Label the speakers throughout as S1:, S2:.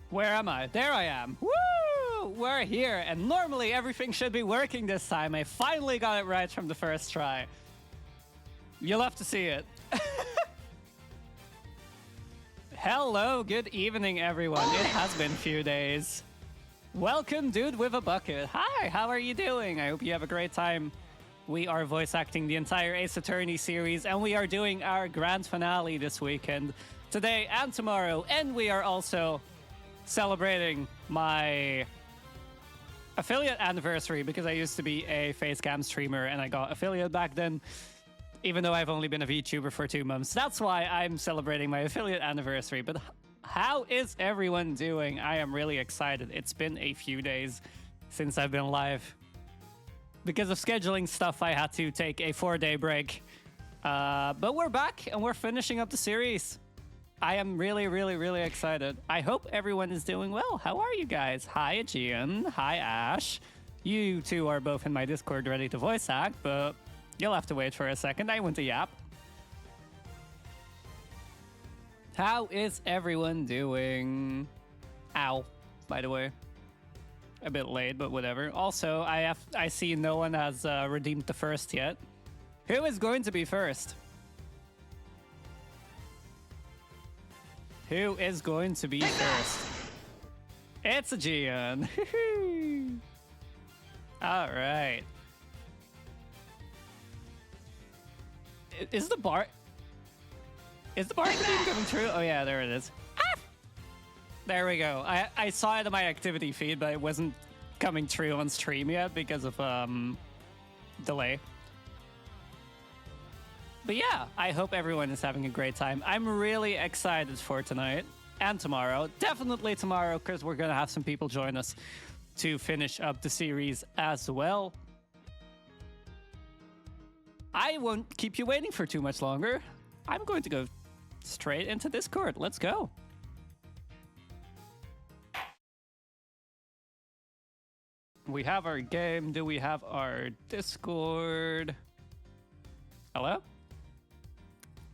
S1: Where am I? There I am. Woo! We're here, and normally everything should be working this time. I finally got it right from the first try. You'll have to see it. Hello, good evening, everyone. It has been a few days. Welcome, Dude with a Bucket. Hi, how are you doing? I hope you have a great time. We are voice acting the entire Ace Attorney series, and we are doing our grand finale this weekend, today and tomorrow, and we are also celebrating my affiliate anniversary because I used to be a facecam streamer and I got affiliate back then, even though I've only been a VTuber for 2 months. That's why I'm celebrating my affiliate anniversary. But how is everyone doing? I am really excited. It's been a few days since I've been live. Because of scheduling stuff, I had to take a 4-day break. But we're back and we're finishing up the series. I am really, really, really excited. I hope everyone is doing well. How are you guys? Hi, Aegean. Hi, Ash. You two are both in my Discord ready to voice act, but you'll have to wait for a second. I went to yap. How is everyone doing? Ow, by the way. A bit late, but whatever. Also, I see no one has redeemed the first yet. Who is going to be first? Who is going to be first? It's Aegean. All right. Is the bar beam coming through? Oh yeah, there it is. Ah! There we go. I saw it in my activity feed, but it wasn't coming through on stream yet because of delay. But yeah, I hope everyone is having a great time. I'm really excited for tonight and tomorrow. Definitely tomorrow, because we're going to have some people join us to finish up the series as well. I won't keep you waiting for too much longer. I'm going to go straight into Discord. Let's go. We have our game. Do we have our Discord? Hello?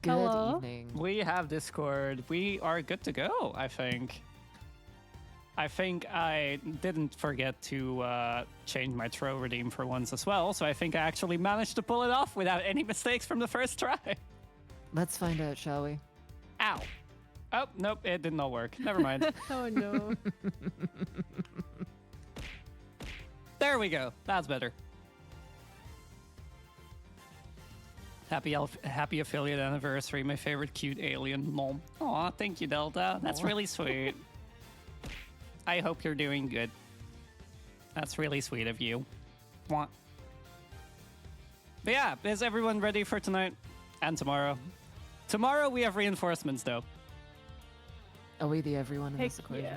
S2: Good evening.
S1: We have Discord. We are good to go, I think. I think I didn't forget to change my throw redeem for once as well, so I think I actually managed to pull it off without any mistakes from the first try.
S2: Let's find out, shall we?
S1: Ow. Oh, nope, it did not work. Never mind.
S3: Oh no.
S1: There we go. That's better. Happy affiliate anniversary. My favorite cute alien. Mom. Aw, thank you, Delta. That's really sweet. I hope you're doing good. That's really sweet of you. Mwah. But yeah, is everyone ready for tonight and tomorrow? Tomorrow we have reinforcements though.
S2: Are we the everyone in
S3: Heck
S2: this equation?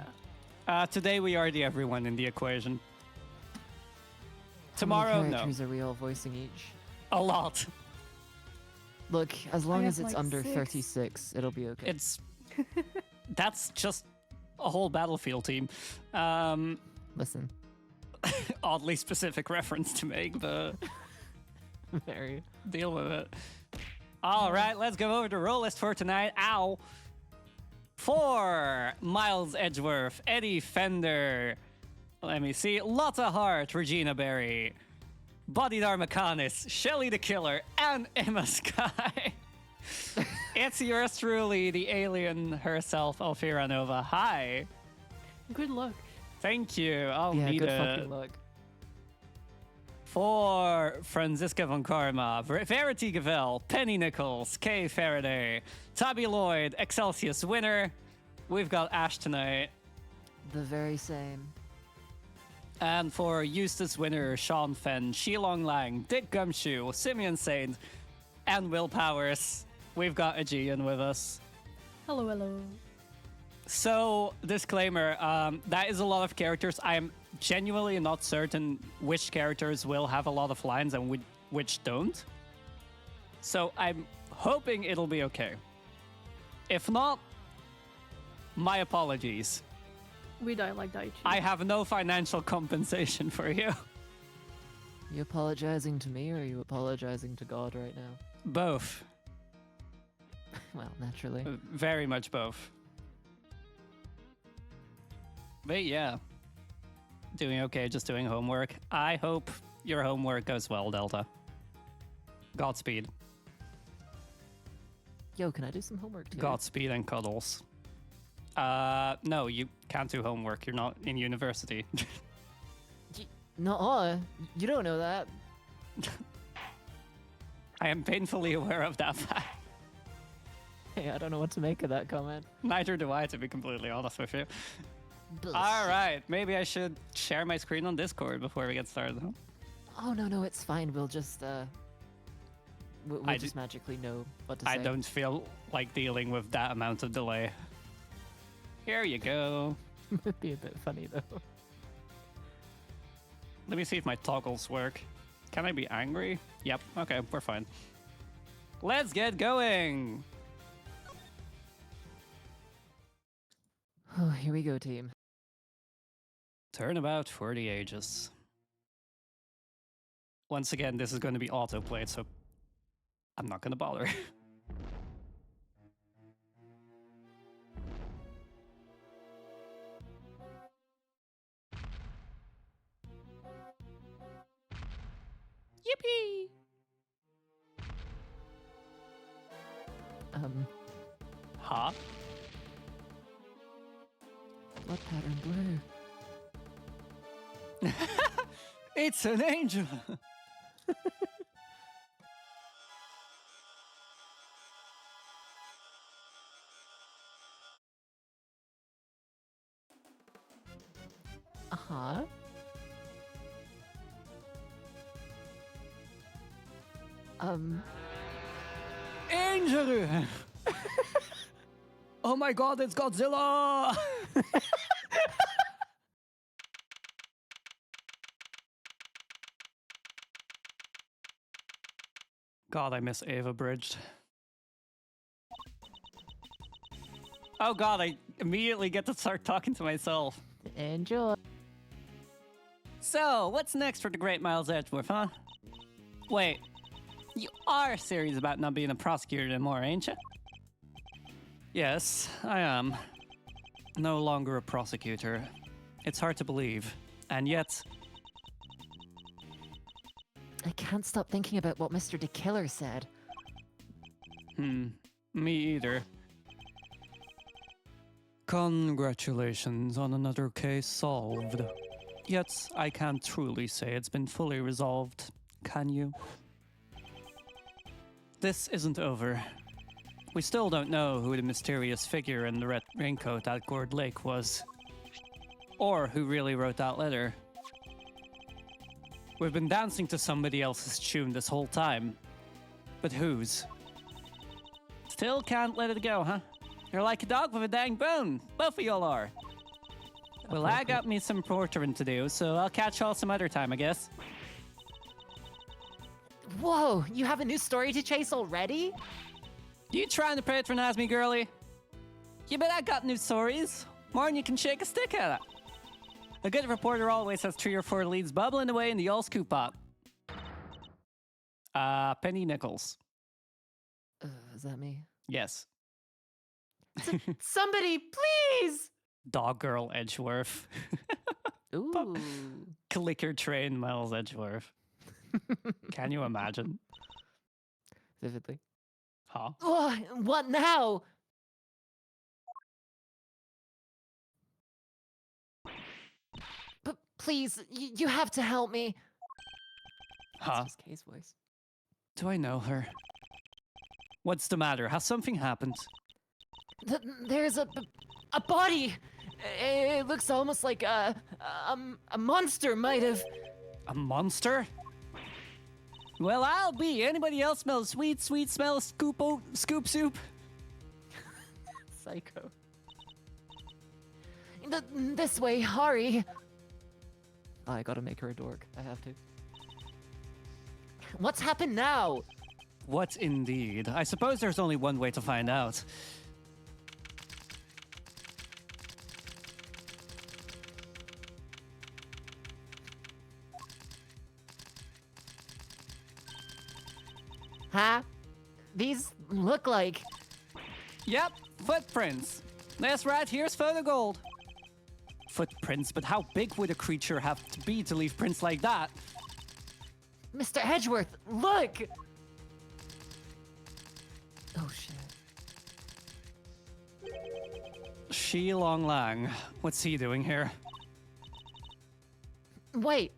S3: yeah.
S1: Today we are the everyone in the equation.
S2: How
S1: Tomorrow,
S2: many
S1: no.
S2: characters are we all voicing each?
S1: A lot.
S2: Look, as long
S3: have
S2: as it's
S3: like
S2: under
S3: 6.
S2: 36, it'll be okay.
S1: It's that's just a whole battlefield team.
S2: Listen,
S1: Oddly specific reference to make, but
S2: very.
S1: deal with it. All right, let's go over the roll list for tonight. Ow. For Miles Edgeworth, Eddie Fender, let me see, Lotta Hart, Regina Berry, Body Darmakanis, Shelly the Killer, and Emma Sky. It's yours truly, the alien herself, Alfira Nova. Hi.
S3: Good luck.
S1: Thank you. I'll
S2: Yeah,
S1: need
S2: good
S1: it.
S2: fucking luck.
S1: For Franziska von Karma, Verity Gavel, Penny Nichols, Kay Faraday, Tabby Lloyd, Excelsius Winner. We've got Ash tonight.
S2: The very same.
S1: And for Eustace Winner, Sean Fenn, Shilong Lang, Dick Gumshoe, Simeon Saint, and Will Powers, we've got Aegean with us.
S3: Hello, hello.
S1: So, disclaimer, that is a lot of characters. I am genuinely not certain which characters will have a lot of lines and which don't. So, I'm hoping it'll be okay. If not, my apologies.
S3: We die like Daichi.
S1: I have no financial compensation for you.
S2: You apologizing to me or are you apologizing to God right now?
S1: Both.
S2: Well, naturally.
S1: Very much both. But yeah. Doing okay, just doing homework. I hope your homework goes well, Delta. Godspeed.
S2: Yo, can I do some homework too?
S1: Godspeed and cuddles. No, you can't do homework. You're not in university.
S2: No, you don't know that.
S1: I am painfully aware of that fact.
S2: Hey, I don't know what to make of that comment.
S1: Neither do I, to be completely honest with you.
S2: Bullshit.
S1: All right, maybe I should share my screen on Discord before we get started. Huh?
S2: Oh, no, it's fine. We'll just, we'll just magically know what to say.
S1: I don't feel like dealing with that amount of delay. Here you go.
S2: It'd be a bit funny, though.
S1: Let me see if my toggles work. Can I be angry? Yep, okay, we're fine. Let's get going!
S2: Oh, here we go, team.
S1: Turnabout for the ages. Once again, this is going to be autoplayed, so I'm not going to bother. Yippee! Huh?
S2: Blood pattern blue.
S1: It's an angel!
S2: Uh-huh.
S1: Angel! Oh my god, it's Godzilla! God, I miss Ava Bridged. Oh god, I immediately get to start talking to myself.
S2: Enjoy.
S1: So, what's next for the great Miles Edgeworth, huh? Wait, you are serious about not being a prosecutor anymore, ain't you? Yes, I am. No longer a prosecutor. It's hard to believe, and yet...
S2: I can't stop thinking about what Mr. the Killer said.
S1: Me either. Congratulations on another case solved. Yet, I can't truly say it's been fully resolved, can you? This isn't over. We still don't know who the mysterious figure in the red raincoat at Gourd Lake was. Or who really wrote that letter. We've been dancing to somebody else's tune this whole time. But whose? Still can't let it go, huh? You're like a dog with a dang bone. Both of y'all are. Well, I got me some portering to do, so I'll catch y'all some other time, I guess.
S2: Whoa, you have a new story to chase already?
S1: You trying to patronize me, girlie? You bet I got new stories. More than you can shake a stick at. A good reporter always has 3 or 4 leads bubbling away in the old scoop pot. Penny Nichols.
S2: Is that me?
S1: Yes.
S2: Somebody, please!
S1: Dog Girl Edgeworth.
S2: Ooh.
S1: Clicker Train Miles Edgeworth. Can you imagine?
S2: Vividly.
S1: Huh?
S2: Oh, what now? But please, you have to help me.
S1: Huh?
S2: That's just Kay's voice.
S1: Do I know her? What's the matter? Has something happened?
S2: There's a body. It looks almost like a monster might have.
S1: A monster? Well, I'll be. Anybody else smell sweet smell of scoop soup?
S2: Psycho. This way, hurry. Oh, I gotta make her a dork. I have to. What's happened now?
S1: What indeed? I suppose there's only one way to find out.
S2: Huh? These look like...
S1: Yep, footprints. This right here's photo gold. footprints, but how big would a creature have to be to leave prints like that?
S2: Mr. Edgeworth, look! Oh shit.
S1: Shi Long Lang. What's he doing here?
S2: Wait,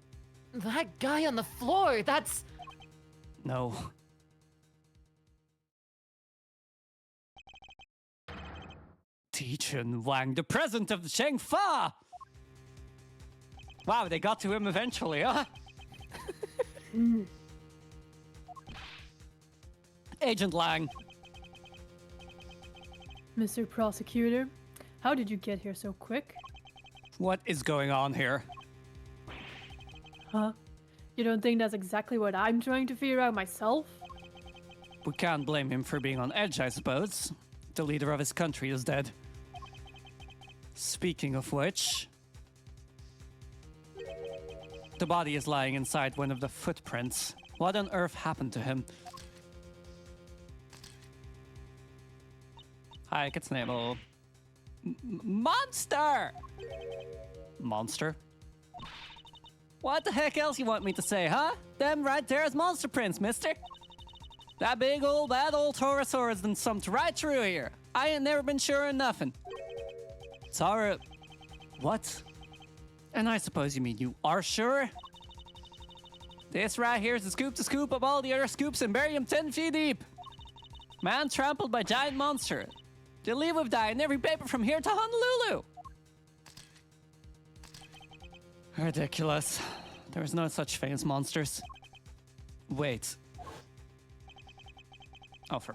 S2: that guy on the floor, that's...
S1: No. Tichen Wang, the president of Sheng Fa! Wow, they got to him eventually, huh? Agent Lang.
S3: Mr. Prosecutor, how did you get here so quick?
S1: What is going on here?
S3: Huh? You don't think that's exactly what I'm trying to figure out myself?
S1: We can't blame him for being on edge, I suppose. The leader of his country is dead. Speaking of which... the body is lying inside one of the footprints. What on earth happened to him? Hi, it's Nemo. Monster! Monster? What the heck else you want me to say, huh? Them right there is monster prints, mister. That big old bad old Taurosaurus done thumped right through here. I ain't never been sure of nothing. Tara... what? And I suppose you mean you are sure? This right here's the scoop to scoop up all the other scoops and bury 'em 10 feet deep. Man trampled by giant monster. They leave with die in every paper from here to Honolulu. Ridiculous. There's no such thing as monsters. Wait. Oh, for...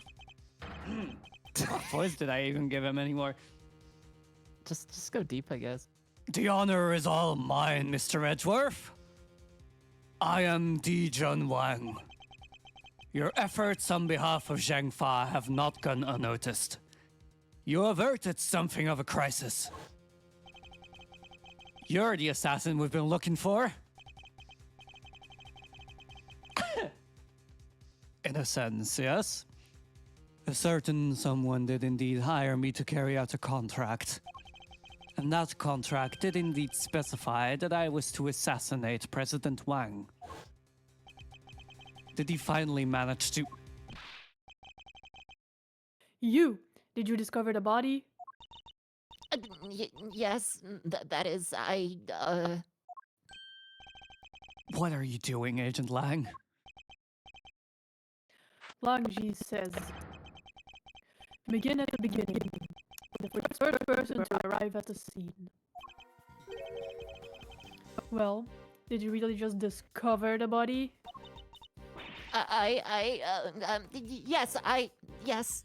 S1: what voice did I even give him anymore?
S2: Just go deep, I guess.
S1: The honor is all mine, Mr. Edgeworth. I am Dijun Wang. Your efforts on behalf of Zheng Fa have not gone unnoticed. You averted something of a crisis. You're the assassin we've been looking for. In a sense, yes. A certain someone did indeed hire me to carry out a contract. And that contract did indeed specify that I was to assassinate President Wang. Did he finally manage to...
S3: Did you discover the body?
S2: Yes, that is,
S1: What are you doing, Agent Lang?
S3: Langji says, begin at the beginning. The first person to arrive at the scene. Well, did you really just discover the body?
S2: yes.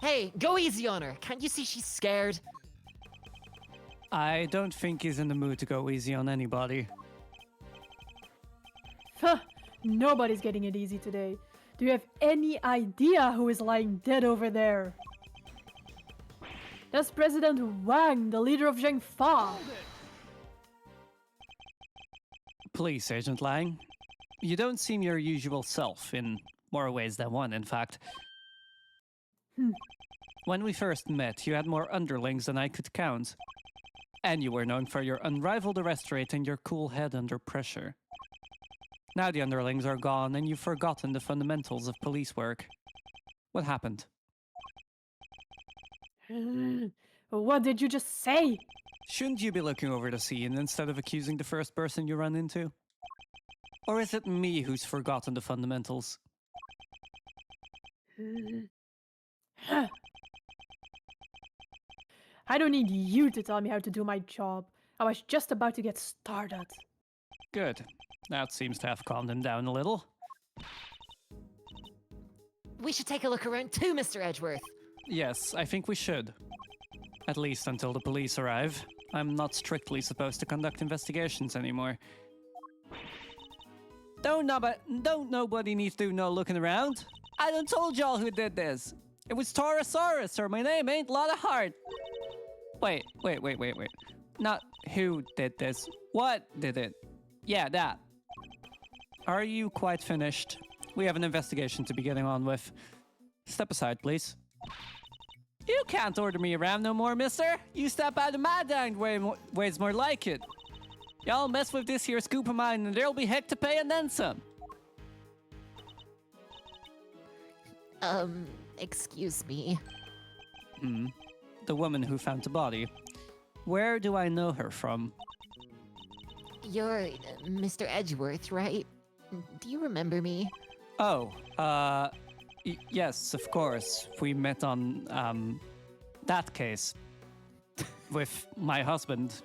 S2: Hey, go easy on her. Can't you see she's scared?
S1: I don't think he's in the mood to go easy on anybody.
S3: Huh, nobody's getting it easy today. Do you have any idea who is lying dead over there? That's President Wang, the leader of Zheng Fa.
S1: Please, Agent Lang. You don't seem your usual self, in more ways than one, in fact. When we first met, you had more underlings than I could count. And you were known for your unrivaled arrest rate and your cool head under pressure. Now the underlings are gone and you've forgotten the fundamentals of police work. What happened?
S3: What did you just say?
S1: Shouldn't you be looking over the scene instead of accusing the first person you run into? Or is it me who's forgotten the fundamentals?
S3: I don't need you to tell me how to do my job. I was just about to get started.
S1: Good. That seems to have calmed him down a little.
S2: We should take a look around too, Mr. Edgeworth.
S1: Yes, I think we should. At least until the police arrive. I'm not strictly supposed to conduct investigations anymore. Don't nobody need to do no looking around. I done told y'all who did this. It was Taurosaurus, or my name ain't Lotta Hart. Wait. Not who did this. What did it? Yeah, that. Are you quite finished? We have an investigation to be getting on with. Step aside, please. You can't order me around no more, mister. You step out of my dang way's more like it. Y'all mess with this here scoop of mine and there'll be heck to pay and then some.
S2: Excuse me.
S1: The woman who found the body. Where do I know her from?
S2: You're Mr. Edgeworth, right? Do you remember me?
S1: Oh, yes, of course. We met on, that case. With my husband.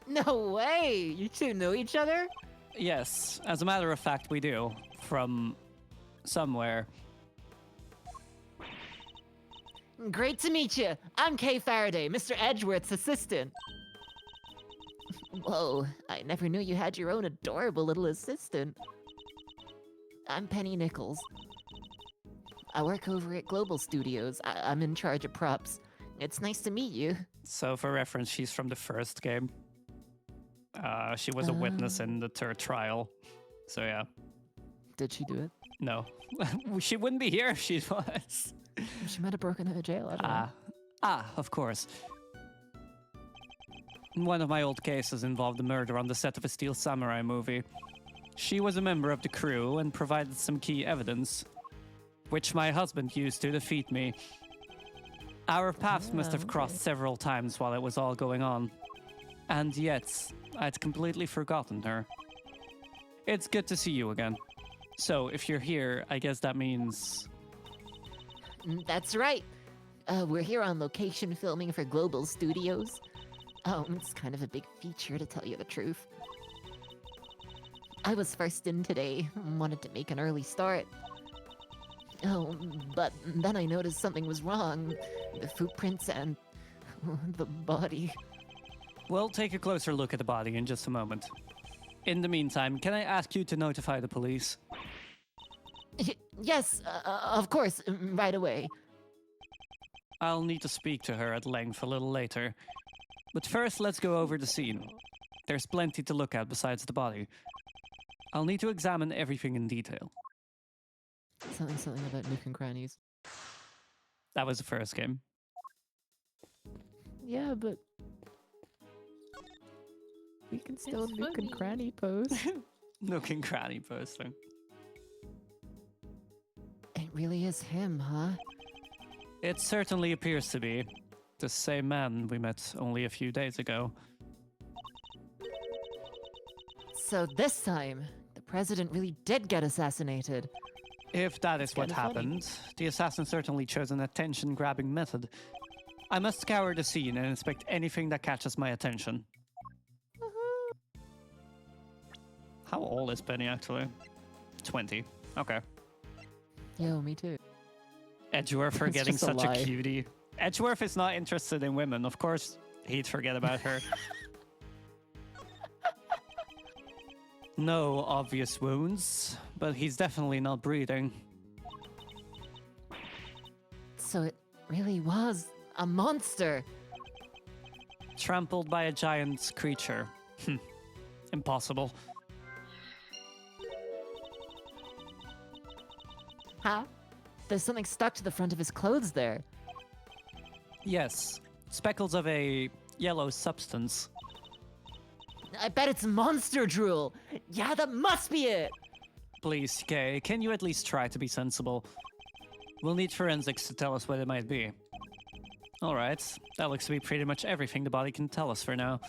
S2: No way! You two know each other?
S1: Yes, as a matter of fact, we do. From somewhere.
S2: Great to meet you. I'm Kay Faraday, Mr. Edgeworth's assistant. Whoa, I never knew you had your own adorable little assistant. I'm Penny Nichols. I work over at Global Studios. I'm in charge of props. It's nice to meet you.
S1: So, for reference, she's from the first game. She was a witness in the third trial. So, yeah.
S2: Did she do it?
S1: No. She wouldn't be here if she was.
S2: She might have broken out of jail. I don't know.
S1: Of course. One of my old cases involved a murder on the set of a Steel Samurai movie. She was a member of the crew and provided some key evidence, which my husband used to defeat me. Our paths must have crossed several times while it was all going on. And yet, I'd completely forgotten her. It's good to see you again. So, if you're here, I guess that means...
S2: That's right. We're here on location filming for Global Studios. It's kind of a big feature, to tell you the truth. I was first in today, wanted to make an early start. But then I noticed something was wrong. The footprints and the body.
S1: We'll take a closer look at the body in just a moment. In the meantime, can I ask you to notify the police?
S2: Yes, of course, right away.
S1: I'll need to speak to her at length a little later. But first, let's go over the scene. There's plenty to look at besides the body. I'll need to examine everything in detail.
S2: Something about nook and crannies.
S1: That was the first game.
S2: Yeah, but... we can still
S3: It's
S2: nook and
S3: funny.
S2: cranny pose.
S1: Nook and cranny posting.
S2: It really is him, huh?
S1: It certainly appears to be. The same man we met only a few days ago.
S2: So this time, the president really did get assassinated.
S1: If that is what
S2: kinda funny.
S1: happened, the assassin certainly chose an attention-grabbing method. I must scour the scene and inspect anything that catches my attention. How old is Penny, actually? 20. Okay.
S2: Yo, me too.
S1: Edgeworth for
S2: It's
S1: getting
S2: just a
S1: such a
S2: lie.
S1: cutie. Edgeworth is not interested in women. Of course, he'd forget about her. No obvious wounds, but he's definitely not breathing.
S2: So it really was a monster.
S1: Trampled by a giant creature. Impossible.
S2: Huh? There's something stuck to the front of his clothes there.
S1: Yes, speckles of a yellow substance.
S2: I bet it's monster drool. Yeah, that must be it.
S1: Please, Kay, can you at least try to be sensible? We'll need forensics to tell us what it might be. Alright, that looks to be pretty much everything the body can tell us for now.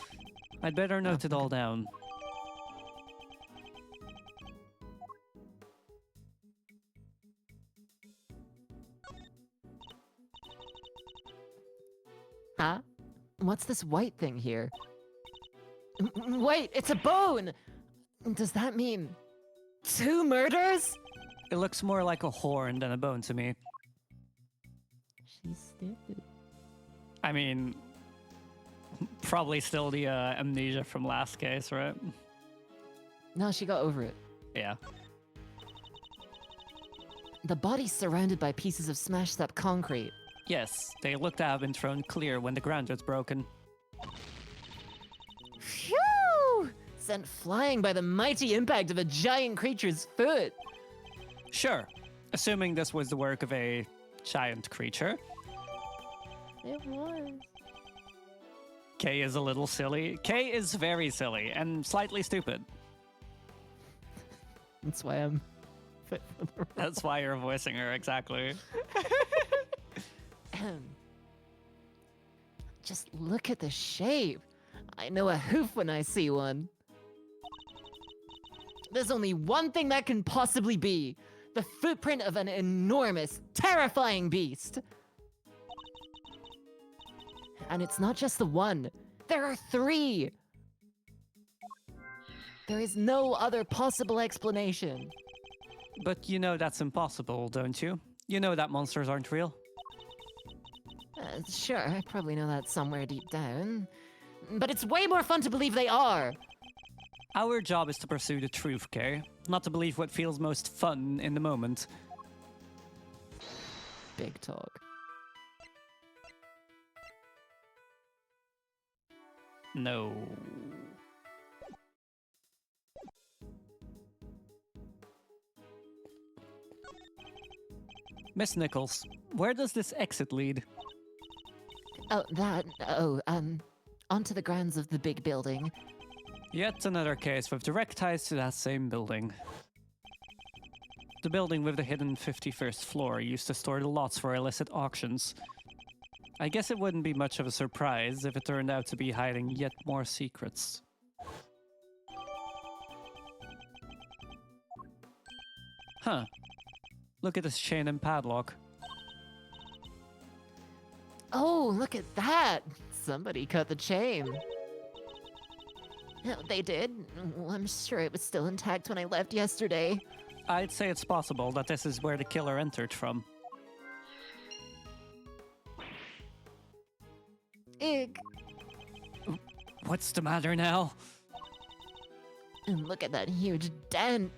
S1: I'd better note it all down.
S2: Huh? What's this white thing here? Wait, it's a bone! Does that mean 2 murders?
S1: It looks more like a horn than a bone to me.
S2: She's stupid.
S1: I mean, probably still the amnesia from last case, right?
S2: No, she got over it.
S1: Yeah.
S2: The body's surrounded by pieces of smashed up concrete.
S1: Yes, they look to have been thrown clear when the ground was broken.
S2: Phew! Sent flying by the mighty impact of a giant creature's foot.
S1: Sure, Assuming this was the work of a giant creature.
S2: It was.
S1: Kay is a little silly. Kay is very silly and slightly stupid.
S2: That's why I'm fit for the role.
S1: That's why you're voicing her, exactly.
S2: Just look at the shape. I know a hoof when I see one. There's only one thing that can possibly be. The footprint of an enormous, terrifying beast. And it's not just the one. There are 3. There is no other possible explanation.
S1: But you know that's impossible, don't you? You know that monsters aren't real.
S2: Sure, I probably know that somewhere deep down. But it's way more fun to believe they are.
S1: Our job is to pursue the truth, Kay. Not to believe what feels most fun in the moment.
S2: Big talk.
S1: No. Miss Nichols, where does this exit lead?
S2: Onto the grounds of the big building.
S1: Yet another case with direct ties to that same building. The building with the hidden 51st floor used to store the lots for illicit auctions. I guess it wouldn't be much of a surprise if it turned out to be hiding yet more secrets. Huh. Look at this chain and padlock.
S2: Oh, look at that! Somebody cut the chain. They did. Well, I'm sure it was still intact when I left yesterday.
S1: I'd say it's possible that this is where the killer entered from.
S2: Ig.
S1: What's the matter now?
S2: And look at that huge dent.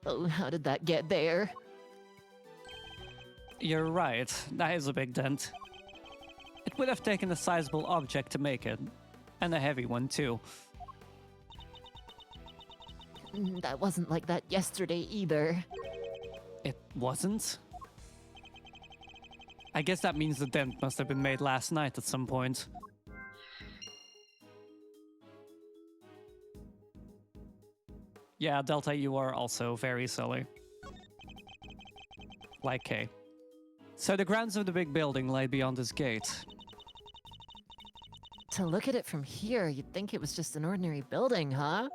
S2: Oh, how did that get there?
S1: You're right, that is a big dent. It would have taken a sizable object to make it, and a heavy one too.
S2: That wasn't like that yesterday either.
S1: It wasn't? I guess that means the dent must have been made last night at some point. Yeah, Delta, you are also very silly. Like Kay. So the grounds of the big building lay beyond this gate.
S2: To look at it from here, you'd think it was just an ordinary building, huh?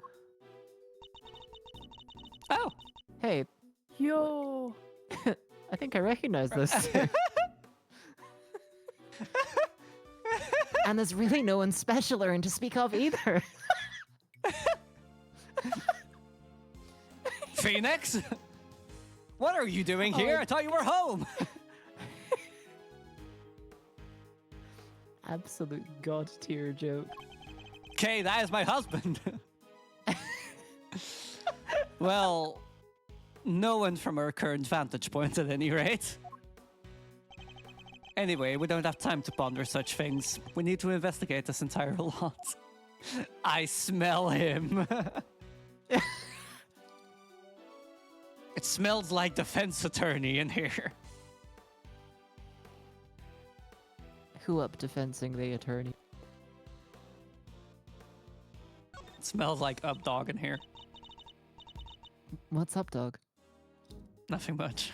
S1: Oh!
S2: Hey,
S3: Yo.
S2: I think I recognize this. And there's really no one specialer and to speak of either.
S1: Phoenix? What are you doing here? I thought you were home!
S2: Absolute god tier joke.
S1: Kay, that is my husband! Well, no one from our current vantage point at any rate. Anyway, we don't have time to ponder such things. We need to investigate this entire lot. I smell him. It smells like defense attorney in here.
S2: Who up defensing the attorney?
S1: It smells like up dog in here.
S2: What's up, dog?
S1: Nothing much.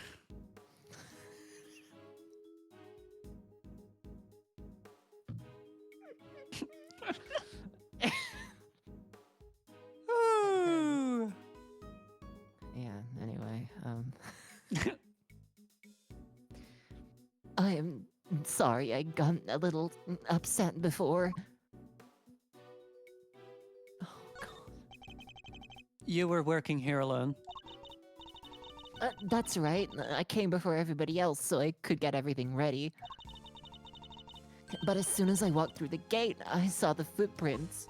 S1: Ooh.
S2: Yeah, anyway, I am sorry I got a little upset before. Oh, God.
S1: You were working here alone.
S2: That's right. I came before everybody else so I could get everything ready. But as soon as I walked through the gate, I saw the footprints.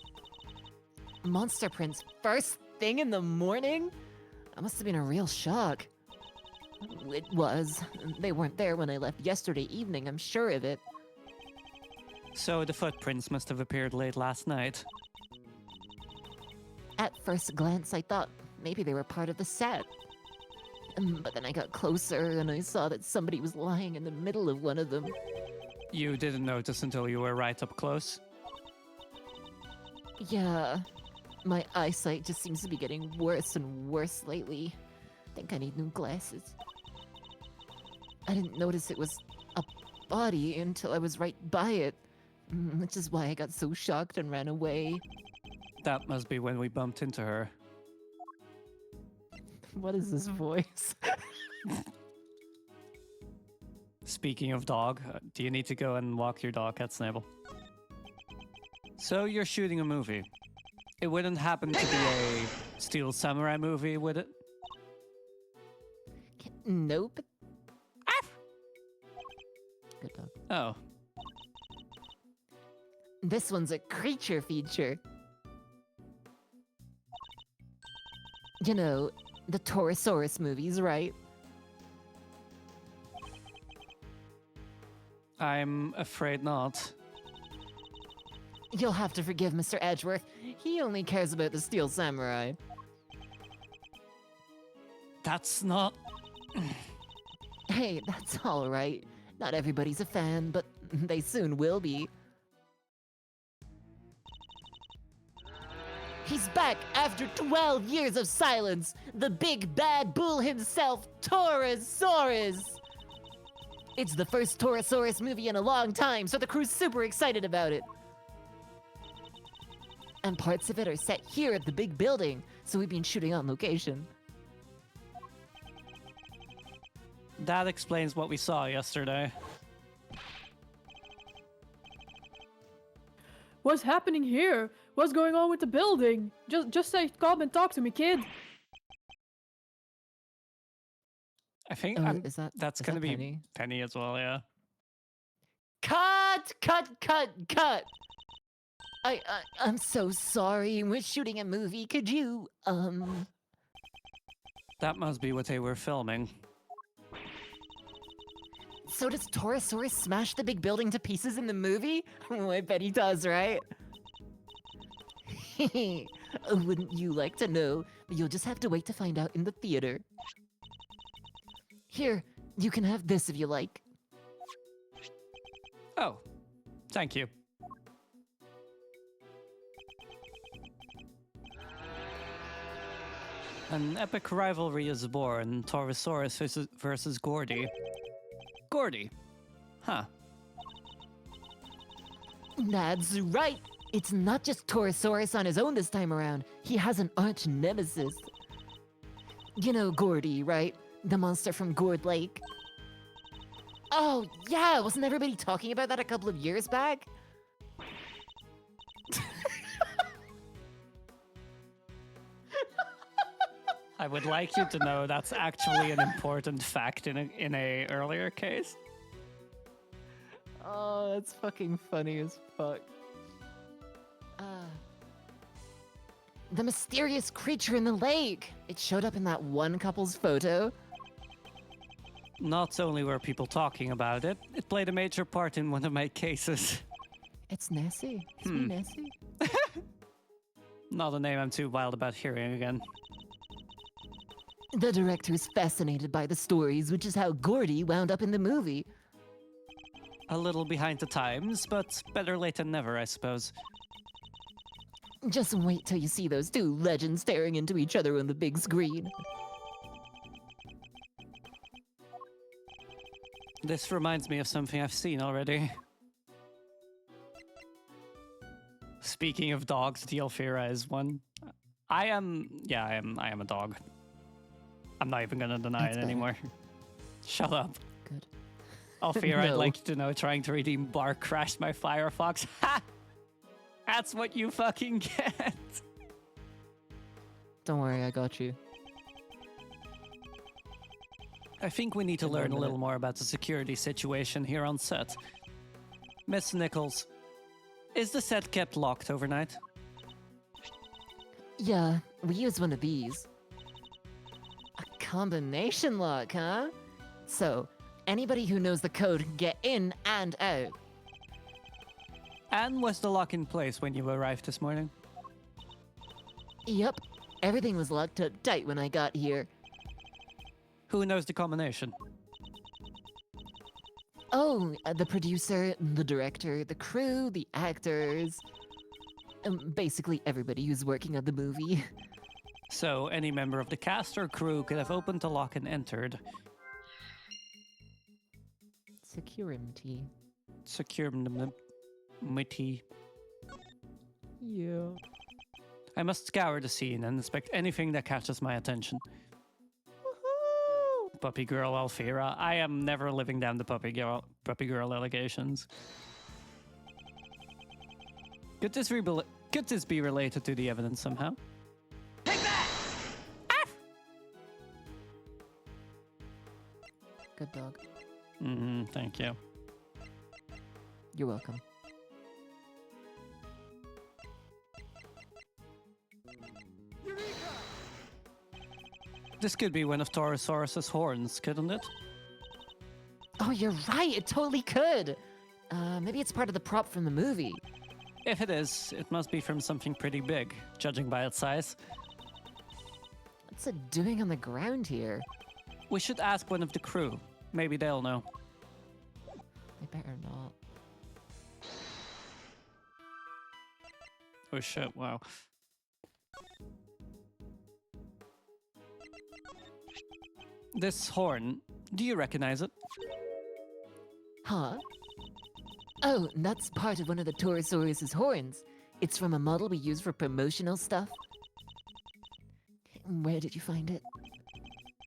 S2: Monster prints first thing in the morning? That must have been a real shock. It was. They weren't there when I left yesterday evening, I'm sure of it.
S1: So the footprints must have appeared late last night.
S2: At first glance, I thought maybe they were part of the set. But then I got closer and I saw that somebody was lying in the middle of one of them.
S1: You didn't notice until you were right up close.
S2: Yeah, my eyesight just seems to be getting worse and worse lately. Think I need new glasses. I didn't notice it was a body until I was right by it, which is why I got so shocked and ran away.
S1: That must be when we bumped into her.
S2: What is this voice?
S1: Speaking of dog, do you need to go and walk your dog at Snable? So you're shooting a movie. It wouldn't happen to be a Steel Samurai movie, would it?
S2: Nope. Good dog.
S1: Oh.
S2: This one's a creature feature. You know, the Torosaurus movies, right?
S1: I'm afraid not.
S2: You'll have to forgive Mr. Edgeworth. He only cares about the Steel Samurai.
S1: That's not...
S2: Hey, that's alright. Not everybody's a fan, but they soon will be. He's back after 12 years of silence! The big bad bull himself, Torosaurus! It's the first Torosaurus movie in a long time, so the crew's super excited about it. And parts of it are set here at the big building, so we've been shooting on location.
S1: That explains what we saw yesterday.
S3: What's happening here? What's going on with the building? Just say, come and talk to me, kid.
S1: I think that's
S2: is
S1: gonna
S2: that
S1: be
S2: Penny?
S1: Penny as well, yeah.
S2: Cut! I'm so sorry. We're shooting a movie. Could you,
S1: That must be what they were filming.
S2: So does Torosaurus smash the big building to pieces in the movie? Oh, I bet he does, right? Wouldn't you like to know? But you'll just have to wait to find out in the theater. Here, you can have this if you like.
S1: Oh, thank you. An epic rivalry is born, Torosaurus versus Gordy. Gordy. Huh.
S2: That's right! It's not just Torosaurus on his own this time around. He has an arch nemesis. You know Gordy, right? The monster from Gourd Lake. Oh, yeah! Wasn't everybody talking about that a couple of years back?
S1: I would like you to know that's actually an important fact in a earlier case.
S2: Oh, that's fucking funny as fuck. The mysterious creature in the lake! It showed up in that one couple's photo.
S1: Not only were people talking about it, it played a major part in one of my cases.
S2: It's Nessie. It's me, Nessie.
S1: Not a name I'm too wild about hearing again.
S2: The director's fascinated by the stories, which is how Gordy wound up in the movie.
S1: A little behind the times, but better late than never, I suppose.
S2: Just wait till you see those two legends staring into each other on the big screen.
S1: This reminds me of something I've seen already. Speaking of dogs, Dialfira is one. I am a dog. I'm not even gonna deny
S2: That's
S1: it
S2: better.
S1: anymore. Shut up.
S2: Good.
S1: Alfira, I'd
S2: No.
S1: like you to know trying to redeem Bark crashed my Firefox. Ha! That's what you fucking get.
S2: Don't worry, I got you.
S1: I think we need to
S2: In 1
S1: learn a little
S2: minute.
S1: more about the security situation here on set. Miss Nichols, is the set kept locked overnight?
S2: Yeah, we use one of these. A combination lock, huh? So, anybody who knows the code can get in and out.
S1: And was the lock in place when you arrived this morning?
S2: Yep, everything was locked up tight when I got here.
S1: Who knows the combination?
S2: Oh, the producer, the director, the crew, the actors. Basically everybody who's working on the movie.
S1: So any member of the cast or crew could have opened the lock and entered.
S2: Security.
S1: Security.
S2: Yeah.
S1: I must scour the scene and inspect anything that catches my attention.
S2: Woohoo!
S1: Puppy girl Alfira. I am never living down the puppy girl allegations. Could this be related to the evidence somehow?
S4: Take that!
S2: Good dog.
S1: Thank you.
S2: You're welcome.
S1: This could be one of Taurosaurus's horns, couldn't it?
S2: Oh, you're right. It totally could. Maybe it's part of the prop from the movie.
S1: If it is, it must be from something pretty big, judging by its size.
S2: What's it doing on the ground here?
S1: We should ask one of the crew. Maybe they'll know.
S2: They better not.
S1: Oh shit, wow. This horn, do you recognize it?
S2: Huh? Oh, that's part of one of the Taurosaurus's horns. It's from a model we use for promotional stuff. Where did you find it?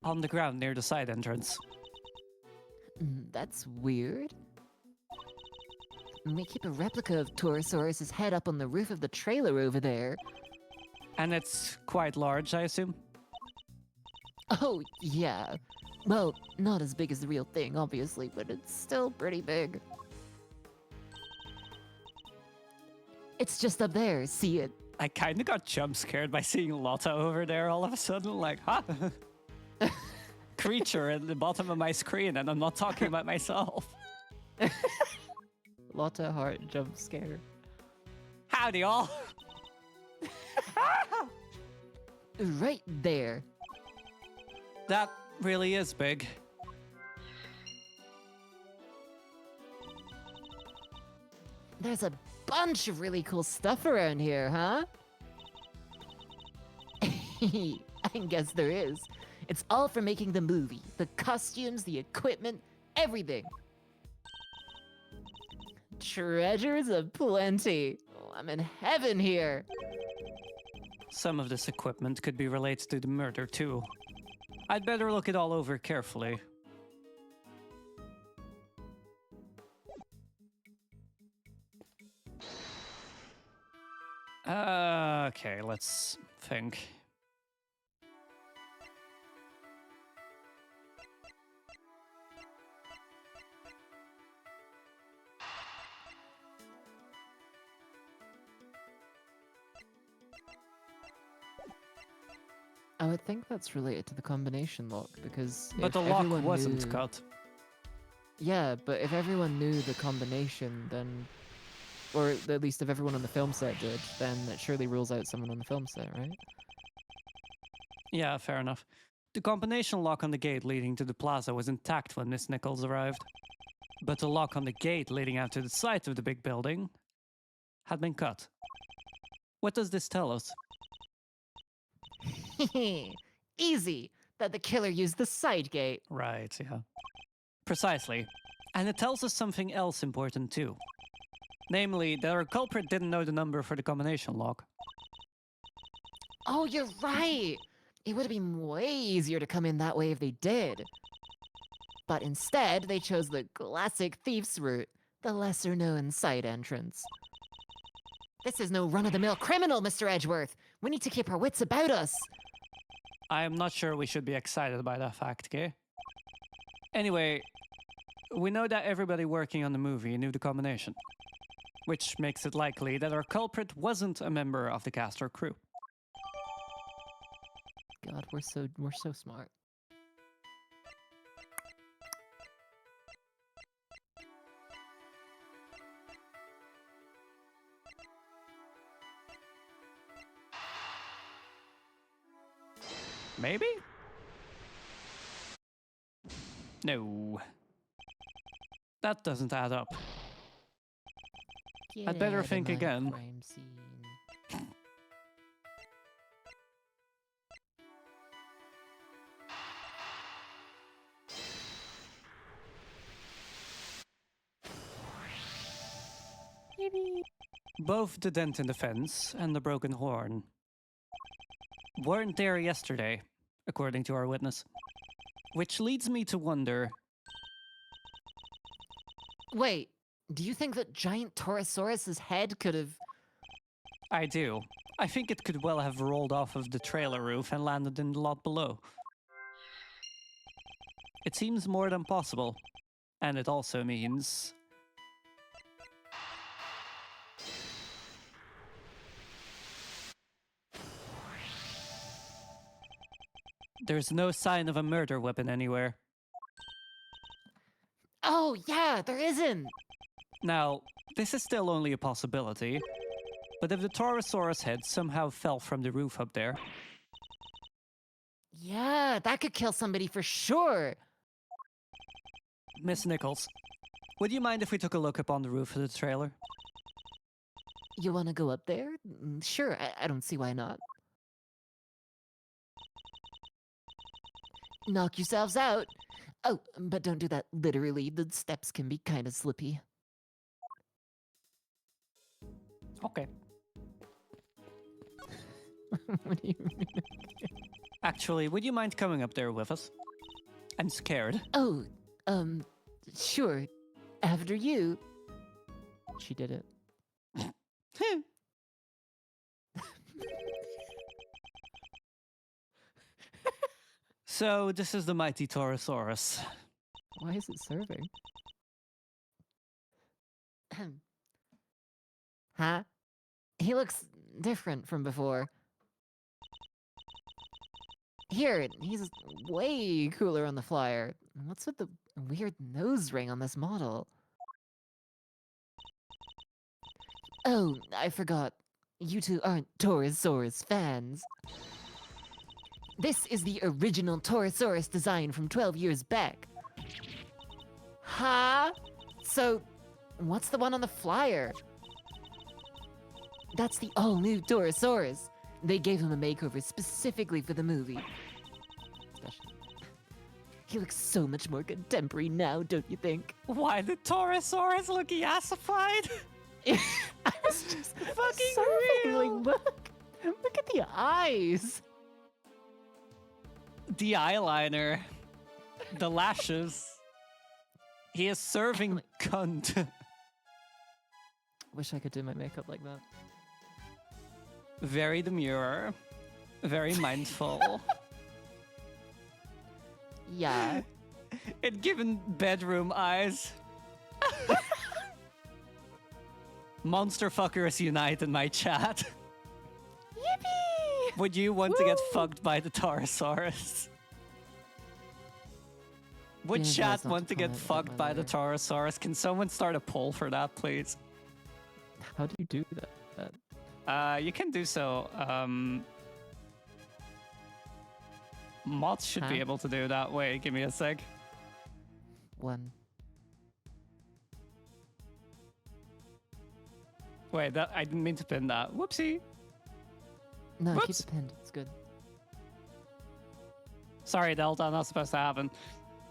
S1: On the ground near the side entrance.
S2: That's weird. We keep a replica of Taurosaurus's head up on the roof of the trailer over there.
S1: And it's quite large, I assume?
S2: Oh, yeah. Well, not as big as the real thing, obviously, but it's still pretty big. It's just up there, see it?
S1: I kinda got jump scared by seeing Lotta over there all of a sudden, like, huh? Creature at the bottom of my screen, and I'm not talking about myself.
S2: Lotta heart jump scare.
S1: Howdy, all.
S2: Right there.
S1: That really is big.
S2: There's a bunch of really cool stuff around here, huh? I guess there is. It's all for making the movie. The costumes, the equipment, everything. Treasures aplenty. Oh, I'm in heaven here.
S1: Some of this equipment could be related to the murder, too. I'd better look it all over carefully. Okay, let's think.
S2: I would think that's related to the combination lock, because
S1: But
S2: if
S1: the lock
S2: everyone
S1: wasn't
S2: knew...
S1: cut.
S2: Yeah, but if everyone knew the combination, then... Or at least if everyone on the film set did, then it surely rules out someone on the film set, right?
S1: Yeah, fair enough. The combination lock on the gate leading to the plaza was intact when Miss Nichols arrived. But the lock on the gate leading out to the site of the big building had been cut. What does this tell us?
S2: Easy! That the killer used the side gate.
S1: Right, yeah. Precisely. And it tells us something else important too. Namely, that our culprit didn't know the number for the combination lock.
S2: Oh, you're right! It would have been way easier to come in that way if they did. But instead, they chose the classic thief's route, the lesser-known side entrance. This is no run-of-the-mill criminal, Mr. Edgeworth! We need to keep our wits about us!
S1: I am not sure we should be excited by that fact, okay? Anyway, we know that everybody working on the movie knew the combination, which makes it likely that our culprit wasn't a member of the cast or crew.
S2: God, we're so smart.
S1: Maybe? No. That doesn't add up.
S2: Get
S1: I'd better
S2: out of
S1: think
S2: my
S1: again.
S2: crime scene.
S1: Both the dent in the fence and the broken horn weren't there yesterday, according to our witness. Which leads me to wonder...
S2: Wait, do you think that giant Torosaurus's head could have...
S1: I do. I think it could well have rolled off of the trailer roof and landed in the lot below. It seems more than possible. And it also means... there's no sign of a murder weapon anywhere.
S2: Oh, yeah, there isn't!
S1: Now, this is still only a possibility, but if the Torosaurus head somehow fell from the roof up there...
S2: Yeah, that could kill somebody for sure!
S1: Miss Nichols, would you mind if we took a look up on the roof of the trailer?
S2: You wanna go up there? Sure, I don't see why not. Knock yourselves out! Oh, but don't do that literally, the steps can be kinda slippy.
S1: Okay.
S2: What do you mean?
S1: Actually, would you mind coming up there with us? I'm scared.
S2: Oh, sure. After you. She did it.
S1: So, this is the mighty Torosaurus.
S2: Why is it serving? Huh? He looks different from before. Here, he's way cooler on the flyer. What's with the weird nose ring on this model? Oh, I forgot. You two aren't Torosaurus fans. This is the original Torosaurus design from 12 years back. Huh? So, what's the one on the flyer? That's the all-new Torosaurus. They gave him a makeover specifically for the movie. He looks so much more contemporary now, don't you think?
S1: Why did Torosaurus look yassified?
S2: I was just
S1: Fucking
S2: surfing,
S1: real.
S2: like, look at the eyes.
S1: The eyeliner. The lashes. He is serving cunt.
S2: Wish I could do my makeup like that.
S1: Very demure. Very mindful.
S2: Yeah.
S1: It given bedroom eyes. Monster fuckers unite in my chat.
S2: Yippee!
S1: Would you want to get fucked by the Torosaurus? Would
S2: Yeah,
S1: chat
S2: that's not
S1: want
S2: to
S1: to get
S2: comment on
S1: fucked
S2: my
S1: by the
S2: letter.
S1: Torosaurus? Can someone start a poll for that, please?
S2: How do you do that?
S1: You can do so. Mods should be
S2: Huh?
S1: able to do that. Wait, give me a sec.
S2: One.
S1: Wait, that I didn't mean to pin that. Whoopsie.
S2: No, keep
S1: Whoops.
S2: it pinned. It's good.
S1: Sorry, Delta, not supposed to happen.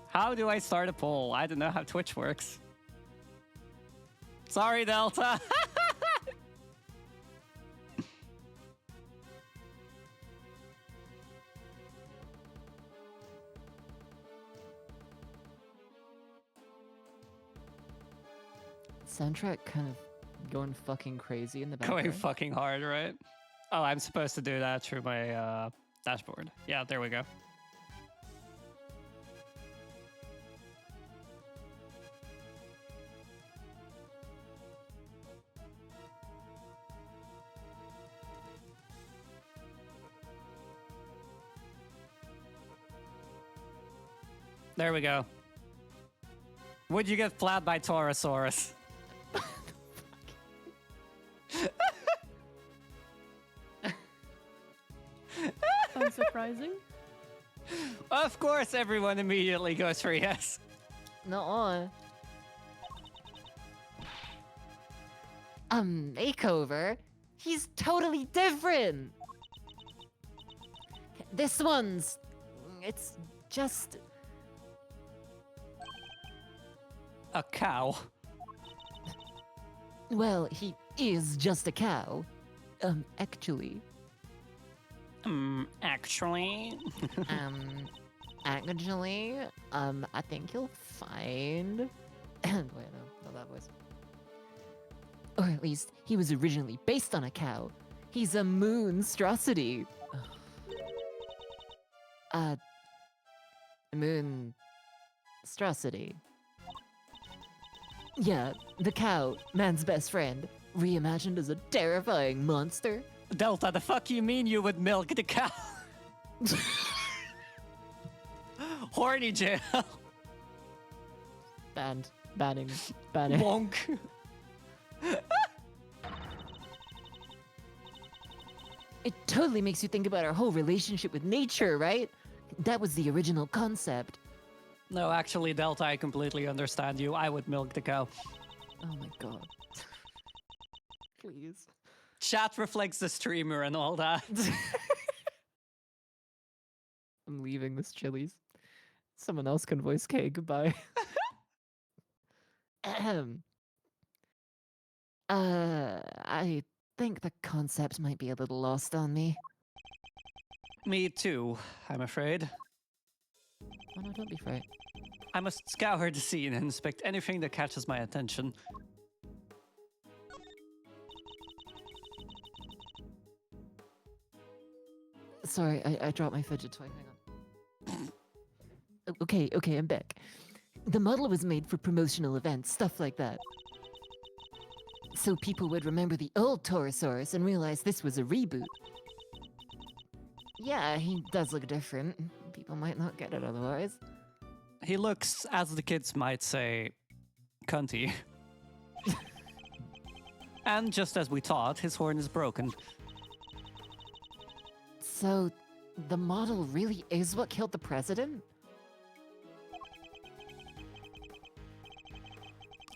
S1: How do I start a poll? I don't know how Twitch works. Sorry, Delta.
S2: Soundtrack kind of going fucking crazy in the background.
S1: Going fucking hard, right? Oh, I'm supposed to do that through my dashboard. Yeah, there we go. There we go. Would you get flat by Torosaurus?
S3: Unsurprising.
S1: Of course, everyone immediately goes for yes.
S2: No. A makeover? He's totally different! This one's... It's just...
S1: A cow.
S2: Well, he is just a cow. Actually.
S1: Actually.
S2: Actually, I think you'll find... Wait, no, not that voice. Or at least, he was originally based on a cow. He's a moonstrosity. Moonstrosity. Yeah, the cow, man's best friend, reimagined as a terrifying monster.
S1: Delta, the fuck you mean you would milk the cow? Horny jail.
S2: Banning.
S1: Bonk.
S2: It totally makes you think about our whole relationship with nature, right? That was the original concept.
S1: No, actually, Delta, I completely understand you. I would milk the cow.
S2: Oh my god. Please.
S1: Chat reflects the streamer and all that.
S2: I'm leaving this Chili's. Someone else can voice K. Goodbye. Ahem. I think the concept might be a little lost on me.
S1: Me too, I'm afraid.
S2: Oh no, don't be afraid.
S1: I must scour the scene and inspect anything that catches my attention.
S2: Sorry, I dropped my fidget toy. Hang on. Okay, I'm back. The model was made for promotional events, stuff like that. So people would remember the old Taurosaurus and realize this was a reboot. Yeah, he does look different. People might not get it otherwise.
S1: He looks, as the kids might say, cunty. And just as we thought, his horn is broken.
S2: So, the model really is what killed the president?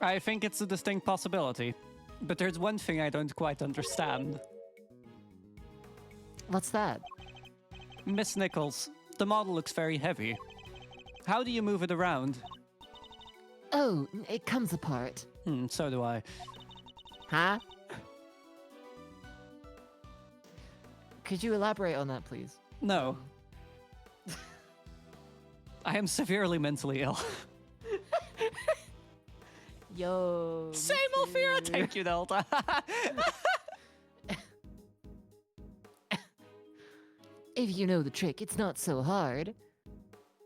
S1: I think it's a distinct possibility. But there's one thing I don't quite understand.
S2: What's that?
S1: Miss Nichols, the model looks very heavy. How do you move it around?
S2: Oh, it comes apart.
S1: So do I.
S2: Huh? Could you elaborate on that, please?
S1: No. I am severely mentally ill.
S2: Yo.
S1: Same Alfira, thank you, Delta.
S2: If you know the trick, it's not so hard.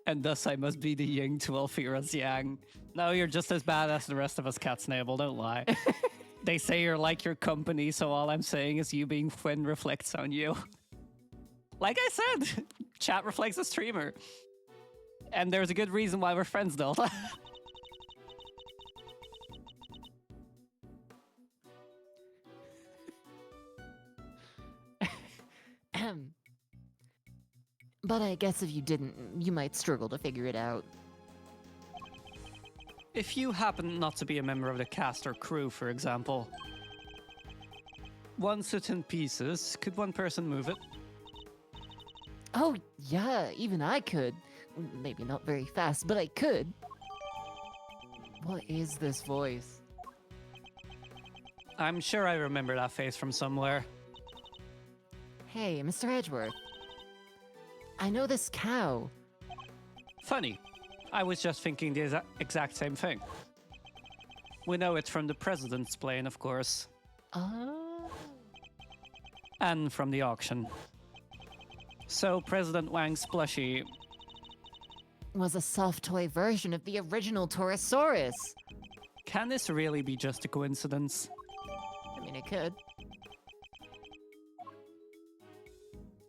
S1: And thus I must be the yin to Alfira's yang. No, you're just as bad as the rest of us, Cat Snable, don't lie. They say you're like your company, so all I'm saying is you being Fwyn reflects on you. Like I said, chat reflects the streamer. And there's a good reason why we're friends, Delta.
S2: But I guess if you didn't, you might struggle to figure it out.
S1: If you happen not to be a member of the cast or crew, for example, once it's in pieces, could one person move it?
S2: Oh, yeah, even I could. Maybe not very fast, but I could. What is this voice?
S1: I'm sure I remember that face from somewhere.
S2: Hey, Mr. Edgeworth. I know this cow.
S1: Funny. I was just thinking the exact same thing. We know it from the president's plane, of course.
S2: Oh.
S1: And from the auction. So President Wang's plushie
S2: Was a soft toy version of the original Taurosaurus.
S1: Can this really be just a coincidence?
S2: I mean, it could.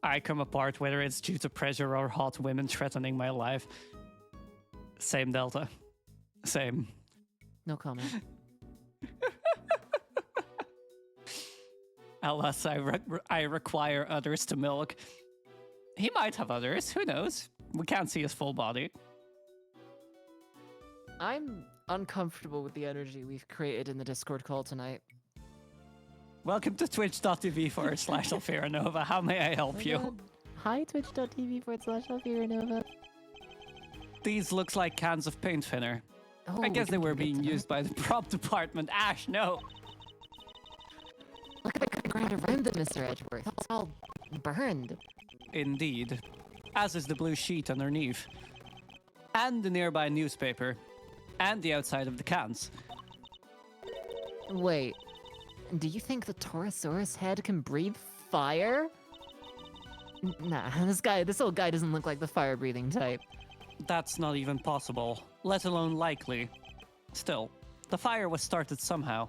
S1: I come apart whether it's due to pressure or hot women threatening my life. Same, Delta. Same.
S2: No comment.
S1: Alas, I require others to milk. He might have others, who knows? We can't see his full body.
S2: I'm uncomfortable with the energy we've created in the Discord call tonight.
S1: Welcome to twitch.tv/Alfiranova. How may I help you?
S2: Hi, twitch.tv/Alfiranova.
S1: These looks like cans of paint thinner.
S2: Oh,
S1: I guess they were
S2: can get
S1: being
S2: to
S1: used by the prop department. Ash, no.
S2: Look at the ground around them, Mr. Edgeworth. It's all burned.
S1: Indeed. As is the blue sheet underneath. And the nearby newspaper. And the outside of the cans.
S2: Wait, do you think the Torosaurus head can breathe fire? Nah, this old guy doesn't look like the fire-breathing type.
S1: That's not even possible, let alone likely. Still, the fire was started somehow.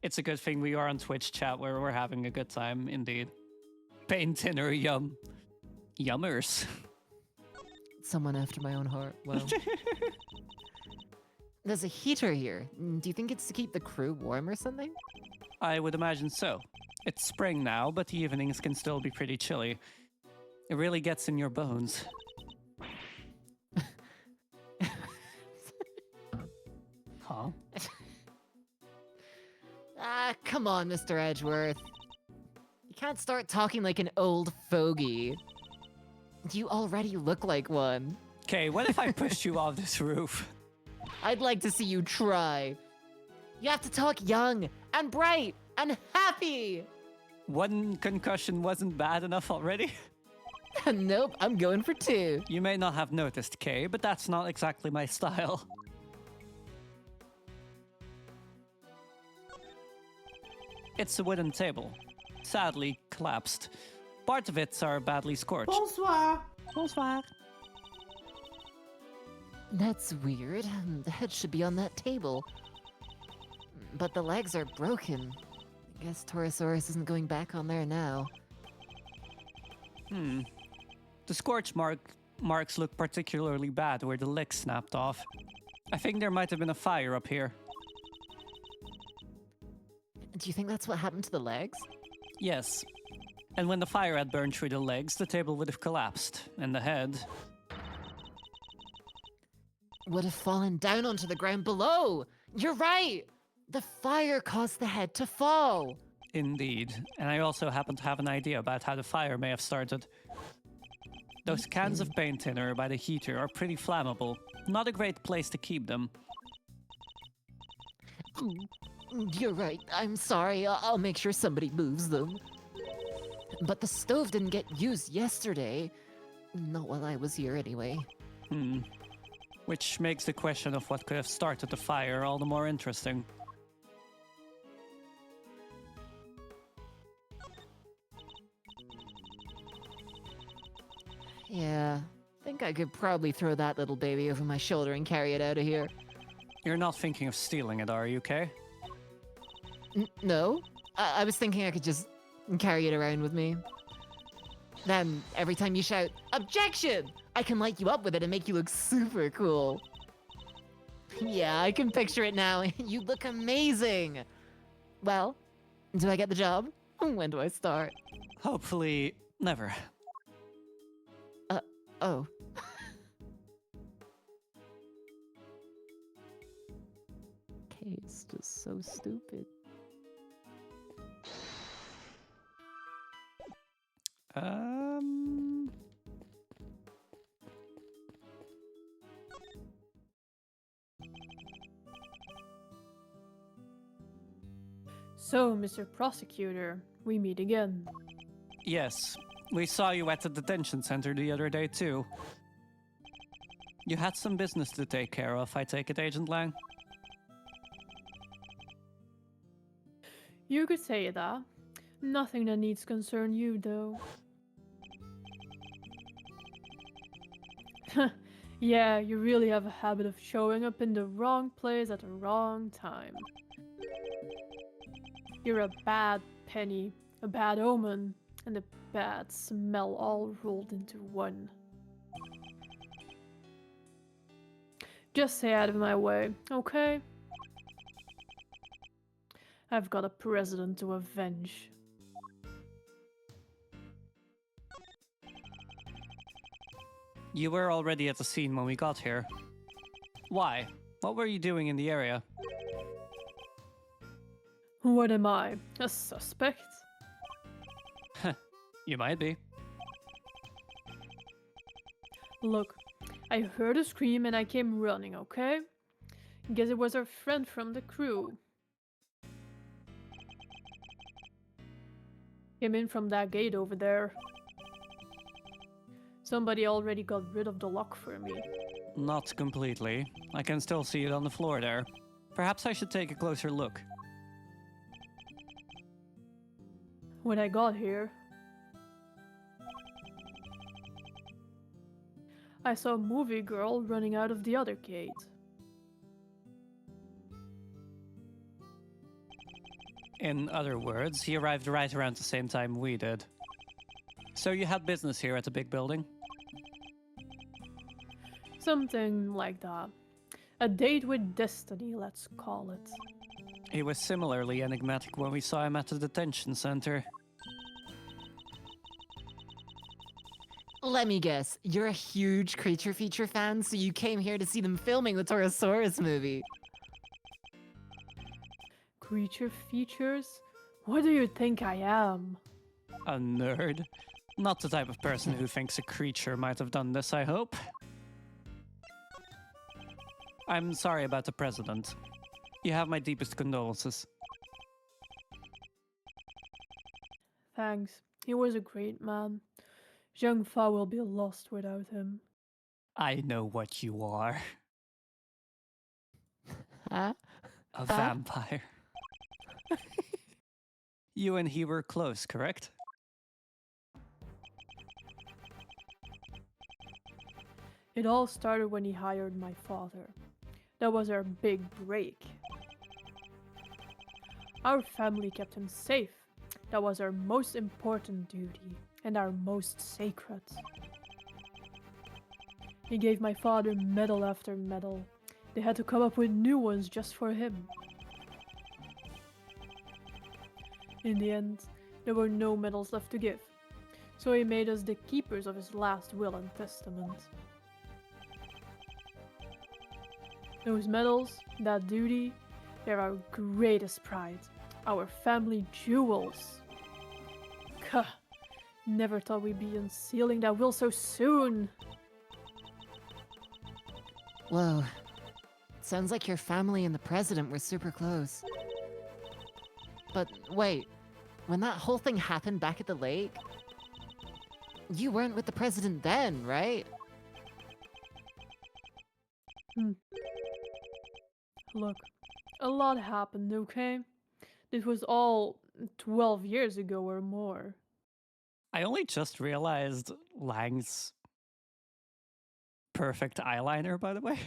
S1: It's a good thing we are on Twitch chat where we're having a good time, indeed. Paint thinner, yum. Yummers.
S2: Someone after my own heart, well. There's a heater here. Do you think it's to keep the crew warm or something?
S1: I would imagine so. It's spring now, but the evenings can still be pretty chilly. It really gets in your bones. Huh?
S2: Ah, come on, Mr. Edgeworth. You can't start talking like an old fogey. You already look like one.
S1: Okay, what if I pushed you off this roof?
S2: I'd like to see you try. You have to talk young and bright and happy.
S1: One concussion wasn't bad enough already?
S2: Nope, I'm going for 2.
S1: You may not have noticed, Kay, but that's not exactly my style. It's a wooden table. Sadly collapsed. Parts of it are badly scorched.
S4: Bonsoir.
S1: Bonsoir.
S2: That's weird. The head should be on that table. But the legs are broken. I guess Torosaurus isn't going back on there now.
S1: The scorch marks look particularly bad where the legs snapped off. I think there might have been a fire up here.
S2: Do you think that's what happened to the legs?
S1: Yes. And when the fire had burned through the legs, the table would have collapsed. And the head...
S2: would have fallen down onto the ground below. You're right. The fire caused the head to fall.
S1: Indeed. And I also happen to have an idea about how the fire may have started. Those cans of paint thinner by the heater are pretty flammable. Not a great place to keep them.
S2: You're right. I'm sorry. I'll make sure somebody moves them. But the stove didn't get used yesterday. Not while I was here, anyway.
S1: Which makes the question of what could have started the fire all the more interesting.
S2: Yeah, think I could probably throw that little baby over my shoulder and carry it out of here.
S1: You're not thinking of stealing it, are you, Kay?
S2: No? I was thinking I could just carry it around with me. Then, every time you shout, "Objection!" I can light you up with it and make you look super cool. Yeah, I can picture it now. You look amazing. Well, do I get the job? When do I start?
S1: Hopefully, never.
S2: Oh. Kay's just so stupid.
S3: So, Mr. Prosecutor, we meet again.
S1: Yes, we saw you at the detention center the other day too. You had some business to take care of, I take it, Agent Lang?
S3: You could say that. Nothing that needs concern you, though. Yeah, you really have a habit of showing up in the wrong place at the wrong time. You're a bad penny, a bad omen, and a bad smell all rolled into one. Just stay out of my way, okay? I've got a president to avenge.
S1: You were already at the scene when we got here. Why? What were you doing in the area?
S3: What am I? A suspect?
S1: You might be.
S3: Look, I heard a scream and I came running, okay? Guess it was our friend from the crew. Came in from that gate over there. Somebody already got rid of the lock for me.
S1: Not completely. I can still see it on the floor there. Perhaps I should take a closer look.
S3: When I got here, I saw a movie girl running out of the other gate.
S1: In other words, he arrived right around the same time we did. So you had business here at the big building?
S3: Something like that. A date with destiny, let's call it.
S1: He was similarly enigmatic when we saw him at the detention center.
S2: Let me guess, you're a huge creature feature fan, so you came here to see them filming the Torosaurus movie.
S3: Creature features? What do you think I am?
S1: A nerd? Not the type of person who thinks a creature might have done this, I hope. I'm sorry about the president. You have my deepest condolences.
S3: Thanks. He was a great man. Zhengfa will be lost without him.
S1: I know what you are.
S2: Huh?
S1: A vampire. You and he were close, correct?
S3: It all started when he hired my father. That was our big break. Our family kept him safe. That was our most important duty and our most sacred. He gave my father medal after medal. They had to come up with new ones just for him. In the end, there were no medals left to give, so he made us the keepers of his last will and testament. Those medals, that duty, they're our greatest pride, our family jewels. Kuh, never thought we'd be unsealing that will so soon.
S2: Whoa. Sounds like your family and the president were super close. But wait, when that whole thing happened back at the lake, you weren't with the president then, right?
S3: Look, a lot happened, okay? This was all 12 years ago or more.
S1: I only just realized Lang's perfect eyeliner, by the way.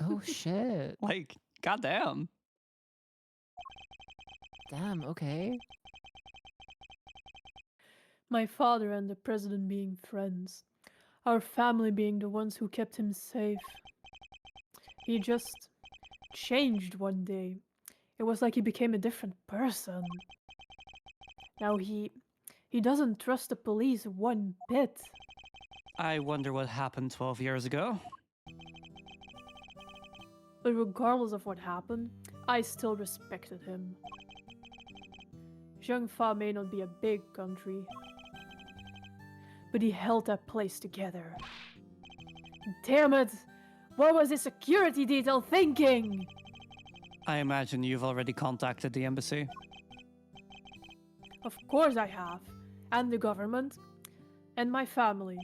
S2: Oh shit.
S1: Like, goddamn.
S2: Damn, okay.
S3: My father and the president being friends. Our family being the ones who kept him safe. He just changed one day. It was like he became a different person. Now he doesn't trust the police one bit.
S1: I wonder what happened 12 years ago.
S3: But regardless of what happened, I still respected him. Zhengfa may not be a big country, but he held that place together. Damn it! What was his security detail thinking?
S1: I imagine you've already contacted the embassy.
S3: Of course I have. And the government. And my family.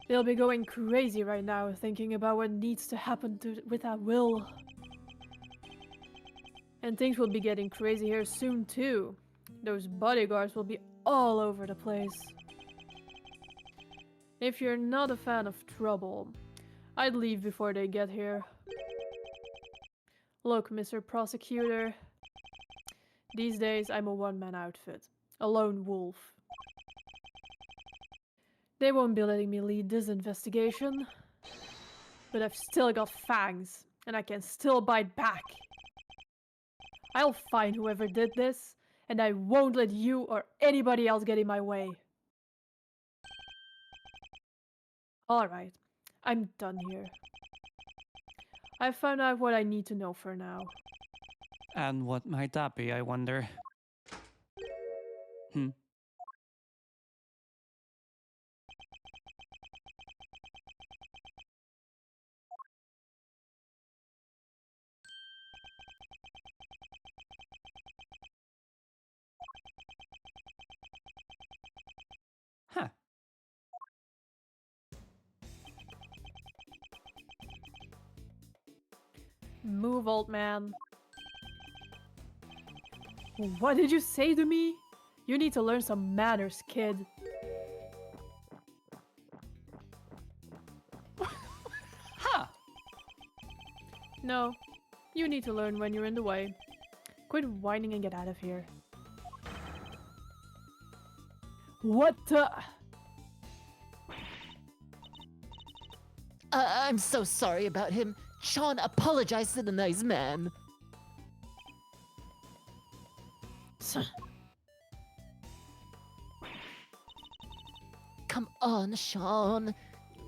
S3: They'll be going crazy right now thinking about what needs to happen with that will. And things will be getting crazy here soon too. Those bodyguards will be all over the place. If you're not a fan of trouble, I'd leave before they get here. Look, Mr. Prosecutor. These days I'm a one-man outfit. A lone wolf. They won't be letting me lead this investigation. But I've still got fangs, and I can still bite back. I'll find whoever did this, and I won't let you or anybody else get in my way. Alright, I'm done here. I found out what I need to know for now.
S1: And what might that be, I wonder? Hmm. Huh.
S3: Move, old man. What did you say to me? You need to learn some manners, kid.
S1: Huh.
S3: No, you need to learn when you're in the way. Quit whining and get out of here. What the?
S2: I'm so sorry about him. Sean, apologize to the nice man. Come on, Sean.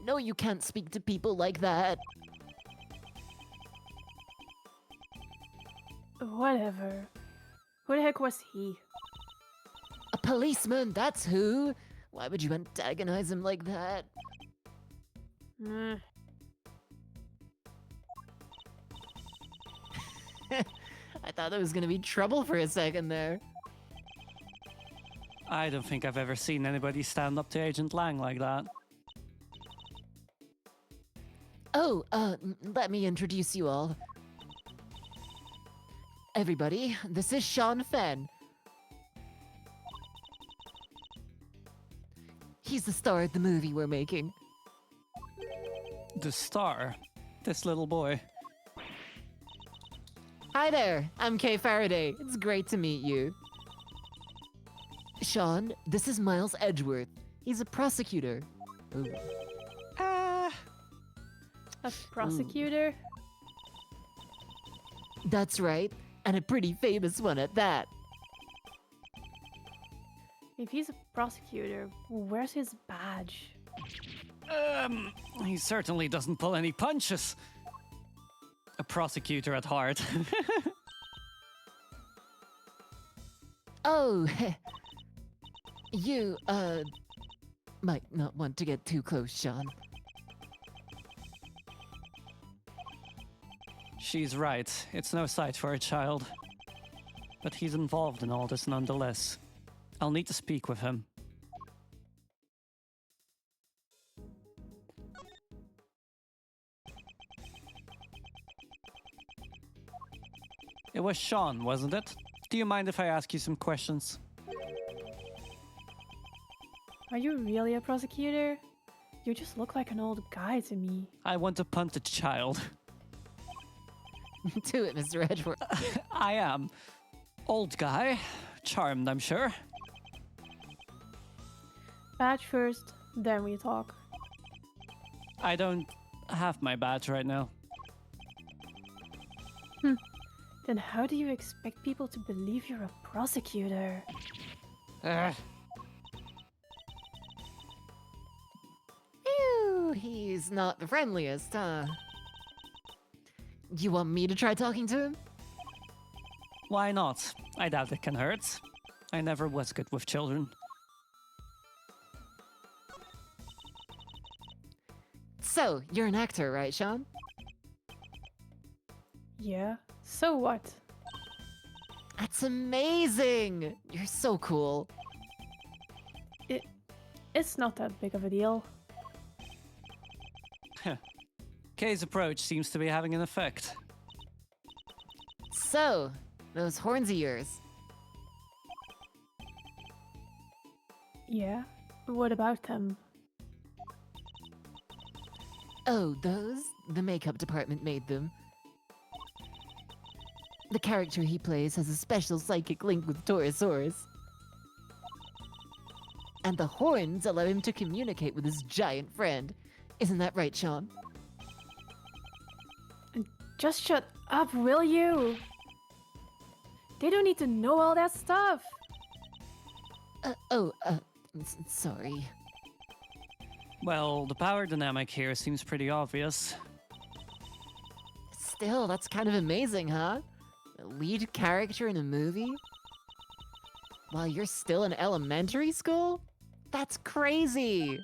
S2: No, you can't speak to people like that.
S3: Whatever. Who the heck was he?
S2: A policeman, that's who. Why would you antagonize him like that?
S3: Eh.
S2: I thought there was gonna be trouble for a second there.
S1: I don't think I've ever seen anybody stand up to Agent Lang like that.
S2: Oh, let me introduce you all. Everybody, this is Sean Fenn. He's the star of the movie we're making.
S1: The star? This little boy.
S2: Hi there, I'm Kay Faraday. It's great to meet you. Sean, this is Miles Edgeworth. He's a prosecutor. Ooh.
S1: Ah.
S3: A prosecutor?
S2: That's right, and a pretty famous one at that.
S3: If he's a prosecutor, where's his badge?
S1: He certainly doesn't pull any punches. A prosecutor at heart.
S2: Oh, you, might not want to get too close, Sean.
S1: She's right. It's no sight for a child. But he's involved in all this nonetheless. I'll need to speak with him. It was Sean, wasn't it? Do you mind if I ask you some questions?
S3: Are you really a prosecutor? You just look like an old guy to me.
S1: I want to punt a child.
S2: Do it, Mr. Edgeworth.
S1: I am. Old guy. Charmed, I'm sure.
S3: Badge first, then we talk.
S1: I don't have my badge right now.
S3: Then how do you expect people to believe you're a prosecutor?
S2: Ew, he's not the friendliest, huh? You want me to try talking to him?
S1: Why not? I doubt it can hurt. I never was good with children.
S2: So, you're an actor, right, Sean?
S3: Yeah, so what?
S2: That's amazing! You're so cool.
S3: It's not that big of a deal.
S1: Kay's approach seems to be having an effect.
S2: So, those horns of yours.
S3: Yeah? What about them?
S2: Oh, those? The makeup department made them. The character he plays has a special psychic link with Taurosaurus. And the horns allow him to communicate with his giant friend. Isn't that right, Sean?
S3: Just shut up, will you? They don't need to know all that stuff.
S2: Sorry.
S1: Well, the power dynamic here seems pretty obvious.
S2: Still, that's kind of amazing, huh? A lead character in a movie? While you're still in elementary school? That's crazy!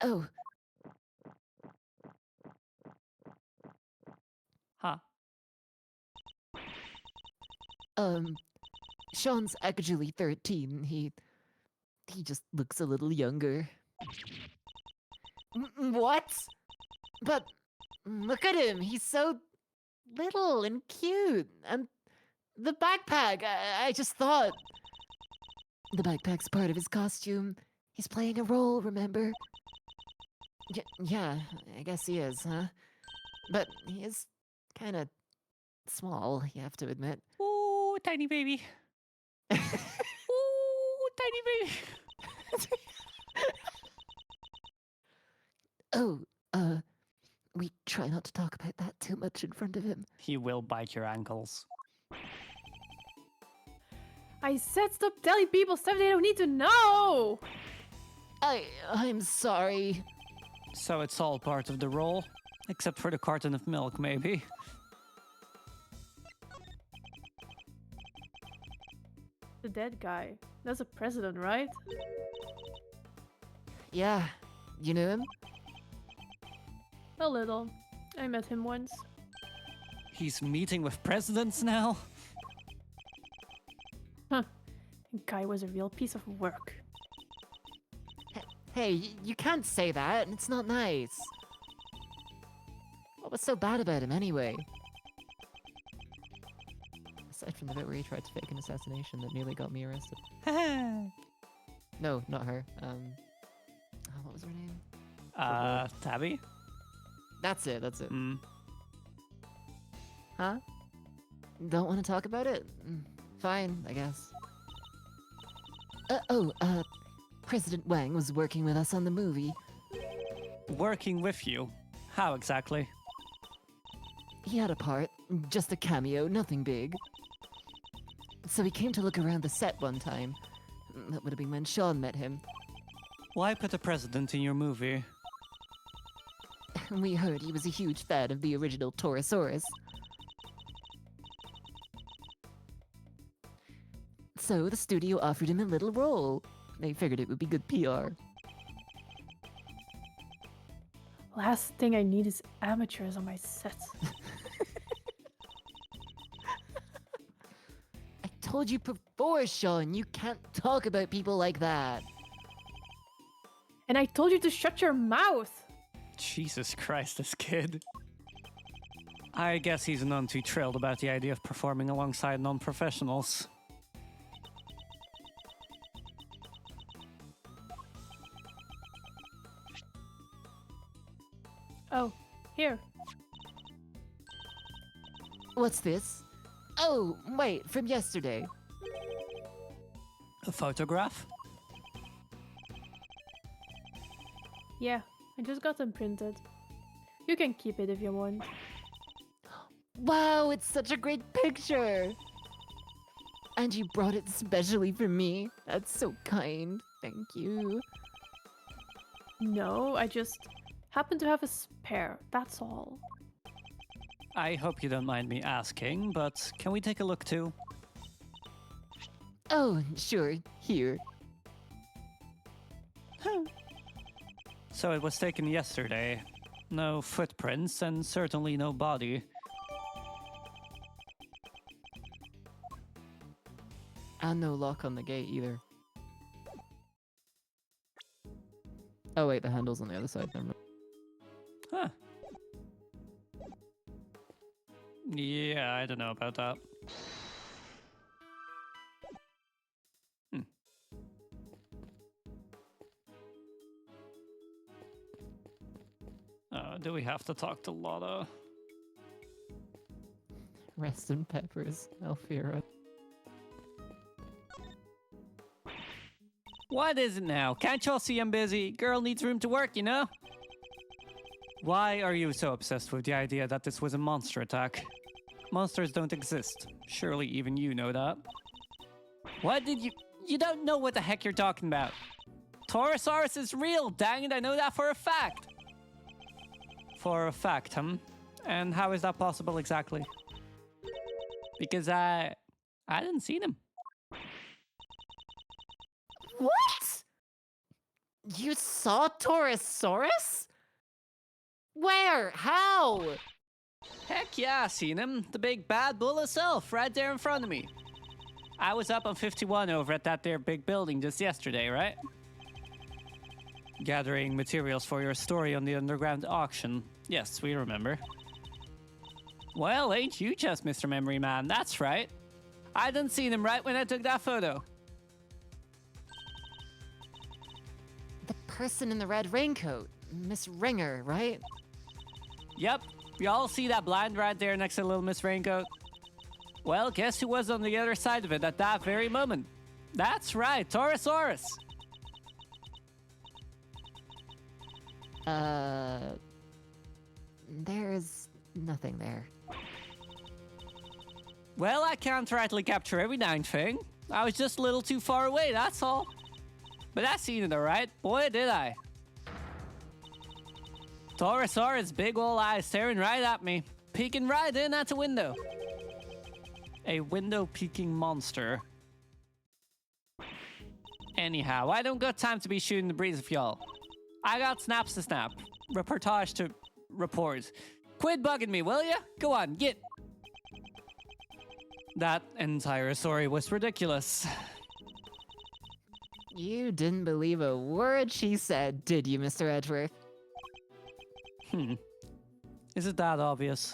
S2: Oh,
S1: Huh.
S2: Sean's actually 13. He just looks a little younger. What? But look at him. He's so little and cute. And the backpack, I just thought. The backpack's part of his costume. He's playing a role, remember? Yeah, I guess he is, huh? But he is kind of small, you have to admit.
S1: Ooh, tiny baby. Ooh, tiny baby.
S2: Oh, we try not to talk about that too much in front of him.
S1: He will bite your ankles.
S3: I said stop telling people stuff they don't need to know!
S2: I'm sorry.
S1: So it's all part of the role? Except for the carton of milk, maybe.
S3: The dead guy. That's a president, right?
S2: Yeah, you know him?
S3: A little. I met him once.
S1: He's meeting with presidents now?
S3: Huh. The guy was a real piece of work.
S2: Hey, you can't say that. It's not nice. What was so bad about him anyway? Aside from the bit where he tried to fake an assassination that nearly got me arrested. No, not her. What was her name?
S1: Tabby?
S2: That's it.
S1: Mm.
S2: Huh? Don't want to talk about it? Fine, I guess. President Wang was working with us on the movie.
S1: Working with you? How exactly?
S2: He had a part, just a cameo, nothing big. So he came to look around the set one time. That would have been when Sean met him.
S1: Why put a president in your movie?
S2: We heard he was a huge fan of the original Torosaurus. So the studio offered him a little role. They figured it would be good PR.
S3: Last thing I need is amateurs on my set.
S2: I told you before, Sean, you can't talk about people like that.
S3: And I told you to shut your mouth!
S1: Jesus Christ, this kid. I guess he's none too thrilled about the idea of performing alongside non-professionals.
S3: Oh, here.
S2: What's this? Oh, wait, from yesterday.
S1: A photograph?
S3: Yeah, I just got them printed. You can keep it if you want.
S2: Wow, it's such a great picture! And you brought it specially for me. That's so kind. Thank you.
S3: No, I just happen to have a spare, that's all.
S1: I hope you don't mind me asking, but can we take a look too?
S2: Oh, sure. Here.
S1: So it was taken yesterday. No footprints and certainly no body.
S2: And no lock on the gate either. Oh wait, the handle's on the other side. Never mind.
S1: Huh. Yeah, I don't know about that. Do we have to talk to Lotta?
S2: Rest in peppers, Alfira.
S1: What is it now? Can't y'all see I'm busy? Girl needs room to work, you know? Why are you so obsessed with the idea that this was a monster attack? Monsters don't exist. Surely even you know that. What did you... You don't know what the heck you're talking about. Taurosaurus is real, dang it, I know that for a fact. For a fact, And how is that possible exactly? Because I didn't see them.
S2: What? You saw Taurosaurus? Where? How?
S1: Heck yeah, I seen him. The big bad bull itself, right there in front of me. I was up on 51 over at that there big building just yesterday, right? Gathering materials for your story on the underground auction. Yes, we remember. Well, ain't you just Mr. Memory Man? That's right. I done seen him right when I took that photo.
S2: The person in the red raincoat. Miss Ringer, right?
S1: Yep. Y'all see that blind right there next to little Miss Raincoat? Well, guess who was on the other side of it at that very moment? That's right, Taurosaurus.
S2: There's nothing there.
S1: Well, I can't rightly capture every dang thing. I was just a little too far away, that's all. But I seen it alright. Boy, did I. Taurosaurus' big ol' eyes staring right at me, peeking right in at the window. A window-peeking monster. Anyhow, I don't got time to be shooting the breeze of y'all. I got snaps to snap, reportage to report. Quit bugging me, will ya? Go on, get. That entire story was ridiculous.
S2: You didn't believe a word she said, did you, Mr. Edgeworth?
S1: Is it that obvious?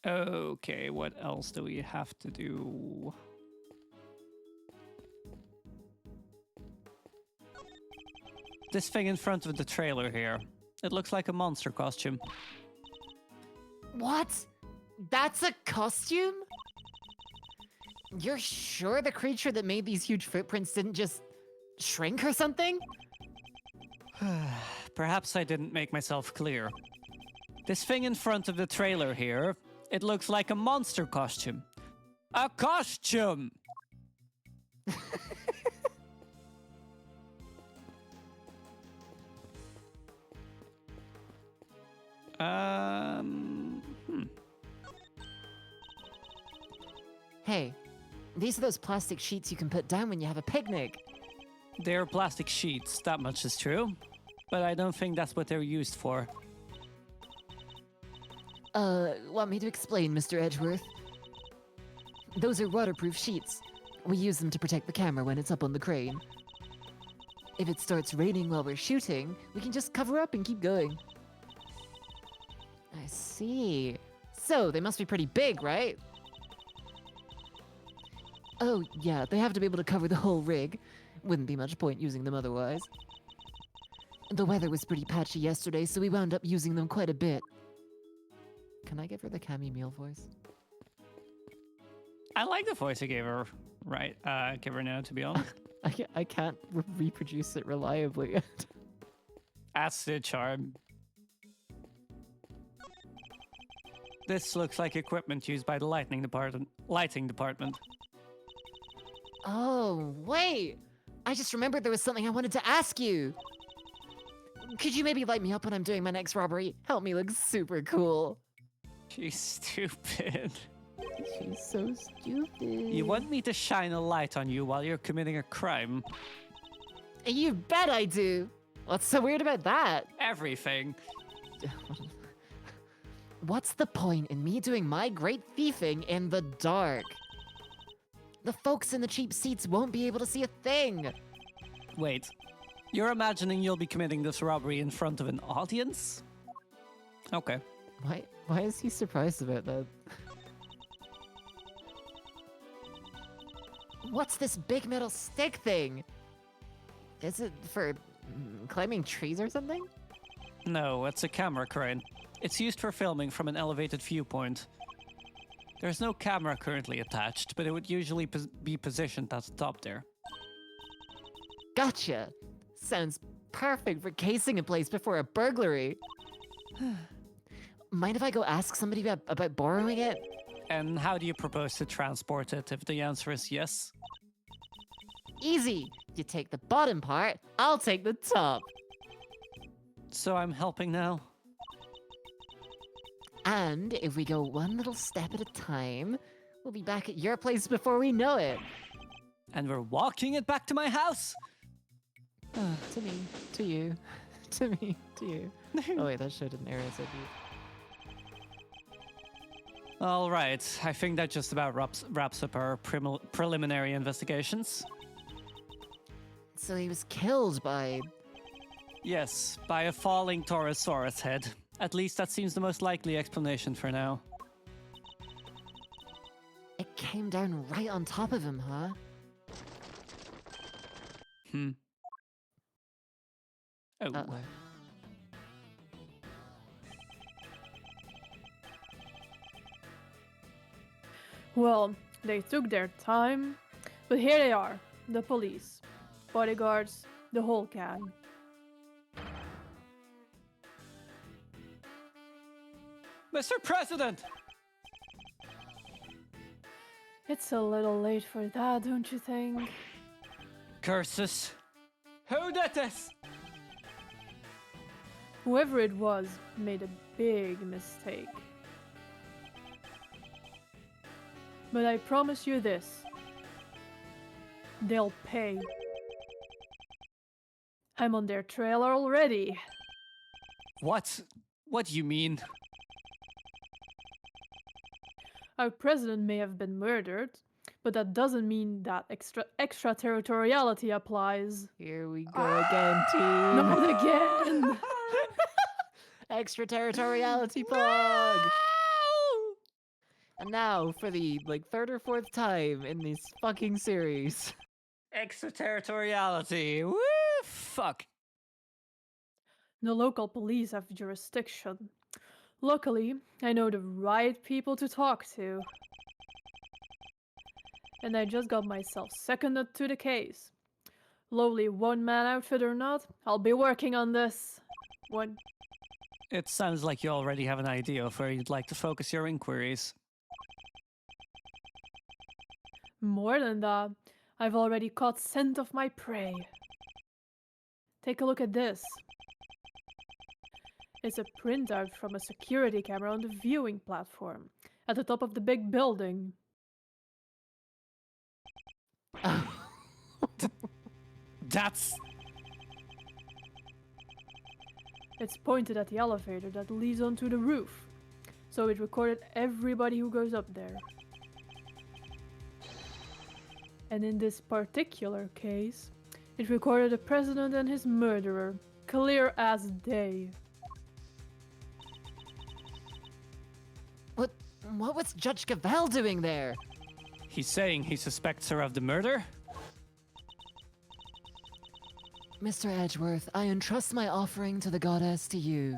S1: Okay, what else do we have to do? This thing in front of the trailer here. It looks like a monster costume.
S2: What? That's a costume? You're sure the creature that made these huge footprints didn't just shrink or something?
S1: Perhaps I didn't make myself clear. This thing in front of the trailer here, it looks like a monster costume. A costume!
S2: Hey, these are those plastic sheets you can put down when you have a picnic.
S1: They're plastic sheets, that much is true. But I don't think that's what they're used for.
S2: Want me to explain, Mr. Edgeworth? Those are waterproof sheets. We use them to protect the camera when it's up on the crane. If it starts raining while we're shooting, we can just cover up and keep going. I see. So, they must be pretty big, right? Oh, yeah, they have to be able to cover the whole rig. Wouldn't be much point using them otherwise. The weather was pretty patchy yesterday, so we wound up using them quite a bit. Can I give her the Cammy Meal voice?
S1: I like the voice I gave her, right? Give her now, to be honest.
S2: I can't reproduce it reliably.
S1: That's the charm. This looks like equipment used by the lighting department.
S2: Oh, wait! I just remembered there was something I wanted to ask you! Could you maybe light me up when I'm doing my next robbery? Help me look super cool.
S1: She's stupid.
S2: She's so stupid.
S1: You want me to shine a light on you while you're committing a crime?
S2: You bet I do! What's so weird about that?
S1: Everything.
S2: What's the point in me doing my great thieving in the dark? The folks in the cheap seats won't be able to see a thing!
S1: Wait, you're imagining you'll be committing this robbery in front of an audience? Okay.
S2: Why is he surprised about that? What's this big metal stick thing? Is it for climbing trees or something?
S1: No, it's a camera crane. It's used for filming from an elevated viewpoint. There's no camera currently attached, but it would usually be positioned at the top there.
S2: Gotcha! Sounds perfect for casing a place before a burglary. mind if I go ask somebody about borrowing it?
S1: And how do you propose to transport it if the answer is yes?
S2: Easy. You take the bottom part, I'll take the top.
S1: So I'm helping now?
S2: And if we go one little step at a time, we'll be back at your place before we know it.
S1: And we're walking it back to my house?
S2: To me, to you, to me, to you. Oh wait, that show didn't air so deep.
S1: All right, I think that just about wraps up our preliminary investigations.
S2: So he was killed by...
S1: Yes, by a falling Taurosaurus head. At least that seems the most likely explanation for now.
S2: It came down right on top of him, huh?
S1: Oh.
S2: Uh-oh.
S3: Well, they took their time, but here they are, the police, bodyguards, the whole can.
S1: Mr. President!
S3: It's a little late for that, don't you think?
S1: Curses. Who did this?
S3: Whoever it was made a big mistake. But I promise you this. They'll pay. I'm on their trail already.
S1: What? What do you mean?
S3: Our president may have been murdered, but that doesn't mean that extraterritoriality applies.
S2: Here we go again, team.
S3: Not again!
S2: Extraterritoriality plug! And now, for the, third or fourth time in this fucking series.
S1: Extraterritoriality. Woo! Fuck.
S3: The local police have jurisdiction. Luckily, I know the right people to talk to. And I just got myself seconded to the case. Lowly one-man outfit or not, I'll be working on this. One.
S1: It sounds like you already have an idea of where you'd like to focus your inquiries.
S3: More than that, I've already caught scent of my prey. Take a look at this. It's a printout from a security camera on the viewing platform at the top of the big building.
S1: That's...
S3: It's pointed at the elevator that leads onto the roof, so it recorded everybody who goes up there. And in this particular case, it recorded the president and his murderer, clear as day.
S2: What was Judge Cavell doing there?
S1: He's saying he suspects her of the murder?
S2: Mr. Edgeworth, I entrust my offering to the goddess to you,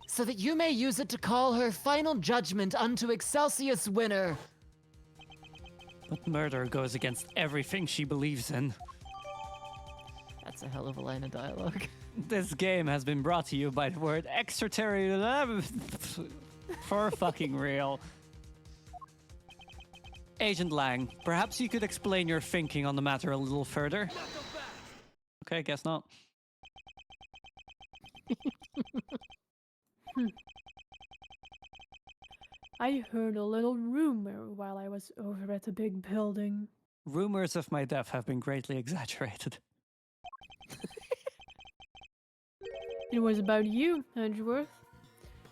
S2: so that you may use it to call her final judgment unto Excelsius winner.
S1: But murder goes against everything she believes in.
S2: That's a hell of a line of dialogue.
S1: This game has been brought to you by the word extraterritorial. For fucking real. Agent Lang, perhaps you could explain your thinking on the matter a little further? Okay, guess not.
S3: I heard a little rumor while I was over at the big building.
S1: Rumors of my death have been greatly exaggerated.
S3: It was about you, Edgeworth.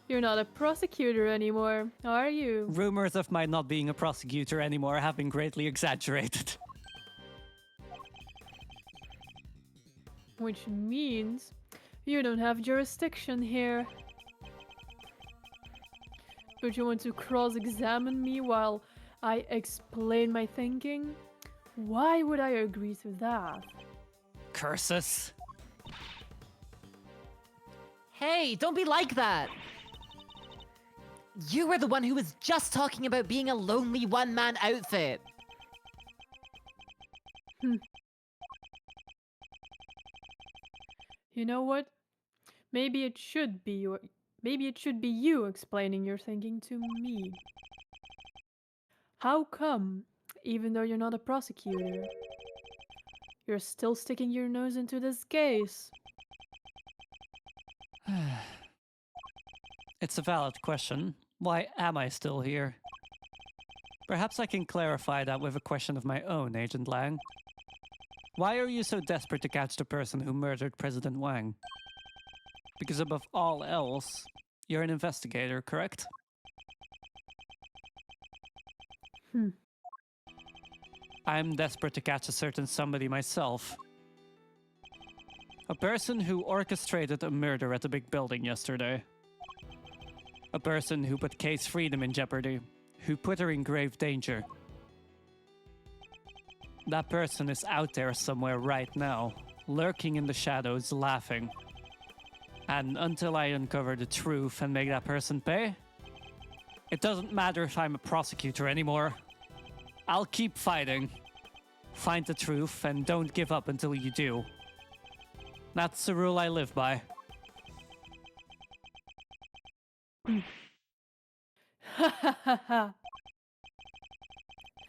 S3: You're not a prosecutor anymore, are you?
S1: Rumors of my not being a prosecutor anymore have been greatly exaggerated.
S3: Which means you don't have jurisdiction here. But you want to cross-examine me while I explain my thinking? Why would I agree to that?
S1: Curses.
S2: Hey, don't be like that! You were the one who was just talking about being a lonely one-man outfit.
S3: You know what? Maybe it should be you. Maybe it should be you explaining your thinking to me. How come, even though you're not a prosecutor, you're still sticking your nose into this case?
S1: It's a valid question. Why am I still here? Perhaps I can clarify that with a question of my own, Agent Lang. Why are you so desperate to catch the person who murdered President Wang? Because above all else, you're an investigator, correct? I'm desperate to catch a certain somebody myself. A person who orchestrated a murder at the big building yesterday. A person who put Kay's freedom in jeopardy, who put her in grave danger. That person is out there somewhere right now, lurking in the shadows, laughing. And until I uncover the truth and make that person pay, it doesn't matter if I'm a prosecutor anymore. I'll keep fighting. Find the truth and don't give up until you do. That's the rule I live by.
S3: Ha ha ha ha.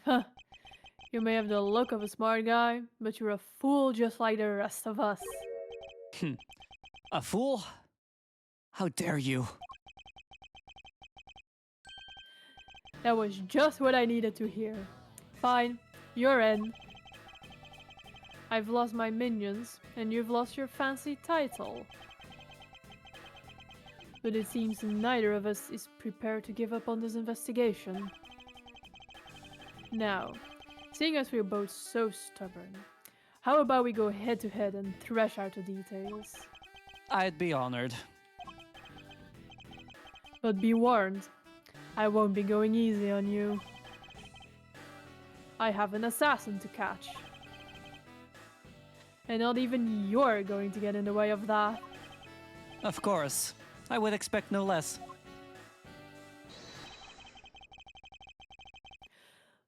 S3: Huh. You may have the look of a smart guy, but you're a fool just like the rest of us.
S1: A fool? How dare you?
S3: That was just what I needed to hear. Fine, you're in. I've lost my minions, and you've lost your fancy title. But it seems neither of us is prepared to give up on this investigation. Now, seeing as we're both so stubborn, how about we go head to head and thresh out the details?
S1: I'd be honored.
S3: But be warned, I won't be going easy on you. I have an assassin to catch. And not even you're going to get in the way of that.
S1: Of course. I would expect no less.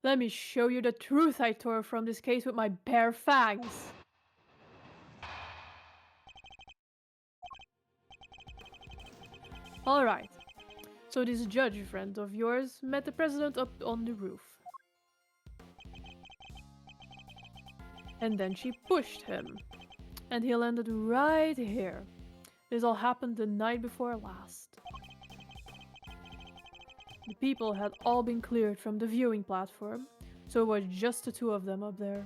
S3: Let me show you the truth I tore from this case with my bare fangs. Alright, so this judge friend of yours met the president up on the roof. And then she pushed him. And he landed right here. This all happened the night before last. The people had all been cleared from the viewing platform, so it was just the two of them up there.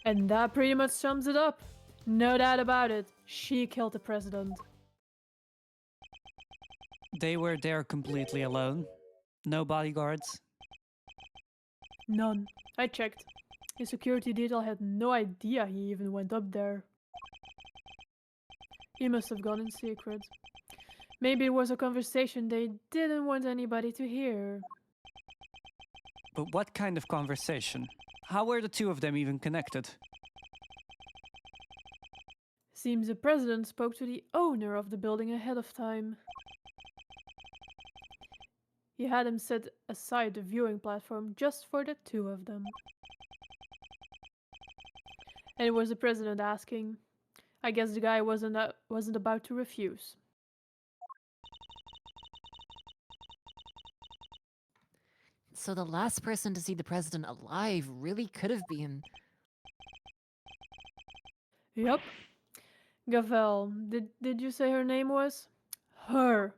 S3: And that pretty much sums it up. No doubt about it, she killed the president.
S1: They were there completely alone. No bodyguards.
S3: None. I checked. His security detail had no idea he even went up there. He must have gone in secret. Maybe it was a conversation they didn't want anybody to hear.
S1: But what kind of conversation? How were the two of them even connected?
S3: Seems the president spoke to the owner of the building ahead of time. He had him set aside the viewing platform just for the two of them. And it was the president asking. I guess the guy wasn't about to refuse.
S2: So the last person to see the president alive really could have been...
S3: Yup. Gavel, did you say her name was? Her.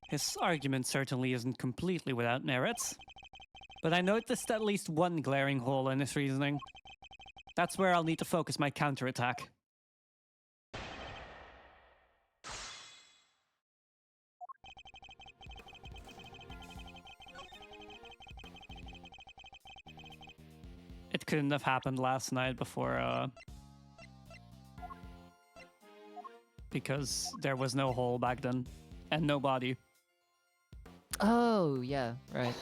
S1: His argument certainly isn't completely without merits. But I noticed at least one glaring hole in his reasoning. That's where I'll need to focus my counterattack. It couldn't have happened last night before, because there was no hole back then, and no body.
S2: Oh, yeah, right.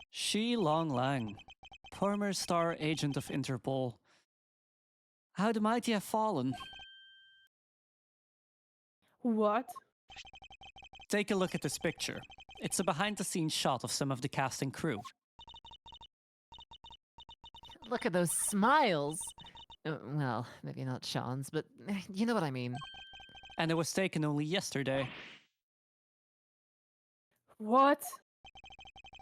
S1: Shi Long Lang, former star agent of Interpol. How the mighty have fallen.
S3: What?
S1: Take a look at this picture. It's a behind-the-scenes shot of some of the cast and crew.
S2: Look at those smiles. Well, maybe not Sean's, but you know what I mean.
S1: And it was taken only yesterday.
S3: What?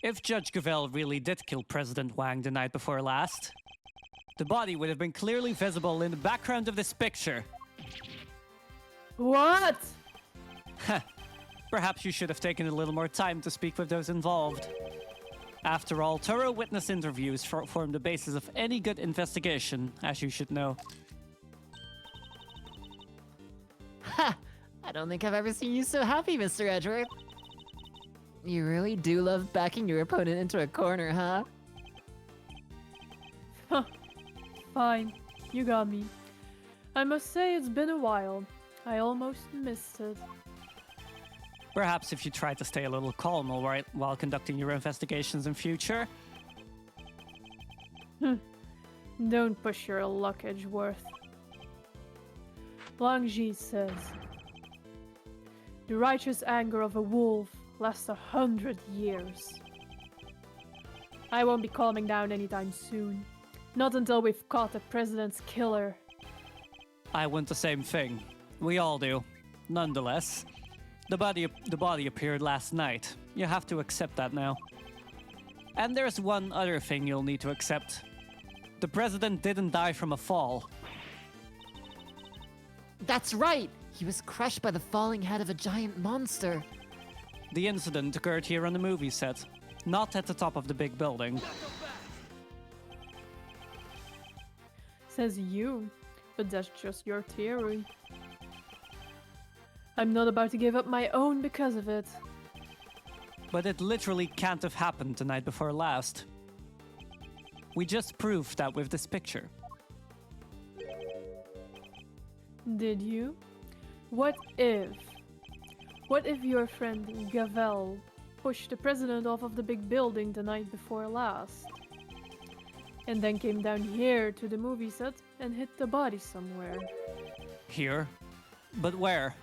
S1: If Judge Gavel really did kill President Wang the night before last, the body would have been clearly visible in the background of this picture.
S3: What?
S1: Perhaps you should have taken a little more time to speak with those involved. After all, thorough witness interviews form the basis of any good investigation, as you should know.
S2: Ha! I don't think I've ever seen you so happy, Mr. Edgeworth. You really do love backing your opponent into a corner, huh?
S3: Huh. Fine. You got me. I must say it's been a while. I almost missed it.
S1: Perhaps if you try to stay a little calm while conducting your investigations in future.
S3: Don't push your luck, Edgeworth. Langji says, the righteous anger of a wolf lasts 100 years. I won't be calming down anytime soon. Not until we've caught the president's killer.
S1: I want the same thing. We all do. Nonetheless, the body appeared last night. You have to accept that now. And there's one other thing you'll need to accept. The president didn't die from a fall.
S2: That's right! He was crushed by the falling head of a giant monster.
S1: The incident occurred here on the movie set, not at the top of the big building.
S3: Says you, but that's just your theory. I'm not about to give up my own because of it.
S1: But it literally can't have happened the night before last. We just proved that with this picture.
S3: Did you? What if your friend Gavel pushed the president off of the big building the night before last? And then came down here to the movie set and hit the body somewhere.
S1: Here? But where?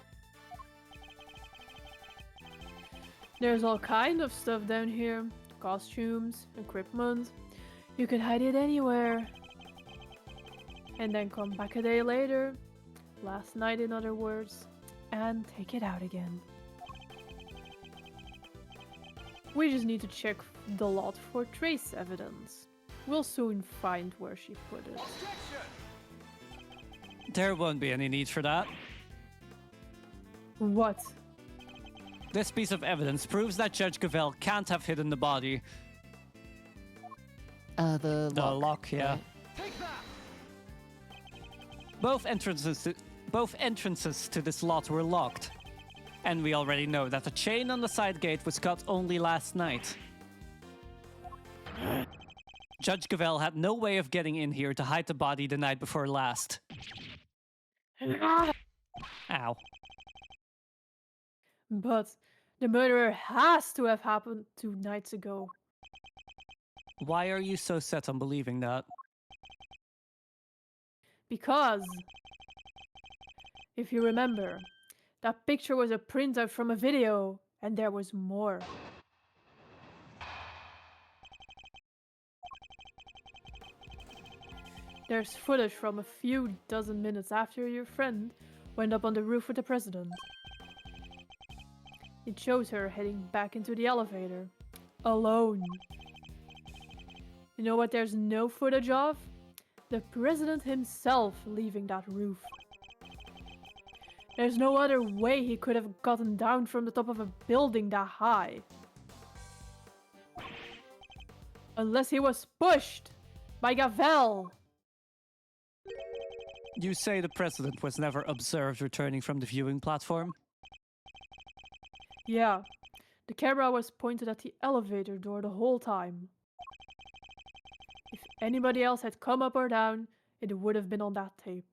S3: There's all kind of stuff down here. Costumes, equipment. You can hide it anywhere. And then come back a day later, last night in other words, and take it out again. We just need to check the lot for trace evidence. We'll soon find where she put it.
S1: There won't be any need for that.
S3: What?
S1: This piece of evidence proves that Judge Gavel can't have hidden the body.
S2: The
S1: lock, yeah.
S2: Right.
S1: Both entrances to this lot were locked. And we already know that the chain on the side gate was cut only last night. Judge Gavel had no way of getting in here to hide the body the night before last. Ow.
S3: But the murder has to have happened 2 nights ago.
S1: Why are you so set on believing that?
S3: Because, if you remember, that picture was a printout from a video, and there was more. There's footage from a few dozen minutes after your friend went up on the roof with the president. It shows her heading back into the elevator, alone. You know what there's no footage of? The president himself leaving that roof. There's no other way he could have gotten down from the top of a building that high. Unless he was pushed by Gavel.
S1: You say the president was never observed returning from the viewing platform?
S3: Yeah, the camera was pointed at the elevator door the whole time. If anybody else had come up or down, it would have been on that tape.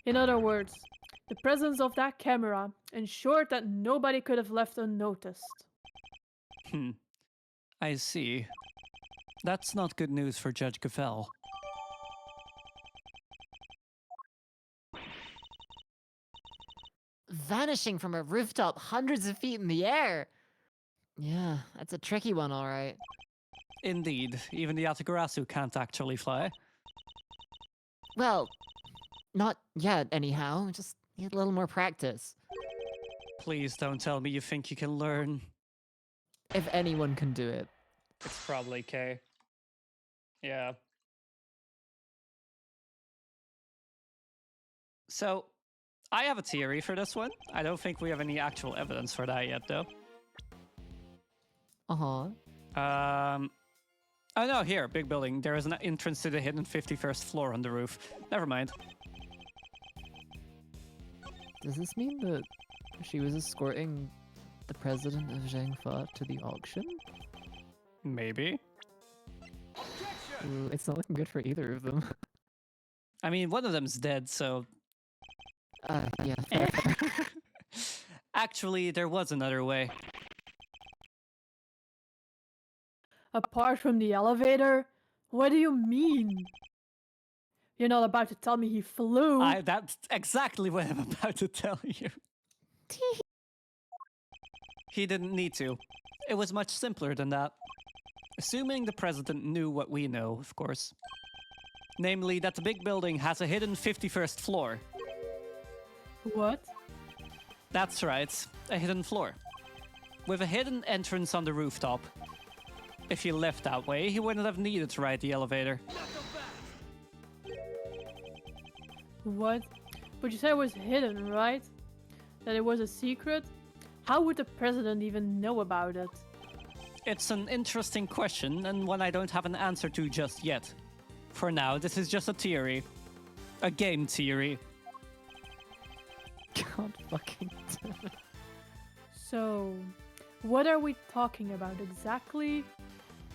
S3: In other words, the presence of that camera ensured that nobody could have left unnoticed.
S1: I see. That's not good news for Judge Gavel.
S2: Vanishing from a rooftop hundreds of feet in the air. Yeah, that's a tricky one, all right.
S1: Indeed, even the Atagarasu can't actually fly.
S2: Well, not yet, anyhow. Just need a little more practice.
S1: Please don't tell me you think you can learn.
S2: If anyone can do it.
S1: It's probably Kay. Yeah. So, I have a theory for this one. I don't think we have any actual evidence for that yet, though.
S2: Uh-huh.
S1: Oh no, here, big building. There is an entrance to the hidden 51st floor on the roof. Never mind.
S2: Does this mean that she was escorting the president of Zhangfa to the auction?
S1: Maybe.
S2: Ooh, it's not looking good for either of them.
S1: I mean, one of them's dead, so...
S2: Yeah, fair.
S1: Actually, there was another way.
S3: Apart from the elevator? What do you mean? You're not about to tell me he flew?
S1: That's exactly what I'm about to tell you. He didn't need to. It was much simpler than that. Assuming the president knew what we know, of course. Namely, that the big building has a hidden 51st floor.
S3: What?
S1: That's right, a hidden floor. With a hidden entrance on the rooftop. If he left that way, he wouldn't have needed to ride the elevator.
S3: What? But you said it was hidden, right? That it was a secret? How would the president even know about it?
S1: It's an interesting question, and one I don't have an answer to just yet. For now, this is just a theory. A game theory.
S2: God fucking damn it.
S3: So, what are we talking about exactly?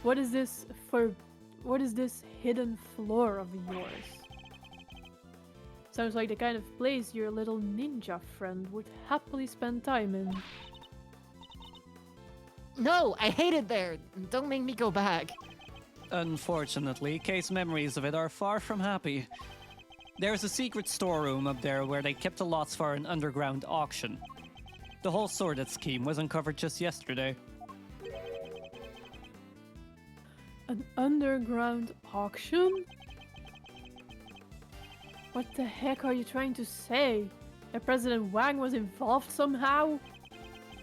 S3: What is this hidden floor of yours? Sounds like the kind of place your little ninja friend would happily spend time in.
S2: No, I hate it there. Don't make me go back.
S1: Unfortunately, Kay's memories of it are far from happy. There's a secret storeroom up there where they kept the lots for an underground auction. The whole sorted scheme was uncovered just yesterday.
S3: An underground auction? What the heck are you trying to say? That President Wang was involved somehow?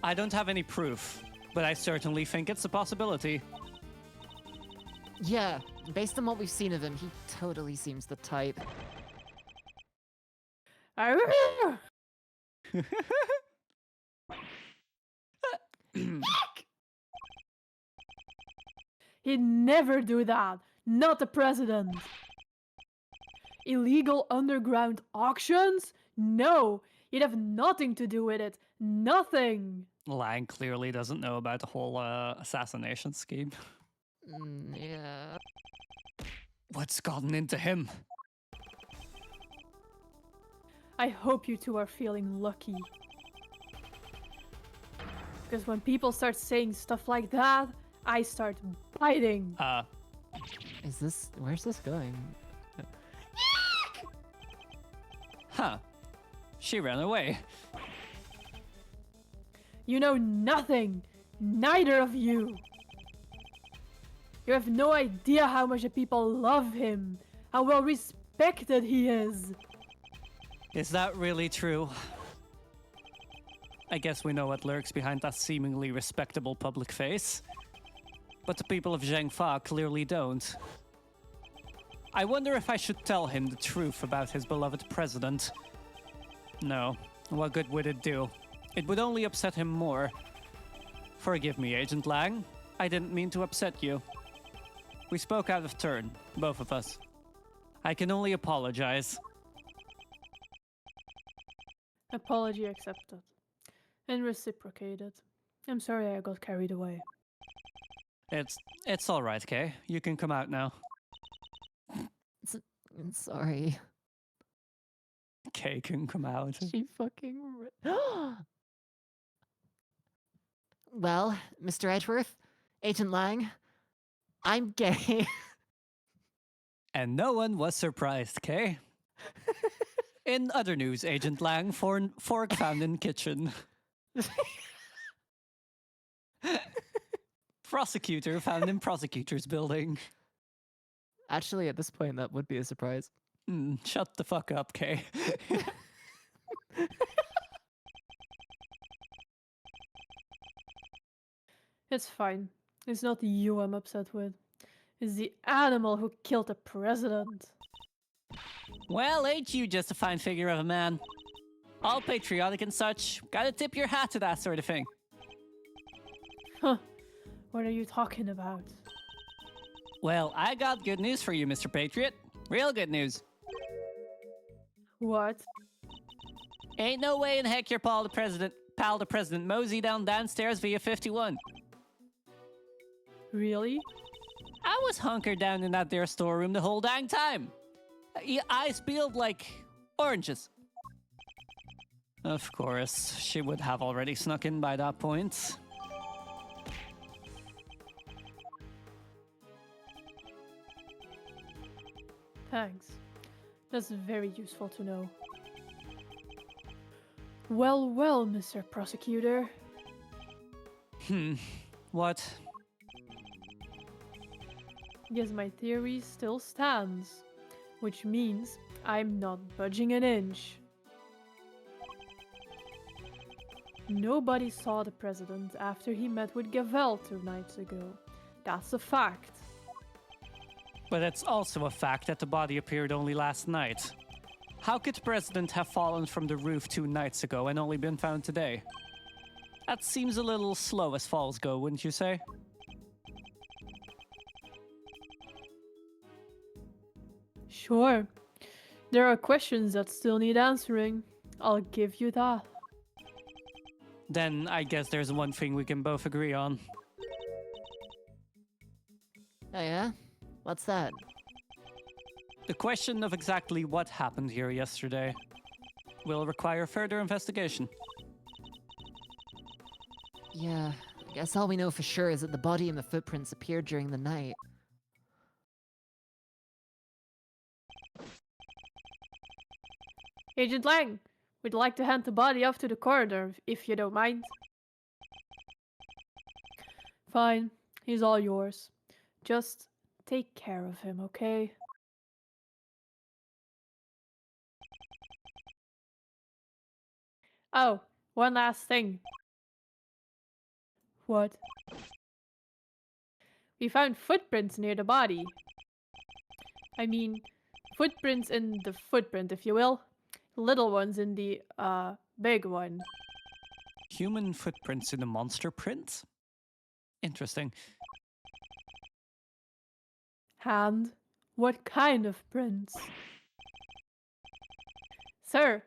S1: I don't have any proof, but I certainly think it's a possibility.
S2: Yeah, based on what we've seen of him, he totally seems the type.
S3: He'd never do that. Not the president. Illegal underground auctions? No, he'd have nothing to do with it. Nothing.
S1: Lang clearly doesn't know about the whole assassination scheme.
S2: Yeah.
S1: What's gotten into him?
S3: I hope you two are feeling lucky. Because when people start saying stuff like that, I start biting.
S2: Where's this going?
S1: Huh. She ran away.
S3: You know nothing. Neither of you. You have no idea how much the people love him. How well respected he is.
S1: Is that really true? I guess we know what lurks behind that seemingly respectable public face. But the people of Zhangfa clearly don't. I wonder if I should tell him the truth about his beloved president. No, what good would it do? It would only upset him more. Forgive me, Agent Lang. I didn't mean to upset you. We spoke out of turn, both of us. I can only apologize.
S3: Apology accepted. And reciprocated. I'm sorry I got carried away.
S1: It's all right, Kay. You can come out now.
S2: I'm sorry.
S1: Kay can come out.
S2: She fucking... Well, Mr. Edgeworth, Agent Lang, I'm gay.
S1: And no one was surprised, Kay. In other news, Agent Lang, fork found in kitchen. Prosecutor found in prosecutor's building.
S2: Actually, at this point, that would be a surprise.
S1: Shut the fuck up, Kay.
S3: It's fine. It's not you I'm upset with. It's the animal who killed the president.
S1: Well, ain't you just a fine figure of a man? All patriotic and such. Gotta tip your hat to that sort of thing.
S3: Huh. What are you talking about?
S1: Well, I got good news for you, Mr. Patriot. Real good news.
S3: What?
S1: Ain't no way in heck your pal the president mosey downstairs via 51.
S3: Really?
S1: I was hunkered down in that there storeroom the whole dang time. Eyes peeled like oranges. Of course, she would have already snuck in by that point.
S3: Thanks. That's very useful to know. Well, well, Mr. Prosecutor.
S1: What?
S3: Guess my theory still stands. Which means I'm not budging an inch. Nobody saw the president after he met with Gavel 2 nights ago. That's a fact.
S1: But it's also a fact that the body appeared only last night. How could the president have fallen from the roof 2 nights ago and only been found today? That seems a little slow as falls go, wouldn't you say?
S3: Sure. There are questions that still need answering. I'll give you that.
S1: Then I guess there's one thing we can both agree on.
S2: Oh yeah? What's that?
S1: The question of exactly what happened here yesterday will require further investigation.
S2: Yeah, I guess all we know for sure is that the body and the footprints appeared during the night.
S3: Agent Lang, we'd like to hand the body off to the coroner, if you don't mind. Fine, he's all yours. Just take care of him, okay? Oh, one last thing. What? We found footprints near the body. I mean, footprints in the footprint, if you will. Little ones in the, big one.
S1: Human footprints in a monster print? Interesting.
S3: Hand? What kind of prints? Sir,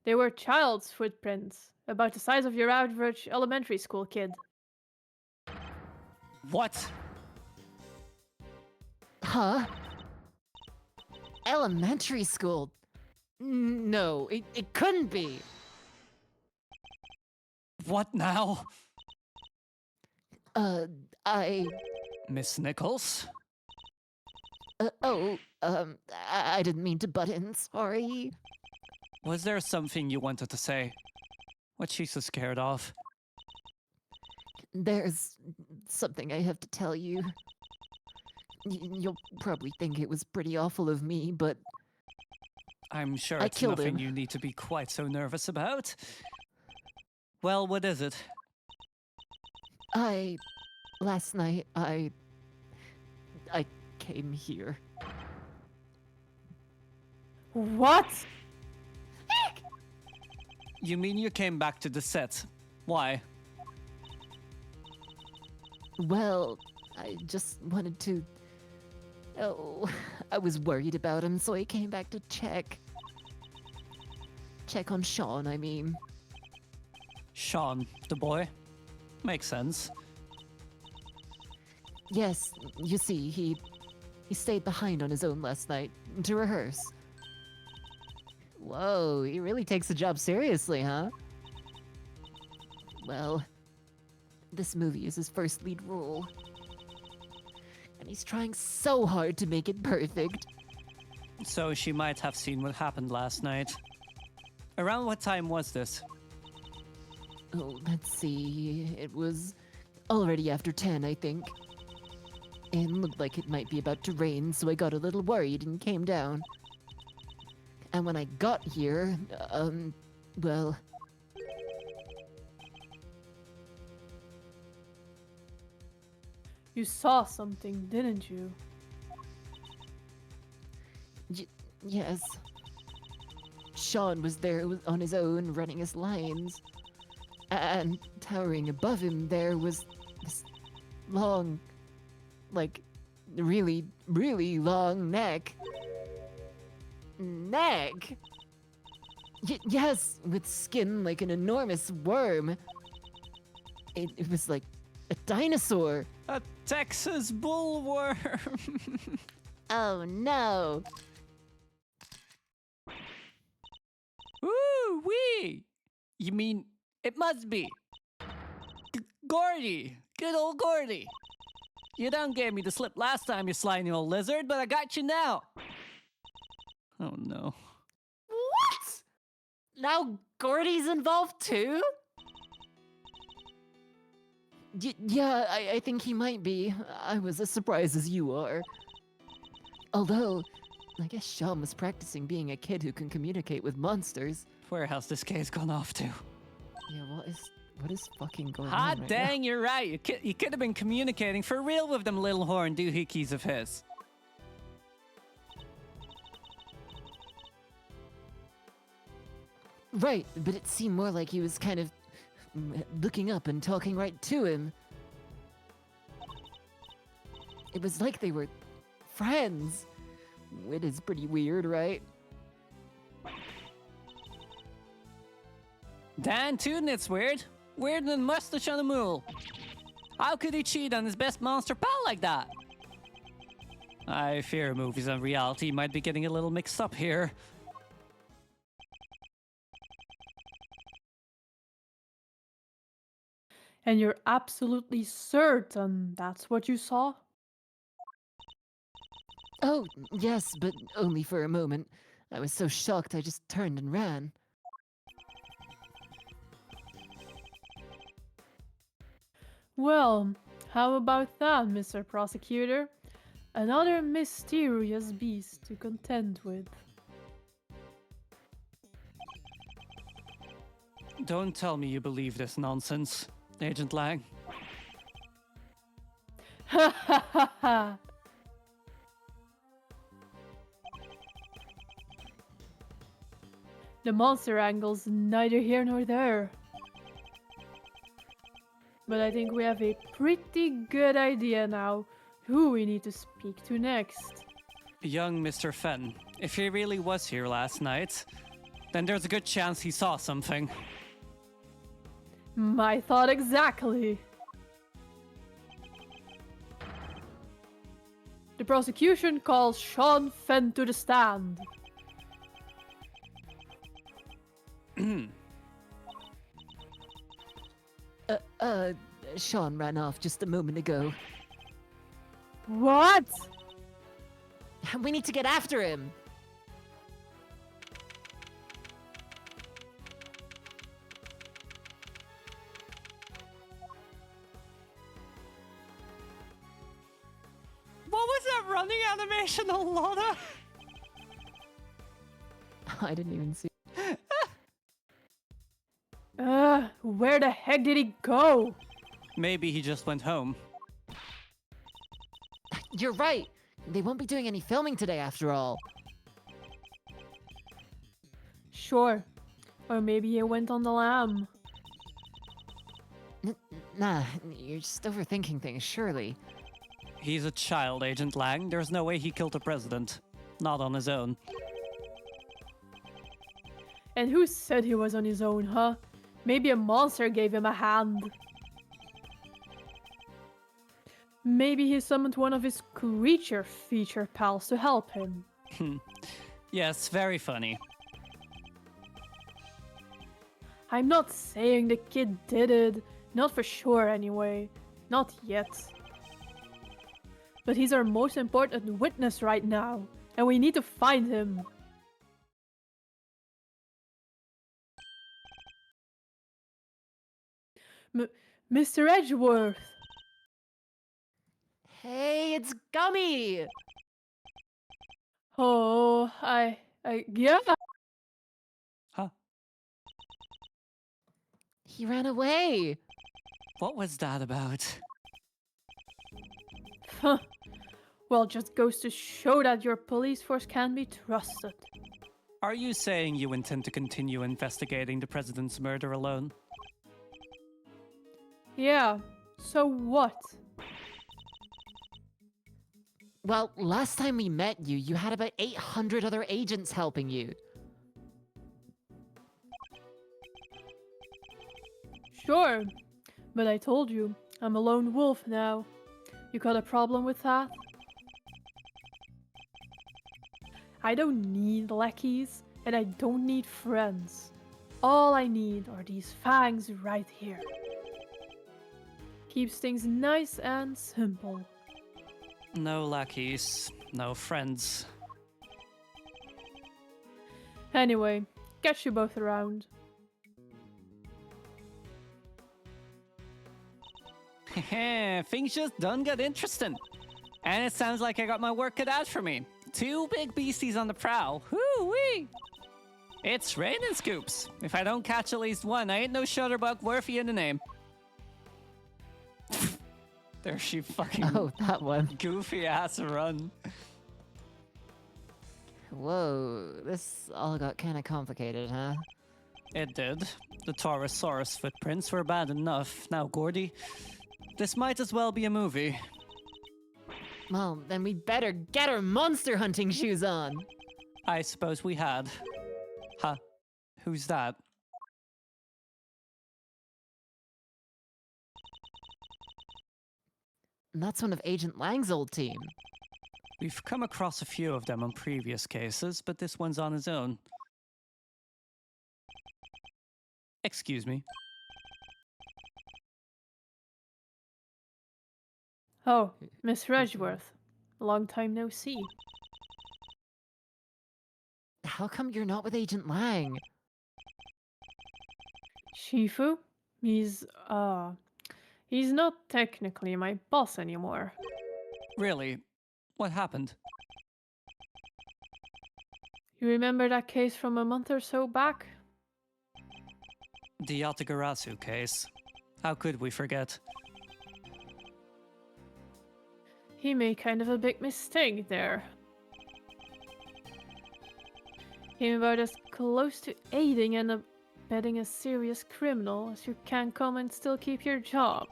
S3: they were child's footprints, about the size of your average elementary school kid.
S1: What?
S2: Huh? Elementary school? No, it couldn't be.
S1: What now?
S2: I...
S1: Miss Nichols?
S2: I didn't mean to butt in, sorry.
S1: Was there something you wanted to say? What's she so scared of?
S2: There's something I have to tell you. You'll probably think it was pretty awful of me, but
S1: I'm sure
S2: I
S1: it's
S2: killed
S1: nothing
S2: him.
S1: you need to be quite so nervous about. Well, what is it?
S2: Last night, I came here.
S3: What?
S1: You mean you came back to the set? Why?
S2: Well, I just wanted to... Oh, I was worried about him, so I came back to check. Check on Sean, I mean.
S1: Sean, the boy? Makes sense.
S2: Yes, you see, he stayed behind on his own last night to rehearse. Whoa, he really takes the job seriously, huh? Well, this movie is his first lead role. And he's trying so hard to make it perfect.
S1: So she might have seen what happened last night. Around what time was this?
S2: Oh, let's see. It was already after 10, I think. It looked like it might be about to rain, so I got a little worried and came down. And when I got here, well...
S3: You saw something, didn't you?
S2: Yes. Sean was there on his own, running his lines. And towering above him there was this long, like, really, really long neck. Neck? Yes, with skin like an enormous worm. It was like a dinosaur.
S1: A Texas bullworm.
S2: Oh no.
S1: Ooh wee! You mean it must be Gordy? Good old Gordy. You done gave me the slip last time, you slimy old lizard, but I got you now. Oh no.
S2: What? Now Gordy's involved too? Yeah, I think he might be. I was as surprised as you are. Although, I guess Sean was practicing being a kid who can communicate with monsters.
S1: Where has this case gone off to?
S2: Yeah, what is fucking going on
S1: Hot
S2: right
S1: dang,
S2: now?
S1: you're right. You could have been communicating for real with them little horn doohickeys of his.
S2: Right, but it seemed more like he was kind of looking up and talking right to him. It was like they were friends. It is pretty weird, right?
S1: Dan tootin' it's weird. Weirder than mustache on a mule. How could he cheat on his best monster pal like that? I fear movies and reality might be getting a little mixed up here.
S3: And you're absolutely certain that's what you saw?
S2: Oh, yes, but only for a moment. I was so shocked I just turned and ran.
S3: Well, how about that, Mr. Prosecutor? Another mysterious beast to contend with.
S1: Don't tell me you believe this nonsense, Agent Lang.
S3: Ha ha ha ha! The monster angle's neither here nor there. But I think we have a pretty good idea now who we need to speak to next.
S1: Young Mr. Fenn, if he really was here last night, then there's a good chance he saw something.
S3: My thought exactly. The prosecution calls Sean Fenn to the stand.
S2: Sean ran off just a moment ago.
S3: What?
S2: We need to get after him!
S1: What was that running animation, Alana?
S2: I didn't even see.
S3: Where the heck did he go?
S1: Maybe he just went home.
S2: You're right! They won't be doing any filming today after all.
S3: Sure. Or maybe he went on the lam.
S2: Nah, you're just overthinking things, surely.
S1: He's a child, Agent Lang. There's no way he killed the president. Not on his own.
S3: And who said he was on his own, huh? Maybe a monster gave him a hand. Maybe he summoned one of his creature feature pals to help him.
S1: Yes, very funny.
S3: I'm not saying the kid did it. Not for sure anyway. Not yet. But he's our most important witness right now. And we need to find him. Mr. Edgeworth!
S2: Hey, it's Gummy!
S3: Oh, yeah.
S1: Huh?
S2: He ran away!
S1: What was that about?
S3: Huh. Well, just goes to show that your police force can be trusted.
S1: Are you saying you intend to continue investigating the president's murder alone?
S3: Yeah, so what?
S2: Well, last time we met you, you had about 800 other agents helping you.
S3: Sure, but I told you, I'm a lone wolf now. You got a problem with that? I don't need lackeys, and I don't need friends. All I need are these fangs right here. Keeps things nice and simple.
S1: No lackeys, no friends.
S3: Anyway, catch you both around.
S1: Things just done got interesting. And it sounds like I got my work cut out for me. Two big beasties on the prowl. Whoo-wee! It's raining scoops. If I don't catch at least one, I ain't no shutterbug worthy in the name. There she fucking
S2: Oh, that one.
S1: goofy ass run.
S2: Whoa, this all got kinda complicated, huh?
S1: It did. The Taurosaurus footprints were bad enough. Now, Gordy, this might as well be a movie.
S2: Well, then we better get our monster hunting shoes on!
S1: I suppose we had. Huh? Who's that?
S2: That's one of Agent Lang's old team.
S1: We've come across a few of them on previous cases, but this one's on his own. Excuse me.
S3: Oh, Miss Redgeworth. Long time no see.
S2: How come you're not with Agent Lang?
S3: Shifu? He's not technically my boss anymore.
S1: Really? What happened?
S3: You remember that case from a month or so back?
S1: The Yatagarasu case. How could we forget?
S3: He made kind of a big mistake there. Came about as close to aiding and abetting a serious criminal as you can come and still keep your job.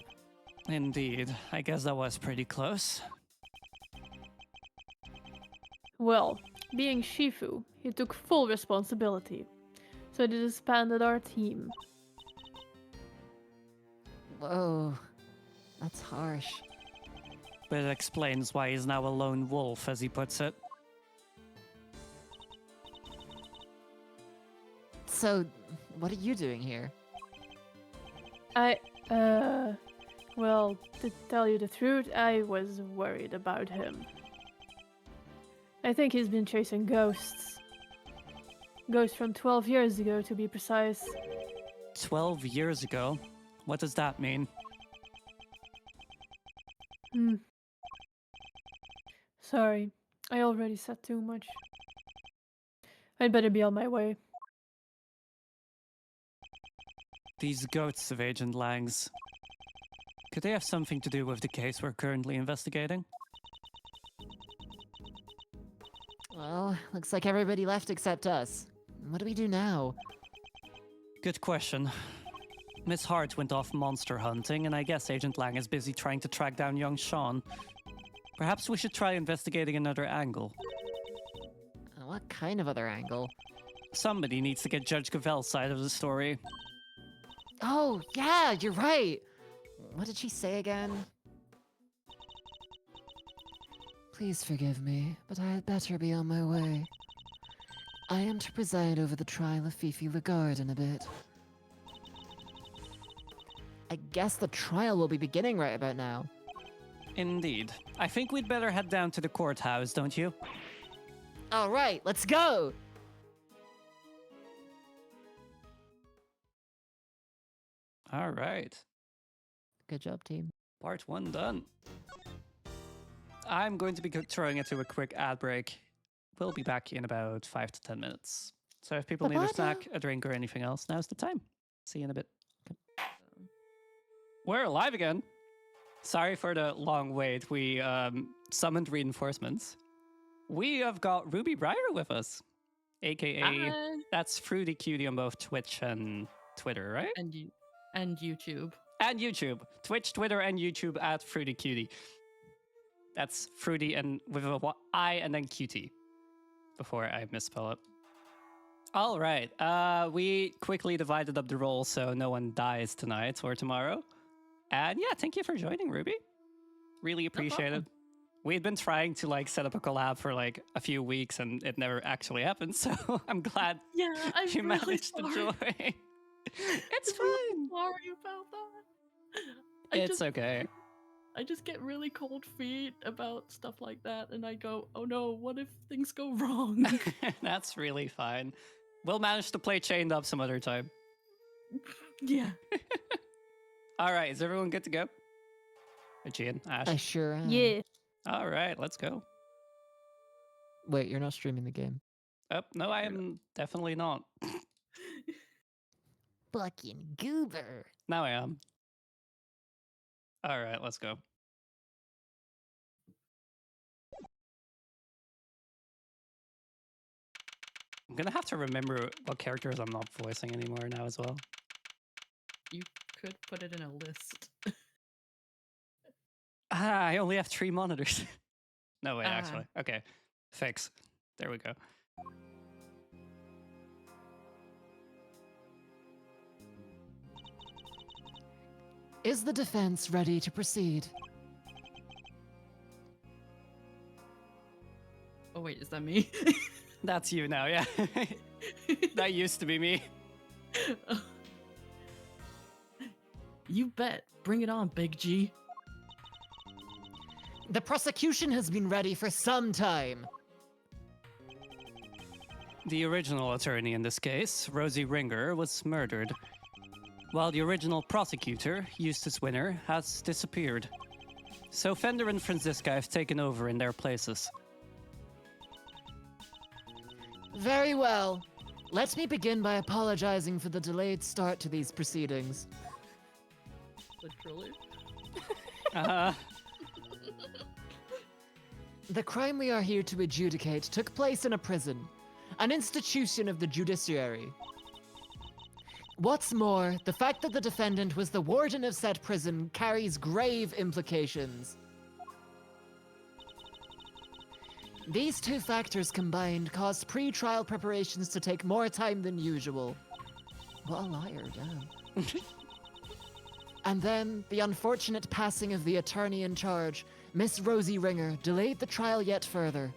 S1: Indeed. I guess that was pretty close.
S3: Well, being Shifu, he took full responsibility, so they disbanded our team.
S2: Whoa, that's harsh.
S1: But it explains why he's now a lone wolf, as he puts it.
S2: So, what are you doing here?
S3: Well, to tell you the truth, I was worried about him. I think he's been chasing ghosts. Ghosts from 12 years ago, to be precise.
S1: 12 years ago? What does that mean?
S3: Sorry, I already said too much. I'd better be on my way.
S1: These ghosts of Agent Lang's. Could they have something to do with the case we're currently investigating?
S2: Well, looks like everybody left except us. What do we do now?
S1: Good question. Miss Hart went off monster hunting, and I guess Agent Lang is busy trying to track down young Sean. Perhaps we should try investigating another angle.
S2: What kind of other angle?
S1: Somebody needs to get Judge Cavell's side of the story.
S2: Oh, yeah, you're right! What did she say again? Please forgive me, but I had better be on my way. I am to preside over the trial of Fifi Lagarde in a bit. I guess the trial will be beginning right about now.
S1: Indeed. I think we'd better head down to the courthouse, don't you?
S2: Alright, let's go!
S1: All right.
S2: Good job, team.
S1: Part 1 done. I'm going to be throwing it to a quick ad break. We'll be back in about 5 to 10 minutes. So if people need a snack, a drink, or anything else, now's the time. See you in a bit. We're live again. Sorry for the long wait. We summoned reinforcements. We have got Ruby Briar with us, aka that's Fruity Cutie on both Twitch and Twitter, right?
S4: And YouTube.
S1: And YouTube. Twitch, Twitter, and YouTube at Fruity Cutie. That's Fruity and with a I and then Cutie. Before I misspell it. All right. We quickly divided up the roles so no one dies tonight or tomorrow. And yeah, thank you for joining, Ruby. Really appreciate it. We'd been trying to like set up a collab for like a few weeks and it never actually happened. So I'm glad you really managed to join. It's fine.
S4: Sorry about that.
S1: It's okay.
S4: I just get really cold feet about stuff like that, and I go, oh no, what if things go wrong?
S1: That's really fine. We'll manage to play Chained Up some other time.
S4: Yeah.
S1: All right, is everyone good to go? Aegean, Ash?
S2: I sure am.
S3: Yeah.
S1: All right, let's go.
S2: Wait, you're not streaming the game.
S1: Oh, no, I am definitely not.
S2: Fucking goober.
S1: Now I am. All right, let's go. I'm gonna have to remember what characters I'm not voicing anymore now as well.
S4: You could put it in a list.
S1: I only have 3 monitors. No, wait, actually. Okay, fix. There we go.
S2: Is the defense ready to proceed?
S4: Oh wait, is that me?
S1: That's you now, yeah. That used to be me.
S4: You bet. Bring it on, Big G.
S2: The prosecution has been ready for some time.
S1: The original attorney in this case, Rosie Ringer, was murdered, while the original prosecutor, Eustace Winner, has disappeared. So Fender and Franziska have taken over in their places.
S2: Very well. Let me begin by apologizing for the delayed start to these proceedings.
S4: Literally.
S2: The crime we are here to adjudicate took place in a prison, an institution of the judiciary. What's more, the fact that the defendant was the warden of said prison carries grave implications. These two factors combined caused pre-trial preparations to take more time than usual. What a liar, damn. And then, the unfortunate passing of the attorney in charge, Miss Rosie Ringer, delayed the trial yet further.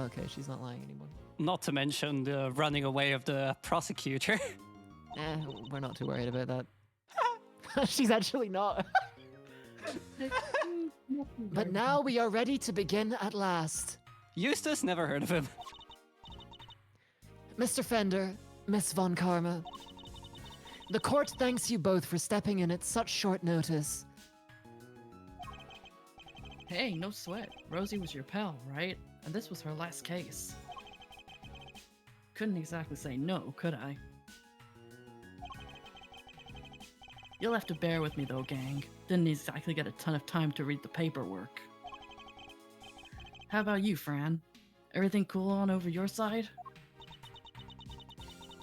S2: Okay, she's not lying anymore.
S1: Not to mention the running away of the prosecutor.
S2: We're not too worried about that. She's actually not. But now we are ready to begin at last.
S1: Eustace, never heard of him.
S2: Mr. Fender, Miss Von Karma, the court thanks you both for stepping in at such short notice.
S4: Hey, no sweat. Rosie was your pal, right? And this was her last case. Couldn't exactly say no, could I? You'll have to bear with me though, gang. Didn't exactly get a ton of time to read the paperwork. How about you, Fran? Everything cool on over your side?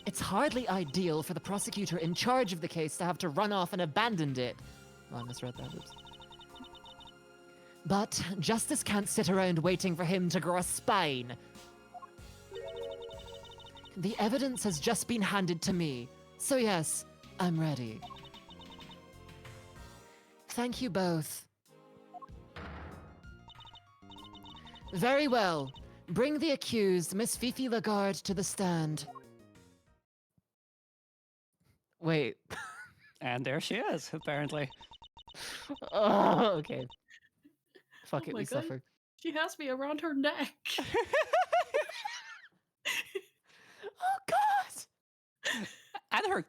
S2: It's hardly ideal for the prosecutor in charge of the case to have to run off and abandon it. Oh, I misread that, oops. But justice can't sit around waiting for him to grow a spine. The evidence has just been handed to me, so yes, I'm ready. Thank you both. Very well. Bring the accused, Miss Fifi Lagarde, to the stand. Wait.
S1: And there she is, apparently.
S2: Oh, okay. Fuck
S4: Oh
S2: it,
S4: my
S2: we
S4: God.
S2: suffer.
S4: She has me around her neck.
S2: Oh, God!
S1: And her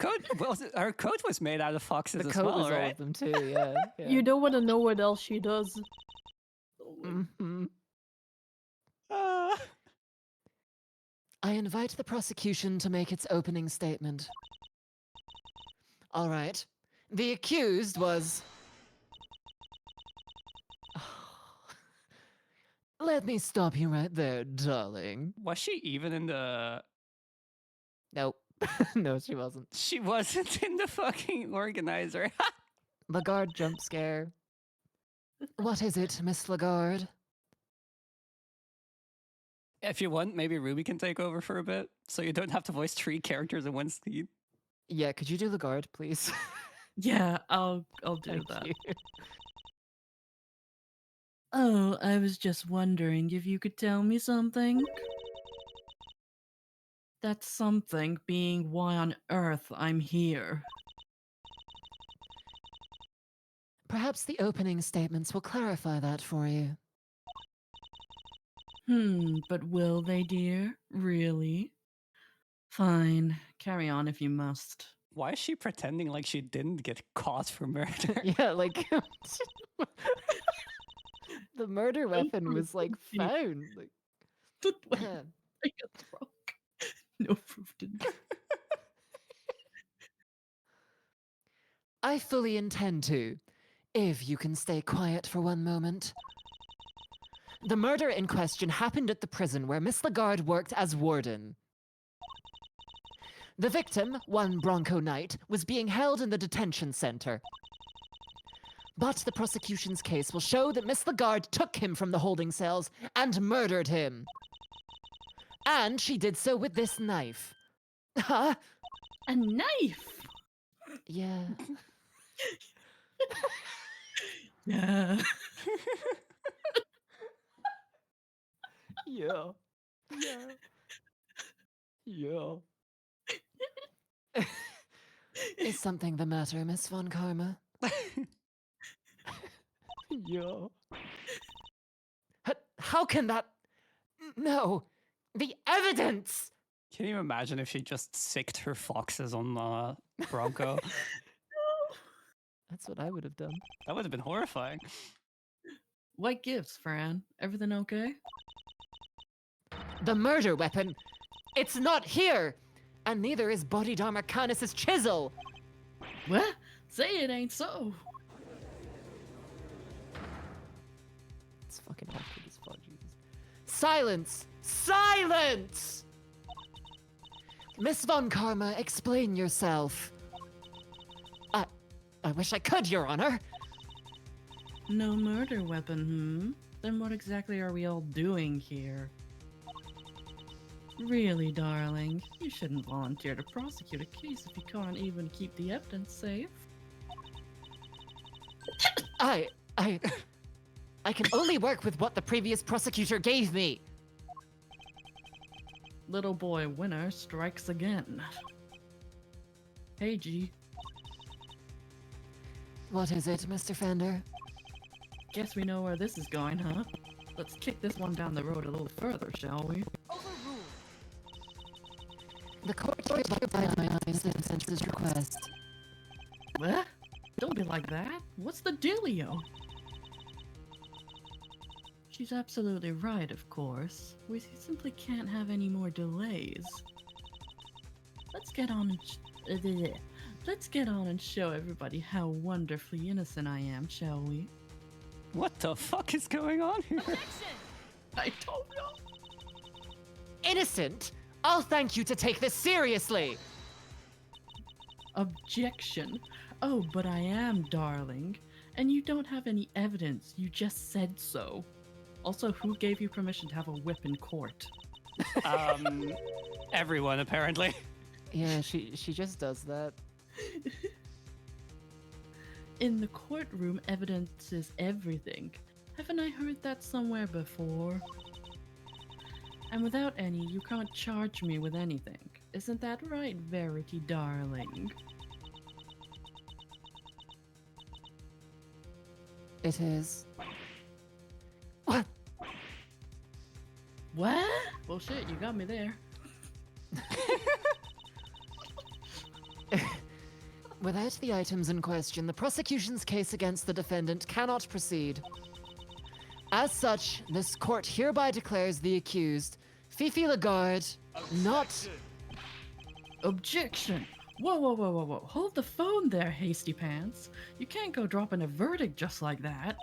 S1: coat was made out of foxes
S2: The
S1: as
S2: coat
S1: well,
S2: was all
S1: right?
S2: of them too, yeah.
S3: You don't want to know what else she does.
S2: Mm-hmm. the prosecution to make its opening statement. All right. The accused was... Let me stop you right there, darling.
S1: Was she even in the...
S2: Nope. No, she wasn't.
S1: She wasn't in the fucking organizer.
S2: Lagarde jump scare. What is it, Miss Lagarde?
S1: If you want, maybe Ruby can take over for a bit, so you don't have to voice 3 characters in one scene.
S2: Yeah, could you do Lagarde, please?
S4: Yeah, I'll do
S2: Thank
S4: that.
S2: you.
S4: Oh, I was just wondering if you could tell me something. That something being why on earth I'm here.
S2: Perhaps the opening statements will clarify that for you.
S4: But will they, dear? Really? Fine, carry on if you must.
S1: Why is she pretending like she didn't get caught for murder?
S2: Yeah, like... the murder weapon was, like, found. Like,
S4: I got wrong. No proof didn't.
S2: I fully intend to, if you can stay quiet for one moment. The murder in question happened at the prison where Miss Lagarde worked as warden. The victim, one Bronco Knight, was being held in the detention center. But the prosecution's case will show that Miss Lagarde took him from the holding cells and murdered him. And she did so with this knife. Huh?
S4: A knife?
S2: Yeah.
S4: Yeah.
S2: Yeah. Yeah. Yeah. Is something the matter, Miss Von Karma? Yeah. How can that... No. The evidence!
S1: Can you imagine if she just sicked her foxes on Bronco?
S2: That's what I would have done.
S1: That would have been horrifying.
S4: What gives, Fran? Everything okay?
S2: The murder weapon! It's not here! And neither is Bodied Armorcanus' chisel!
S4: What? Say it ain't so.
S2: It's fucking awkward as fuck, Jesus. Silence! Silence! Miss Von Karma, explain yourself. I wish I could, Your Honor.
S4: No murder weapon, Then what exactly are we all doing here? Really, darling, you shouldn't volunteer to prosecute a case if you can't even keep the evidence safe.
S2: I can only work with what the previous prosecutor gave me.
S4: Little boy winner strikes again. Hey, G.
S2: What is it, Mr. Fender?
S4: Guess we know where this is going, huh? Let's kick this one down the road a little further, shall we?
S2: The court hereby denies the defense's request.
S4: What? Don't be like that. What's the dealio? She's absolutely right, of course. We simply can't have any more delays. Let's get on and show everybody how wonderfully innocent I am, shall we?
S1: What the fuck is going on here?
S4: I don't know.
S2: Innocent? I'll thank you to take this seriously.
S4: Objection. Oh, but I am, darling. And you don't have any evidence. You just said so. Also, who gave you permission to have a whip in court?
S1: Everyone, apparently.
S2: Yeah, she just does that.
S4: In the courtroom, evidence is everything. Haven't I heard that somewhere before? And without any, you can't charge me with anything. Isn't that right, Verity, darling?
S2: It is. What?
S4: What? Well, shit, you got me there.
S2: Without the items in question, the prosecution's case against the defendant cannot proceed. As such, this court hereby declares the accused Fifi Lagarde, not...
S4: Objection! Whoa, whoa, whoa, whoa, whoa. Hold the phone there, hasty pants. You can't go dropping a verdict just like that.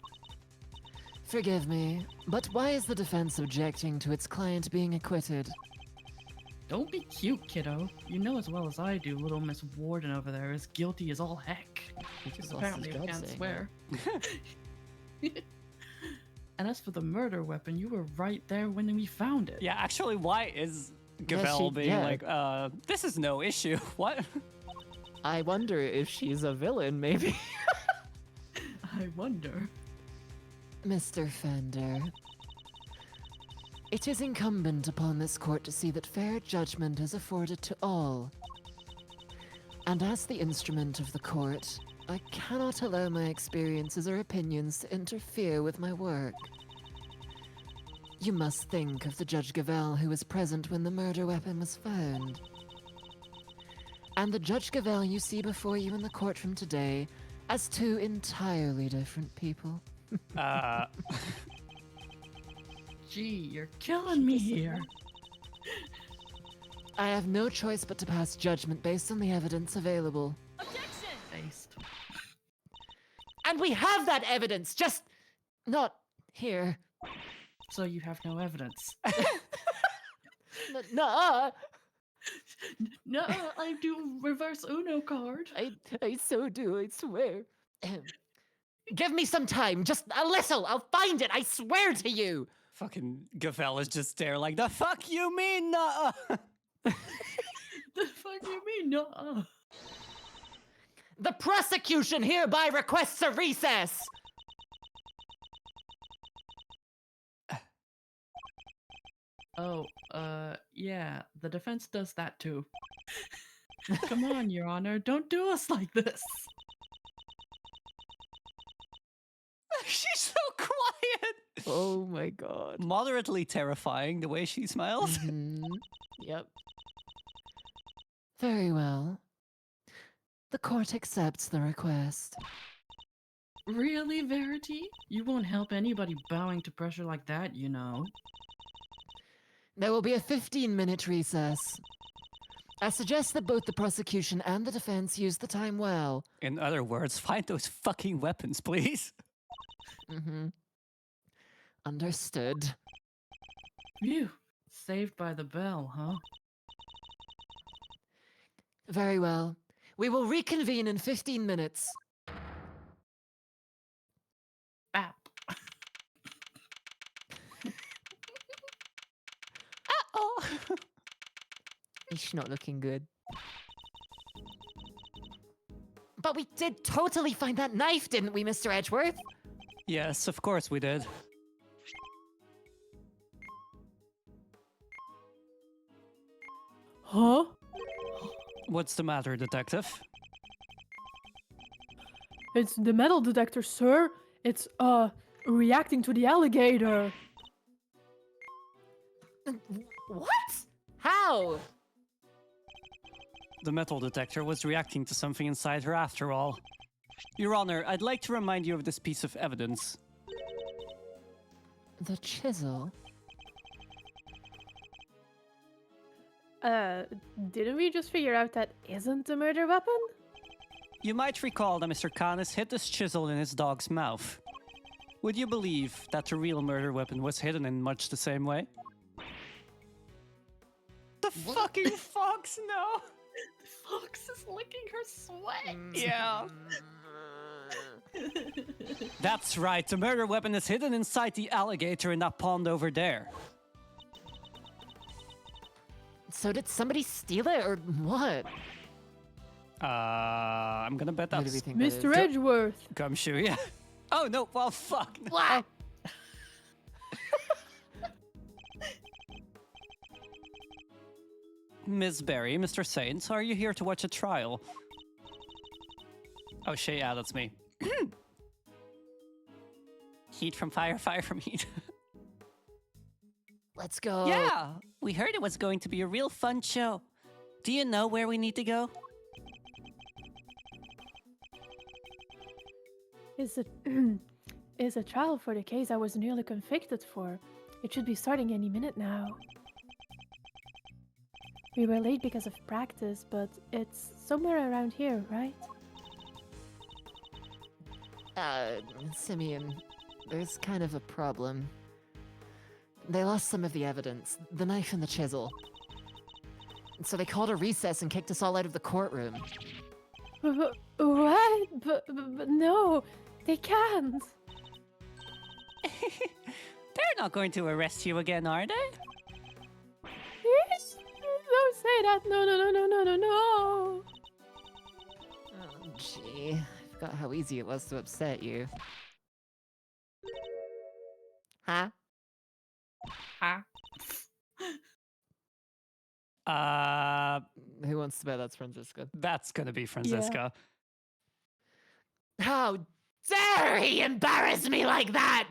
S2: Forgive me, but why is the defense objecting to its client being acquitted?
S4: Don't be cute, kiddo. You know as well as I do, little Miss Warden over there is guilty as all heck.
S2: He just
S4: Because
S2: lost his
S4: apparently you
S2: job
S4: can't
S2: saying
S4: swear. And as for the murder weapon, you were right there when we found it.
S1: Yeah, actually, why is
S2: Yeah,
S1: Gavel being
S2: yeah.
S1: like, this is no issue? What?
S2: I wonder if she's a villain, maybe.
S4: I wonder.
S2: Mr. Fender, it is incumbent upon this court to see that fair judgment is afforded to all. And as the instrument of the court, I cannot allow my experiences or opinions to interfere with my work. You must think of the Judge Gavel who was present when the murder weapon was found. And the Judge Gavel you see before you in the courtroom today as two entirely different people.
S4: Gee, you're killing me here.
S2: I have no choice but to pass judgment based on the evidence available.
S4: Based.
S2: And we have that evidence, just not here.
S4: So you have no evidence.
S2: No,
S4: No, I do reverse Uno card.
S2: I so do, I swear. Give me some time, just a little, I'll find it, I swear to you.
S1: Fucking Gavel is just there like, the fuck you mean, nuh
S4: The fuck you mean? No.
S2: The prosecution hereby requests a recess.
S4: Oh, yeah, the defense does that too. Come on, Your Honor, don't do us like this.
S1: She's so quiet.
S2: Oh my god.
S1: Moderately terrifying the way she smiles.
S2: Mhm. Yep. Very well. The court accepts the request.
S4: Really, Verity? You won't help anybody bowing to pressure like that, you know.
S2: There will be a 15-minute recess. I suggest that both the prosecution and the defense use the time well.
S1: In other words, find those fucking weapons, please.
S2: Mm-hmm. Understood.
S4: Phew. Saved by the bell, huh?
S2: Very well. We will reconvene in 15 minutes.
S4: Bap.
S1: Oh.
S2: It's not looking good. But we did totally find that knife, didn't we, Mr. Edgeworth?
S1: Yes, of course we did.
S3: Huh?
S1: What's the matter, detective?
S3: It's the metal detector, sir. It's, reacting to the alligator.
S2: What? How?
S1: The metal detector was reacting to something inside her after all. Your Honor, I'd like to remind you of this piece of evidence.
S2: The chisel?
S3: Didn't we just figure out that isn't a murder weapon?
S1: You might recall that Mr. Canis hid this chisel in his dog's mouth. Would you believe that the real murder weapon was hidden in much the same way? The fucking fox, no!
S4: The fox is licking her sweat.
S1: Yeah. That's right, the murder weapon is hidden inside the alligator in that pond over there.
S2: So did somebody steal it, or what?
S1: I'm gonna bet
S2: Who do
S1: that's
S2: we think that is?
S3: Mr. Edgeworth.
S1: Gumshoe, yeah. Oh no, well fuck.
S2: What?
S1: Miss Berry, Mr. Saints, are you here to watch a trial? Oh shit, yeah, that's me. Heat from fire, fire from heat.
S2: Let's go.
S1: Yeah, we heard it was going to be a real fun show. Do you know where we need to go?
S3: Is it is a trial for the case I was nearly convicted for. It should be starting any minute now. We were late because of practice, but it's somewhere around here, right?
S2: Simeon, there's kind of a problem. They lost some of the evidence, the knife and the chisel. So they called a recess and kicked us all out of the courtroom.
S3: What? But no, they can't.
S1: They're not going to arrest you again, are they?
S3: Yes? Don't say that. No, no, no, no, no, no, no.
S2: Oh, gee. I forgot how easy it was to upset you. Huh? Who wants to bet that's Francisco?
S1: That's gonna be Francisco.
S2: How dare he embarrass me like that?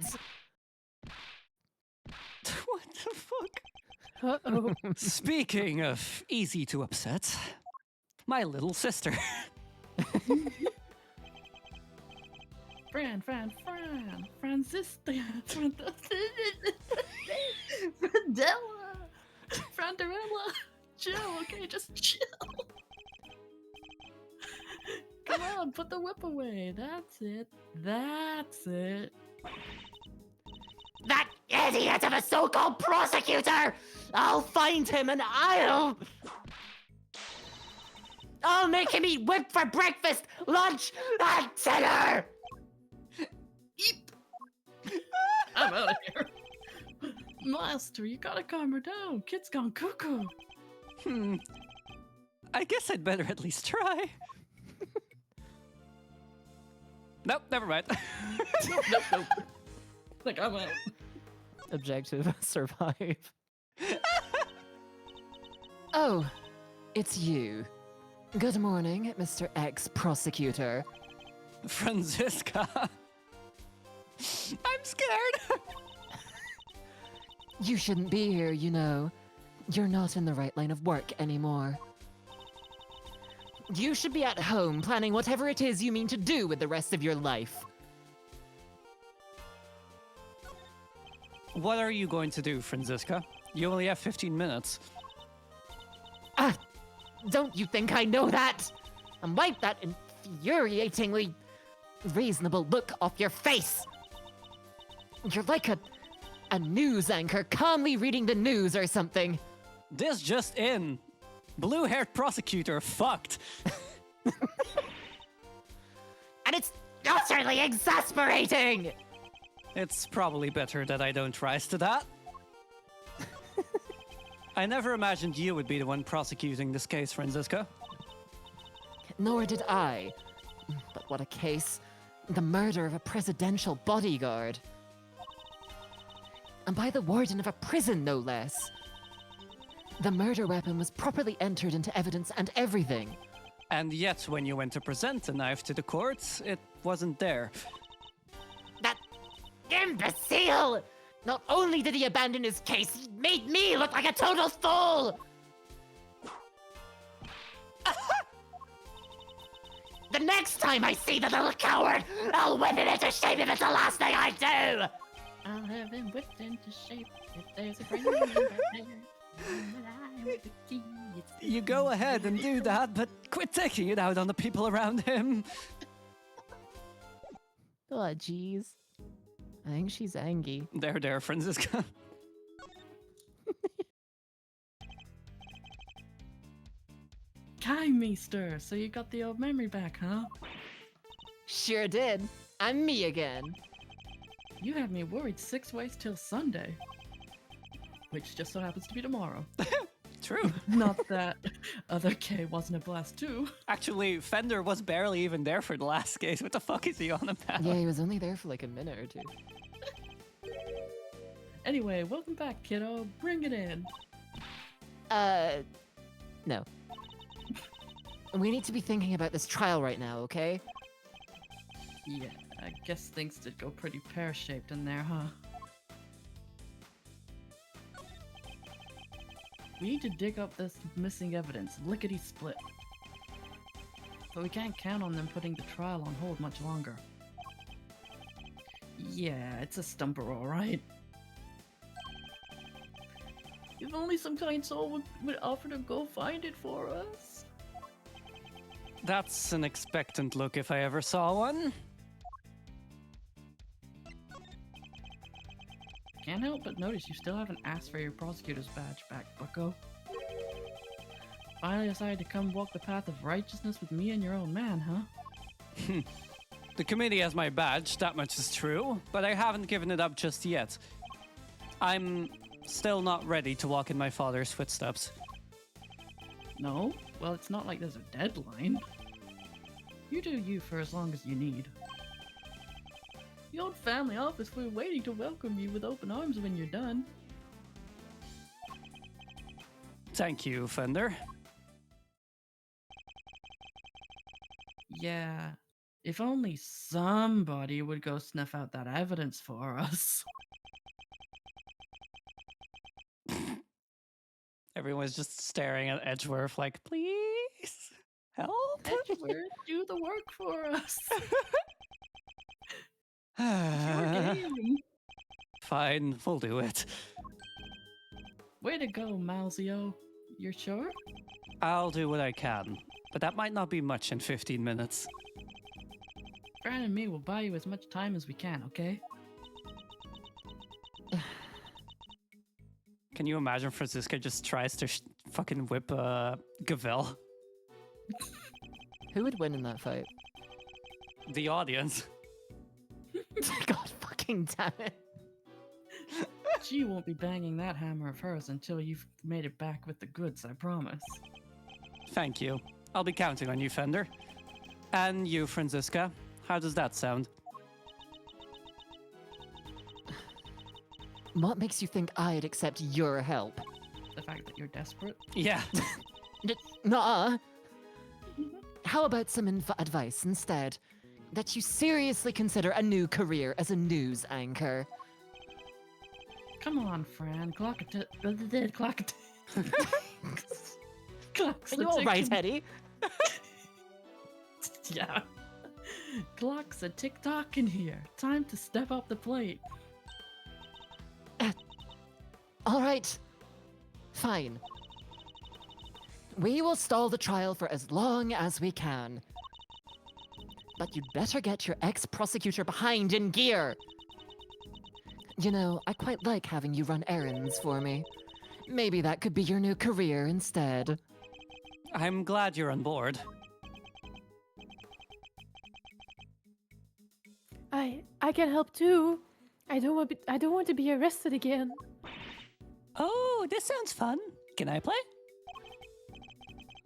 S1: What the fuck?
S3: Uh-oh.
S1: Speaking of easy to upset, my little sister.
S4: Francisca, Franderella, chill, okay, just chill. Come on, put the whip away. That's it. That's it.
S2: That idiot of a so-called prosecutor! I'll find him and I'll make him eat whip for breakfast, lunch, and dinner!
S4: Eep. I'm out of here. Master, you gotta calm her down. Kid's gone cuckoo.
S1: I guess I'd better at least try. Nope, never mind.
S4: Nope. Like, I'm out.
S2: Objective, survive. Oh, it's you. Good morning, Mr. Ex-Prosecutor.
S1: Francisca. I'm scared.
S2: You shouldn't be here, you know. You're not in the right line of work anymore. You should be at home planning whatever it is you mean to do with the rest of your life.
S1: What are you going to do, Francisca? You only have 15 minutes.
S2: Ah, don't you think I know that? And wipe that infuriatingly reasonable look off your face. You're like a news anchor calmly reading the news or something.
S1: This just in. Blue-haired prosecutor fucked.
S2: And it's utterly exasperating!
S1: It's probably better that I don't rise to that. I never imagined you would be the one prosecuting this case, Francisca.
S2: Nor did I. But what a case. The murder of a presidential bodyguard. And by the warden of a prison, no less. The murder weapon was properly entered into evidence and everything.
S1: And yet, when you went to present the knife to the courts, it wasn't there.
S2: That imbecile! Not only did he abandon his case, he made me look like a total fool! The next time I see the little coward, I'll whip him into shape if it's the last thing I do!
S4: I'll have him whipped into shape if there's a brain right there.
S1: You go ahead and do that, but quit taking it out on the people around him.
S2: Oh, jeez. I think she's angry.
S1: There, Francisca.
S4: Meester, so you got the old memory back, huh?
S2: Sure did. I'm me again.
S4: You had me worried 6 ways till Sunday. Which just so happens to be tomorrow.
S1: True.
S4: Not that other K wasn't a blast too.
S1: Actually, Fender was barely even there for the last case. What the fuck is he on about?
S2: Yeah, he was only there for like a minute or two.
S4: Anyway, welcome back, kiddo. Bring it in.
S2: No. We need to be thinking about this trial right now, okay?
S4: Yeah, I guess things did go pretty pear-shaped in there, huh? We need to dig up this missing evidence, lickety-split. But we can't count on them putting the trial on hold much longer. Yeah, it's a stumper, alright. If only some kind soul would offer to go find it for us.
S1: That's an expectant look if I ever saw one.
S4: Can't help but notice you still haven't asked for your prosecutor's badge back, bucko. Finally decided to come walk the path of righteousness with me and your own man, huh?
S1: The committee has my badge, that much is true, but I haven't given it up just yet. I'm still not ready to walk in my father's footsteps.
S4: No? Well, it's not like there's a deadline. You do you for as long as you need. The old family office will be waiting to welcome you with open arms when you're done.
S1: Thank you, Fender.
S4: Yeah, if only somebody would go sniff out that evidence for us.
S1: Everyone's just staring at Edgeworth like, please, help?
S4: Edgeworth, do the work for us. It's your game.
S1: Fine, we'll do it.
S4: Way to go, Mousio. You're sure?
S1: I'll do what I can, but that might not be much in 15 minutes.
S4: Fran and me will buy you as much time as we can, okay?
S1: Can you imagine Franziska just tries to fucking whip Gavel?
S2: Who would win in that fight?
S1: The audience.
S2: God fucking damn it.
S4: She won't be banging that hammer of hers until you've made it back with the goods, I promise.
S1: Thank you. I'll be counting on you, Fender. And you, Franziska. How does that sound?
S2: What makes you think I'd accept your help?
S4: The fact that you're desperate.
S1: Yeah.
S2: Nuh-uh. How about some advice instead? That you seriously consider a new career as a news anchor.
S4: Come on, Fran. Clock's
S2: Are you all right, Eddie?
S4: Yeah. Clock's a tick-tock in here. Time to step up the plate.
S2: All right. Fine. We will stall the trial for as long as we can. But you'd better get your ex-prosecutor behind in gear. You know, I quite like having you run errands for me. Maybe that could be your new career instead.
S1: I'm glad you're on board.
S3: I can help too. I don't want to be arrested again.
S1: Oh, this sounds fun. Can I play?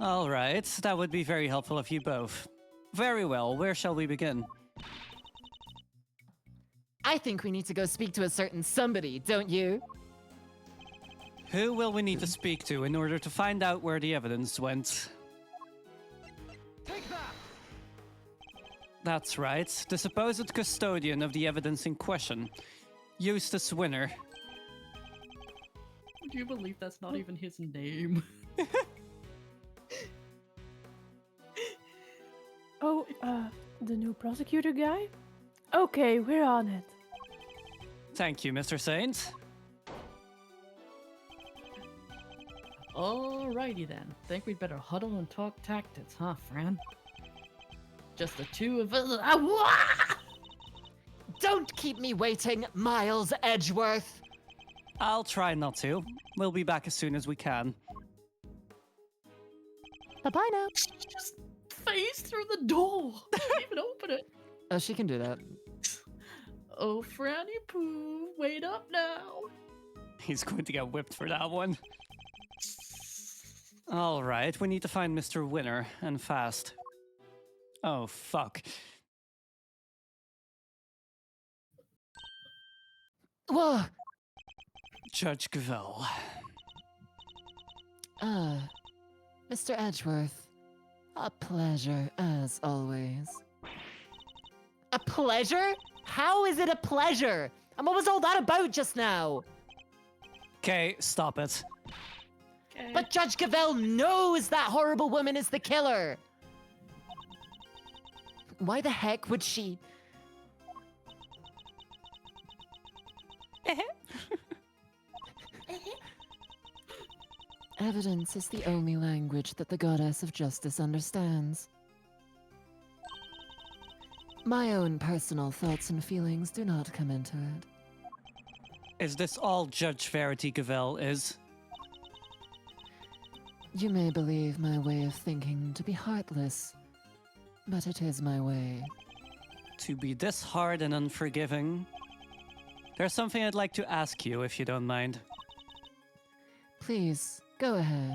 S1: All right, that would be very helpful of you both. Very well, where shall we begin?
S2: I think we need to go speak to a certain somebody, don't you?
S1: Who will we need to speak to in order to find out where the evidence went?
S2: Take that!
S1: That's right, the supposed custodian of the evidence in question, Eustace Winner.
S4: Do you believe that's not even his name?
S3: Oh, the new prosecutor guy? Okay, we're on it.
S1: Thank you, Mr. Saint.
S4: Alrighty then. Think we'd better huddle and talk tactics, huh, Fran? Just the two of us.
S2: Don't keep me waiting, Miles Edgeworth!
S1: I'll try not to. We'll be back as soon as we can.
S2: Bye-bye now.
S4: Just phase through the door. Didn't even open it.
S2: Oh, she can do that.
S4: Oh, Franny Pooh, wait up now.
S1: He's going to get whipped for that one. All right, we need to find Mr. Winner, and fast. Oh, fuck.
S2: Whoa!
S1: Judge Gavel.
S2: Mr. Edgeworth. A pleasure, as always. A pleasure? How is it a pleasure? And what was all that about just now?
S1: Okay, stop it.
S4: Okay.
S2: But Judge Gavel knows that horrible woman is the killer! Why the heck would she... Evidence is the only language that the goddess of justice understands. My own personal thoughts and feelings do not come into it.
S1: Is this all Judge Verity Gavel is?
S2: You may believe my way of thinking to be heartless, but it is my way.
S1: To be this hard and unforgiving? There's something I'd like to ask you, if you don't mind.
S2: Please, go ahead.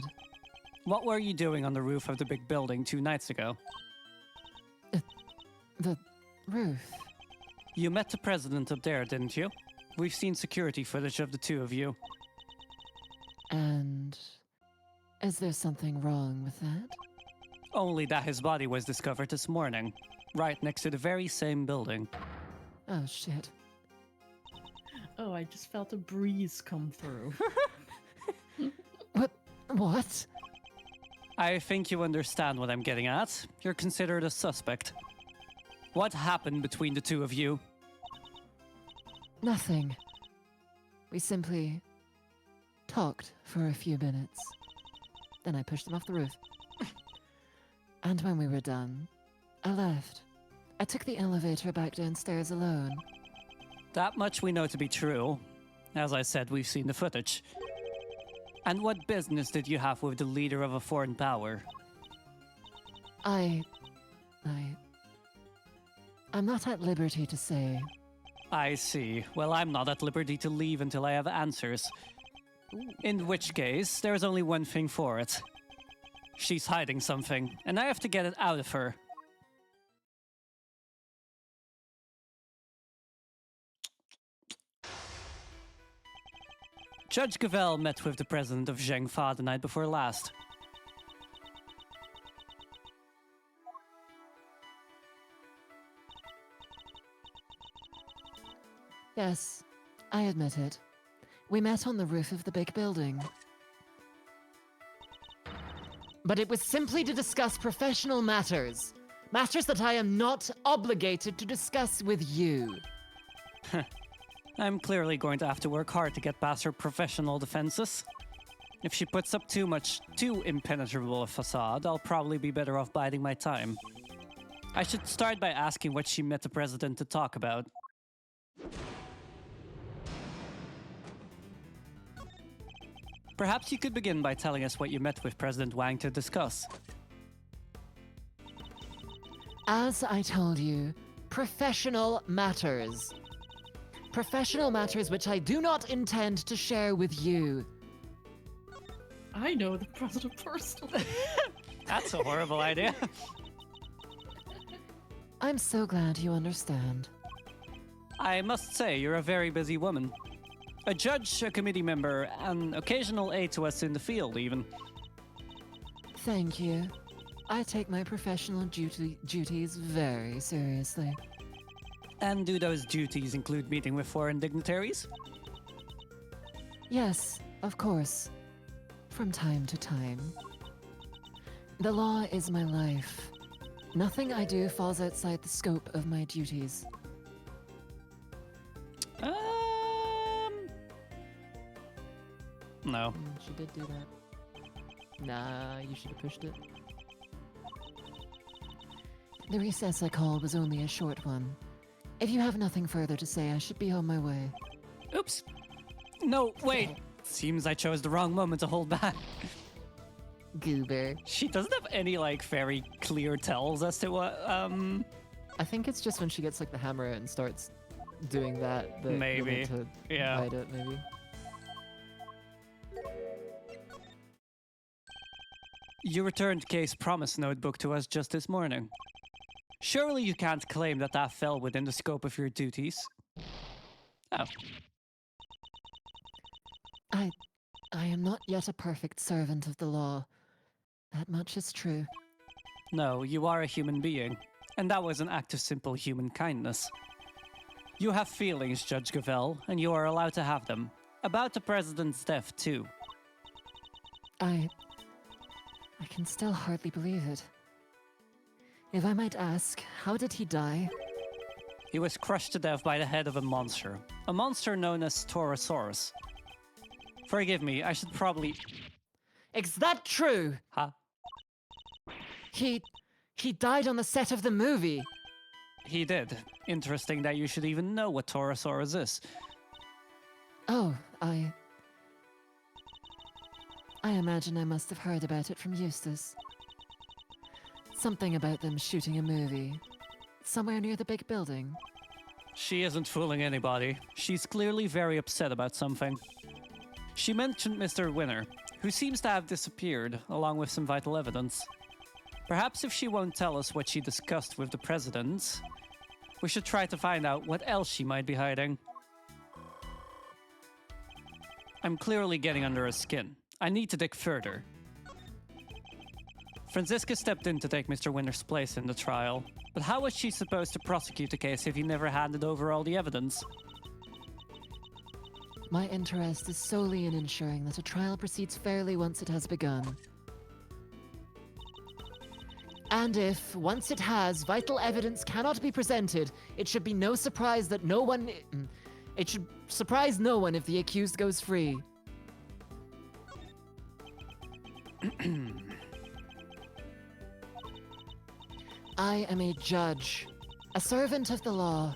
S1: What were you doing on the roof of the big building 2 nights ago?
S2: The roof.
S1: You met the president up there, didn't you? We've seen security footage of the two of you.
S2: And is there something wrong with that?
S1: Only that his body was discovered this morning, right next to the very same building.
S2: Oh shit.
S4: Oh, I just felt a breeze come through.
S2: What?
S1: I think you understand what I'm getting at. You're considered a suspect. What happened between the two of you?
S2: Nothing. We simply talked for a few minutes. Then I pushed him off the roof. And when we were done, I left. I took the elevator back downstairs alone.
S1: That much we know to be true. As I said, we've seen the footage. And what business did you have with the leader of a foreign power?
S2: I'm not at liberty to say.
S1: I see. Well, I'm not at liberty to leave until I have answers. In which case, there's only one thing for it. She's hiding something, and I have to get it out of her. Judge Gavel met with the president of Zhengfa the night before last.
S2: Yes, I admit it. We met on the roof of the big building. But it was simply to discuss professional matters. Matters that I am not obligated to discuss with you.
S1: I'm clearly going to have to work hard to get past her professional defenses. If she puts up too impenetrable a facade, I'll probably be better off biding my time. I should start by asking what she met the president to talk about. Perhaps you could begin by telling us what you met with President Wang to discuss.
S2: As I told you, professional matters. Professional matters which I do not intend to share with you.
S4: I know the president personally.
S1: That's a horrible idea.
S2: I'm so glad you understand.
S1: I must say, you're a very busy woman. A judge, a committee member, an occasional aide to us in the field, even.
S2: Thank you. I take my professional duties very seriously.
S1: And do those duties include meeting with foreign dignitaries?
S2: Yes, of course. From time to time. The law is my life. Nothing I do falls outside the scope of my duties.
S1: No.
S2: She did do that. Nah, you should have pushed it. The recess I called was only a short one. If you have nothing further to say, I should be on my way.
S1: Oops. No, wait. Seems I chose the wrong moment to hold back.
S2: Goober.
S1: She doesn't have any, like, very clear tells as to what,
S2: I think it's just when she gets, like, the hammer out and starts doing that you'll
S1: Maybe.
S2: need to
S1: Yeah.
S2: hide it, maybe.
S1: You returned Kay's promise notebook to us just this morning. Surely you can't claim that that fell within the scope of your duties. Oh.
S2: I am not yet a perfect servant of the law. That much is true.
S1: No, you are a human being, and that was an act of simple human kindness. You have feelings, Judge Gavel, and you are allowed to have them. About the president's death, too.
S2: I can still hardly believe it. If I might ask, how did he die?
S1: He was crushed to death by the head of a monster known as Torosaurus. Forgive me, I should probably...
S2: Is that true?
S1: Huh?
S2: He died on the set of the movie.
S1: He did. Interesting that you should even know what Torosaurus is.
S2: Oh, I imagine I must have heard about it from Eustace. Something about them shooting a movie. Somewhere near the big building.
S1: She isn't fooling anybody. She's clearly very upset about something. She mentioned Mr. Winner, who seems to have disappeared, along with some vital evidence. Perhaps if she won't tell us what she discussed with the president, we should try to find out what else she might be hiding. I'm clearly getting under her skin. I need to dig further. Franziska stepped in to take Mr. Winner's place in the trial, but how was she supposed to prosecute the case if he never handed over all the evidence?
S2: My interest is solely in ensuring that a trial proceeds fairly once it has begun. And if, once it has, vital evidence cannot be presented, it should be no surprise that no one... It should surprise no one if the accused goes free. I am a judge, a servant of the law.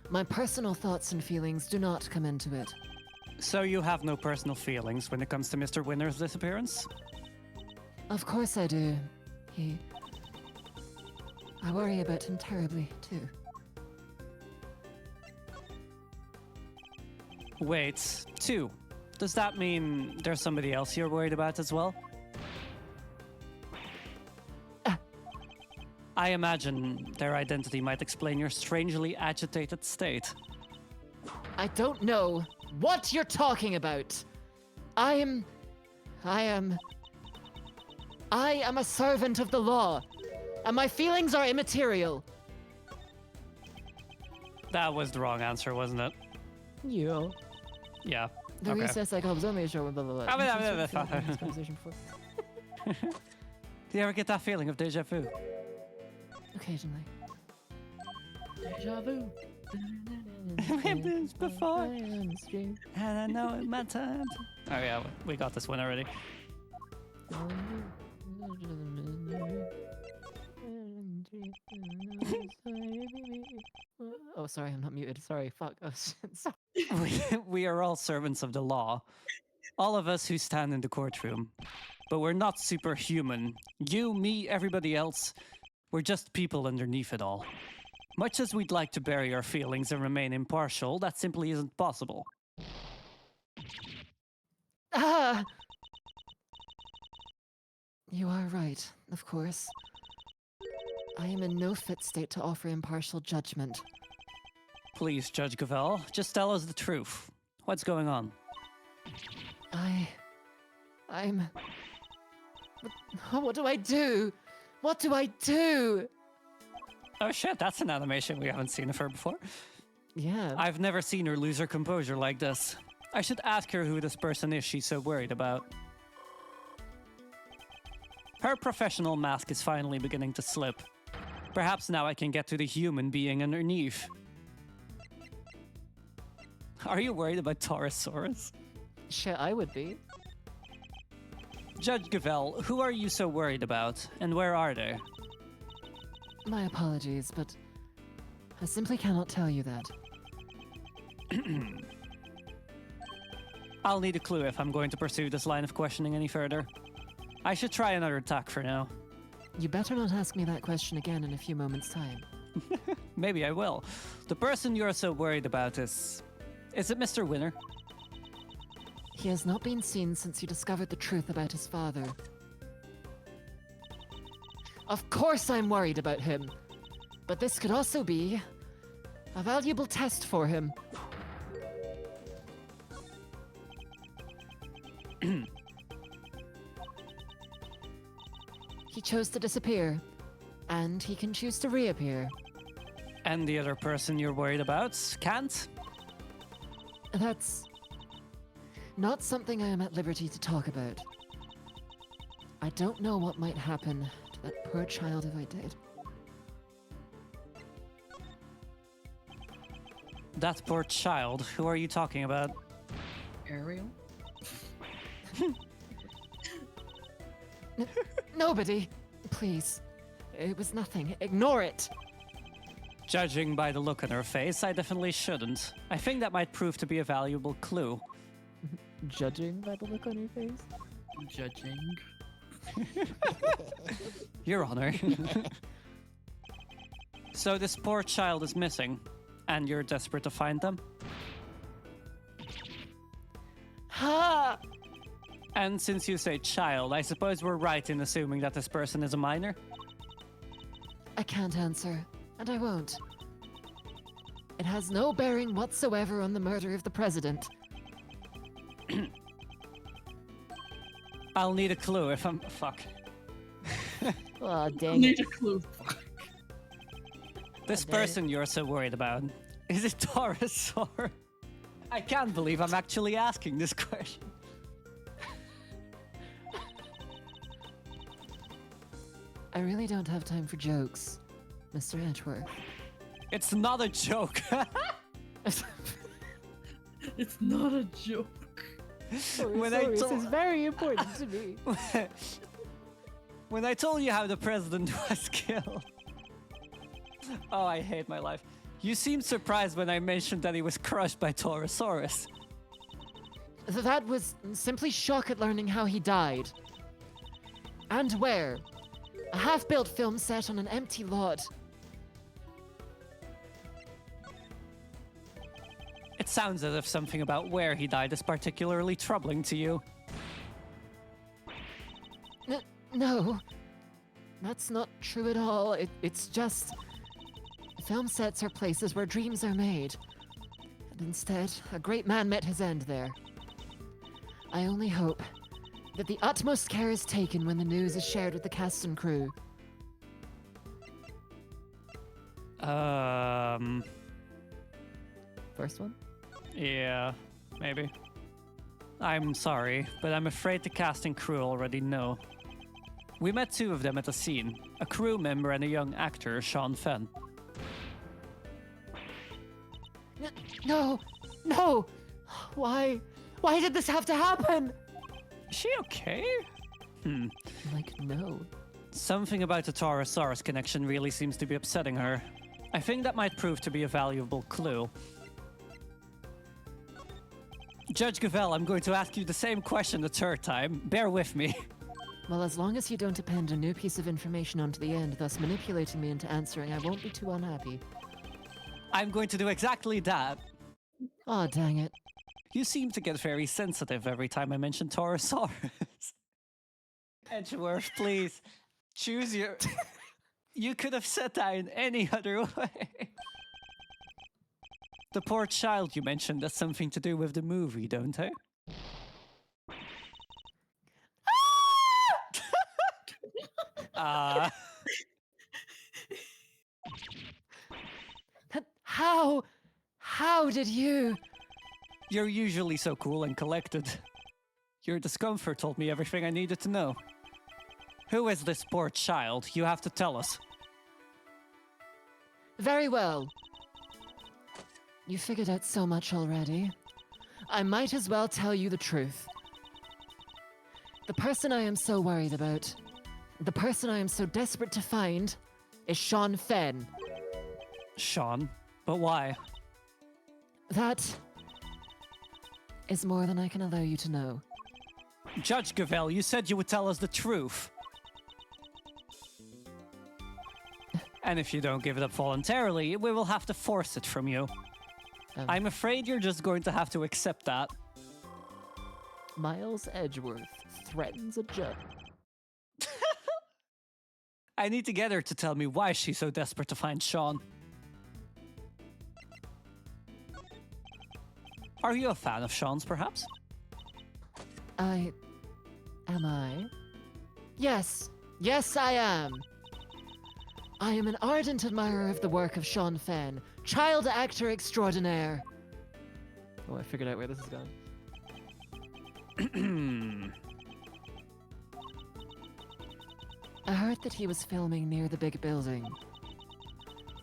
S2: My personal thoughts and feelings do not come into it.
S1: So you have no personal feelings when it comes to Mr. Winner's disappearance?
S2: Of course I do. I worry about him terribly, too.
S1: Wait, 2. Does that mean there's somebody else you're worried about as well? I imagine their identity might explain your strangely agitated state.
S2: I don't know what you're talking about. I am a servant of the law, and my feelings are immaterial.
S1: That was the wrong answer, wasn't it?
S2: Yeah.
S1: Yeah.
S2: The
S1: Okay.
S2: recess I was only a show blah blah blah.
S1: This conversation Do you ever get that feeling of deja vu?
S2: Occasionally.
S4: Deja vu.
S1: We've had this before, and I know it mattered. Oh yeah, we got this one already.
S2: Oh, sorry, I'm not muted. Sorry, fuck. Oh, shit, sorry.
S1: We are all servants of the law. All of us who stand in the courtroom. But we're not superhuman. You, me, everybody else. We're just people underneath it all. Much as we'd like to bury our feelings and remain impartial, that simply isn't possible.
S2: Ah! You are right, of course. I am in no fit state to offer impartial judgment.
S1: Please, Judge Gavel, just tell us the truth. What's going on?
S2: I'm... What do I do? What do I do?
S1: Oh shit, that's an animation we haven't seen of her before.
S2: Yeah.
S1: I've never seen her lose her composure like this. I should ask her who this person is she's so worried about. Her professional mask is finally beginning to slip. Perhaps now I can get to the human being underneath. Are you worried about Torosaurus?
S2: Shit, I would be.
S1: Judge Gavel, who are you so worried about, and where are they?
S2: My apologies, but I simply cannot tell you that.
S1: I'll need a clue if I'm going to pursue this line of questioning any further. I should try another attack for now.
S2: You better not ask me that question again in a few moments' time.
S1: Maybe I will. The person you're so worried about is it Mr. Winner?
S2: He has not been seen since you discovered the truth about his father. Of course I'm worried about him, but this could also be a valuable test for him. He chose to disappear, and he can choose to reappear.
S1: And the other person you're worried about can't?
S2: That's not something I am at liberty to talk about. I don't know what might happen to that poor child if I did.
S1: That poor child, who are you talking about?
S4: Ariel?
S2: Nobody. Please. It was nothing. Ignore it.
S1: Judging by the look on her face, I definitely shouldn't. I think that might prove to be a valuable clue.
S2: Judging by the look on your face?
S4: Judging.
S1: Your Honor. So this poor child is missing, and you're desperate to find them?
S2: Ha!
S1: And since you say child, I suppose we're right in assuming that this person is a minor?
S2: I can't answer, and I won't. It has no bearing whatsoever on the murder of the president.
S1: I'll need a clue if I'm... Fuck.
S2: Oh, dang
S4: Need
S2: it.
S4: a clue.
S1: This
S2: dang it.
S1: person you're so worried about, is it Taurosaur? I can't believe I'm actually asking this question.
S2: I really don't have time for jokes, Mr. Edgeworth.
S1: It's not a joke.
S4: It's not a joke.
S1: When I
S2: This
S1: told-
S2: is very important to me.
S1: When I told you how the president was killed. Oh, I hate my life. You seemed surprised when I mentioned that he was crushed by Taurosaurus.
S2: That was simply shock at learning how he died. And where? A half-built film set on an empty lot.
S1: It sounds as if something about where he died is particularly troubling to you.
S2: No. That's not true at all. It's just... Film sets are places where dreams are made. And instead, a great man met his end there. I only hope that the utmost care is taken when the news is shared with the cast and crew. First one?
S1: Yeah, maybe. I'm sorry, but I'm afraid the cast and crew already know. We met two of them at the scene, a crew member and a young actor, Sean Fenn.
S2: No! No! Why? Why did this have to happen?
S1: Is she okay?
S2: Like, no.
S1: Something about the Taurosaurus connection really seems to be upsetting her. I think that might prove to be a valuable clue. Judge Gavel, I'm going to ask you the same question the third time. Bear with me.
S2: Well, as long as you don't append a new piece of information onto the end, thus manipulating me into answering, I won't be too unhappy.
S1: I'm going to do exactly that.
S2: Aw, dang it.
S1: You seem to get very sensitive every time I mention Taurosaurus. Edgeworth, please. Choose your... You could have said that in any other way. The poor child you mentioned has something to do with the movie, don't they? Uh,
S2: How did you?
S1: you're usually so cool and collected. Your discomfort told me everything I needed to know. Who is this poor child? You have to tell us.
S2: Very well. You figured out so much already. I might as well tell you the truth. The person I am so worried about, the person I am so desperate to find, is Sean Fenn.
S1: Sean? But why?
S2: That is more than I can allow you to know.
S1: Judge Gavel, you said you would tell us the truth. And if you don't give it up voluntarily, we will have to force it from you. I'm afraid you're just going to have to accept that.
S2: Miles Edgeworth threatens a judge.
S1: I need to get her to tell me why she's so desperate to find Sean. Are you a fan of Sean's, perhaps?
S2: Am I? Yes. Yes, I am. I am an ardent admirer of the work of Sean Fenn, child actor extraordinaire. Oh, I figured out where this is going. I heard that he was filming near the big building.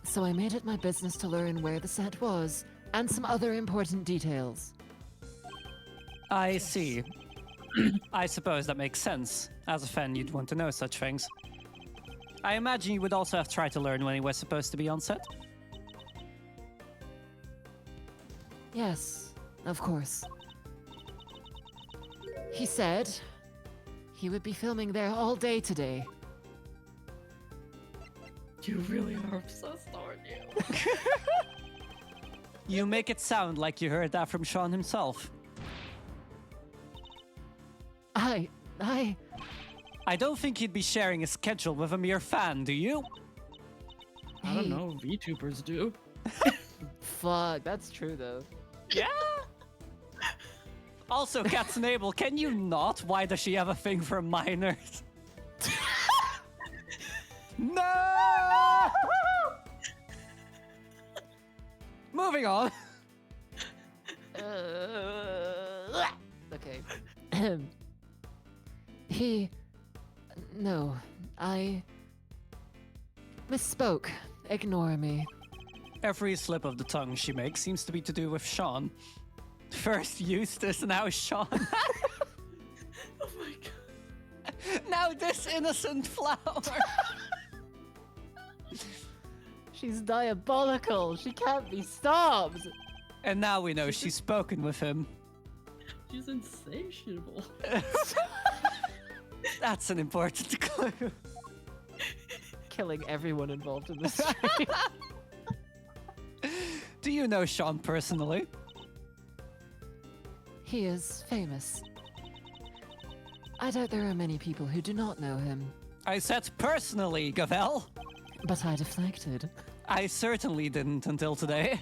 S2: So I made it my business to learn where the set was and some other important details.
S1: I see. I suppose that makes sense. As a fan, you'd want to know such things. I imagine you would also have tried to learn when he was supposed to be on set.
S2: Yes, of course. He said he would be filming there all day today.
S4: You really are obsessed, aren't you?
S1: You make it sound like you heard that from Sean himself.
S2: I
S1: I don't think he'd be sharing a schedule with a mere fan, do you?
S4: I don't know. VTubers do.
S2: Fuck, that's true though.
S1: Yeah. Also, Katsunable, can you not? Why does she have a thing for minors? No! Moving on.
S2: Okay. No, I misspoke. Ignore me.
S1: Every slip of the tongue she makes seems to be to do with Sean. First Eustace, now Sean.
S4: Oh my god.
S1: Now this innocent flower.
S2: She's diabolical. She can't be stopped.
S1: And now we know she's spoken with him.
S4: She's insatiable.
S1: That's an important clue.
S2: Killing everyone involved in this.
S1: Do you know Sean personally?
S2: He is famous. I doubt there are many people who do not know him.
S1: I said personally, Gavel.
S2: But I deflected.
S1: I certainly didn't until today.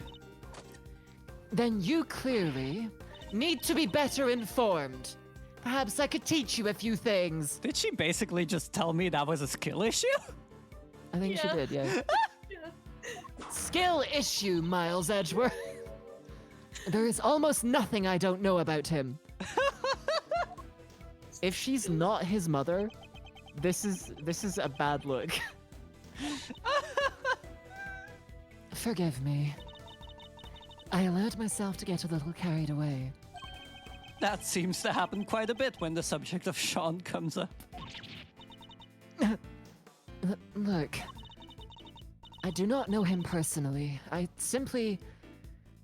S2: Then you clearly need to be better informed. Perhaps I could teach you a few things.
S1: Did she basically just tell me that was a skill issue?
S2: I think she
S4: Yeah.
S2: did, yeah.
S4: Yeah.
S2: Skill issue, Miles Edgeworth. There is almost nothing I don't know about him. If she's not his mother, this is a bad look. Forgive me. I allowed myself to get a little carried away.
S1: That seems to happen quite a bit when the subject of Sean comes up.
S2: Look, I do not know him personally. I simply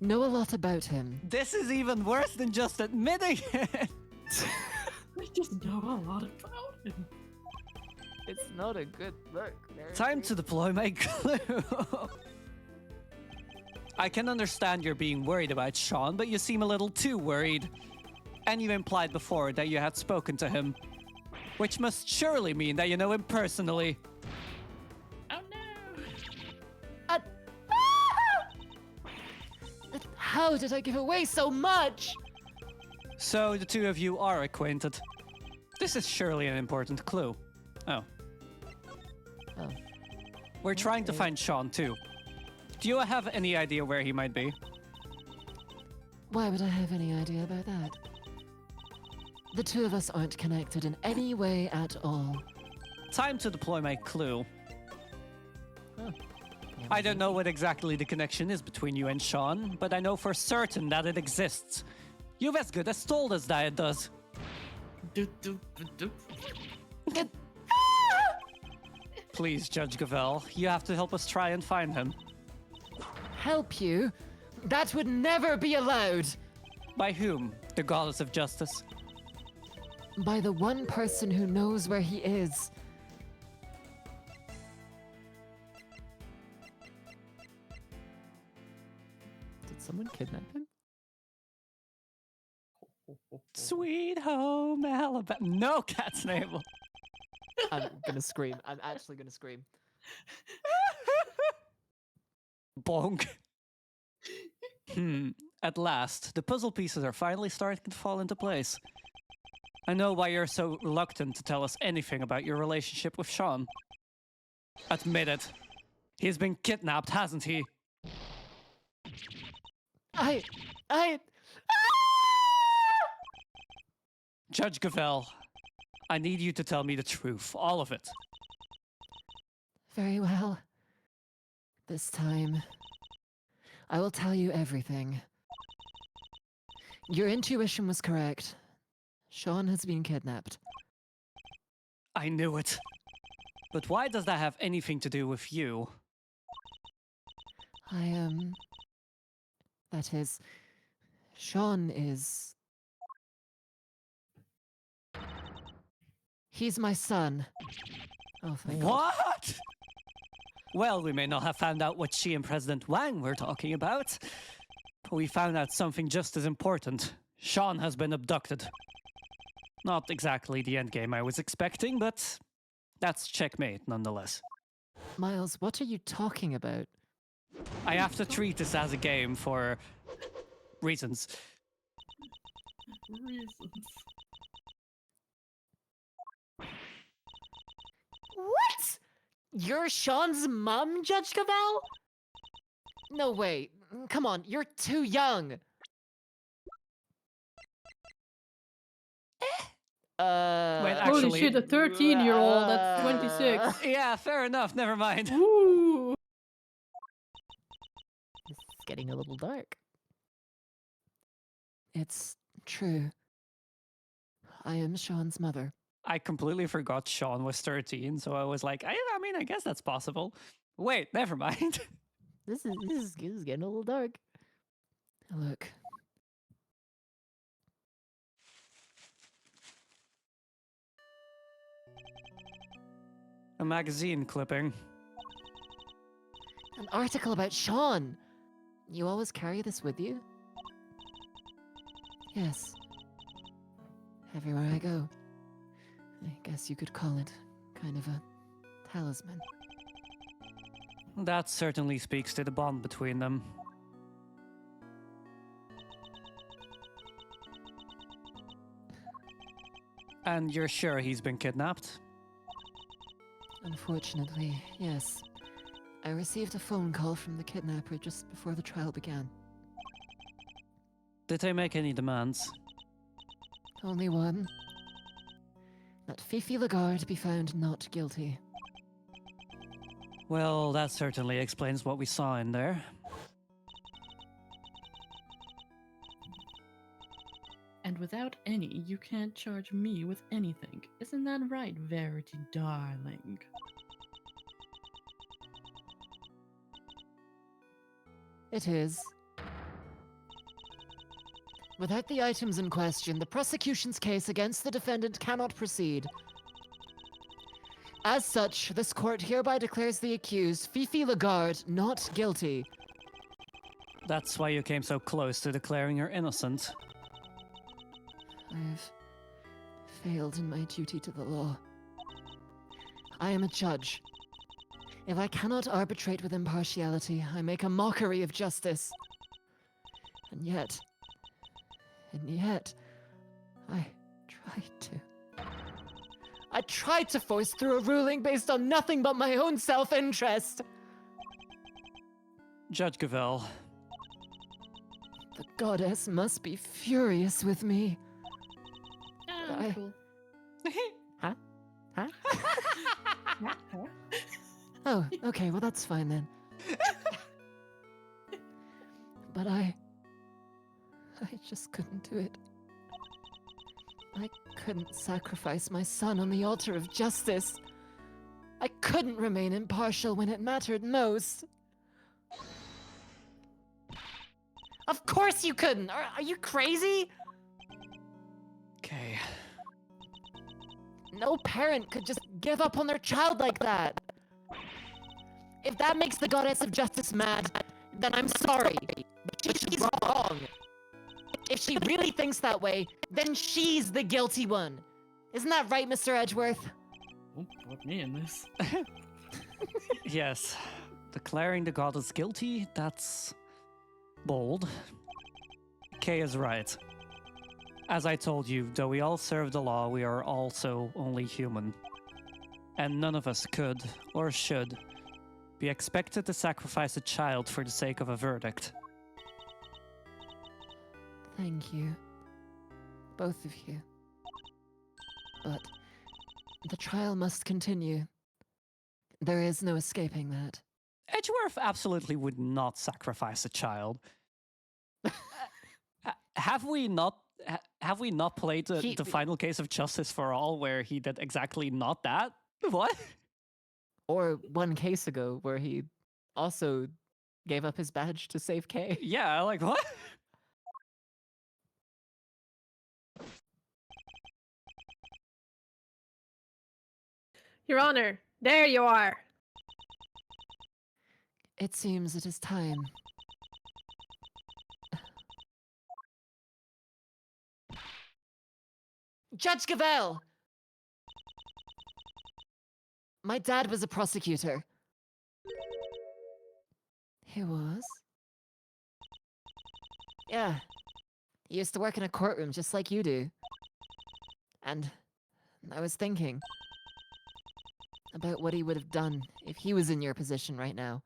S2: know a lot about him.
S1: This is even worse than just admitting it.
S4: We just know a lot about him.
S2: It's not a good look.
S1: Time to deploy my clue. I can understand you're being worried about Sean, but you seem a little too worried. And you implied before that you had spoken to him, which must surely mean that you know him personally.
S4: Oh no!
S2: How did I give away so much?
S1: So the two of you are acquainted. This is surely an important clue. Oh.
S2: Oh.
S1: We're trying to
S2: Okay.
S1: find Sean too. Do you have any idea where he might be?
S2: Why would I have any idea about that? The two of us aren't connected in any way at all.
S1: Time to deploy my clue.
S2: Oh.
S1: I don't know what exactly the connection is between you and Sean, but I know for certain that it exists. You've as good as told us that it does.
S4: Do, do, do, do.
S1: Please, Judge Gavel, you have to help us try and find him.
S2: Help you? That would never be allowed!
S1: By whom? The goddess of justice.
S2: By the one person who knows where he is. Did someone kidnap him?
S1: Sweet home Alabama. No, cat's navel.
S2: I'm gonna scream. I'm actually gonna scream.
S1: Bonk. At last, the puzzle pieces are finally starting to fall into place. I know why you're so reluctant to tell us anything about your relationship with Sean. Admit it. He's been kidnapped, hasn't he?
S2: I...
S1: Judge Gavel, I need you to tell me the truth, all of it.
S2: Very well. This time, I will tell you everything. Your intuition was correct. Sean has been kidnapped.
S1: I knew it. But why does that have anything to do with you?
S2: That is, Sean is... He's my son. Oh, thank God.
S1: What? Well, we may not have found out what she and President Wang were talking about, but we found out something just as important. Sean has been abducted. Not exactly the endgame I was expecting, but that's checkmate nonetheless.
S2: Miles, what are you talking about?
S1: I have to treat this as a game for reasons.
S4: Reasons.
S2: What? You're Sean's mom, Judge Cavell? No way. Come on, you're too young.
S1: Wait,
S3: Holy
S1: actually-
S3: shit, a 13-year-old that's 26.
S1: Yeah, fair enough, never mind.
S3: Ooh.
S2: It's getting a little dark. It's true. I am Sean's mother.
S1: I completely forgot Sean was 13, so I was like, I mean, I guess that's possible. Wait, never mind.
S2: This is getting a little dark. Look.
S1: A magazine clipping.
S2: An article about Sean. You always carry this with you? Yes. Everywhere I go. I guess you could call it kind of a talisman.
S1: That certainly speaks to the bond between them. And you're sure he's been kidnapped?
S2: Unfortunately, yes. I received a phone call from the kidnapper just before the trial began.
S1: Did they make any demands?
S2: Only one. That Fifi Lagarde be found not guilty.
S1: Well, that certainly explains what we saw in there.
S4: And without any, you can't charge me with anything. Isn't that right, Verity, darling?
S2: It is. Without the items in question, the prosecution's case against the defendant cannot proceed. As such, this court hereby declares the accused, Fifi Lagarde, not guilty.
S1: That's why you came so close to declaring her innocent.
S2: I have failed in my duty to the law. I am a judge. If I cannot arbitrate with impartiality, I make a mockery of justice. And yet, I tried to force through a ruling based on nothing but my own self-interest.
S1: Judge Gavel,
S2: The goddess must be furious with me.
S4: Ah, cool.
S2: Huh? Oh, okay, well that's fine then. But I just couldn't do it. I couldn't sacrifice my son on the altar of justice. I couldn't remain impartial when it mattered most. Of course you couldn't! Are you crazy?
S1: okay.
S2: No parent could just give up on their child like that. If that makes the goddess of justice mad, then I'm sorry. But she's wrong. If she really thinks that way, then she's the guilty one. Isn't that right, Mr. Edgeworth?
S4: Don't put me in this.
S1: Yes. Declaring the goddess guilty, that's bold. Kay is right. As I told you, though we all serve the law, we are also only human. And none of us could, or should, be expected to sacrifice a child for the sake of a verdict.
S2: Thank you. Both of you. But the trial must continue. There is no escaping that.
S1: Edgeworth absolutely would not sacrifice a child. Have we not have we not played
S2: He-
S1: the final case of Justice for All where he did exactly not that? What?
S2: Or one case ago where he also gave up his badge to save Kay.
S1: Yeah, like what?
S3: Your Honor, there you are.
S2: It seems it is time. Judge Gavel! My dad was a prosecutor. He was? Yeah. He used to work in a courtroom just like you do. And I was thinking about what he would have done if he was in your position right now.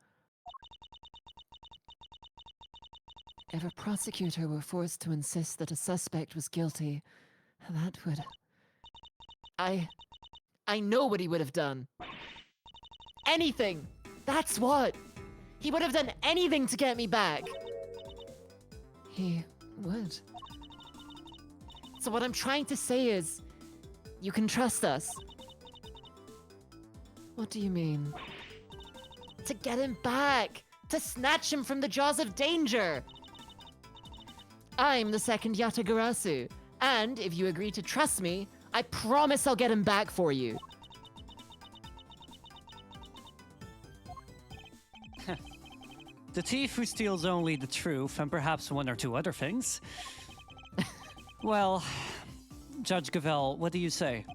S2: If a prosecutor were forced to insist that a suspect was guilty, that would... I know what he would have done. Anything! That's what! He would have done anything to get me back! He would. So what I'm trying to say is, you can trust us. What do you mean? To get him back! To snatch him from the jaws of danger! I'm the second Yatagarasu, and if you agree to trust me, I promise I'll get him back for you.
S1: The thief who steals only the truth and perhaps one or two other things. Well, Judge Gavel, what do you say?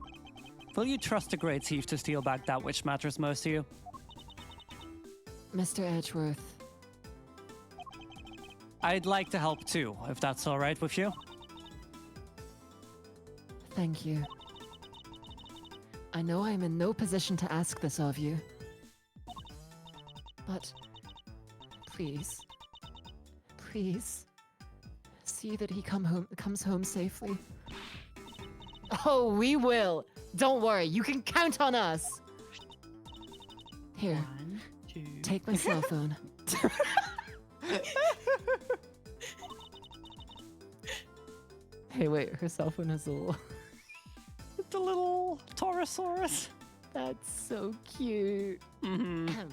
S1: Will you trust the great thief to steal back that which matters most to you?
S2: Mr. Edgeworth,
S1: I'd like to help too, if that's all right with you.
S2: thank you. I know I'm in no position to ask this of you. But please, please, see that he comes home safely. Oh, we will. Don't worry, you can count on us. Here,
S4: 1, 2.
S2: take my cell phone. Hey, wait, her cell phone has a little...
S1: The little Taurosaurus.
S2: That's so cute.
S1: Mm-hmm.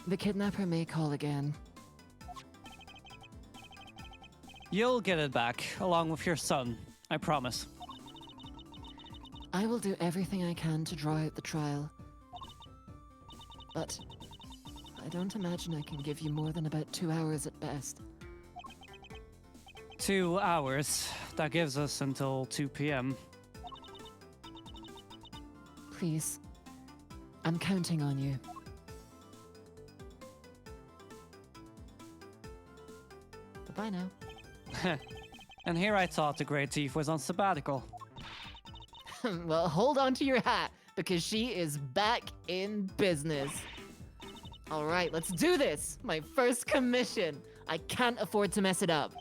S2: The kidnapper may call again.
S1: You'll get it back, along with your son. I promise.
S2: I will do everything I can to draw out the trial. But I don't imagine I can give you more than about 2 hours at best.
S1: 2 hours. That gives us until 2 p.m.
S2: Please, I'm counting on you. Bye-bye now.
S1: And here I thought the great thief was on sabbatical.
S2: Well, hold on to your hat, because she is back in business. All right, let's do this. My first commission. I can't afford to mess it up.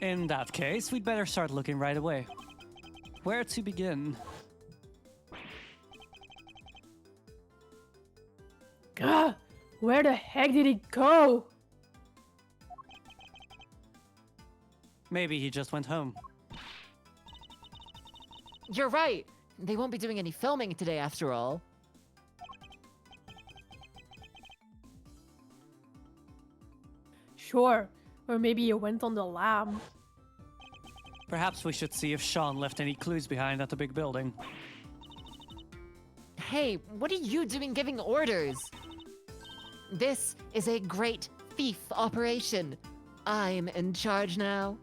S1: In that case, we'd better start looking right away. Where to begin?
S3: Gah! Where the heck did he go?
S1: Maybe he just went home.
S2: You're right. They won't be doing any filming today after all.
S3: Sure. Or maybe he went on the lam.
S1: Perhaps we should see if Sean left any clues behind at the big building.
S2: Hey, what are you doing giving orders? This is a great thief operation. I'm in charge now.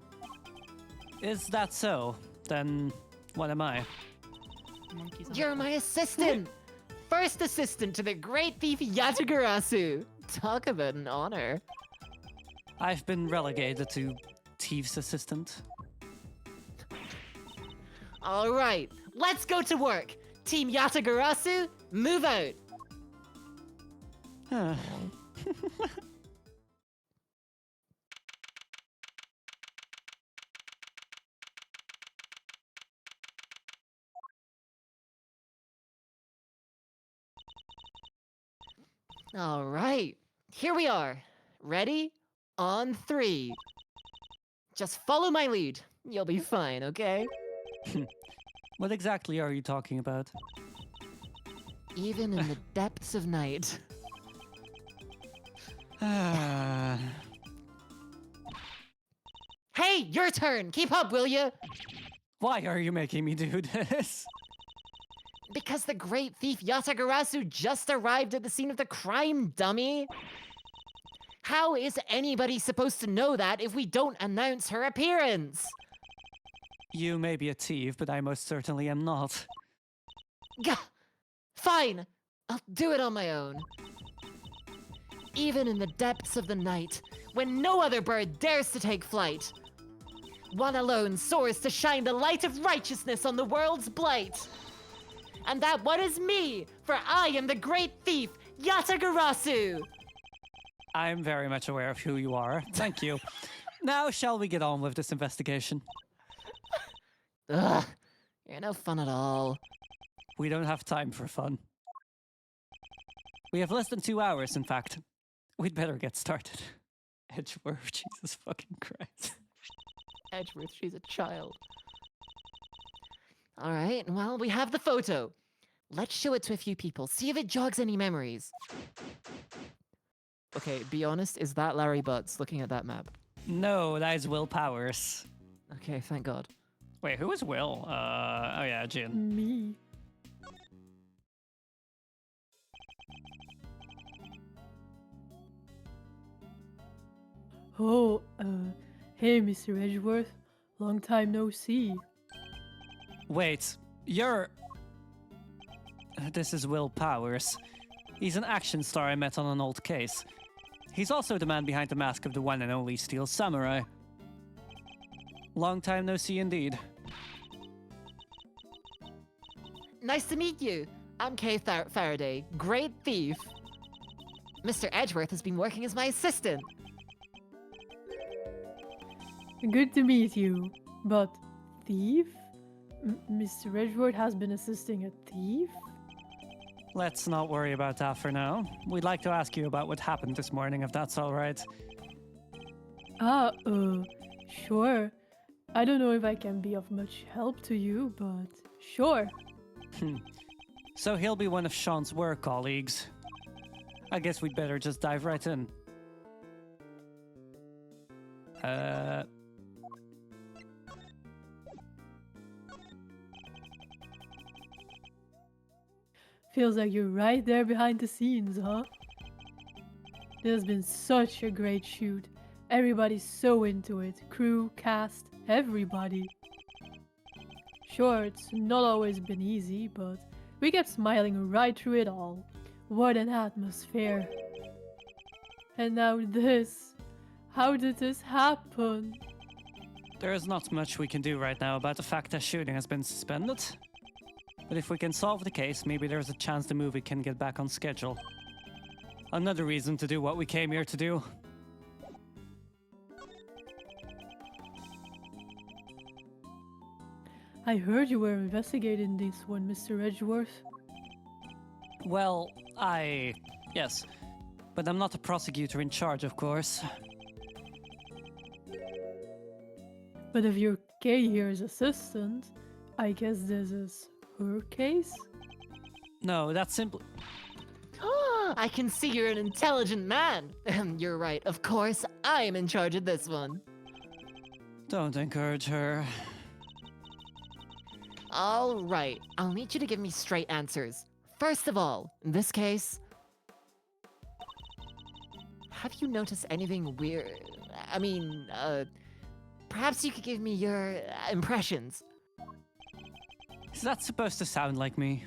S1: Is that so? Then what am I?
S4: Monkeys on
S2: You're
S4: the-
S2: my assistant! First assistant to the great thief Yatagarasu! Talk about an honor.
S1: I've been relegated to thief's assistant.
S2: All right, let's go to work. Team Yatagarasu, move out.
S1: Huh.
S2: All right, here we are. Ready? On 3. Just follow my lead. You'll be fine, okay?
S1: What exactly are you talking about?
S2: Even in the depths of night.
S1: Ah,
S2: Hey, your turn! Keep up, will you?
S1: why are you making me do this?
S2: Because the great thief Yatagarasu just arrived at the scene of the crime, dummy! How is anybody supposed to know that if we don't announce her appearance?
S1: You may be a thief, but I most certainly am not.
S2: Gah! Fine! I'll do it on my own. Even in the depths of the night, when no other bird dares to take flight, one alone soars to shine the light of righteousness on the world's blight. And that one is me, for I am the great thief, Yatagarasu!
S1: I'm very much aware of who you are. Thank you. Now, shall we get on with this investigation?
S2: Ugh, you're no fun at all.
S1: We don't have time for fun. We have less than 2 hours, in fact. We'd better get started. Edgeworth, Jesus fucking Christ.
S2: Edgeworth, she's a child. Alright, well, we have the photo. Let's show it to a few people, see if it jogs any memories. Okay, be honest, is that Larry Butts looking at that map?
S1: No, that is Will Powers.
S2: Okay, thank God.
S1: Wait, who is Will? Oh yeah, Jin.
S3: Me. Oh, hey, Mr. Edgeworth. Long time no see.
S1: Wait, you're... This is Will Powers. He's an action star I met on an old case. He's also the man behind the mask of the one and only Steel Samurai. Long time no see indeed.
S2: Nice to meet you. I'm Kay Faraday, great thief. Mr. Edgeworth has been working as my assistant.
S3: Good to meet you. But thief? Mr. Edgeworth has been assisting a thief?
S1: Let's not worry about that for now. We'd like to ask you about what happened this morning, if that's all right.
S3: Sure. I don't know if I can be of much help to you, but sure.
S1: So he'll be one of Sean's work colleagues. I guess we'd better just dive right in.
S3: Feels like you're right there behind the scenes, huh? This has been such a great shoot. Everybody's so into it. Crew, cast, everybody. Sure, it's not always been easy, but we kept smiling right through it all. What an atmosphere. And now this. How did this happen?
S1: There is not much we can do right now about the fact that shooting has been suspended. But if we can solve the case, maybe there's a chance the movie can get back on schedule. Another reason to do what we came here to do.
S3: I heard you were investigating this one, Mr. Edgeworth.
S1: Well, yes. But I'm not the prosecutor in charge, of course.
S3: But if you're Kay here's assistant, I guess this is her case?
S1: No, that's simply...
S2: I can see you're an intelligent man. You're right, of course, I am in charge of this one.
S1: Don't encourage her.
S2: All right, I'll need you to give me straight answers. First of all, in this case, have you noticed anything weird? I mean, perhaps you could give me your impressions.
S1: Is that supposed to sound like me?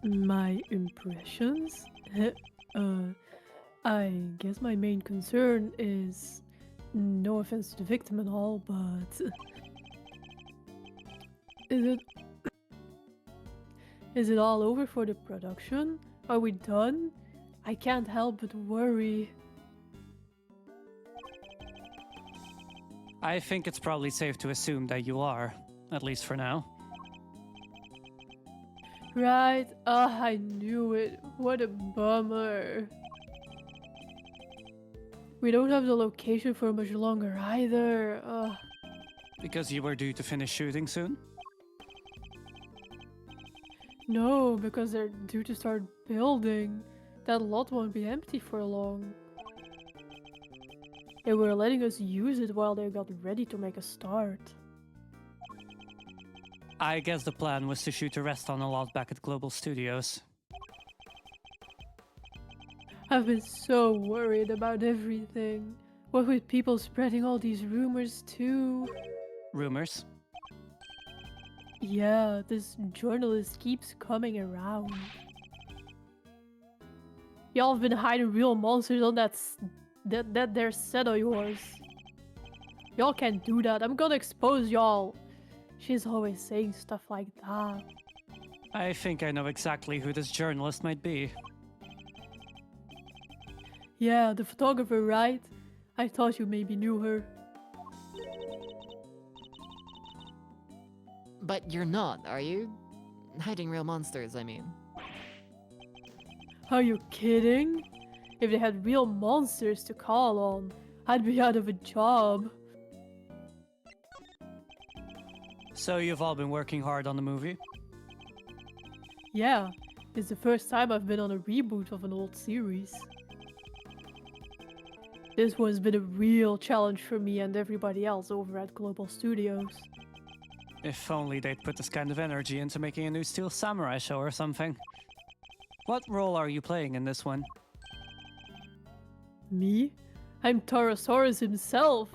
S3: My impressions? I guess my main concern is, no offense to the victim and all, but is it all over for the production? Are we done? I can't help but worry.
S1: I think it's probably safe to assume that you are, at least for now.
S3: Right? Ah, I knew it. What a bummer. We don't have the location for much longer either.
S1: Because you were due to finish shooting soon?
S3: No, because they're due to start building. That lot won't be empty for long. They were letting us use it while they got ready to make a start.
S1: I guess the plan was to shoot a rest on a lot back at Global Studios.
S3: I've been so worried about everything. What with people spreading all these rumors too?
S1: Rumors?
S3: Yeah, this journalist keeps coming around. Y'all have been hiding real monsters on that there set of yours. Y'all can't do that. I'm gonna expose y'all. She's always saying stuff like that.
S1: I think I know exactly who this journalist might be.
S3: Yeah, the photographer, right? I thought you maybe knew her.
S2: But you're not, are you? Hiding real monsters, I mean.
S3: Are you kidding? If they had real monsters to call on, I'd be out of a job.
S1: So you've all been working hard on the movie?
S3: Yeah, it's the first time I've been on a reboot of an old series. This one's been a real challenge for me and everybody else over at Global Studios.
S1: If only they'd put this kind of energy into making a new Steel Samurai show or something. What role are you playing in this one?
S3: Me? I'm Taurosaurus himself.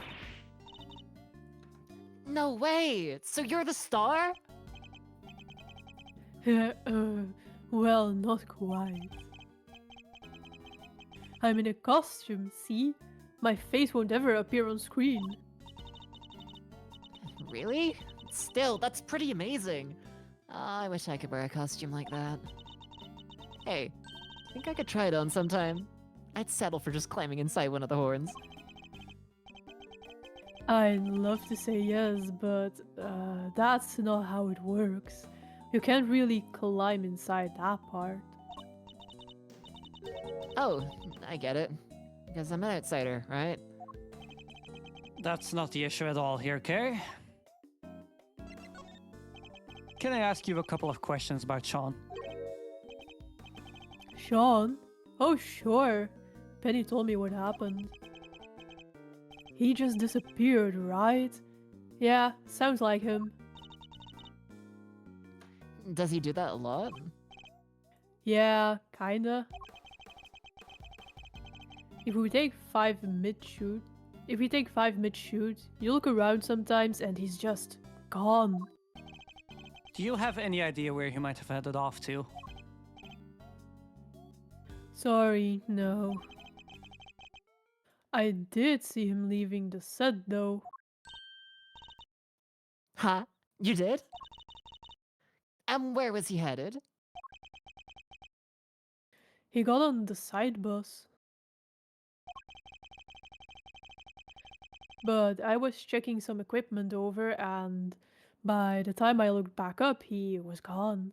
S2: No way! So you're the star?
S3: Well, not quite. I'm in a costume, see? My face won't ever appear on screen.
S2: Really? Still, that's pretty amazing. I wish I could wear a costume like that. Hey, think I could try it on sometime? I'd settle for just climbing inside one of the horns.
S3: I'd love to say yes, but that's not how it works. You can't really climb inside that part.
S2: Oh, I get it. Because I'm an outsider, right?
S1: That's not the issue at all here, Kay. Can I ask you a couple of questions about Sean?
S3: Sean? Oh, sure. Penny told me what happened. He just disappeared, right? Yeah, sounds like him.
S2: Does he do that a lot?
S3: Yeah, kinda. If we take 5 mid-shoot, you look around sometimes and he's just gone.
S1: Do you have any idea where he might have headed off to?
S3: Sorry, no. I did see him leaving the set though.
S2: Huh? You did? And where was he headed?
S3: He got on the side bus. But I was checking some equipment over and by the time I looked back up, he was gone.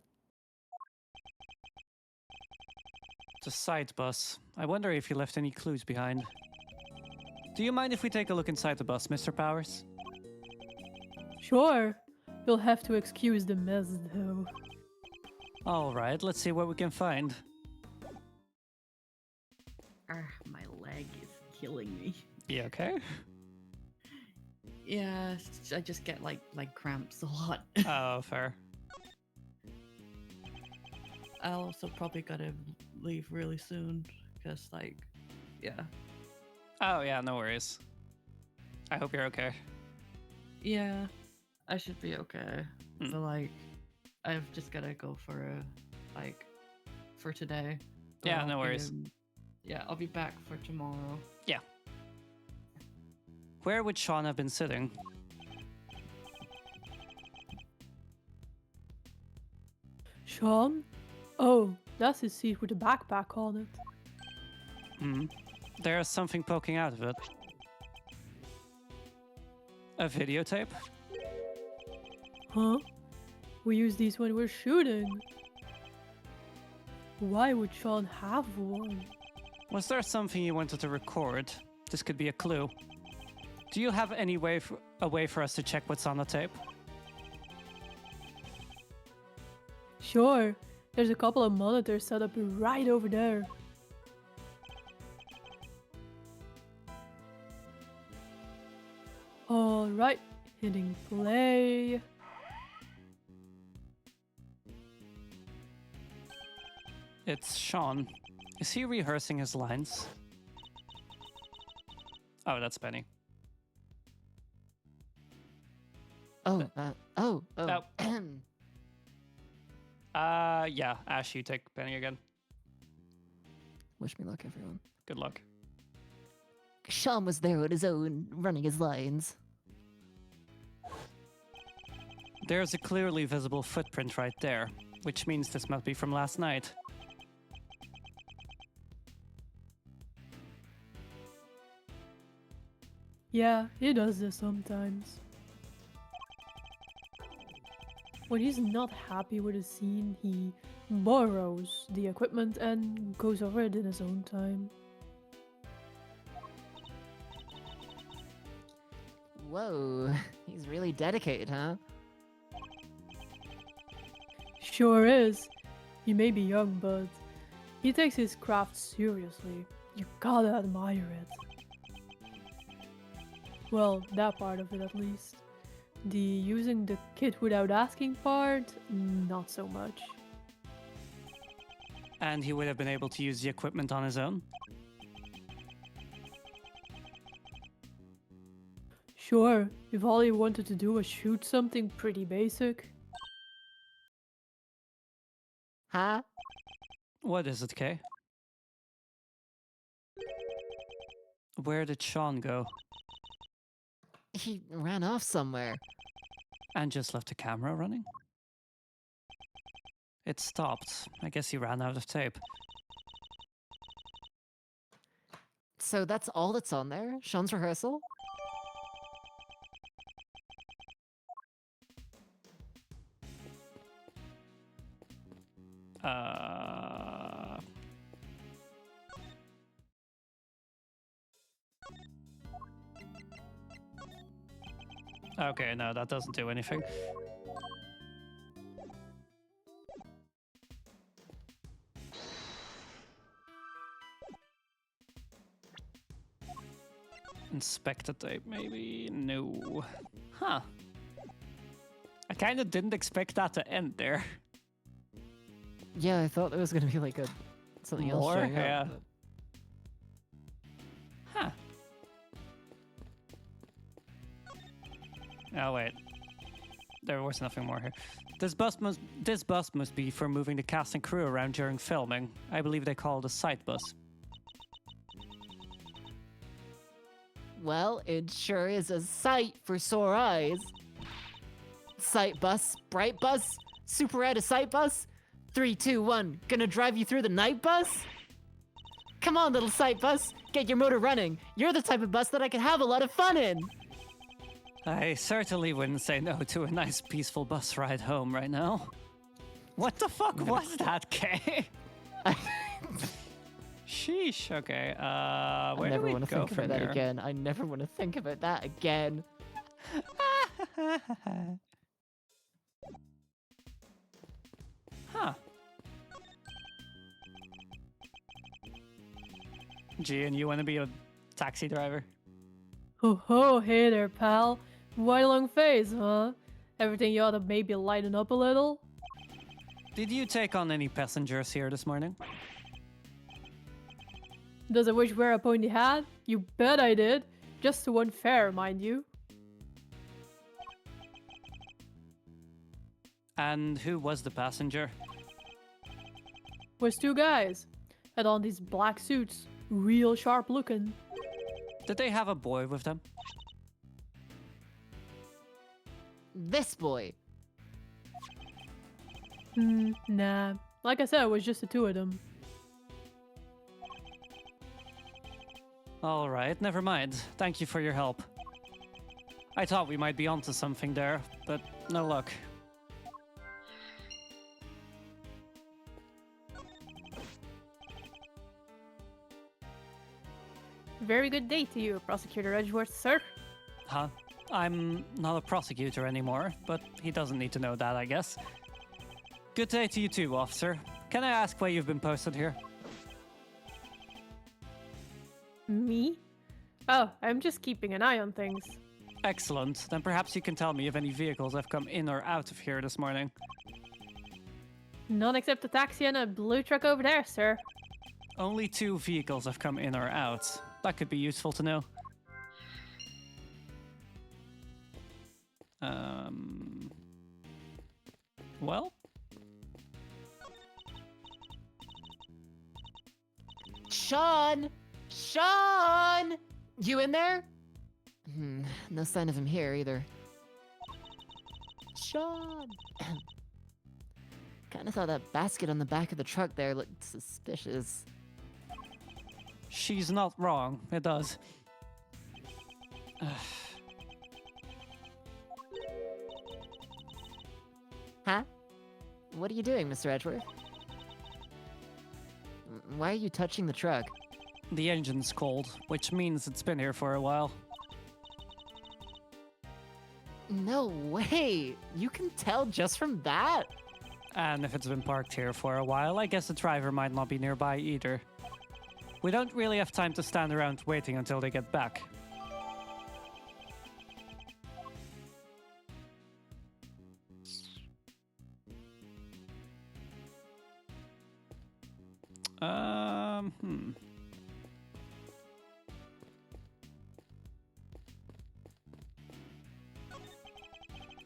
S1: The side bus. I wonder if he left any clues behind. Do you mind if we take a look inside the bus, Mr. Powers?
S3: Sure. You'll have to excuse the mess though.
S1: Alright, let's see what we can find.
S4: My leg is killing me.
S1: You okay?
S4: Yeah, I just get like cramps a lot.
S1: Oh, fair.
S4: I'll also probably gotta leave really soon because yeah.
S1: Oh yeah, no worries. I hope you're okay.
S4: Yeah, I should be okay.
S1: Mm.
S4: But I've just gotta go for for today. So
S1: Yeah, no worries.
S4: Yeah, I'll be back for tomorrow.
S1: Yeah. Where would Sean have been sitting?
S3: Sean? Oh, that's his seat with a backpack on it.
S1: Hmm. There's something poking out of it. A videotape?
S3: Huh? We use these when we're shooting. Why would Sean have one?
S1: Was there something you wanted to record? This could be a clue. Do you have any a way for us to check what's on the tape?
S3: Sure, there's a couple of monitors set up right over there. Alright, hitting play.
S1: It's Sean. Is he rehearsing his lines? Oh, that's Benny.
S2: Oh, oh.
S1: Yeah, Ash, you take Benny again.
S2: Wish me luck, everyone.
S1: Good luck.
S2: Sean was there on his own, running his lines.
S1: There's a clearly visible footprint right there, which means this must be from last night.
S3: Yeah, he does this sometimes. When he's not happy with a scene, he borrows the equipment and goes over it in his own time.
S2: Whoa, he's really dedicated, huh?
S3: Sure is. He may be young, but he takes his craft seriously. You gotta admire it. Well, that part of it at least. The using the kit without asking part, not so much.
S1: And he would have been able to use the equipment on his own?
S3: Sure, if all he wanted to do was shoot something pretty basic.
S2: Huh?
S1: What is it, Kay? Where did Sean go?
S2: He ran off somewhere.
S1: And just left the camera running? It stopped. I guess he ran out of tape.
S2: So that's all that's on there? Sean's rehearsal?
S1: Okay, no, that doesn't do anything. Inspect the tape, maybe? No. Huh. I kind of didn't expect that to end there.
S2: Yeah, I thought there was gonna be like something else
S1: More?
S2: showing
S1: Yeah.
S2: up.
S1: Huh. Oh, wait. There was nothing more here. This bus must be for moving the cast and crew around during filming. I believe they call it a sight bus.
S2: Well, it sure is a sight for sore eyes. Sight bus, bright bus, super rad sight bus. 3, 2, 1, gonna drive you through the night bus? Come on, little sight bus, get your motor running. You're the type of bus that I can have a lot of fun in.
S1: I certainly wouldn't say no to a nice peaceful bus ride home right now. What the fuck was that, Kay? Sheesh, okay, where do we
S2: want to
S1: go
S2: think
S1: from
S2: about that
S1: here?
S2: again. I never want to think about that again.
S1: Huh. Gee, and you want to be a taxi driver?
S3: Ho ho, hey there, pal. Why long face, huh? Everything you ought to maybe lighten up a little?
S1: Did you take on any passengers here this morning?
S3: Does I wish wear a pointy hat? You bet I did. Just to one fare, mind you.
S1: And who was the passenger?
S3: Was 2 guys. Had on these black suits. Real sharp looking.
S1: Did they have a boy with them?
S2: This boy.
S3: Nah. Like I said, it was just the 2 of them.
S1: All right, never mind. Thank you for your help. I thought we might be onto something there, but no luck.
S3: Very good day to you, Prosecutor Edgeworth, sir.
S1: Huh? I'm not a prosecutor anymore, but he doesn't need to know that, I guess. Good day to you too, officer. Can I ask why you've been posted here?
S3: Me? Oh, I'm just keeping an eye on things.
S1: Excellent. Then perhaps you can tell me if any vehicles have come in or out of here this morning.
S3: None except a taxi and a blue truck over there, sir.
S1: Only 2 vehicles have come in or out. That could be useful to know. Well?
S2: Sean! Sean! You in there? No sign of him here either. Sean! Kinda thought that basket on the back of the truck there looked suspicious.
S1: She's not wrong. It does.
S2: Huh? What are you doing, Mr. Edgeworth? Why are you touching the truck?
S1: The engine's cold, which means it's been here for a while.
S2: No way! You can tell just from that?
S1: And if it's been parked here for a while, I guess the driver might not be nearby either. We don't really have time to stand around waiting until they get back.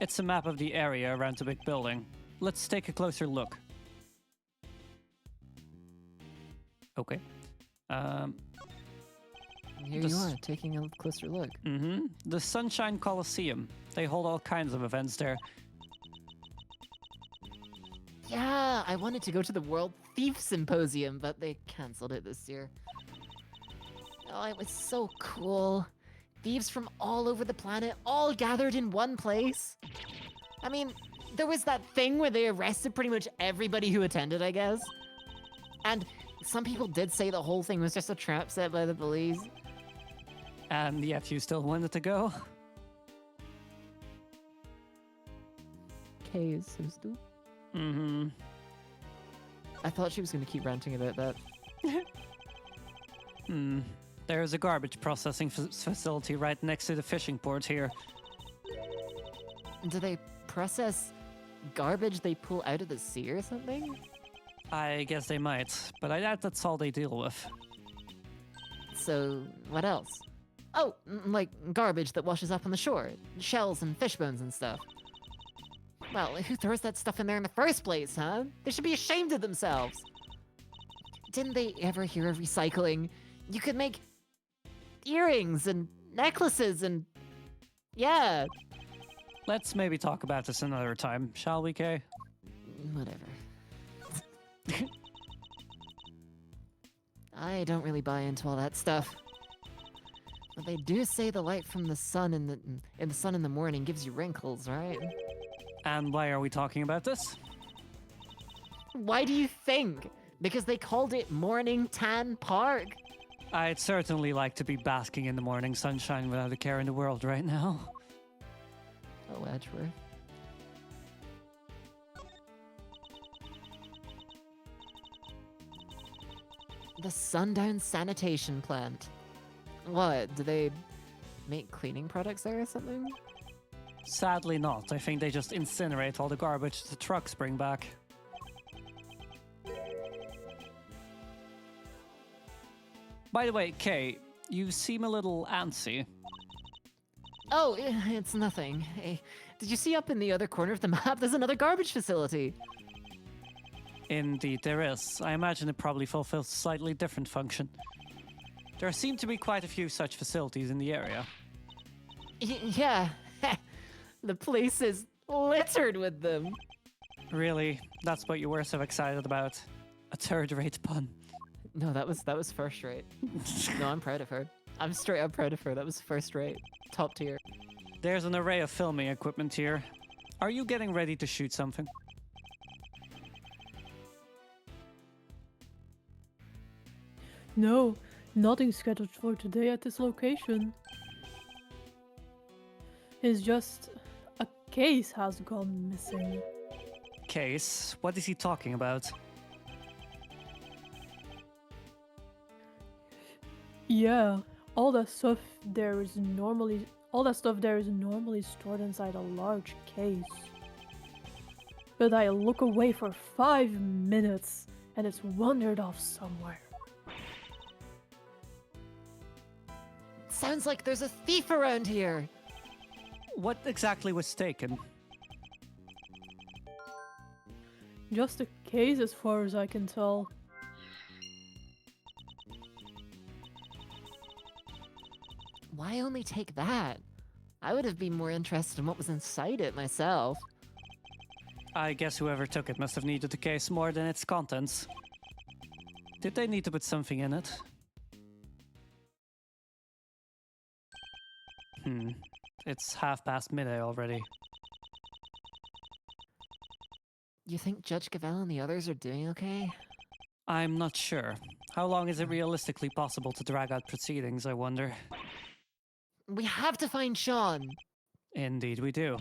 S1: It's a map of the area around the big building. Let's take a closer look. Okay.
S2: Here you are, taking a closer look.
S1: The Sunshine Coliseum. They hold all kinds of events there.
S2: Yeah, I wanted to go to the World Thief Symposium, but they canceled it this year. Oh, it was so cool. Thieves from all over the planet, all gathered in one place. I mean, there was that thing where they arrested pretty much everybody who attended, I guess. And some people did say the whole thing was just a trap set by the police.
S1: And yet you still wanted to go?
S2: Kay is so stupid. I thought she was going to keep ranting about that.
S1: There's a garbage processing facility right next to the fishing port here.
S2: Do they process garbage they pull out of the sea or something?
S1: I guess they might, but I doubt that's all they deal with.
S2: So, what else? Oh, like garbage that washes up on the shore. Shells and fish bones and stuff. Well, who throws that stuff in there in the first place, huh? They should be ashamed of themselves. Didn't they ever hear of recycling? You could make earrings and necklaces and... yeah.
S1: Let's maybe talk about this another time, shall we, Kay?
S2: Whatever. I don't really buy into all that stuff. But they do say the light from the sun in the morning gives you wrinkles, right?
S1: And why are we talking about this?
S2: Why do you think? Because they called it Morning Tan Park.
S1: I'd certainly like to be basking in the morning sunshine without a care in the world right now.
S2: Oh, Edgeworth. The Sundown Sanitation Plant. What, do they make cleaning products there or something?
S1: Sadly not. I think they just incinerate all the garbage the trucks bring back. By the way, Kay, you seem a little antsy.
S2: Oh, it's nothing. Hey, did you see up in the other corner of the map? There's another garbage facility.
S1: Indeed, there is. I imagine it probably fulfills a slightly different function. There seem to be quite a few such facilities in the area.
S2: Yeah. The place is littered with them.
S1: Really? That's what you were so excited about? A third-rate pun.
S2: No, that was first rate. No, I'm proud of her. I'm straight up proud of her. That was first rate. Top tier.
S1: There's an array of filming equipment here. Are you getting ready to shoot something?
S3: No, nothing scheduled for today at this location. It's just a case has gone missing.
S1: Case? What is he talking about?
S3: Yeah, all that stuff there is normally stored inside a large case. But I look away for 5 minutes and it's wandered off somewhere.
S2: Sounds like there's a thief around here.
S1: What exactly was taken?
S3: Just a case as far as I can tell.
S2: Why only take that? I would have been more interested in what was inside it myself.
S1: I guess whoever took it must have needed the case more than its contents. Did they need to put something in it? It's midday already.
S2: You think Judge Gavelle and the others are doing okay?
S1: I'm not sure. How long is it realistically possible to drag out proceedings, I wonder?
S2: We have to find Sean!
S1: Indeed we do.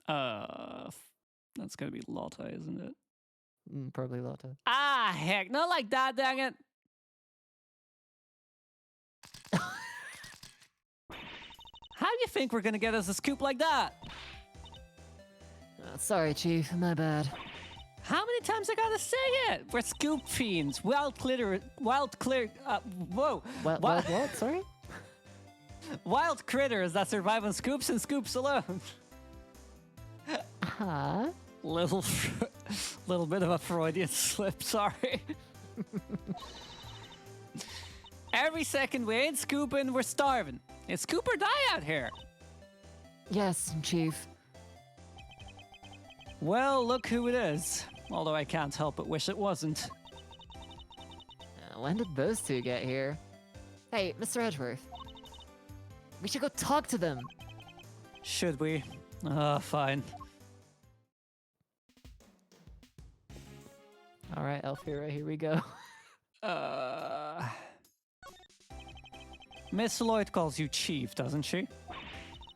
S1: That's gonna be Lotta, isn't it?
S2: Probably Lotta.
S1: Ah, heck, not like that, dang it! How do you think we're gonna get us a scoop like that?
S2: Sorry, Chief, my bad.
S1: How many times I gotta say it? We're scoop fiends, whoa.
S2: What? Sorry?
S1: Wild critters that survive on scoops and scoops alone.
S2: Huh?
S1: Little bit of a Freudian slip, sorry. Every second we ain't scooping, we're starving. It's scoop or die out here.
S2: Yes, Chief.
S1: Well, look who it is. Although I can't help but wish it wasn't.
S2: When did those two get here? Hey, Mr. Edgeworth. We should go talk to them.
S1: Should we? Fine.
S2: Alright, Elfira, here we go.
S1: Miss Lloyd calls you Chief, doesn't she?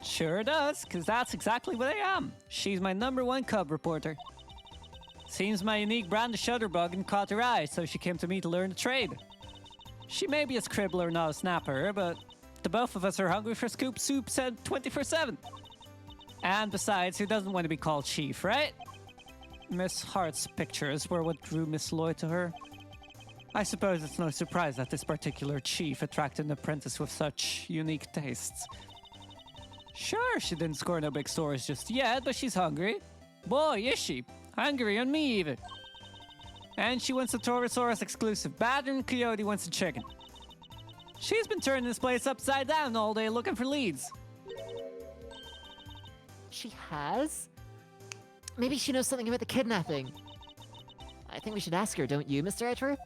S1: Sure does, because that's exactly what I am. She's my #1 cub reporter. Seems my unique brand of shutterbug caught her eye, so she came to me to learn the trade. She may be a scribbler, not a snapper, but the both of us are hungry for scoop soup said 24/7. And besides, who doesn't want to be called Chief, right? Miss Hart's pictures were what drew Miss Lloyd to her. I suppose it's no surprise that this particular chief attracted an apprentice with such unique tastes. Sure, she didn't score no big scores just yet, but she's hungry. Boy, is she. Hungry on me, even. And she wants a Torosaurus exclusive batter and Coyote wants a chicken. She's been turning this place upside down all day looking for leads.
S2: She has? Maybe she knows something about the kidnapping. I think we should ask her, don't you, Mr. Edgeworth?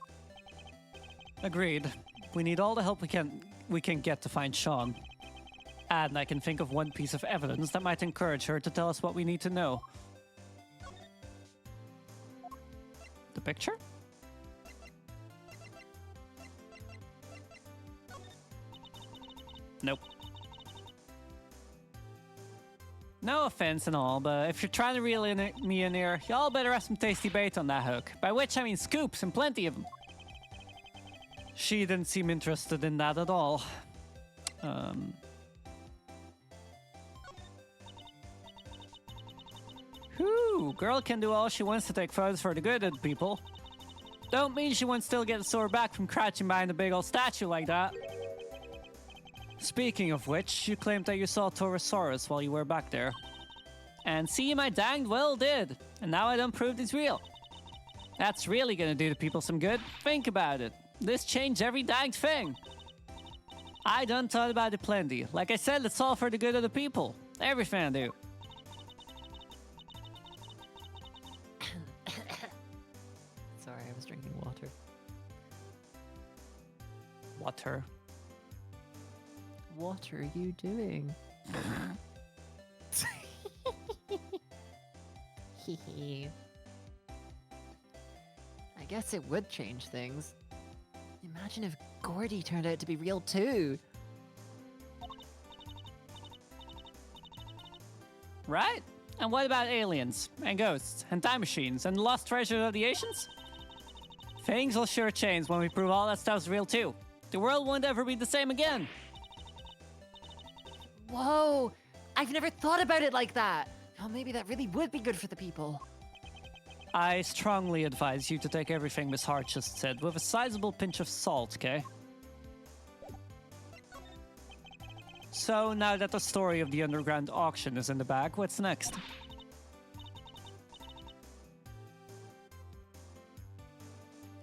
S1: Agreed. We need all the help we can get to find Sean. And I can think of one piece of evidence that might encourage her to tell us what we need to know. The picture? Nope. No offense and all, but if you're trying to reel me in here, y'all better have some tasty bait on that hook. By which I mean scoops and plenty of them. She didn't seem interested in that at all. Whew, girl can do all she wants to take photos for the good of the people. Don't mean she won't still get a sore back from crouching behind a big old statue like that. Speaking of which, you claimed that you saw Torosaurus while you were back there. And see, my danged well did. And now I done proved he's real. That's really gonna do the people some good. Think about it. This changed every danged thing. I done thought about it plenty. Like I said, it's all for the good of the people. Everything I do.
S2: Sorry, I was drinking water.
S1: Water.
S2: What are you doing? I guess it would change things. Imagine if Gordy turned out to be real too.
S1: Right? And what about aliens, and ghosts, and time machines, and lost treasures of the oceans? Things will sure change when we prove all that stuff's real too. The world won't ever be the same again.
S2: Whoa! I've never thought about it like that! Oh, maybe that really would be good for the people.
S1: I strongly advise you to take everything Miss Hart just said with a sizable pinch of salt, okay? So, now that the story of the underground auction is in the bag, what's next?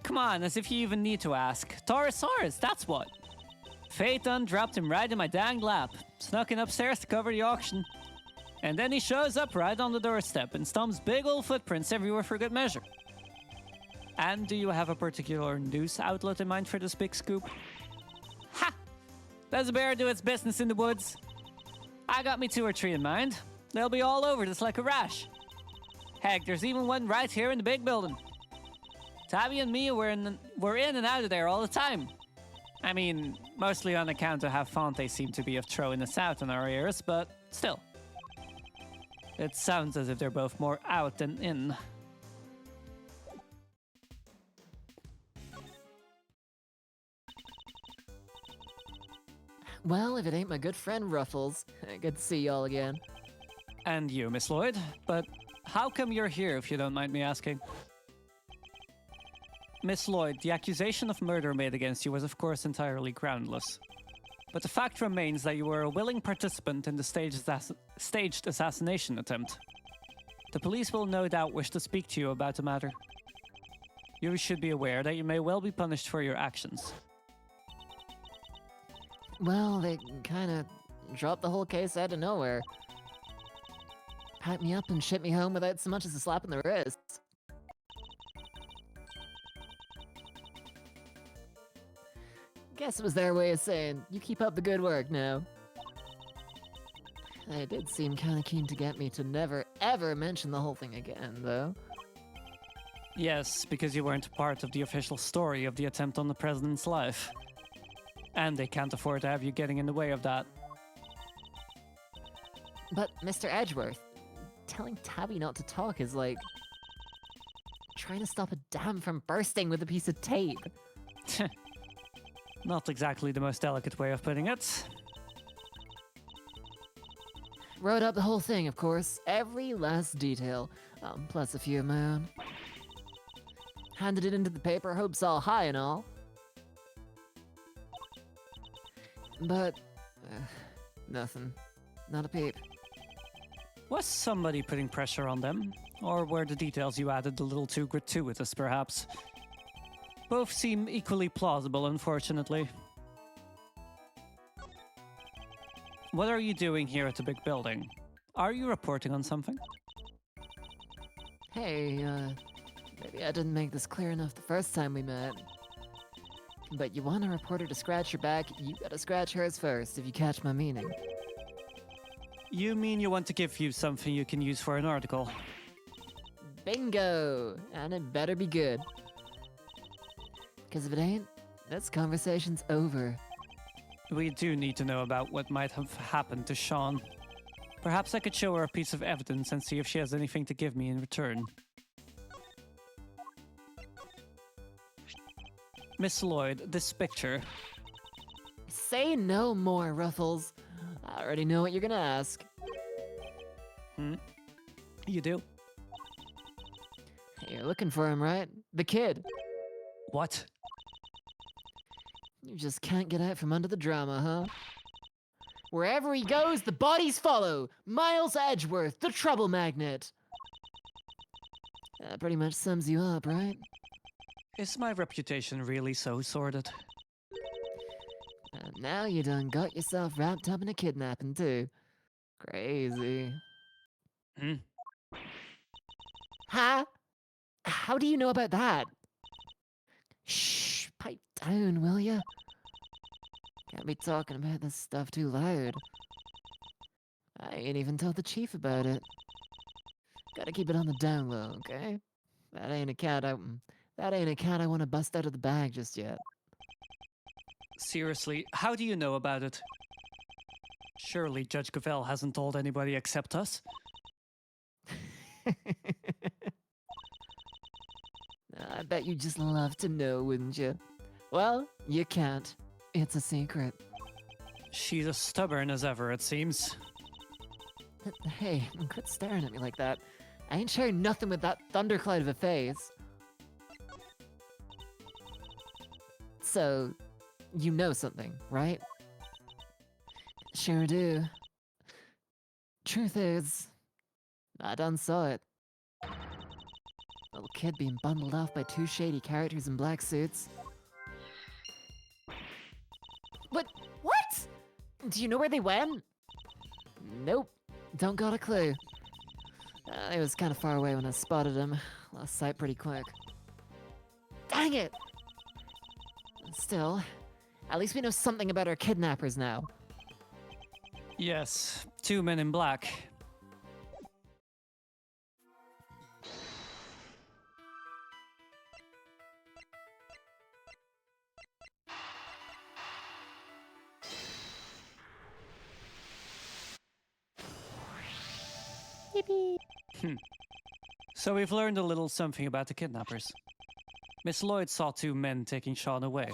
S1: Come on, as if you even need to ask. Taurosaurus, that's what. Phaeton dropped him right in my dang lap, snuck in upstairs to cover the auction. And then he shows up right on the doorstep and stomps big old footprints everywhere for good measure. And do you have a particular news outlet in mind for this big scoop? Ha! Does a bear do its business in the woods? I got me 2 or 3 in mind. They'll be all over this like a rash. Heck, there's even one right here in the big building. Tabby and me were in and out of there all the time. I mean, mostly on account of how fond they seem to be of throwing us out in our ears, but still. It sounds as if they're both more out than in.
S2: Well, if it ain't my good friend Ruffles, good to see y'all again.
S1: And you, Miss Lloyd. But how come you're here, if you don't mind me asking? Miss Lloyd, the accusation of murder made against you was of course entirely groundless. But the fact remains that you were a willing participant in the staged assassination attempt. The police will no doubt wish to speak to you about the matter. You should be aware that you may well be punished for your actions.
S2: Well, they kinda dropped the whole case out of nowhere. Packed me up and shipped me home without so much as a slap in the wrist. Guess it was their way of saying, you keep up the good work now. They did seem kinda keen to get me to never ever mention the whole thing again, though.
S1: Yes, because you weren't part of the official story of the attempt on the president's life. And they can't afford to have you getting in the way of that.
S2: But, Mr. Edgeworth, telling Tabby not to talk is like trying to stop a dam from bursting with a piece of tape.
S1: Not exactly the most delicate way of putting it.
S2: Wrote up the whole thing, of course, every last detail, plus a few of my own. Handed it into the paper, hopes all high and all. But, nothing. Not a peep.
S1: Was somebody putting pressure on them? Or were the details you added a little too gratuitous, perhaps? Both seem equally plausible, unfortunately. What are you doing here at the big building? Are you reporting on something?
S2: Hey, maybe I didn't make this clear enough the first time we met. But you want a reporter to scratch your back, you gotta scratch hers first, if you catch my meaning.
S1: You mean you want to give you something you can use for an article?
S2: Bingo! And it better be good. Because if it ain't, this conversation's over.
S1: We do need to know about what might have happened to Sean. Perhaps I could show her a piece of evidence and see if she has anything to give me in return. Miss Lloyd, this picture.
S2: Say no more, Ruffles. I already know what you're gonna ask.
S1: You do?
S2: You're looking for him, right? The kid.
S1: What?
S2: You just can't get out from under the drama, huh? Wherever he goes, the bodies follow! Miles Edgeworth, the trouble magnet! That pretty much sums you up, right?
S1: Is my reputation really so sordid?
S2: And now you done got yourself wrapped up in a kidnapping, too. Crazy. Huh? How do you know about that? Shh, pipe down, will ya? Can't be talking about this stuff too loud. I ain't even told the chief about it. Gotta keep it on the down low, okay? That ain't a cat out in That ain't a cat I want to bust out of the bag just yet.
S1: Seriously, how do you know about it? Surely Judge Cavell hasn't told anybody except us?
S2: I bet you'd just love to know, wouldn't you? Well, you can't. It's a secret.
S1: She's as stubborn as ever, it seems.
S2: Hey, quit staring at me like that. I ain't sharing nothing with that thundercloud of a face. So, you know something, right? Sure do. Truth is, I done saw it. Little kid being bundled off by two shady characters in black suits. What? Do you know where they went? Nope. Don't got a clue. It was kind of far away when I spotted him. Lost sight pretty quick. Dang it! Still, at least we know something about our kidnappers now.
S1: Yes, 2 men in black. So we've learned a little something about the kidnappers. Miss Lloyd saw 2 men taking Sean away.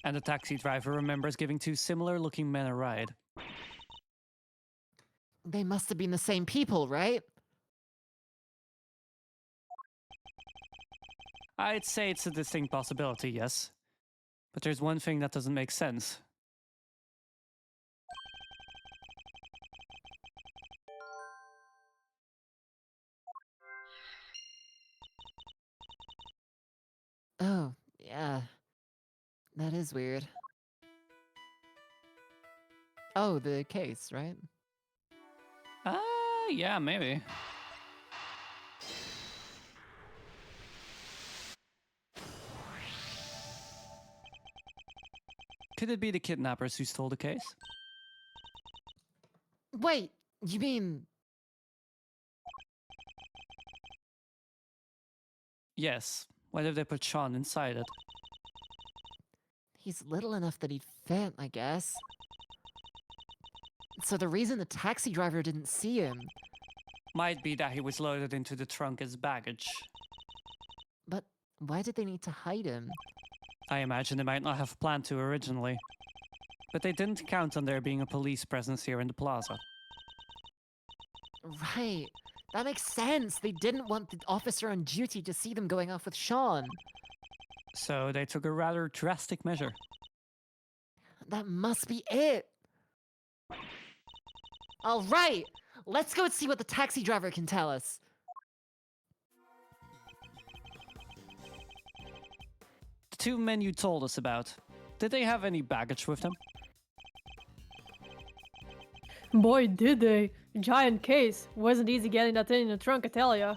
S1: And the taxi driver remembers giving 2 similar-looking men a ride.
S2: They must have been the same people, right?
S1: I'd say it's a distinct possibility, yes. But there's one thing that doesn't make sense.
S2: Oh, yeah. That is weird. Oh, the case, right?
S1: Yeah, maybe. Could it be the kidnappers who stole the case?
S2: Wait, you mean...
S1: Yes. What if they put Sean inside it?
S2: He's little enough that he'd fit, I guess. So the reason the taxi driver didn't see him...
S1: Might be that he was loaded into the trunk as baggage.
S2: But why did they need to hide him?
S1: I imagine they might not have planned to originally. But they didn't count on there being a police presence here in the plaza.
S2: Right. That makes sense. They didn't want the officer on duty to see them going off with Sean.
S1: So they took a rather drastic measure.
S2: That must be it. All right. Let's go and see what the taxi driver can tell us.
S1: The 2 men you told us about, did they have any baggage with them?
S3: Boy, did they. Giant case. Wasn't easy getting that thing in the trunk, I tell ya.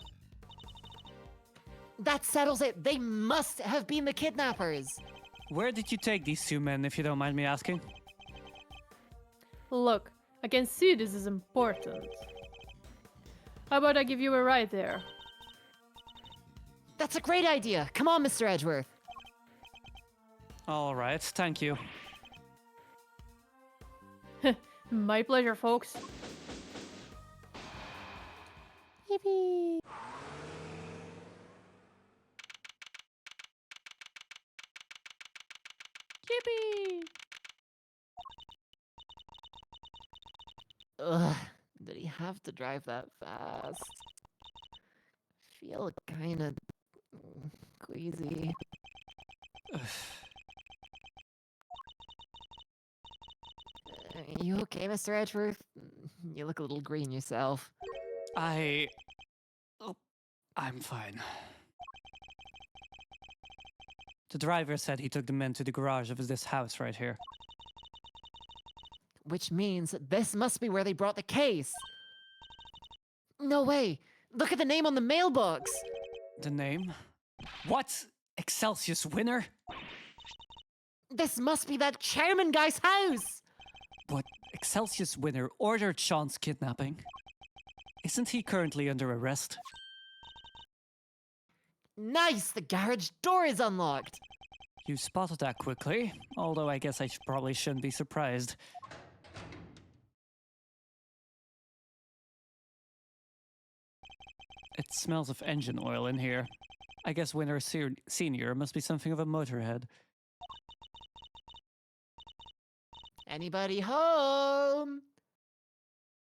S2: That settles it. They must have been the kidnappers.
S1: Where did you take these 2 men, if you don't mind me asking?
S3: Look, I can see this is important. How about I give you a ride there?
S2: That's a great idea. Come on, Mr. Edgeworth.
S1: All right, thank you.
S3: My pleasure, folks.
S2: Yippee.
S1: Yippee!
S2: Ugh, did he have to drive that fast? Feel kinda queasy. You okay, Mr. Edgeworth? You look a little green yourself.
S1: Oh, I'm fine. The driver said he took the men to the garage of this house right here.
S2: Which means this must be where they brought the case. No way! Look at the name on the mailbox!
S1: The name? What? Excelsius Winner?
S2: This must be that chairman guy's house!
S1: But Excelsius Winner ordered Sean's kidnapping. Isn't he currently under arrest?
S2: Nice! The garage door is unlocked!
S1: You spotted that quickly, although I guess I probably shouldn't be surprised. It smells of engine oil in here. I guess Winter Senior must be something of a motorhead.
S2: Anybody home?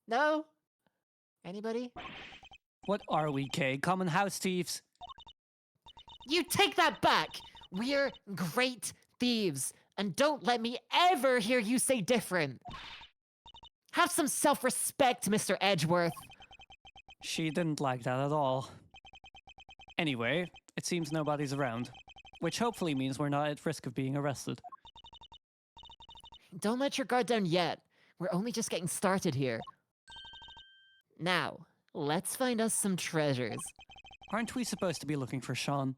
S2: No? Anybody?
S1: What are we, Kay? Common house thieves?
S2: You take that back! We're great thieves, and don't let me ever hear you say different. Have some self-respect, Mr. Edgeworth.
S1: She didn't like that at all. Anyway, it seems nobody's around, which hopefully means we're not at risk of being arrested.
S2: Don't let your guard down yet. We're only just getting started here. Now, let's find us some treasures.
S1: Aren't we supposed to be looking for Sean?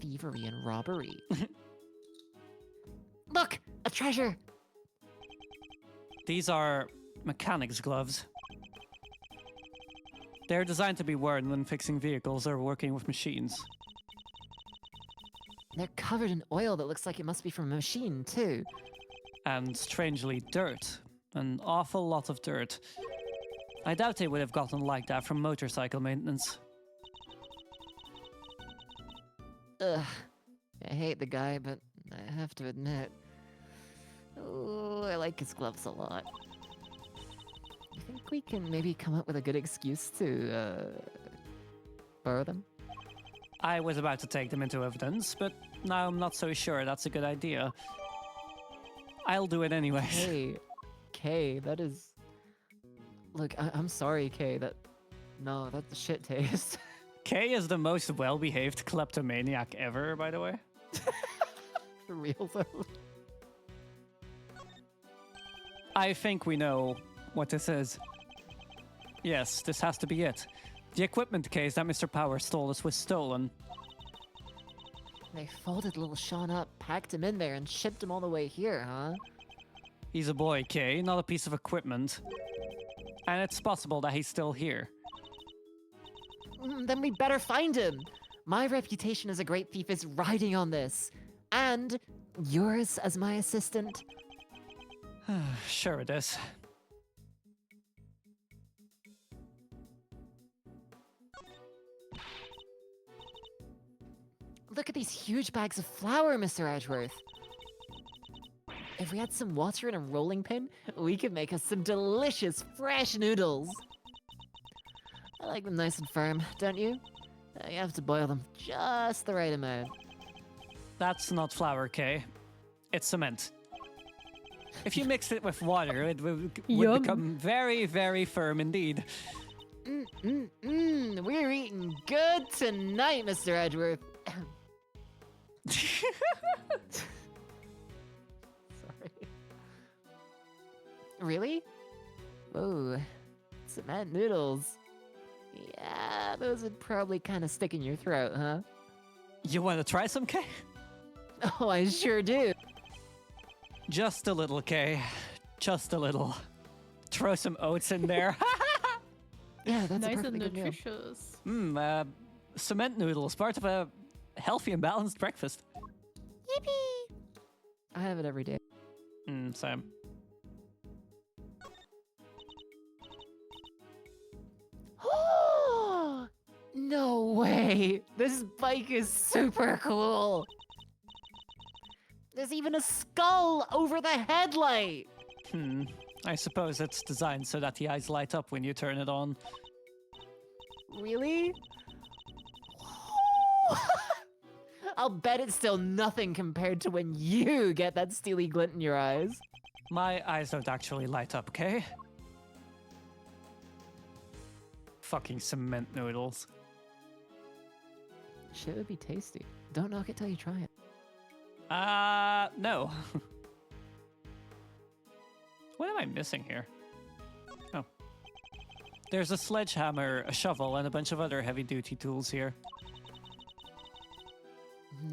S2: Thievery and robbery. Look! A treasure!
S1: These are mechanics gloves. They're designed to be worn when fixing vehicles or working with machines.
S2: They're covered in oil that looks like it must be from a machine, too.
S1: And strangely, dirt. An awful lot of dirt. I doubt they would have gotten like that from motorcycle maintenance.
S2: Ugh. I hate the guy, but I have to admit. Oh, I like his gloves a lot. You think we can maybe come up with a good excuse to, borrow them?
S1: I was about to take them into evidence, but now I'm not so sure that's a good idea. I'll do it anyway.
S2: Kay, that is... Look, I'm sorry, Kay, No, that's a shit taste.
S1: Kay is the most well-behaved kleptomaniac ever, by the way.
S2: For real, though.
S1: I think we know what this is. Yes, this has to be it. The equipment case that Mr. Power stole us was stolen.
S2: They folded little Sean up, packed him in there, and shipped him all the way here, huh?
S1: He's a boy, Kay, not a piece of equipment. And it's possible that he's still here.
S2: Then we better find him! My reputation as a great thief is riding on this. And yours as my assistant.
S1: Sure it is.
S2: Look at these huge bags of flour, Mr. Edgeworth. If we had some water and a rolling pin, we could make us some delicious fresh noodles. I like them nice and firm, don't you? You have to boil them just the right amount.
S1: That's not flour, Kay. It's cement. If you mix it with water, it would
S3: Yum.
S1: become very, very firm indeed.
S2: We're eating good tonight, Mr. Edgeworth. Sorry. Really? Whoa. Cement noodles. Yeah, those would probably kind of stick in your throat, huh?
S1: You want to try some, Kay?
S2: Oh, I sure do.
S1: Just a little, Kay. Just a little. Throw some oats in there.
S2: Yeah, that's a
S3: Nice and
S2: perfectly good meal.
S3: nutritious.
S1: Cement noodles, part of a healthy and balanced breakfast.
S2: Yippee! I have it every day.
S1: Same.
S2: No way! This bike is super cool! There's even a skull over the headlight!
S1: I suppose it's designed so that the eyes light up when you turn it on.
S2: Really? I'll bet it's still nothing compared to when you get that steely glint in your eyes.
S1: My eyes don't actually light up, Kay. Fucking cement noodles.
S2: Shit would be tasty. Don't knock it till you try it.
S1: No. What am I missing here? Oh. There's a sledgehammer, a shovel, and a bunch of other heavy-duty tools here.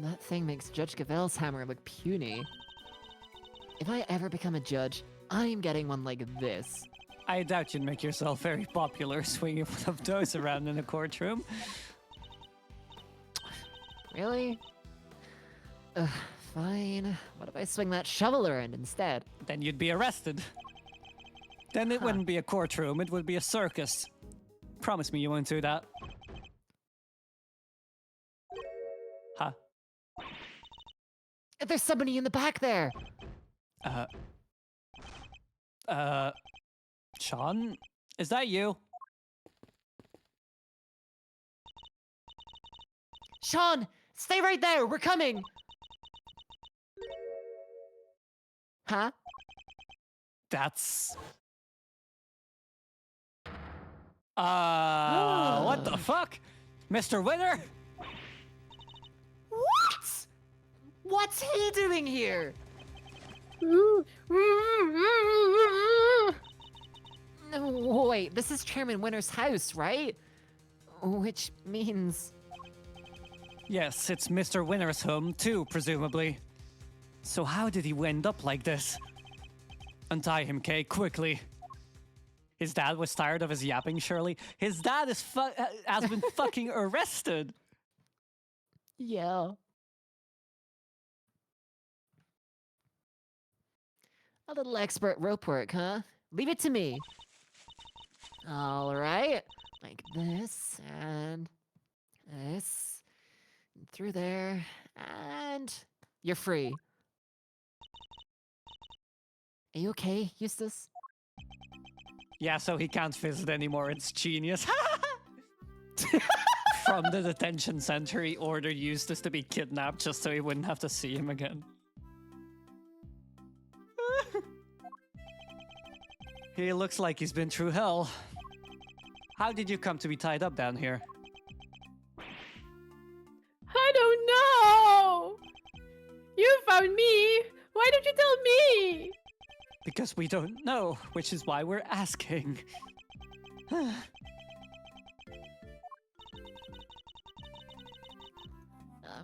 S2: That thing makes Judge Gavel's hammer look puny. If I ever become a judge, I'm getting one like this.
S1: I doubt you'd make yourself very popular swinging one of those around in a courtroom.
S2: Really? Ugh, fine. What if I swing that shovel around instead?
S1: Then you'd be arrested. Then it
S2: Huh.
S1: wouldn't be a courtroom, it would be a circus. Promise me you won't do that. Huh?
S2: There's somebody in the back there!
S1: Sean? Is that you?
S2: Sean! Stay right there! We're coming! Huh?
S1: That's... what the fuck? Mr. Winner?
S2: What? What's he doing here? No, wait, this is Chairman Winter's house, right? Which means...
S1: Yes, it's Mr. Winner's home too, presumably. So how did he end up like this? Untie him, Kay, quickly. His dad was tired of his yapping, surely. His dad is has been fucking arrested.
S2: Yeah. A little expert rope work, huh? Leave it to me. All right. Like this, and this. And through there, and you're free. Are you okay, Eustace?
S1: Yeah, so he can't visit anymore. It's genius. From the detention center, he ordered Eustace to be kidnapped just so he wouldn't have to see him again. He looks like he's been through hell. How did you come to be tied up down here?
S3: I don't know! You found me! Why don't you tell me?
S1: Because we don't know, which is why we're asking.
S2: I'm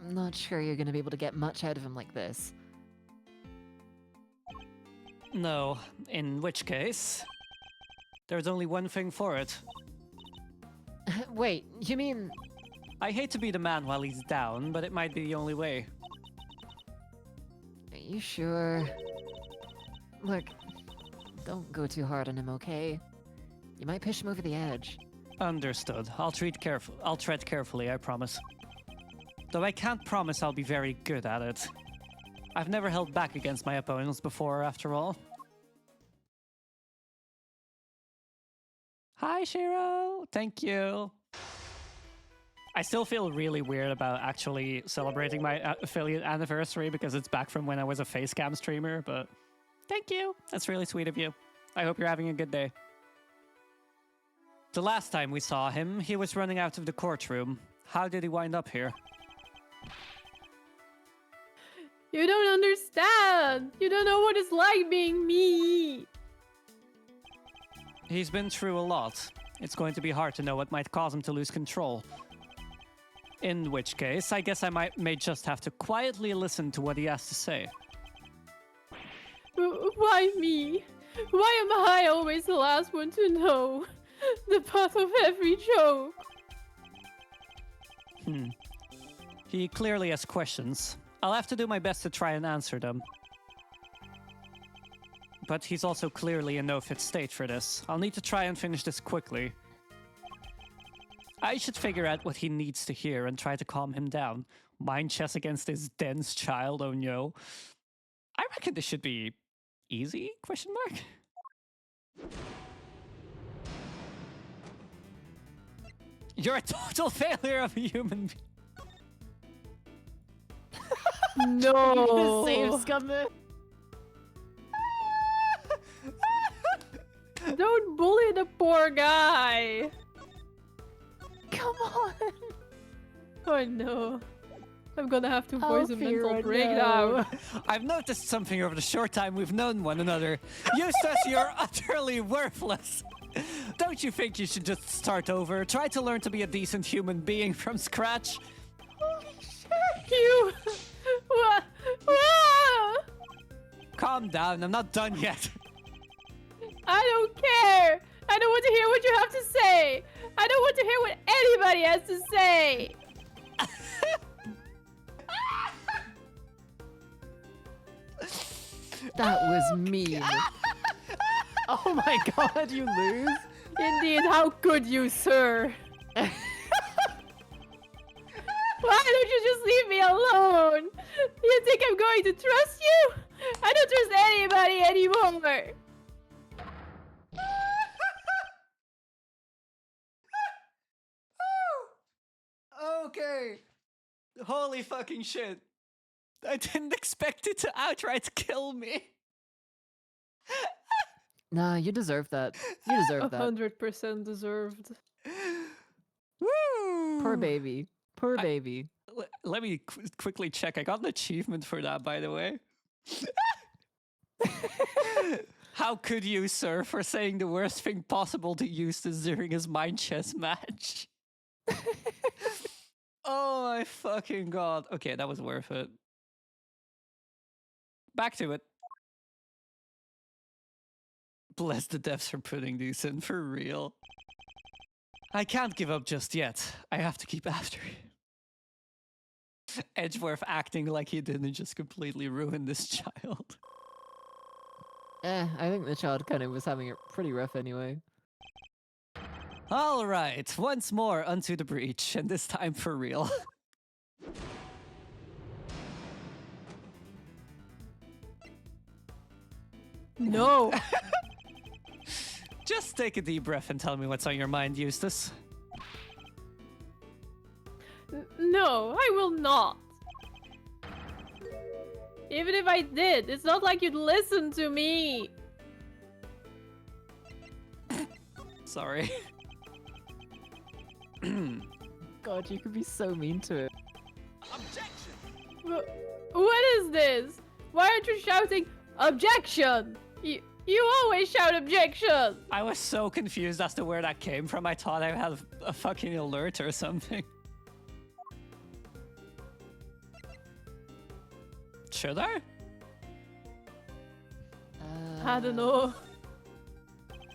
S2: not sure you're gonna be able to get much out of him like this.
S1: No, in which case, there's only one thing for it.
S2: Wait, you mean...
S1: I hate to be the man while he's down, but it might be the only way.
S2: Are you sure? Look, don't go too hard on him, okay? You might push him over the edge.
S1: Understood. I'll tread carefully, I promise. Though I can't promise I'll be very good at it. I've never held back against my opponents before, after all. Hi, Shiro! Thank you. I still feel really weird about actually celebrating my affiliate anniversary because it's back from when I was a facecam streamer, but thank you. That's really sweet of you. I hope you're having a good day. The last time we saw him, he was running out of the courtroom. How did he wind up here?
S3: You don't understand! You don't know what it's like being me!
S1: He's been through a lot. It's going to be hard to know what might cause him to lose control. In which case, I guess I may just have to quietly listen to what he has to say.
S3: Why me? Why am I always the last one to know the path of every joke?
S1: He clearly has questions. I'll have to do my best to try and answer them. But he's also clearly in no fit state for this. I'll need to try and finish this quickly. I should figure out what he needs to hear and try to calm him down. Mind chess against his dense child, oh no. I reckon this should be easy, question mark? You're a total failure of a human being.
S3: No!
S2: Save Scummer!
S3: Don't bully the poor guy!
S2: Come on!
S3: Oh no. I'm gonna have to
S2: I'll
S3: voice a
S2: figure
S3: mental
S2: it
S3: breakdown.
S2: out.
S1: I've noticed something over the short time we've known one another. Eustace, you're utterly worthless. Don't you think you should just start over? Try to learn to be a decent human being from scratch?
S2: Holy shit!
S3: You! What?
S1: Calm down, I'm not done yet.
S3: I don't care. I don't want to hear what you have to say. I don't want to hear what anybody has to say.
S2: That was mean.
S5: Oh my god, you lose?
S3: Indeed, how could you, sir? Why don't you just leave me alone? You think I'm going to trust you? I don't trust anybody anymore.
S1: Okay. Holy fucking shit. I didn't expect it to outright kill me.
S5: Nah, you deserve that. You deserve that.
S3: 100% deserved.
S1: Woo!
S5: Poor baby. Poor
S1: I-
S5: baby.
S1: Let me quickly check. I got an achievement for that, by the way. How could you, sir, for saying the worst thing possible to Eustace during his mind chess match? Oh my fucking god. Okay, that was worth it. Back to it. Bless the devs for putting these in, for real. I can't give up just yet. I have to keep after it. Edgeworth acting like he didn't just completely ruin this child.
S5: I think the child kind of was having it pretty rough anyway.
S1: All right, once more unto the breach, and this time for real.
S3: No.
S1: Just take a deep breath and tell me what's on your mind, Eustace.
S3: No, I will not. Even if I did, it's not like you'd listen to me.
S1: Sorry.
S5: God, you could be so mean to it.
S3: What is this? Why aren't you shouting objection? You always shout objection.
S1: I was so confused as to where that came from. I thought I had a fucking alert or something. Should I?
S3: I don't know.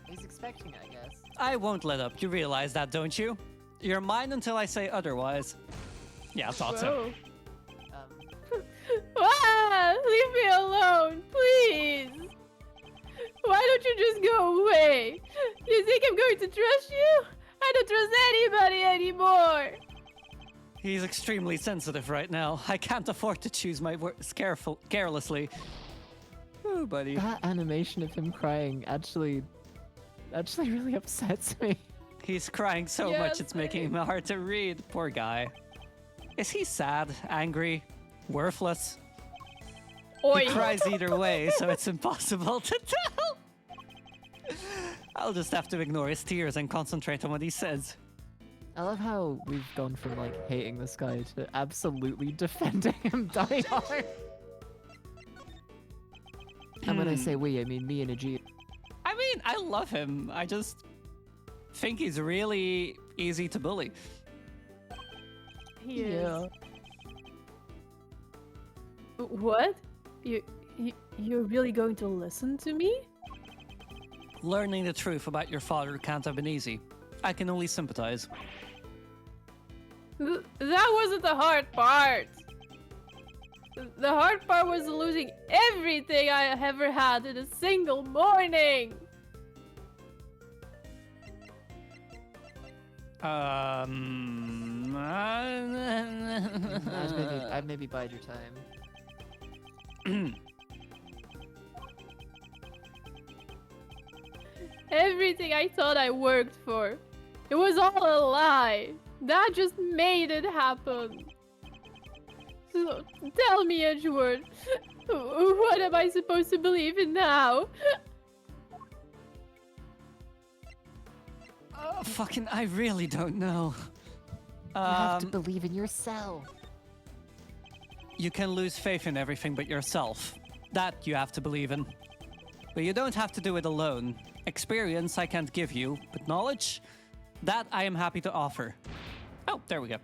S5: He's expecting it, I guess.
S1: I won't let up. You realize that, don't you? You're mine until I say otherwise. Yeah, I thought so.
S3: Whoa. Leave me alone, please. Why don't you just go away? You think I'm going to trust you? I don't trust anybody anymore.
S1: He's extremely sensitive right now. I can't afford to choose my words carelessly. Ooh, buddy.
S5: That animation of him crying actually really upsets me.
S1: He's crying so
S3: Yeah,
S1: much it's making him hard to read. Poor guy. Is he sad, angry, worthless?
S3: Oi.
S1: He cries either way, so it's impossible to tell. I'll just have to ignore his tears and concentrate on what he says.
S5: I love how we've gone from like hating this guy to absolutely defending him die hard. And when I say we, I mean me and a G.
S1: I mean, I love him. I just think he's really easy to bully.
S3: He is. What? You're really going to listen to me?
S1: Learning the truth about your father can't have been easy. I can only sympathize.
S3: That wasn't the hard part. The hard part was losing everything I ever had in a single morning.
S2: I'd maybe bide your time.
S3: Everything I thought I worked for, it was all a lie. That just made it happen. So tell me, Edgeworth, what am I supposed to believe in now?
S1: Fucking, I really don't know.
S2: You have to believe in yourself.
S1: You can lose faith in everything but yourself. That you have to believe in. But you don't have to do it alone. Experience I can't give you, but knowledge, that I am happy to offer. Oh, there we go.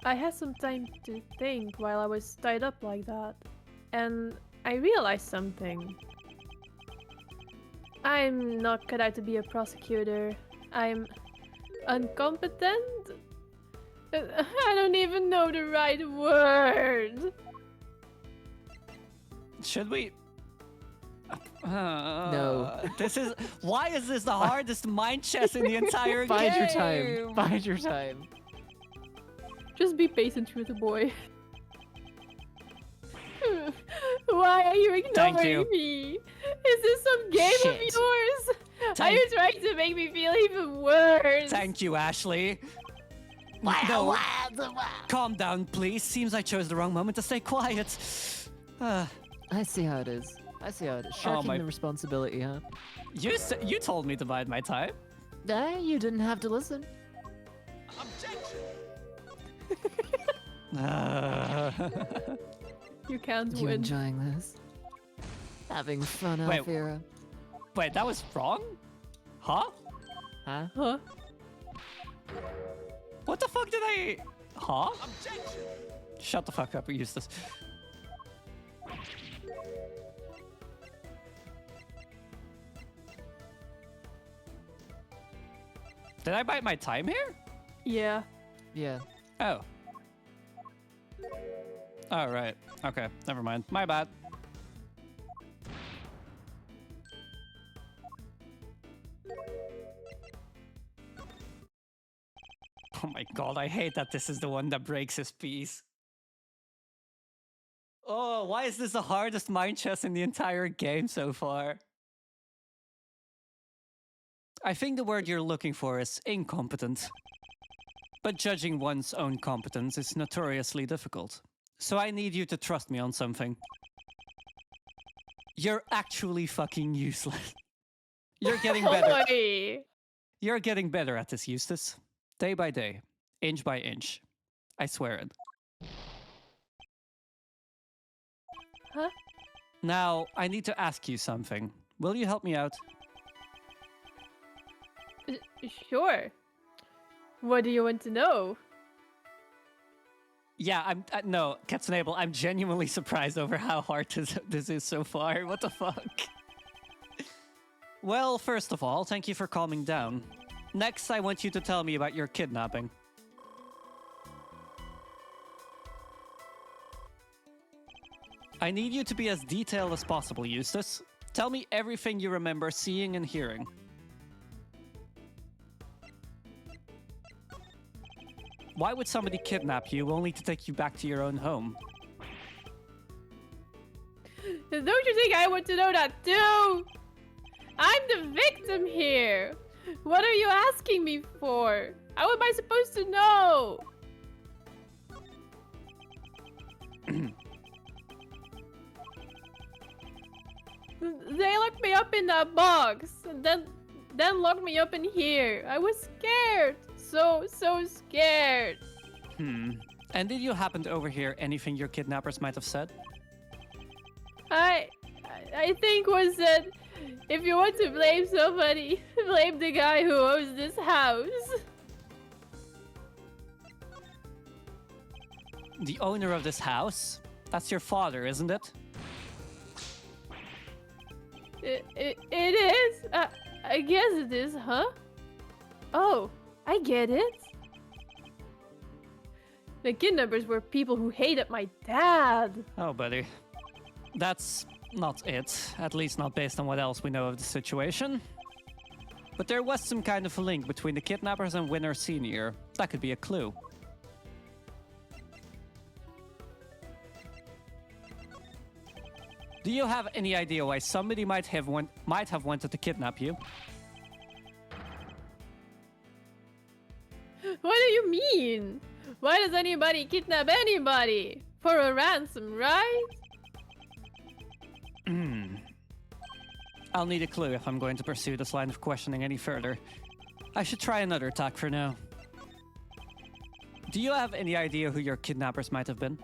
S3: I had some time to think while I was tied up like that. And I realized something. I'm not cut out to be a prosecutor. I'm incompetent? I don't even know the right word.
S1: Should we?
S5: No.
S1: This is why is this the hardest mind chess in the entire
S5: Bide
S1: game?
S5: your time. Bide your time.
S3: Just be patient with the boy. Why are you ignoring
S1: Thank you.
S3: me? Is this some game of
S5: Shit.
S3: yours? Are
S1: Thank-
S3: you trying to make me feel even worse?
S1: Thank you, Ashley.
S2: Wow,
S1: No.
S2: wow, wow.
S1: Calm down, please. Seems I chose the wrong moment to stay quiet.
S5: I see how it is. I see how it is. Shirking
S1: my-
S5: the responsibility, huh?
S1: You told me to bide my time.
S5: You didn't have to listen.
S3: You can't
S5: You
S3: win.
S5: enjoying this? Having fun,
S1: Wait.
S5: Alfira?
S1: Wait, that was wrong? Huh?
S5: Huh?
S3: Huh?
S1: What the fuck did I... Huh? Shut the fuck up, Eustace. Did I bite my time here?
S3: Yeah.
S5: Yeah.
S1: Oh. Oh, right. Okay, never mind. My bad. Oh my god, I hate that this is the one that breaks his peace. Oh, why is this the hardest mind chess in the entire game so far? I think the word you're looking for is incompetent. But judging one's own competence is notoriously difficult. So I need you to trust me on something. You're actually fucking useless. You're getting better.
S3: Boy.
S1: You're getting better at this, Eustace. Day by day, inch by inch. I swear it.
S3: Huh?
S1: Now, I need to ask you something. Will you help me out?
S3: Sure. What do you want to know?
S1: Yeah, no, Katsunable, I'm genuinely surprised over how hard this is so far. What the fuck? Well, first of all, thank you for calming down. Next, I want you to tell me about your kidnapping. I need you to be as detailed as possible, Eustace. Tell me everything you remember seeing and hearing. Why would somebody kidnap you only to take you back to your own home?
S3: Don't you think I want to know that too? I'm the victim here. What are you asking me for? How am I supposed to know? They locked me up in that box, and then locked me up in here. I was scared, so scared.
S1: And did you happen to overhear anything your kidnappers might have said?
S3: I think was that if you want to blame somebody, blame the guy who owns this house.
S1: The owner of this house? That's your father, isn't it?
S3: It is? I guess it is, huh? Oh, I get it. The kidnappers were people who hated my dad.
S1: Oh, buddy. That's not it. At least not based on what else we know of the situation. But there was some kind of a link between the kidnappers and Winner Sr. That could be a clue. Do you have any idea why somebody might have wanted to kidnap you?
S3: What do you mean? Why does anybody kidnap anybody? For a ransom, right?
S1: I'll need a clue if I'm going to pursue this line of questioning any further. I should try another tack for now. Do you have any idea who your kidnappers might have been?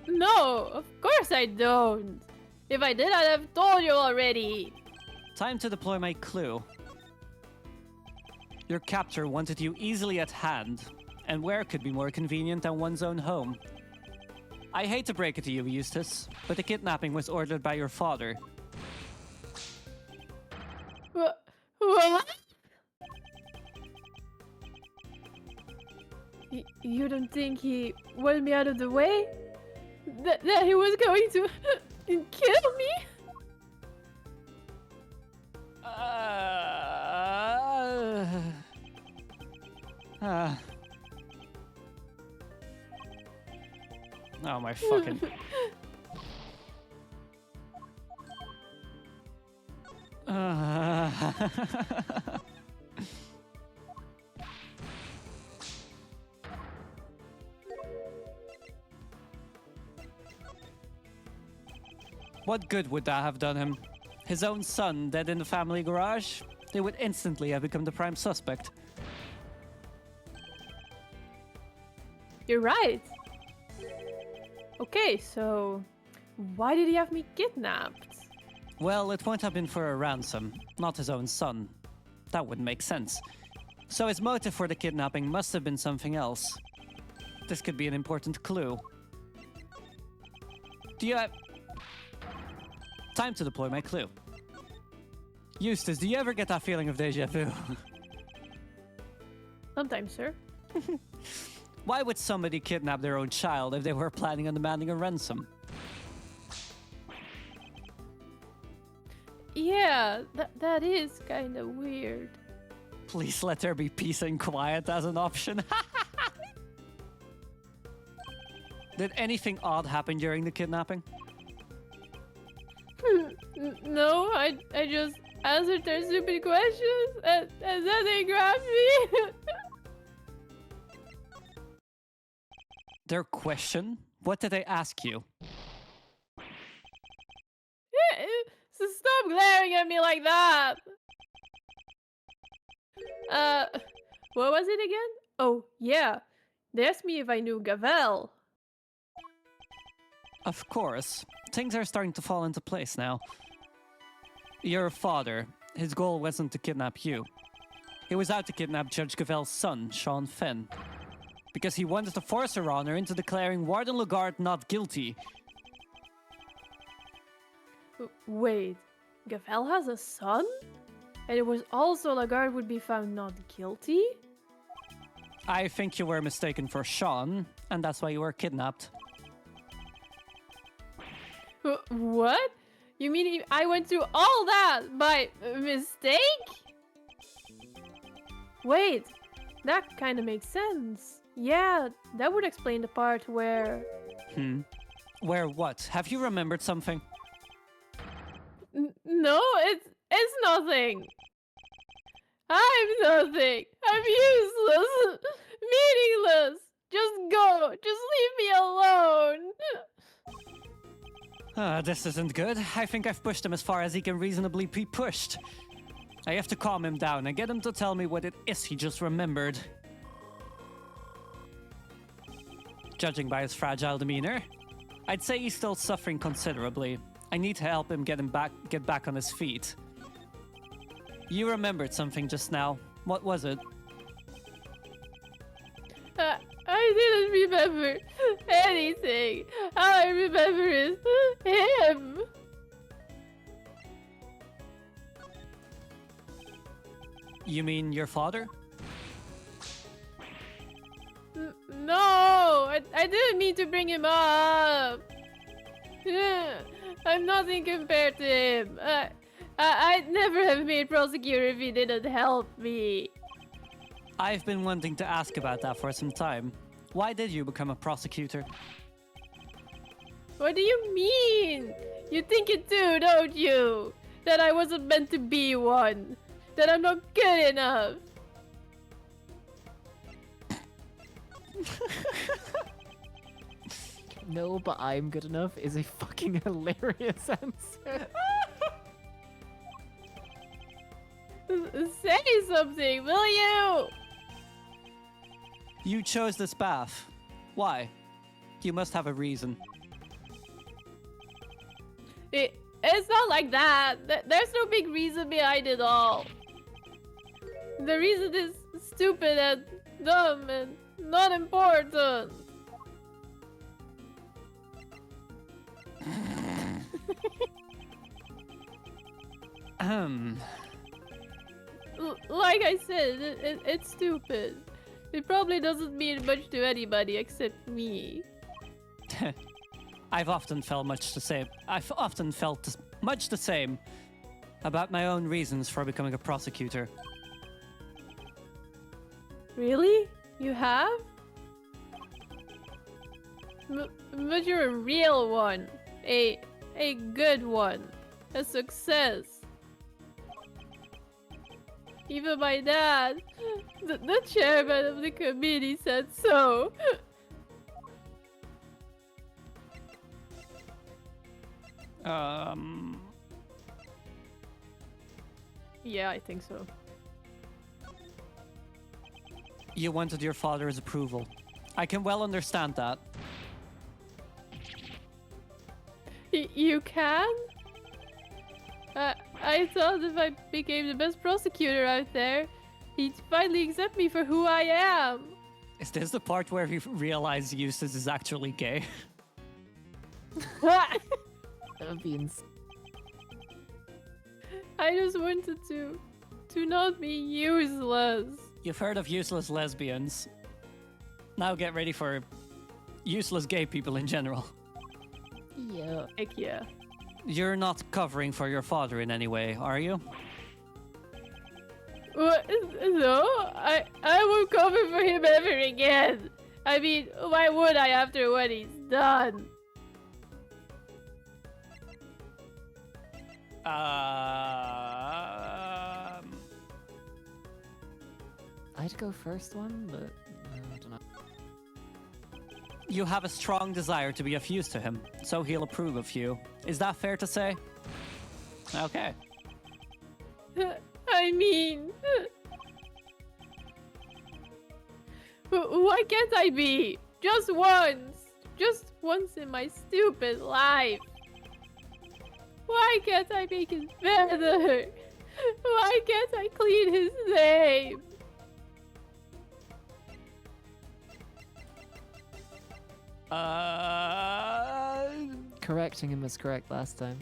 S3: No, of course I don't. If I did, I'd have told you already.
S1: Time to deploy my clue. Your captor wanted you easily at hand, and where could be more convenient than one's own home? I hate to break it to you, Eustace, but the kidnapping was ordered by your father.
S3: What? You don't think he wanted me out of the way? That he was going to kill me?
S1: Oh my fucking... What good would that have done him? His own son dead in the family garage? They would instantly have become the prime suspect.
S3: You're right. Okay, so why did he have me kidnapped?
S1: Well, it won't have been for a ransom, not his own son. That wouldn't make sense. So his motive for the kidnapping must have been something else. This could be an important clue. Do you have... Time to deploy my clue. Eustace, do you ever get that feeling of deja vu?
S3: Sometimes, sir.
S1: Why would somebody kidnap their own child if they were planning on demanding a ransom?
S3: Yeah, that is kind of weird.
S1: Please let there be peace and quiet as an option. Did anything odd happen during the kidnapping?
S3: No, I just answered their stupid questions and then they grabbed me.
S1: Their question? What did they ask you?
S3: So stop glaring at me like that. What was it again? Oh, yeah. They asked me if I knew Gavel.
S1: Of course. Things are starting to fall into place now. Your father, his goal wasn't to kidnap you. He was out to kidnap Judge Gavel's son, Sean Fenn. Because he wanted to force her honor into declaring Warden Lugard not guilty.
S3: Wait, Gavel has a son? And it was also Lagarde would be found not guilty?
S1: I think you were mistaken for Sean, and that's why you were kidnapped.
S3: What? You mean I went through all that by mistake? Wait, that kind of makes sense. Yeah, that would explain the part where...
S1: Where what? Have you remembered something?
S3: No, it's nothing. I'm nothing. I'm useless. Meaningless. Just go. Just leave me alone.
S1: This isn't good. I think I've pushed him as far as he can reasonably be pushed. I have to calm him down and get him to tell me what it is he just remembered. Judging by his fragile demeanor, I'd say he's still suffering considerably. I need to help him get back on his feet. You remembered something just now. What was it?
S3: I didn't remember anything. All I remember is him.
S1: You mean your father?
S3: No, I didn't mean to bring him up. I'm nothing compared to him. I'd never have made prosecutor if he didn't help me.
S1: I've been wanting to ask about that for some time. Why did you become a prosecutor?
S3: What do you mean? You think it too, don't you? That I wasn't meant to be one. That I'm not good enough.
S5: No, but I'm good enough is a fucking hilarious answer.
S3: Say something, will you?
S1: You chose this path. Why? You must have a reason.
S3: It's not like that. There's no big reason behind it all. The reason is stupid and dumb and not important. Like I said, it's stupid. It probably doesn't mean much to anybody except me.
S1: I've often felt much the same. I've often felt much the same about my own reasons for becoming a prosecutor.
S3: Really? You have? But you're a real one. A good one. A success. Even my dad, the chairman of the committee, said so. Yeah, I think so.
S1: You wanted your father's approval. I can well understand that.
S3: You can? I thought if I became the best prosecutor out there, he'd finally accept me for who I am.
S1: Is this the part where we realize Eustace is actually gay?
S5: That would be insane.
S3: I just wanted to not be useless.
S1: You've heard of useless lesbians. Now get ready for useless gay people in general.
S5: Yeah.
S3: Heck yeah.
S1: You're not covering for your father in any way, are you?
S3: What? No, I won't cover for him ever again. I mean, why would I after what he's done?
S5: I'd go first one, but I don't know.
S1: You have a strong desire to be of use to him, so he'll approve of you. Is that fair to say? Okay.
S3: I mean, why can't I be? Just once in my stupid life. Why can't I make it better? Why can't I clean his name?
S5: Correcting him was correct last time.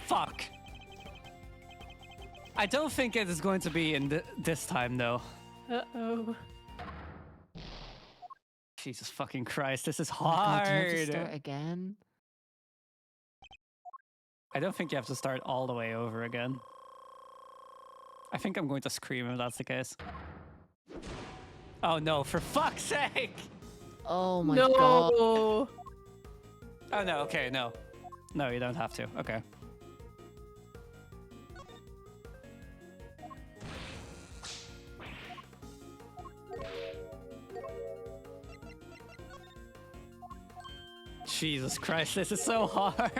S1: Fuck. I don't think it is going to be in this time, though.
S3: Uh-oh.
S1: Jesus fucking Christ, this is
S5: Oh God, do you have to
S1: hard.
S5: start again?
S1: I don't think you have to start all the way over again. I think I'm going to scream if that's the case. Oh no, for fuck's sake!
S5: Oh my
S3: No.
S5: God.
S1: Oh no, okay, no. No, you don't have to. Okay. Jesus Christ, this is so hard.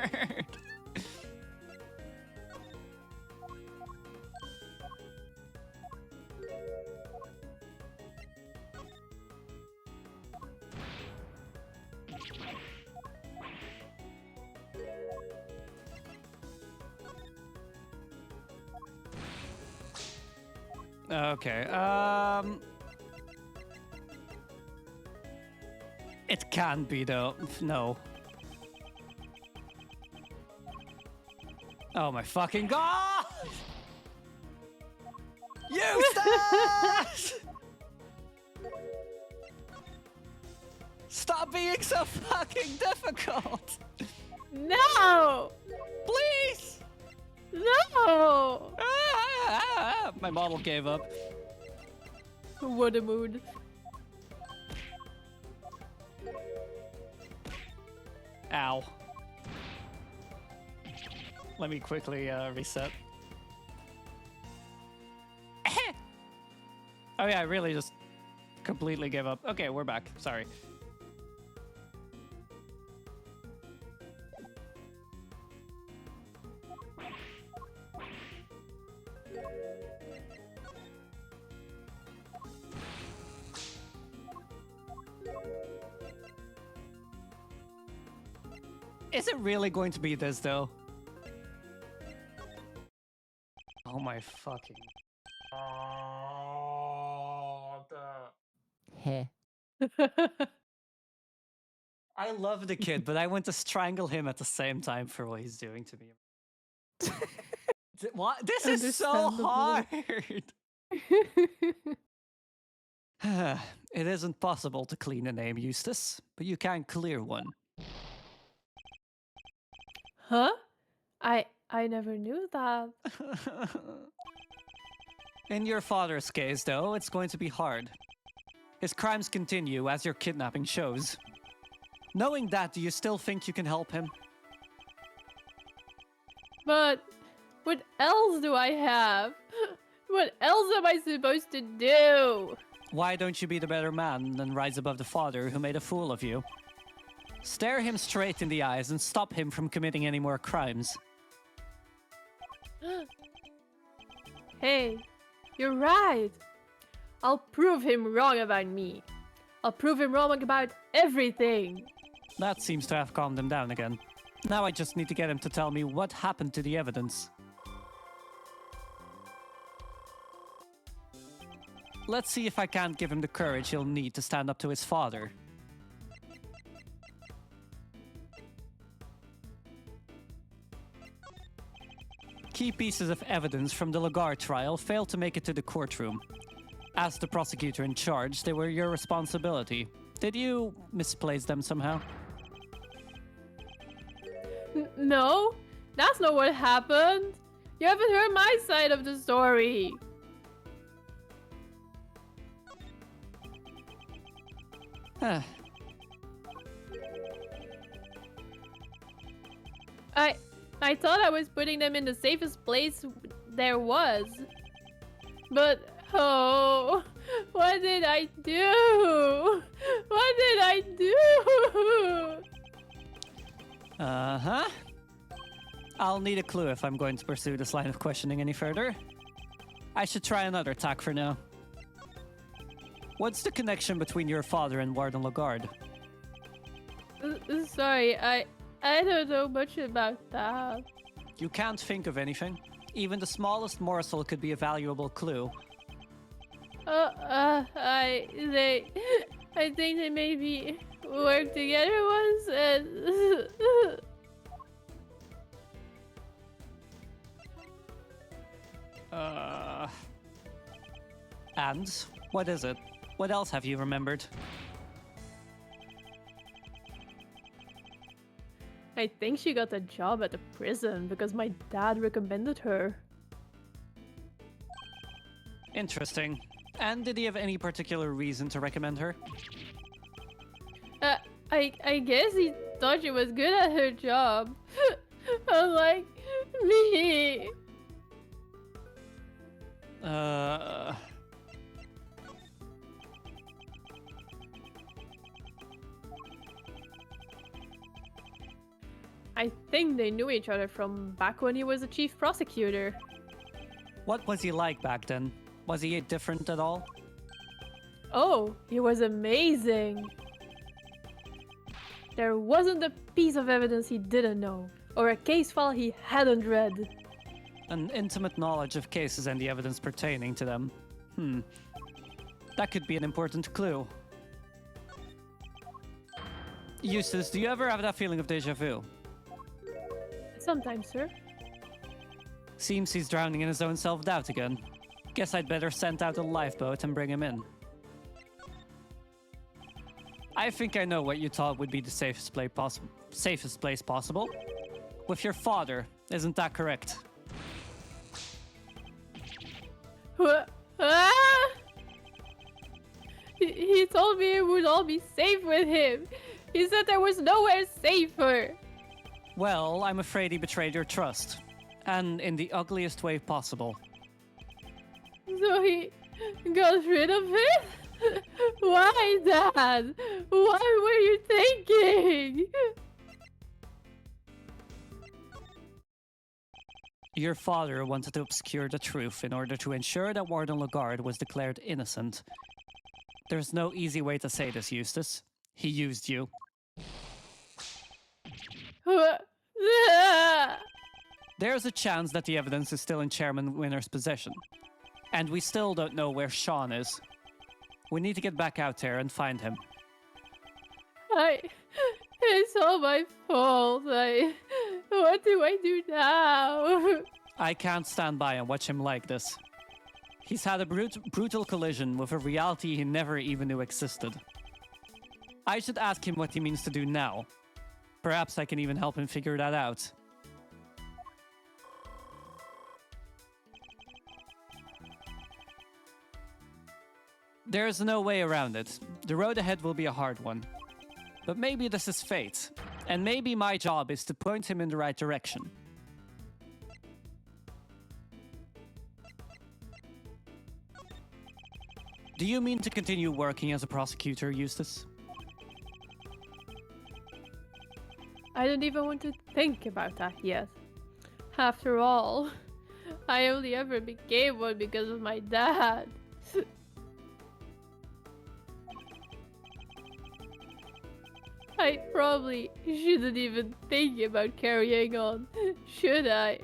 S1: Okay, it can be though. No. Oh my fucking God! Eustace! Stop being so fucking difficult!
S3: No!
S1: Please!
S3: No!
S1: My model gave up.
S3: What a mood.
S1: Ow. Let me quickly reset. Oh yeah, I really just completely gave up. Okay, we're back. Sorry. Is it really going to be this though? Oh my fucking.
S5: Heh.
S1: I love the kid, but I want to strangle him at the same time for what he's doing to me. What? This is so hard! It isn't possible to clean a name, Eustace, but you can clear one.
S3: Huh? I never knew that.
S1: In your father's case, though, it's going to be hard. His crimes continue as your kidnapping shows. Knowing that, do you still think you can help him?
S3: But what else do I have? What else am I supposed to do?
S1: Why don't you be the better man and rise above the father who made a fool of you? Stare him straight in the eyes and stop him from committing any more crimes.
S3: Hey, you're right. I'll prove him wrong about me. I'll prove him wrong about everything.
S1: That seems to have calmed him down again. Now I just need to get him to tell me what happened to the evidence. Let's see if I can't give him the courage he'll need to stand up to his father. Key pieces of evidence from the Lagarde trial failed to make it to the courtroom. As the prosecutor in charge, they were your responsibility. Did you misplace them somehow?
S3: No, that's not what happened. You haven't heard my side of the story. I thought I was putting them in the safest place there was. But, oh, what did I do? What did I do?
S1: Uh-huh. I'll need a clue if I'm going to pursue this line of questioning any further. I should try another tack for now. What's the connection between your father and Warden Lagarde?
S3: Sorry, I don't know much about that.
S1: You can't think of anything? Even the smallest morsel could be a valuable clue.
S3: I think they maybe worked together once and...
S1: And? What is it? What else have you remembered?
S3: I think she got a job at the prison because my dad recommended her.
S1: Interesting. And did he have any particular reason to recommend her?
S3: I guess he thought she was good at her job. Unlike me. I think they knew each other from back when he was a chief prosecutor.
S1: What was he like back then? Was he different at all?
S3: Oh, he was amazing. There wasn't a piece of evidence he didn't know, or a case file he hadn't read.
S1: An intimate knowledge of cases and the evidence pertaining to them. That could be an important clue. Eustace, do you ever have that feeling of déjà vu?
S3: Sometimes, sir.
S1: Seems he's drowning in his own self-doubt again. Guess I'd better send out a lifeboat and bring him in. I think I know what you thought would be the safest place possible. With your father, isn't that correct?
S3: What? Ah! He told me it would all be safe with him. He said there was nowhere safer.
S1: Well, I'm afraid he betrayed your trust. And in the ugliest way possible.
S3: So he got rid of it? Why, Dad? What were you thinking?
S1: Your father wanted to obscure the truth in order to ensure that Warden Lagarde was declared innocent. There's no easy way to say this, Eustace. He used you. There's a chance that the evidence is still in Chairman Winner's possession. And we still don't know where Sean is. We need to get back out there and find him.
S3: It's all my fault. What do I do now?
S1: I can't stand by and watch him like this. He's had a brutal collision with a reality he never even knew existed. I should ask him what he means to do now. Perhaps I can even help him figure that out. There's no way around it. The road ahead will be a hard one. But maybe this is fate. And maybe my job is to point him in the right direction. Do you mean to continue working as a prosecutor, Eustace?
S3: I don't even want to think about that yet. After all, I only ever became one because of my dad. I probably shouldn't even think about carrying on, should I?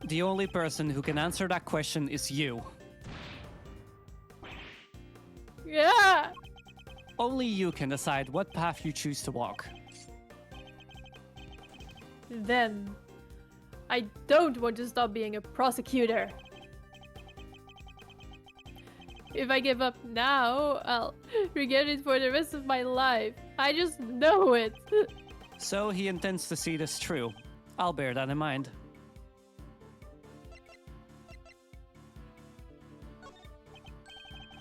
S1: The only person who can answer that question is you.
S3: Yeah!
S1: Only you can decide what path you choose to walk.
S3: Then, I don't want to stop being a prosecutor. If I give up now, I'll regret it for the rest of my life. I just know it.
S1: So he intends to see this through. I'll bear that in mind.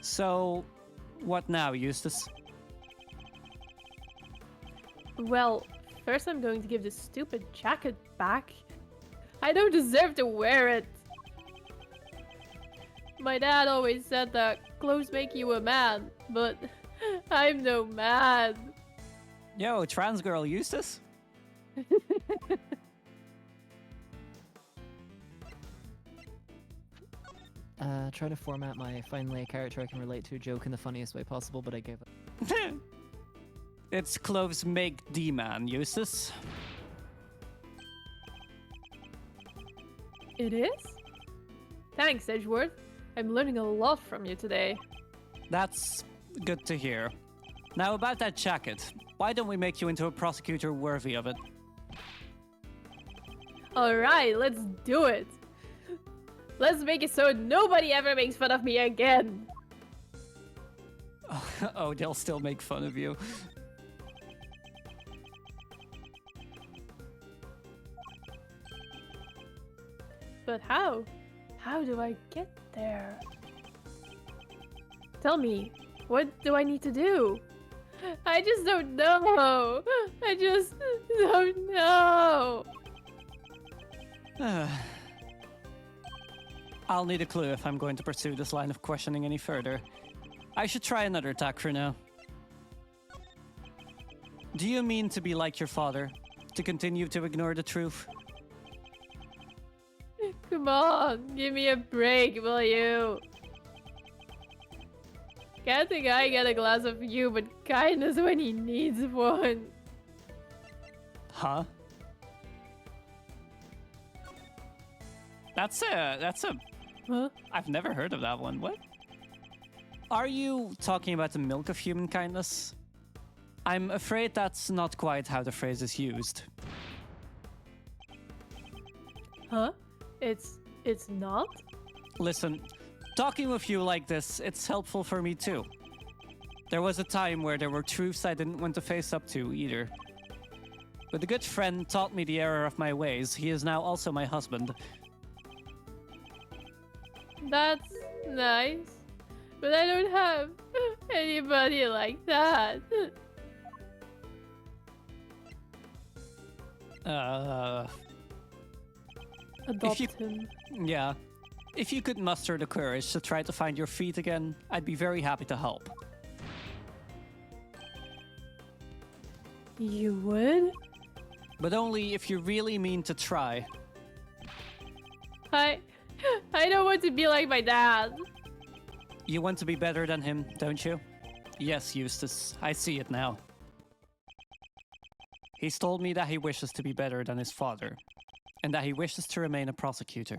S1: So, what now, Eustace?
S3: Well, first I'm going to give this stupid jacket back. I don't deserve to wear it. My dad always said that clothes make you a man, but I'm no man.
S1: Yo, trans girl Eustace?
S5: Try to format my finally a character I can relate to joke in the funniest way possible, but I gave up.
S1: It's clothes make the man, Eustace.
S3: It is? Thanks, Edgeworth. I'm learning a lot from you today.
S1: That's good to hear. Now about that jacket. Why don't we make you into a prosecutor worthy of it?
S3: Alright, let's do it. Let's make it so nobody ever makes fun of me again.
S1: Oh, they'll still make fun of you.
S3: But how? How do I get there? Tell me, what do I need to do? I just don't know. I just don't know.
S1: I'll need a clue if I'm going to pursue this line of questioning any further. I should try another tack for now. Do you mean to be like your father? To continue to ignore the truth?
S3: Come on, give me a break, will you? Can't a guy get a glass of human kindness when he needs one?
S1: Huh? That's a...
S3: Huh?
S1: I've never heard of that one. What? Are you talking about the milk of human kindness? I'm afraid that's not quite how the phrase is used.
S3: Huh? It's not?
S1: Listen, talking with you like this, it's helpful for me too. There was a time where there were truths I didn't want to face up to either. But a good friend taught me the error of my ways. He is now also my husband.
S3: That's nice. But I don't have anybody like that. Adopt him.
S1: Yeah. If you could muster the courage to try to find your feet again, I'd be very happy to help.
S3: You would?
S1: But only if you really mean to try.
S3: I don't want to be like my dad.
S1: You want to be better than him, don't you? Yes, Eustace, I see it now. He's told me that he wishes to be better than his father, and that he wishes to remain a prosecutor.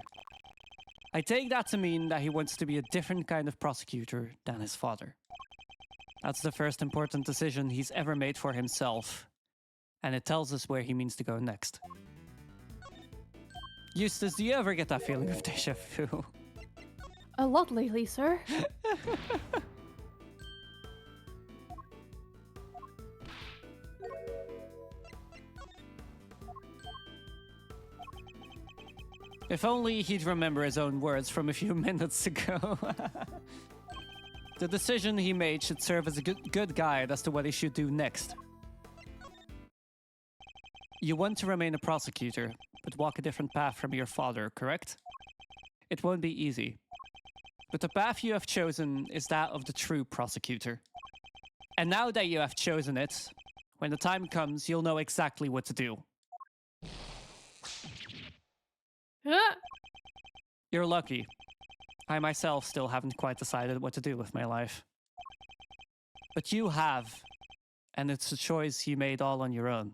S1: I take that to mean that he wants to be a different kind of prosecutor than his father. That's the first important decision he's ever made for himself. And it tells us where he means to go next. Eustace, do you ever get that feeling of déjà vu?
S3: A lot lately, sir.
S1: If only he'd remember his own words from a few minutes ago. The decision he made should serve as a good guide as to what he should do next. You want to remain a prosecutor, but walk a different path from your father, correct? It won't be easy. But the path you have chosen is that of the true prosecutor. And now that you have chosen it, when the time comes, you'll know exactly what to do.
S3: Huh?
S1: You're lucky. I myself still haven't quite decided what to do with my life. But you have, and it's a choice you made all on your own.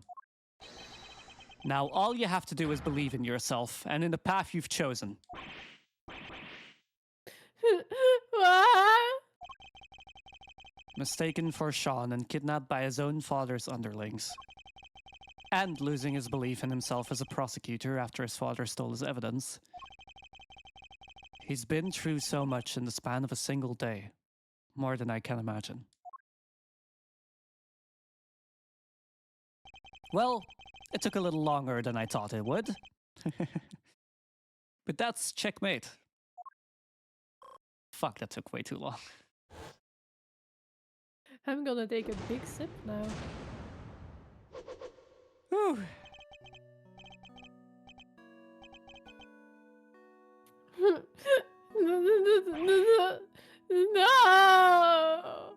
S1: Now all you have to do is believe in yourself and in the path you've chosen. Mistaken for Sean and kidnapped by his own father's underlings. And losing his belief in himself as a prosecutor after his father stole his evidence. He's been through so much in the span of a single day. More than I can imagine. Well, it took a little longer than I thought it would. But that's checkmate. Fuck, that took way too long.
S3: I'm gonna take a big sip now.
S1: Whew.
S3: No!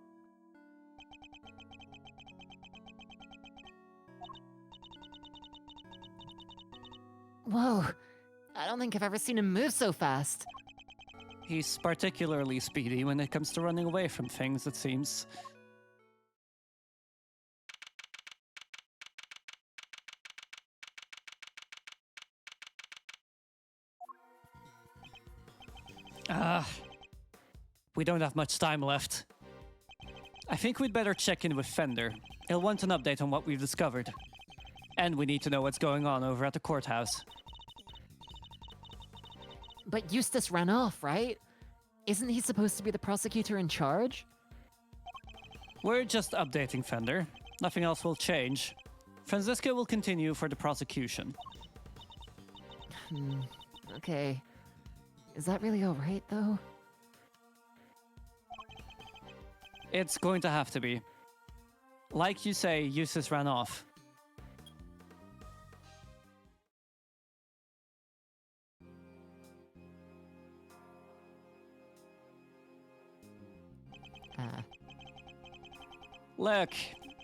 S2: Whoa, I don't think I've ever seen him move so fast.
S1: He's particularly speedy when it comes to running away from things, it seems. We don't have much time left. I think we'd better check in with Fender. He'll want an update on what we've discovered. And we need to know what's going on over at the courthouse.
S2: But Eustace ran off, right? Isn't he supposed to be the prosecutor in charge?
S1: We're just updating Fender. Nothing else will change. Franziska will continue for the prosecution.
S2: Okay. Is that really alright, though?
S1: It's going to have to be. Like you say, Eustace ran off. Look,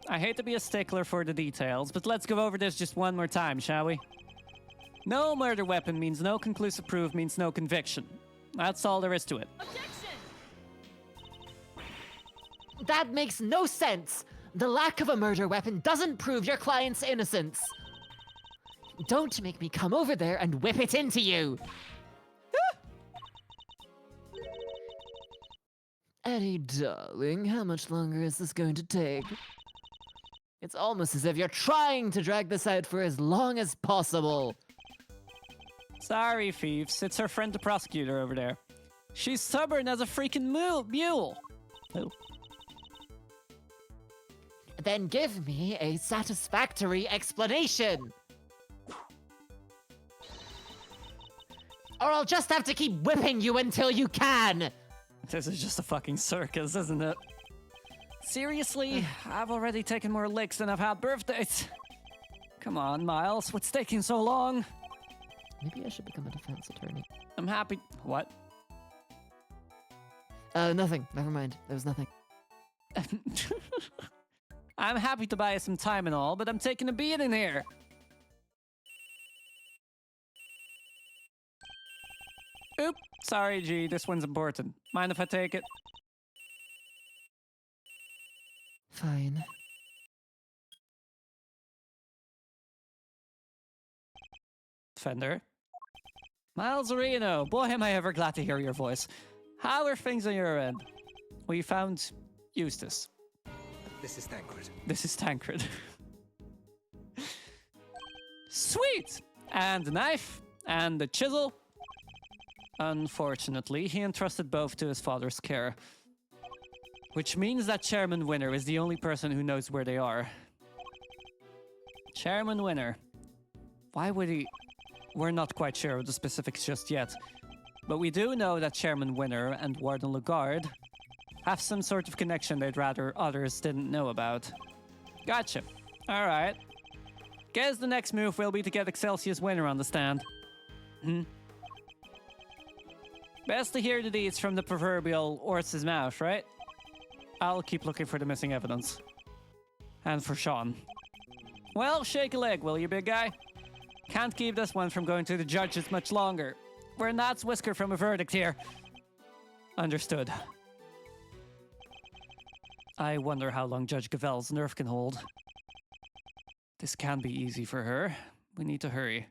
S1: I hate to be a stickler for the details, but let's go over this just one more time, shall we? No murder weapon means no conclusive proof means no conviction. That's all there is to it.
S2: That makes no sense! The lack of a murder weapon doesn't prove your client's innocence! Don't make me come over there and whip it into you! Eddie, darling, how much longer is this going to take? It's almost as if you're trying to drag this out for as long as possible.
S1: Sorry, Thieves. It's her friend the prosecutor over there. She's stubborn as a freaking mule. Oh.
S2: Then give me a satisfactory explanation! Or I'll just have to keep whipping you until you can!
S1: This is just a fucking circus, isn't it? Seriously? I've already taken more licks than I've had birthdays. Come on, Miles. What's taking so long?
S2: Maybe I should become a defense attorney.
S1: I'm happy. What?
S2: Nothing. Never mind. There was nothing.
S1: I'm happy to buy you some time and all, but I'm taking a beating here. Oop. Sorry, G. This one's important. Mind if I take it?
S2: Fine.
S1: Fender. Miles Reno. Boy, am I ever glad to hear your voice. How are things on your end? We found Eustace.
S6: This is Tancred.
S1: This is Tancred. Sweet! And the knife, and the chisel. Unfortunately, he entrusted both to his father's care. Which means that Chairman Winner is the only person who knows where they are. Chairman Winner. Why would he... We're not quite sure of the specifics just yet. But we do know that Chairman Winner and Warden Lagarde have some sort of connection they'd rather others didn't know about. Gotcha. Alright. Guess the next move will be to get Excelsius Winner on the stand. Best to hear the deeds from the proverbial horse's mouth, right? I'll keep looking for the missing evidence. And for Sean. Well, shake a leg, will you, big guy? Can't keep this one from going to the judges much longer. We're not whisker from a verdict here. Understood. I wonder how long Judge Gavel's nerve can hold. This can't be easy for her. We need to hurry.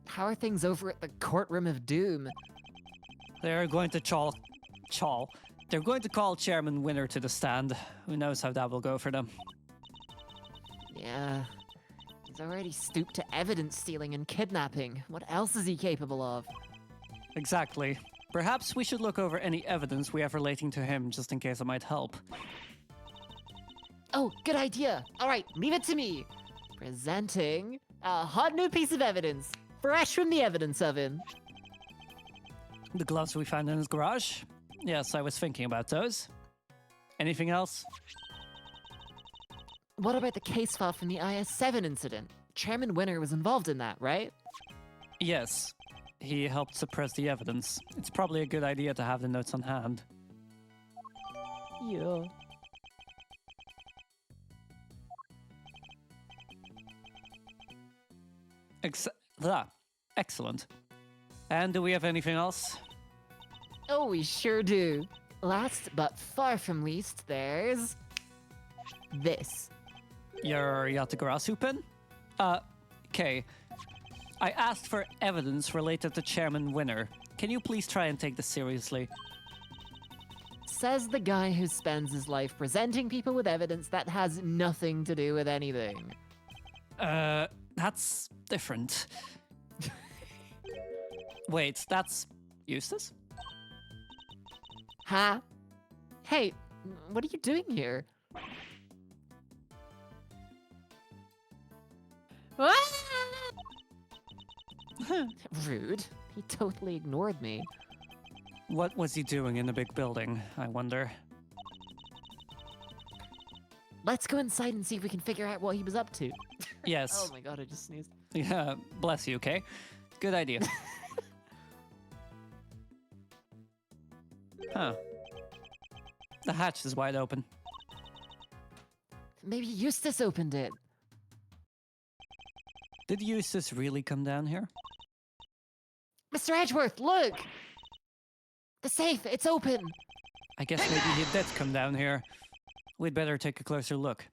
S2: How are things over at the Courtroom of Doom?
S1: They're going to They're going to call Chairman Winner to the stand. Who knows how that will go for them.
S2: Yeah. He's already stooped to evidence stealing and kidnapping. What else is he capable of?
S1: Exactly. Perhaps we should look over any evidence we have relating to him, just in case it might help.
S2: Oh, good idea. All right, leave it to me. Presenting a hot new piece of evidence, fresh from the evidence oven.
S1: The gloves we found in his garage? Yes, I was thinking about those. Anything else?
S2: What about the case file from the IS-7 incident? Chairman Winner was involved in that, right?
S1: Yes. He helped suppress the evidence. It's probably a good idea to have the notes on hand.
S5: Yeah.
S1: Excellent. And do we have anything else?
S2: Oh, we sure do. Last but far from least, there's this.
S1: Your Yatagarasu pen? Okay. I asked for evidence related to Chairman Winner. Can you please try and take this seriously?
S2: Says the guy who spends his life presenting people with evidence that has nothing to do with anything.
S1: That's different. Wait, that's Eustace?
S2: Huh? Hey, what are you doing here? Rude. He totally ignored me.
S1: What was he doing in the big building, I wonder?
S2: Let's go inside and see if we can figure out what he was up to.
S1: Yes.
S2: Oh my god, I just sneezed.
S1: Yeah, bless you, okay? Good idea. Huh. The hatch is wide open.
S2: Maybe Eustace opened it.
S1: Did Eustace really come down here?
S2: Mr. Edgeworth, look! The safe, it's open!
S1: I guess maybe he did come down here. We'd better take a closer look.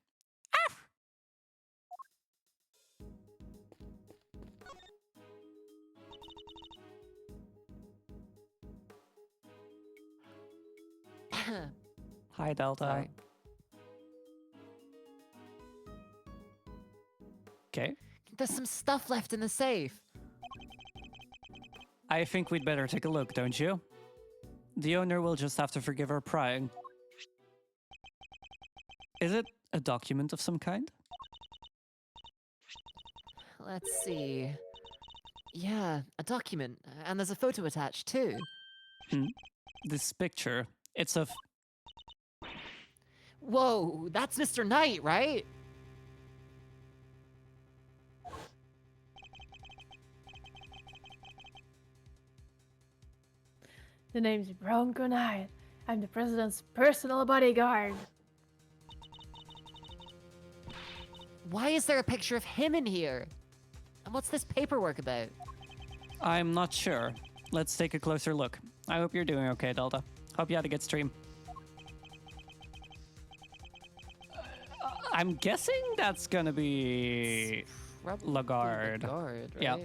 S1: Hi, Delta.
S2: Sorry.
S1: Okay.
S2: There's some stuff left in the safe.
S1: I think we'd better take a look, don't you? The owner will just have to forgive our prying. Is it a document of some kind?
S2: Let's see. Yeah, a document. And there's a photo attached, too.
S1: This picture, it's of...
S2: Whoa, that's Mr. Knight, right?
S3: The name's Bronco Knight. I'm the president's personal bodyguard.
S2: Why is there a picture of him in here? And what's this paperwork about?
S1: I'm not sure. Let's take a closer look. I hope you're doing okay, Delta. Hope you had a good stream. I'm guessing that's gonna be...
S2: Probably
S1: Lagarde.
S2: Lagarde, right?
S1: Yeah.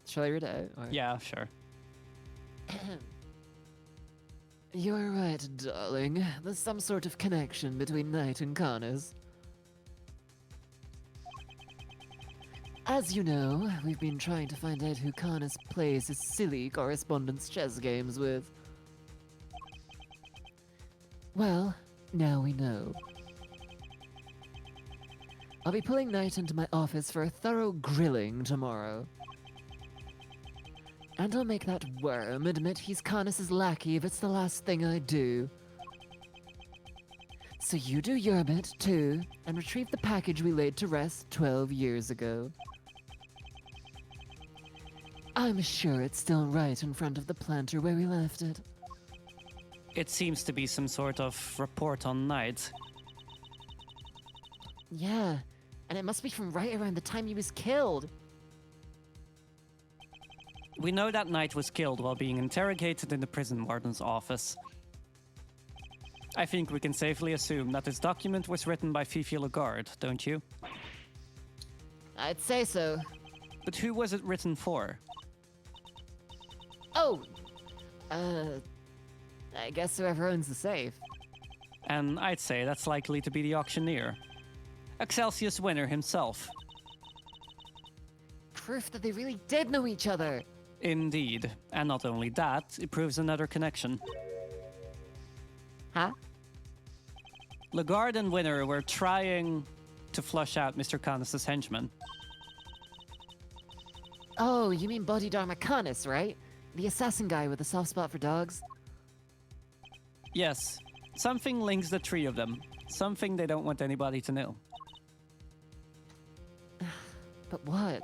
S2: Shall I read it out? Or-
S1: Yeah, sure.
S2: You're right, darling. There's some sort of connection between Knight and Connors. As you know, we've been trying to find out who Connors plays his silly correspondence chess games with. Well, now we know. I'll be pulling Knight into my office for a thorough grilling tomorrow. And I'll make that worm admit he's Connors' lackey if it's the last thing I do. So you do your bit, too, and retrieve the package we laid to rest 12 years ago. I'm sure it's still right in front of the planter where we left it.
S1: It seems to be some sort of report on Knight.
S2: Yeah, and it must be from right around the time he was killed.
S1: We know that Knight was killed while being interrogated in the prison warden's office. I think we can safely assume that this document was written by Fifi Lagarde, don't you?
S2: I'd say so.
S1: But who was it written for?
S2: Oh, I guess whoever owns the safe.
S1: And I'd say that's likely to be the auctioneer. Excelsius winner himself.
S2: Proof that they really did know each other.
S1: Indeed. And not only that, it proves another connection.
S2: Huh?
S1: Lagarde and Winner were trying to flush out Mr. Connors' henchman.
S2: Oh, you mean Bodhidharma Connors, right? The assassin guy with a soft spot for dogs?
S1: Yes, something links the three of them. Something they don't want anybody to know.
S2: But what?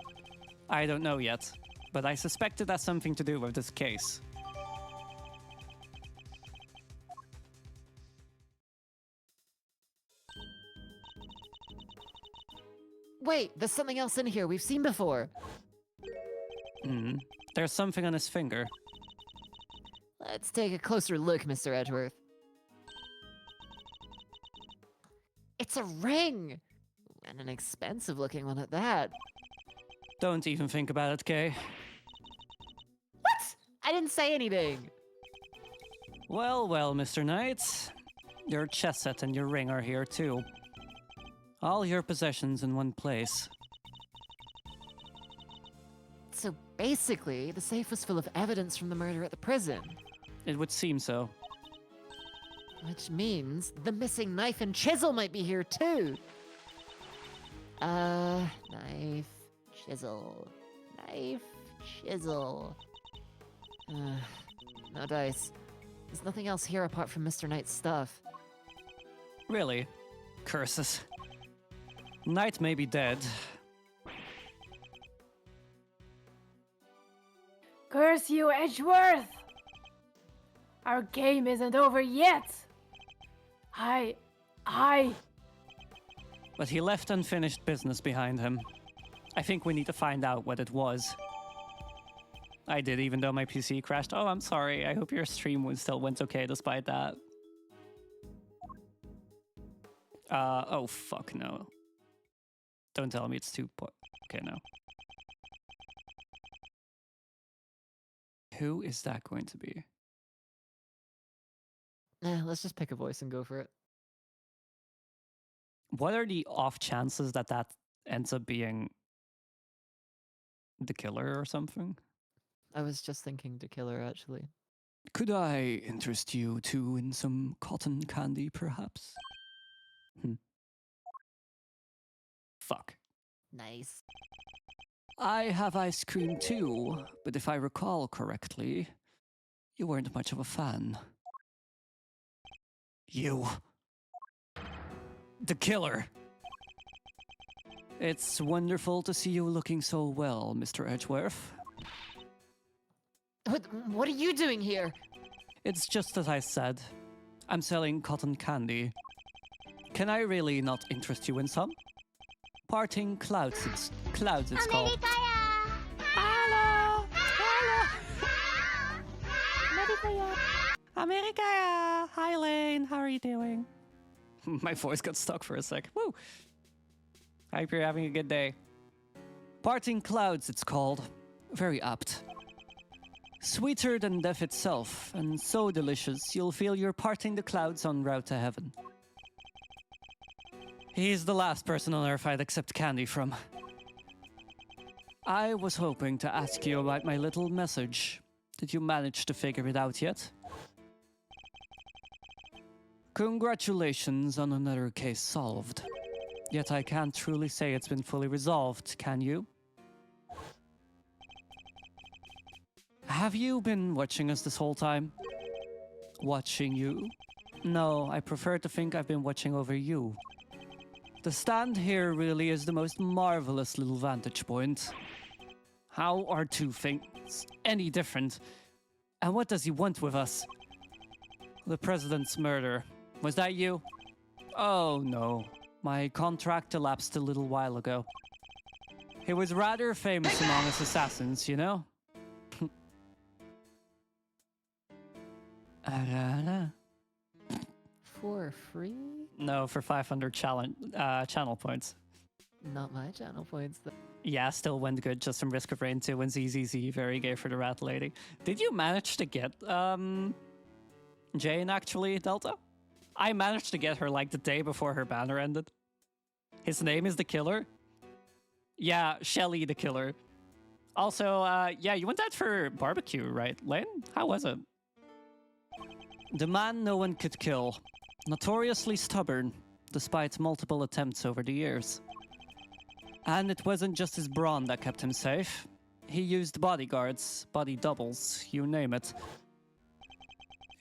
S1: I don't know yet, but I suspect it has something to do with this case.
S2: Wait, there's something else in here we've seen before.
S1: There's something on his finger.
S2: Let's take a closer look, Mr. Edgeworth. It's a ring! And an expensive looking one at that.
S1: Don't even think about it, Kay.
S2: What? I didn't say anything!
S1: Well, well, Mr. Knight. Your chess set and your ring are here too. All your possessions in one place.
S2: So basically, the safe was full of evidence from the murder at the prison.
S1: It would seem so.
S2: Which means the missing knife and chisel might be here too. Knife, chisel, knife, chisel. No dice. There's nothing else here apart from Mr. Knight's stuff.
S1: Really? Curses. Knight may be dead.
S3: Curse you, Edgeworth! Our game isn't over yet!
S1: But he left unfinished business behind him. I think we need to find out what it was. I did, even though my PC crashed. Oh, I'm sorry. I hope your stream still went okay despite that. Oh, fuck no. Don't tell me it's okay, no. Who is that going to be?
S5: Let's just pick a voice and go for it.
S1: What are the off chances that that ends up being the killer or something?
S5: I was just thinking to kill her, actually.
S1: Could I interest you too in some cotton candy, perhaps? Fuck.
S2: Nice.
S1: I have ice cream too, but if I recall correctly, you weren't much of a fan. You. The killer. It's wonderful to see you looking so well, Mr. Edgeworth.
S2: What are you doing here?
S1: It's just as I said. I'm selling cotton candy. Can I really not interest you in some? Parting clouds, it's called.
S3: Hello!
S1: America! Hi, Lane. How are you doing? My voice got stuck for a sec. Woo! I hope you're having a good day. Parting clouds, it's called. Very apt. Sweeter than death itself, and so delicious you'll feel you're parting the clouds en route to heaven. He's the last person on Earth I'd accept candy from. I was hoping to ask you about my little message. Did you manage to figure it out yet? Congratulations on another case solved. Yet I can't truly say it's been fully resolved, can you? Have you been watching us this whole time? Watching you? No, I prefer to think I've been watching over you. The stand here really is the most marvelous little vantage point. How are two things any different? And what does he want with us? The president's murder. Was that you? Oh no, my contract elapsed a little while ago. He was rather famous among us assassins, you know?
S2: For free?
S1: No, for 500 channel points.
S2: Not my channel points, though.
S1: Yeah, still went good. Just some Risk of Rain 2 and ZZZ. Very gay for the rat lady. Did you manage to get Jane, actually, Delta? I managed to get her like the day before her banner ended. His name is the killer? Yeah, Shelly the killer. Also, yeah, you went out for barbecue, right, Lane? How was it? The man no one could kill. Notoriously stubborn, despite multiple attempts over the years. And it wasn't just his brawn that kept him safe. He used bodyguards, body doubles, you name it.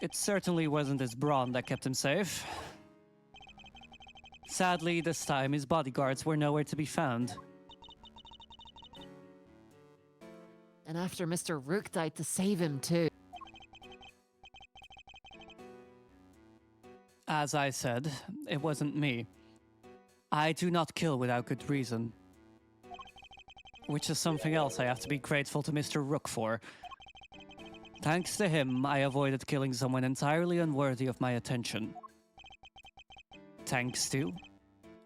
S1: It certainly wasn't his brawn that kept him safe. Sadly, this time his bodyguards were nowhere to be found.
S2: And after Mr. Rook died to save him, too.
S1: As I said, it wasn't me. I do not kill without good reason. Which is something else I have to be grateful to Mr. Rook for. Thanks to him, I avoided killing someone entirely unworthy of my attention. Thanks to?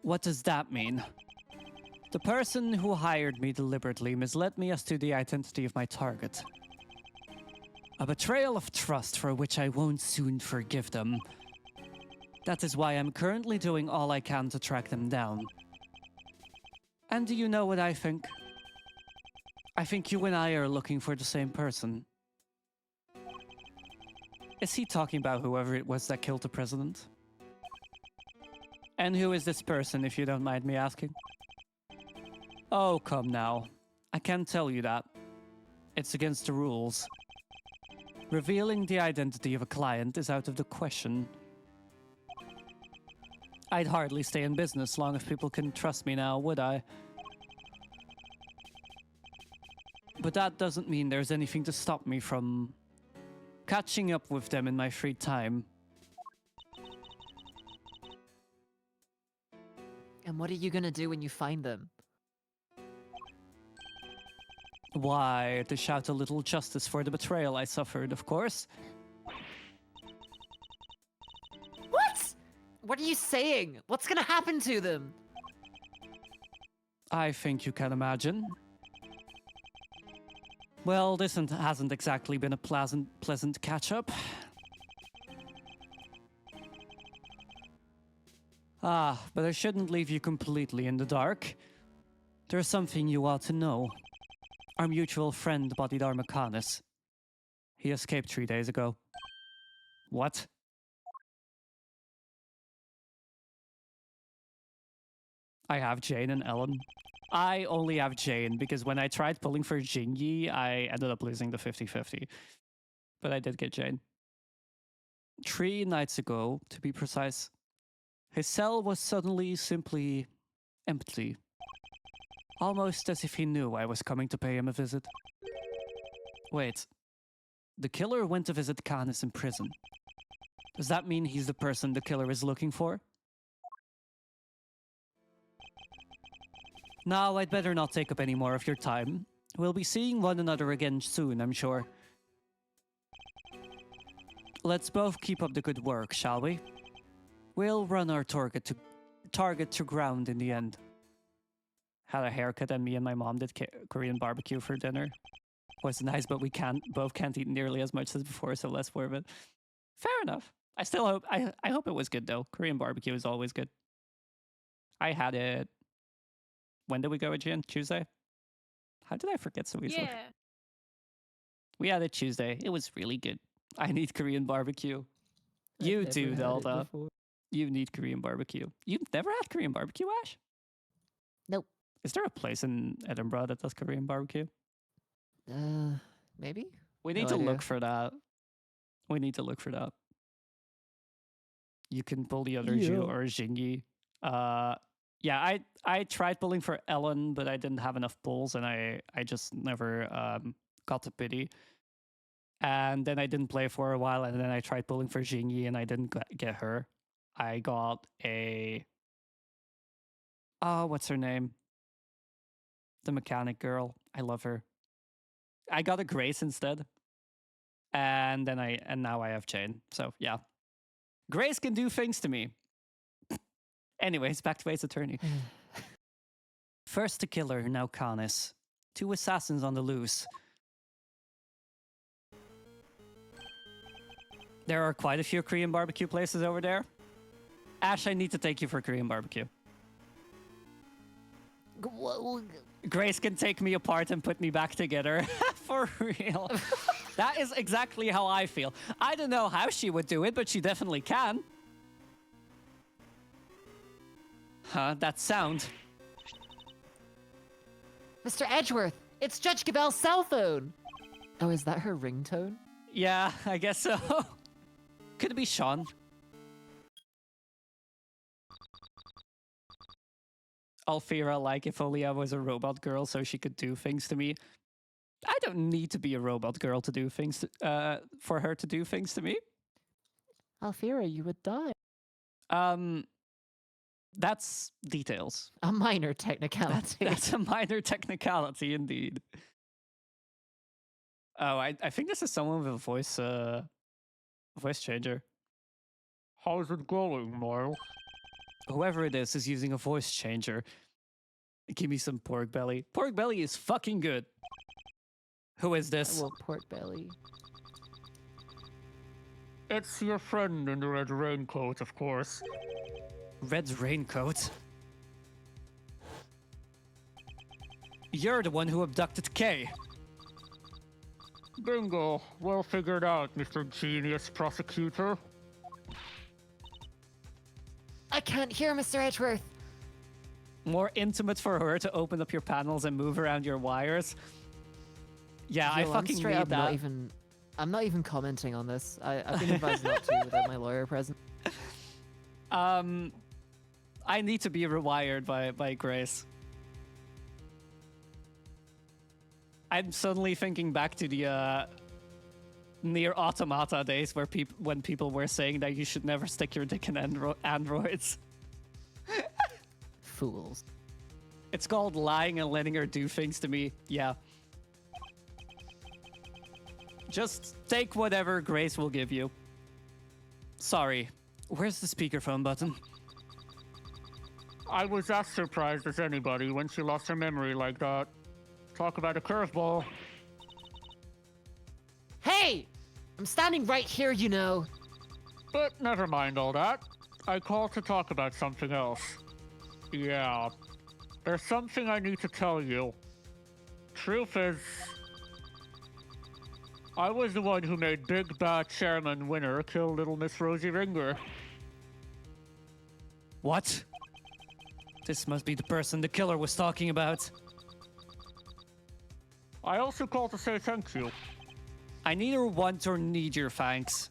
S1: What does that mean? The person who hired me deliberately misled me as to the identity of my target. A betrayal of trust for which I won't soon forgive them. That is why I'm currently doing all I can to track them down. And do you know what I think? I think you and I are looking for the same person. Is he talking about whoever it was that killed the president? And who is this person, if you don't mind me asking? Oh, come now. I can't tell you that. It's against the rules. Revealing the identity of a client is out of the question. I'd hardly stay in business long if people couldn't trust me now, would I? But that doesn't mean there's anything to stop me from catching up with them in my free time.
S2: And what are you gonna do when you find them?
S1: Why, to shout a little justice for the betrayal I suffered, of course.
S2: What? What are you saying? What's gonna happen to them?
S1: I think you can imagine. Well, this hasn't exactly been a pleasant catch-up. Ah, but I shouldn't leave you completely in the dark. There's something you ought to know. Our mutual friend, Bodhidharma Makanis. He escaped 3 days ago. What? I have Jane and Ellen. I only have Jane because when I tried pulling for Jingy, I ended up losing the 50-50. But I did get Jane. 3 nights ago, to be precise. His cell was suddenly simply empty. Almost as if he knew I was coming to pay him a visit. Wait. The killer went to visit Canis in prison. Does that mean he's the person the killer is looking for? Now, I'd better not take up any more of your time. We'll be seeing one another again soon, I'm sure. Let's both keep up the good work, shall we? We'll run our target to ground in the end. Had a haircut and me and my mom did Korean barbecue for dinner. was nice, but we both can't eat nearly as much as before, so less worth it. Fair enough. I still hope I hope it was good though. Korean barbecue is always good. I had it. When did we go again? Tuesday? How did I forget so easily?
S3: Yeah.
S1: We had it Tuesday. It was really good. I need Korean barbecue. You
S5: I've
S1: do,
S5: never had it
S1: Delta.
S5: before.
S1: You need Korean barbecue. You've never had Korean barbecue, Ash?
S2: Nope.
S1: Is there a place in Edinburgh that does Korean barbecue?
S2: Maybe?
S1: We need
S5: No
S1: to
S5: idea.
S1: look for that. We need to look for that. You can pull the other Ju
S5: Yeah.
S1: or Jingy. Yeah, I tried pulling for Ellen, but I didn't have enough pulls, and I just never got the pity. And then I didn't play for a while, and then I tried pulling for Jingy, and I didn't get her. I got a... Oh, what's her name? The mechanic girl. I love her. I got a Grace instead. And then now I have Chain. So yeah. Grace can do things to me. Anyways, back to Ace Attorney. First the killer, now Canis. 2 assassins on the loose. There are quite a few Korean barbecue places over there. Ash, I need to take you for Korean barbecue. Grace can take me apart and put me back together. For real. That is exactly how I feel. I don't know how she would do it, but she definitely can. Huh, that sound.
S2: Mr. Edgeworth, it's Judge Cabell's cell phone. Oh, is that her ringtone?
S1: Yeah, I guess so. Could it be Sean? Alfira, like, if only I was a robot girl so she could do things to me. I don't need to be a robot girl to do things for her to do things to me.
S5: Alfira, you would die.
S1: That's details.
S2: A minor technicality.
S1: That's a minor technicality indeed. Oh, I think this is someone with a voice changer.
S6: How's it going, Miles?
S1: Whoever it is using a voice changer. Give me some pork belly. Pork belly is fucking good. Who is this?
S5: Well, pork belly.
S6: It's your friend in the red raincoat, of course.
S1: Red raincoat. You're the one who abducted Kay.
S6: Bingo. Well figured out, Mr. Genius Prosecutor.
S2: I can't hear Mr. Edgeworth.
S1: More intimate for her to open up your panels and move around your wires. Yeah, I
S2: Yo, I'm
S1: fucking
S2: straight
S1: need
S2: up
S1: that.
S2: I'm not even commenting on this. I've been advised not to without my lawyer present.
S1: I need to be rewired by Grace. I'm suddenly thinking back to the near Automata days where when people were saying that you should never stick your dick in androids.
S2: Fools.
S1: It's called lying and letting her do things to me. Yeah. Just take whatever Grace will give you. Sorry. Where's the speakerphone button?
S6: I was as surprised as anybody when she lost her memory like that. Talk about a curveball.
S2: Hey! I'm standing right here, you know.
S6: But never mind all that. I called to talk about something else. Yeah. There's something I need to tell you. Truth is, I was the one who made Big Bad Chairman Winner kill Little Miss Rosie Ringer.
S1: What? This must be the person the killer was talking about.
S6: I also called to say thank you.
S1: I neither want or need your thanks.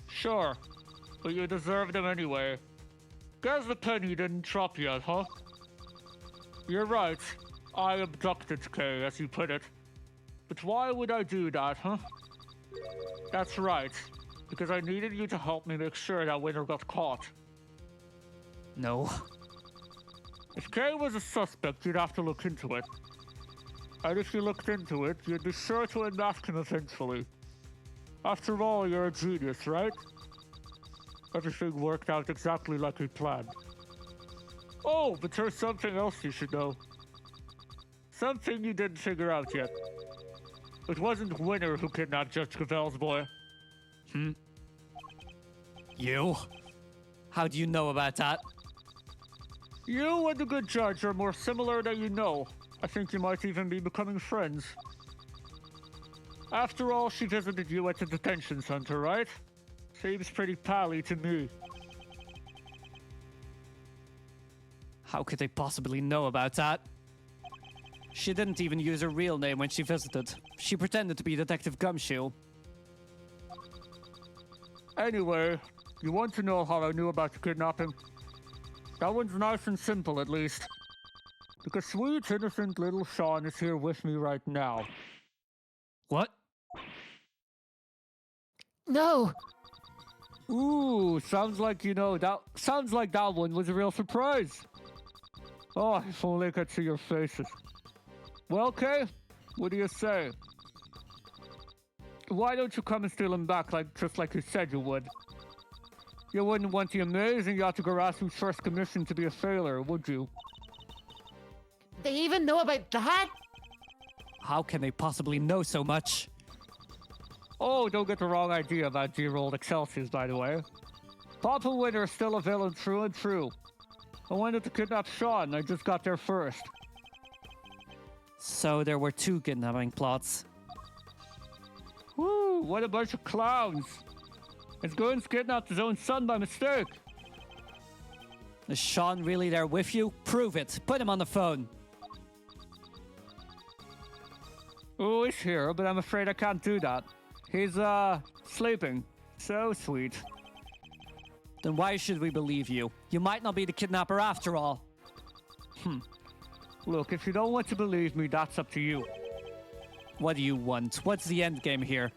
S6: Sure, but you deserve them anyway. Guess the penny didn't drop yet, huh? You're right. I abducted Kay, as you put it. But why would I do that, huh? That's right, because I needed you to help me make sure that Winner got caught.
S1: No.
S6: If Kay was a suspect, you'd have to look into it. And if you looked into it, you'd be sure to unmask him eventually. After all, you're a genius, right? Everything worked out exactly like we planned. Oh, but there's something else you should know. Something you didn't figure out yet. It wasn't Winner who kidnapped Judge Cavell's boy.
S1: You? How do you know about that?
S6: You and the good judge are more similar than you know. I think you might even be becoming friends. After all, she visited you at the detention center, right? Seems pretty pally to me.
S1: How could they possibly know about that? She didn't even use her real name when she visited. She pretended to be Detective Gumshoe.
S6: Anyway, you want to know how I knew about the kidnapping? That one's nice and simple, at least. Because sweet, innocent little Sean is here with me right now.
S1: What?
S2: No!
S6: Ooh, sounds like that one was a real surprise. Oh, if only I could see your faces. Well, Kay, what do you say? Why don't you come and steal him back just like you said you would? You wouldn't want the amazing Yatagarasu's first commission to be a failure, would you?
S2: They even know about that?
S1: How can they possibly know so much?
S6: Oh, don't get the wrong idea about dear old Excelsius, by the way. Papa Winter is still a villain through and through. I wanted to kidnap Sean, I just got there first.
S1: So there were 2 kidnapping plots.
S6: Whew, what a bunch of clowns. His goons kidnapped his own son by mistake.
S1: Is Sean really there with you? Prove it. Put him on the phone.
S6: Oh, he's here, but I'm afraid I can't do that. He's, sleeping. So sweet.
S1: Then why should we believe you? You might not be the kidnapper after all.
S6: Look, if you don't want to believe me, that's up to you.
S1: What do you want? What's the end game here?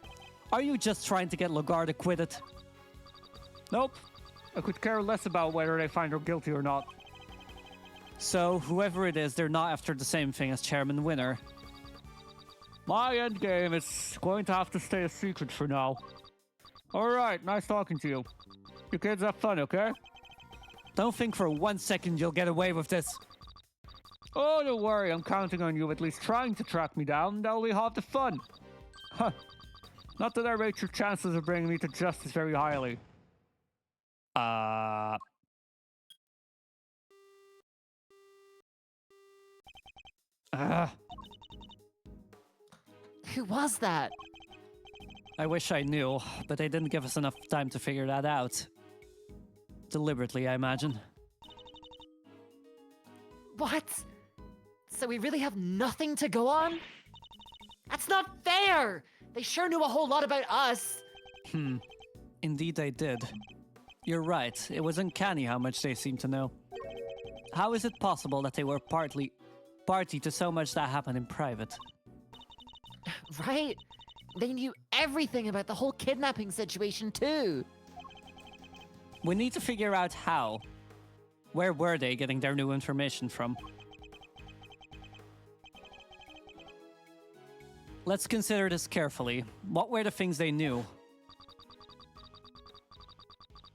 S1: Are you just trying to get Lagarde acquitted?
S6: Nope. I could care less about whether they find her guilty or not.
S1: So, whoever it is, they're not after the same thing as Chairman Winner.
S6: My endgame is going to have to stay a secret for now. Alright, nice talking to you. You kids have fun, okay?
S1: Don't think for 1 second you'll get away with this.
S6: Oh, don't worry, I'm counting on you at least trying to track me down. That'll be half the fun. Huh. Not that I rate your chances of bringing me to justice very highly.
S2: Who was that?
S1: I wish I knew, but they didn't give us enough time to figure that out. Deliberately, I imagine.
S2: What? So we really have nothing to go on? That's not fair! They sure knew a whole lot about us.
S1: Indeed they did. You're right, it was uncanny how much they seemed to know. How is it possible that they were party to so much that happened in private?
S2: Right? They knew everything about the whole kidnapping situation, too.
S1: We need to figure out how. Where were they getting their new information from? Let's consider this carefully. What were the things they knew?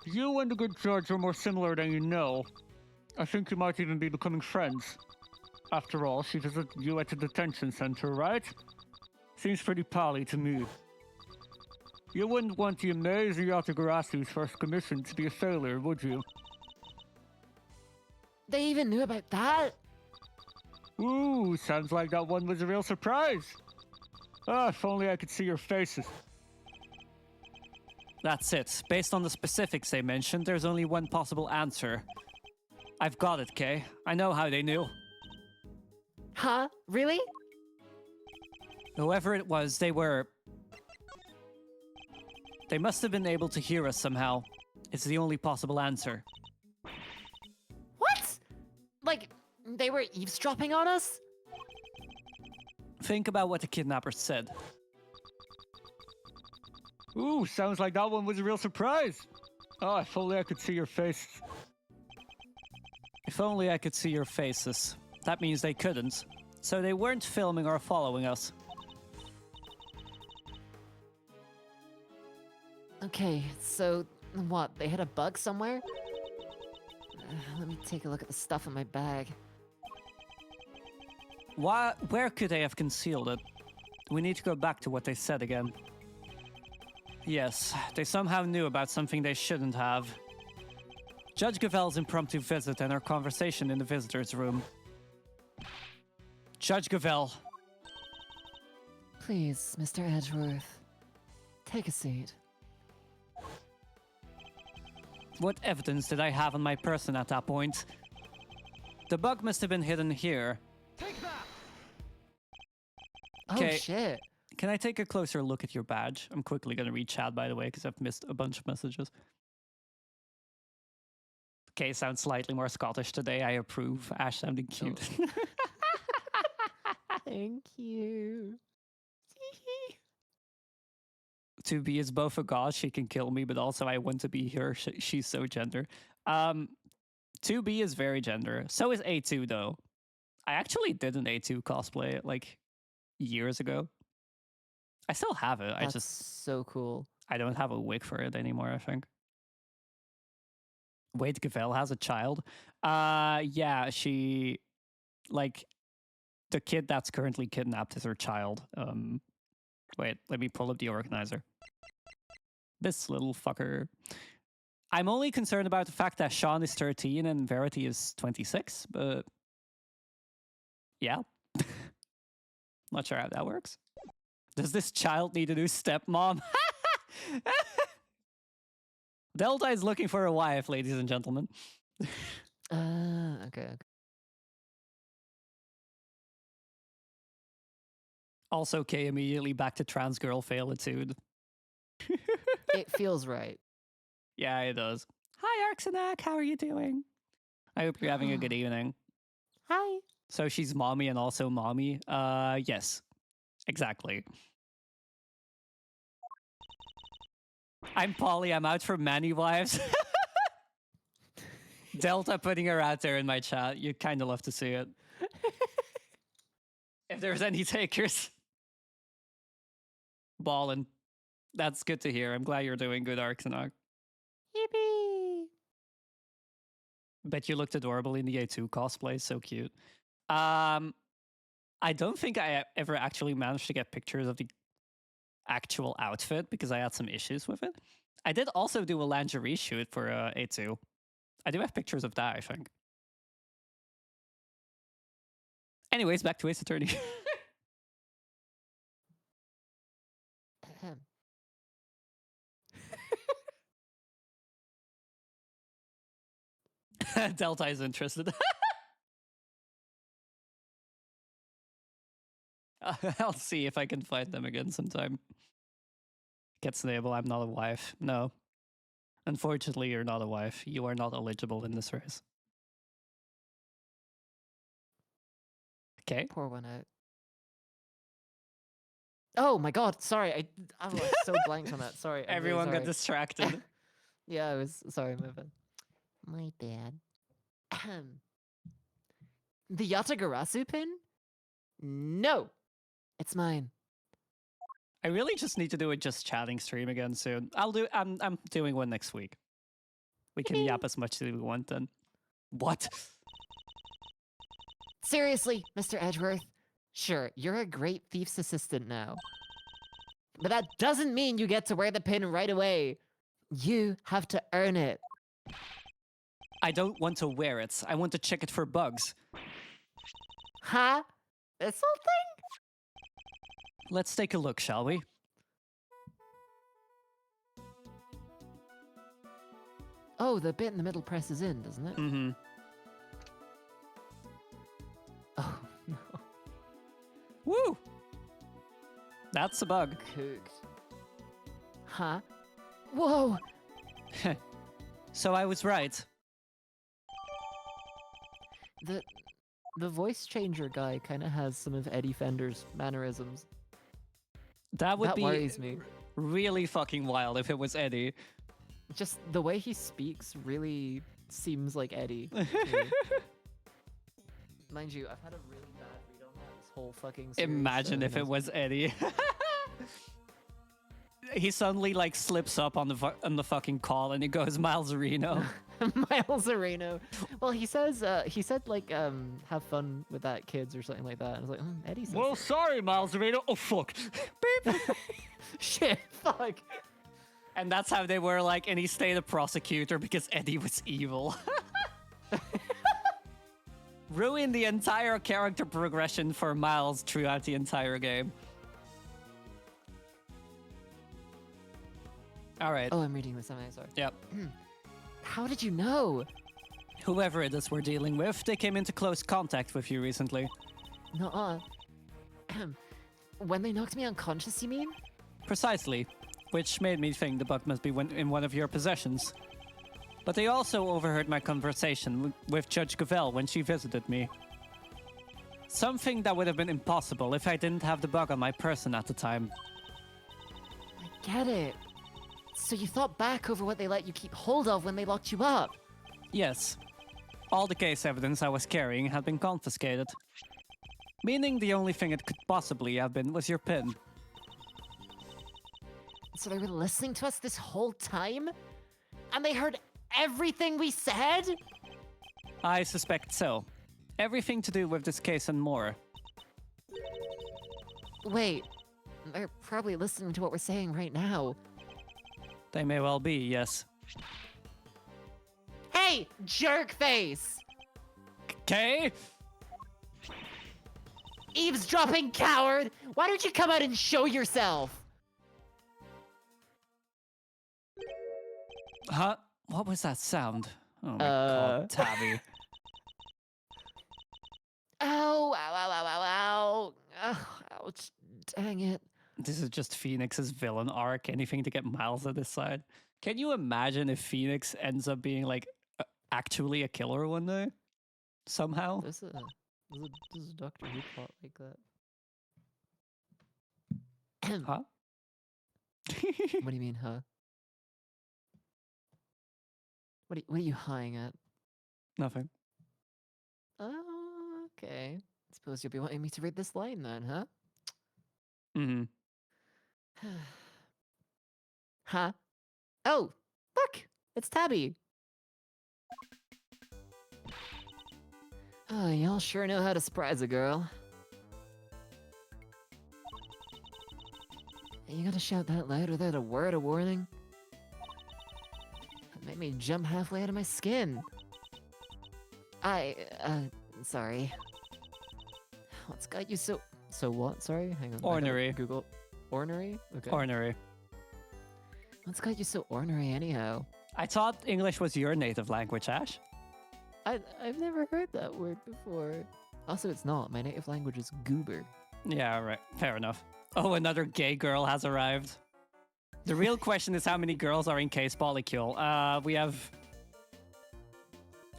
S6: You and the good judge are more similar than you know. I think you might even be becoming friends. After all, she visited you at the detention center, right? Seems pretty pally to me. You wouldn't want the amazing Yatagarasu's first commission to be a failure, would you?
S2: They even knew about that?
S6: Ooh, sounds like that one was a real surprise. Ah, if only I could see your faces.
S1: That's it. Based on the specifics they mentioned, there's only one possible answer. I've got it, Kay. I know how they knew.
S2: Huh? Really?
S1: Whoever it was, they must have been able to hear us somehow. It's the only possible answer.
S2: What? Like, they were eavesdropping on us?
S1: Think about what the kidnapper said.
S6: Ooh, sounds like that one was a real surprise. Oh, if only I could see your face.
S1: If only I could see your faces. That means they couldn't. So they weren't filming or following us.
S2: Okay, so what? They had a bug somewhere? Let me take a look at the stuff in my bag.
S1: Where could they have concealed it? We need to go back to what they said again. Yes, they somehow knew about something they shouldn't have. Judge Gavel's impromptu visit and our conversation in the visitor's room. Judge Gavel.
S2: Please, Mr. Edgeworth, take a seat.
S1: What evidence did I have on my person at that point? The bug must have been hidden here.
S2: Oh,
S1: Okay.
S2: shit.
S1: Can I take a closer look at your badge? I'm quickly going to read chat, by the way, because I've missed a bunch of messages. Okay, sounds slightly more Scottish today. I approve. Ash sounding cute.
S2: Thank you.
S1: 2B is both a god. She can kill me, but also I want to be here. She's so gender. 2B is very gender. So is A2, though. I actually did an A2 cosplay, like, years ago. I still have it.
S2: That's so cool.
S1: I don't have a wig for it anymore, I think. Wait, Gavel has a child? Yeah, she... Like, the kid that's currently kidnapped is her child. Wait, let me pull up the organizer. This little fucker. I'm only concerned about the fact that Sean is 13 and Verity is 26, but... Yeah. Not sure how that works. Does this child need a new stepmom? Delta is looking for a wife, ladies and gentlemen.
S2: Okay.
S1: Also, K immediately back to trans girl failitude.
S2: It feels right.
S1: Yeah, it does. Hi, Arxenac. How are you doing? I hope you're having a good evening.
S2: Hi.
S1: So she's mommy and also mommy? Yes. Exactly. I'm Polly. I'm out for many wives. Delta putting her out there in my chat. You'd kind of love to see it. If there's any takers. Ballin'. That's good to hear. I'm glad you're doing good, Arxenac.
S2: Yippee.
S1: Bet you looked adorable in the A2 cosplay. So cute. I don't think I ever actually managed to get pictures of the actual outfit because I had some issues with it. I did also do a lingerie shoot for A2. I do have pictures of that, I think. Anyways, back to Ace Attorney. Delta is interested. I'll see if I can find them again sometime. Get Snable, I'm not a wife. No. Unfortunately, you're not a wife. You are not eligible in this race. Okay.
S2: Pour one out. Oh my god, sorry. I was so blanked on that. Sorry. I'm really
S1: Everyone got
S2: sorry.
S1: distracted.
S2: Yeah, I was sorry, my bad. My bad. The Yatagarasu pin? No. It's mine.
S1: I really just need to do a just chatting stream again soon. I'm doing one next week. We can yap as much as we want then. What?
S2: Seriously, Mr. Edgeworth. Sure, you're a great thief's assistant now. But that doesn't mean you get to wear the pin right away. You have to earn it.
S1: I don't want to wear it. I want to check it for bugs.
S2: Huh? This whole thing?
S1: Let's take a look, shall we?
S2: Oh, the bit in the middle presses in, doesn't it?
S1: Mm-hmm.
S2: Oh, no.
S1: Woo! That's a bug.
S2: Cooked. Huh? Whoa!
S1: So I was right.
S2: The voice changer guy kind of has some of Eddie Fender's mannerisms.
S1: That would
S2: That
S1: be
S2: worries me.
S1: really fucking wild if it was Eddie.
S2: Just the way he speaks really seems like Eddie. to me. Mind you, I've had a really bad read on that this whole fucking series.
S1: Imagine
S2: so
S1: if
S2: who
S1: it
S2: knows?
S1: was Eddie. He suddenly like slips up on the fucking call and he goes Miles Reno.
S5: Miles Areno. Well, he said like have fun with that, kids, or something like that. And I was like, Eddie says
S6: Well,
S5: that.
S6: sorry, Miles Arena. Oh, fuck. Beep.
S5: Shit, fuck.
S1: And that's how they were like, and he stayed a prosecutor because Eddie was evil. Ruined the entire character progression for Miles throughout the entire game. All right.
S5: Oh, I'm reading this. Am I? Sorry.
S1: Yep.
S5: How did you know?
S1: Whoever it is we're dealing with, they came into close contact with you recently.
S5: Nuh-uh. When they knocked me unconscious, you mean?
S1: Precisely. Which made me think the bug must be in one of your possessions. But they also overheard my conversation with Judge Gavel when she visited me. Something that would have been impossible if I didn't have the bug on my person at the time.
S5: I get it. So you thought back over what they let you keep hold of when they locked you up?
S1: Yes. All the case evidence I was carrying had been confiscated. Meaning the only thing it could possibly have been was your pin.
S5: So they were listening to us this whole time? And they heard everything we said?
S1: I suspect so. Everything to do with this case and more.
S5: Wait, they're probably listening to what we're saying right now.
S1: They may well be, yes.
S5: Hey, jerkface!
S1: Okay?
S5: Eavesdropping coward! Why don't you come out and show yourself?
S1: Huh? What was that sound? Oh my god, Tabby.
S5: Ow, ow, ow, ow, ow, ow. Oh, ouch, dang it.
S1: This is just Phoenix's villain arc. Anything to get Miles on this side. Can you imagine if Phoenix ends up being like actually a killer one day? Somehow?
S5: There's a Doctor Who plot like that.
S1: Huh?
S5: What do you mean, huh? What are you hawing at?
S1: Nothing.
S5: Oh, okay. Suppose you'll be wanting me to read this line then, huh?
S1: Mm-hmm.
S5: Huh? Oh, look! It's Tabby! Oh, y'all sure know how to surprise a girl. You gotta shout that loud without a word of warning? That made me jump halfway out of my skin. Sorry. What's got you so... So what? Sorry? Hang on. I gotta
S1: Ornery.
S5: Google... Ornery? Okay.
S1: Ornery.
S5: What's got you so ornery anyhow?
S1: I thought English was your native language, Ash.
S5: I've never heard that word before. Also, it's not. My native language is goober.
S1: Yeah, right. Fair enough. Oh, another gay girl has arrived. The real question is how many girls are in Case Polycule. We have...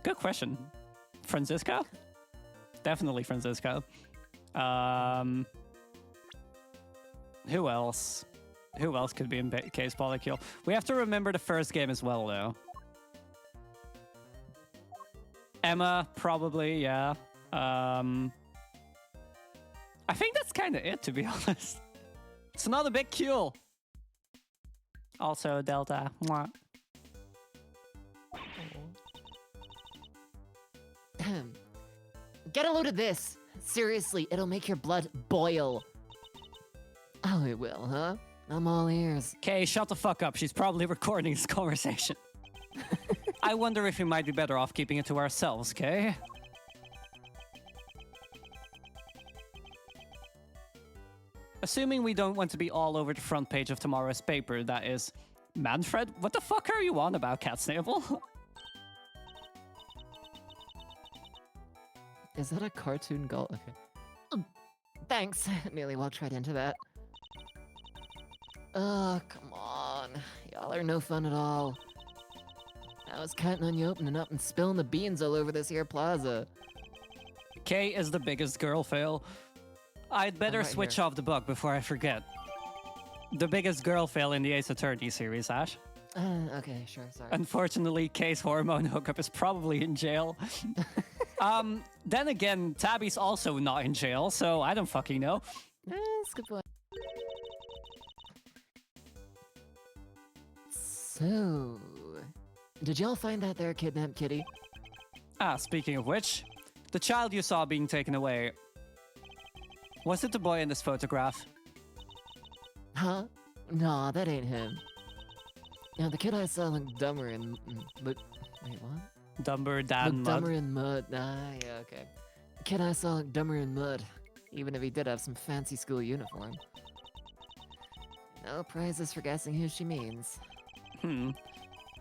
S1: Good question. Francisco? Definitely Francisco. Who else? Who else could be in Case Polycule? We have to remember the first game as well, though. Emma, probably, yeah. I think that's kind of it, to be honest. It's another big Q. Also, Delta. Mwah.
S5: Get a load of this. Seriously, it'll make your blood boil. Oh, it will, huh? I'm all ears.
S1: Okay, shut the fuck up. She's probably recording this conversation. I wonder if we might be better off keeping it to ourselves, okay? Assuming we don't want to be all over the front page of tomorrow's paper, that is... Manfred? What the fuck are you on about, Cat Snable?
S5: Is that a cartoon goal? Okay. Thanks. Nearly walked right into that. Oh, come on. Y'all are no fun at all. I was counting on you opening up and spilling the beans all over this here plaza.
S1: Kay is the biggest girl fail. I'd better
S5: right
S1: switch
S5: here.
S1: off the bug before I forget. The biggest girl fail in the Ace Attorney series, Ash.
S5: Okay, sure, sorry.
S1: Unfortunately, Kay's hormone hookup is probably in jail. Then again, Tabby's also not in jail, so I don't fucking know.
S5: That's a good point. So, Did y'all find that there kidnapped kitty?
S1: Ah, speaking of which, the child you saw being taken away. Was it the boy in this photograph?
S5: Huh? Nah, that ain't him. Yeah, the kid I saw looked dumber and wait, what?
S1: Dumber than
S5: Looked
S1: mud.
S5: dumber in mud. Nah, yeah, okay. The kid I saw looked dumber in mud, even if he did have some fancy school uniform. No prizes for guessing who she means.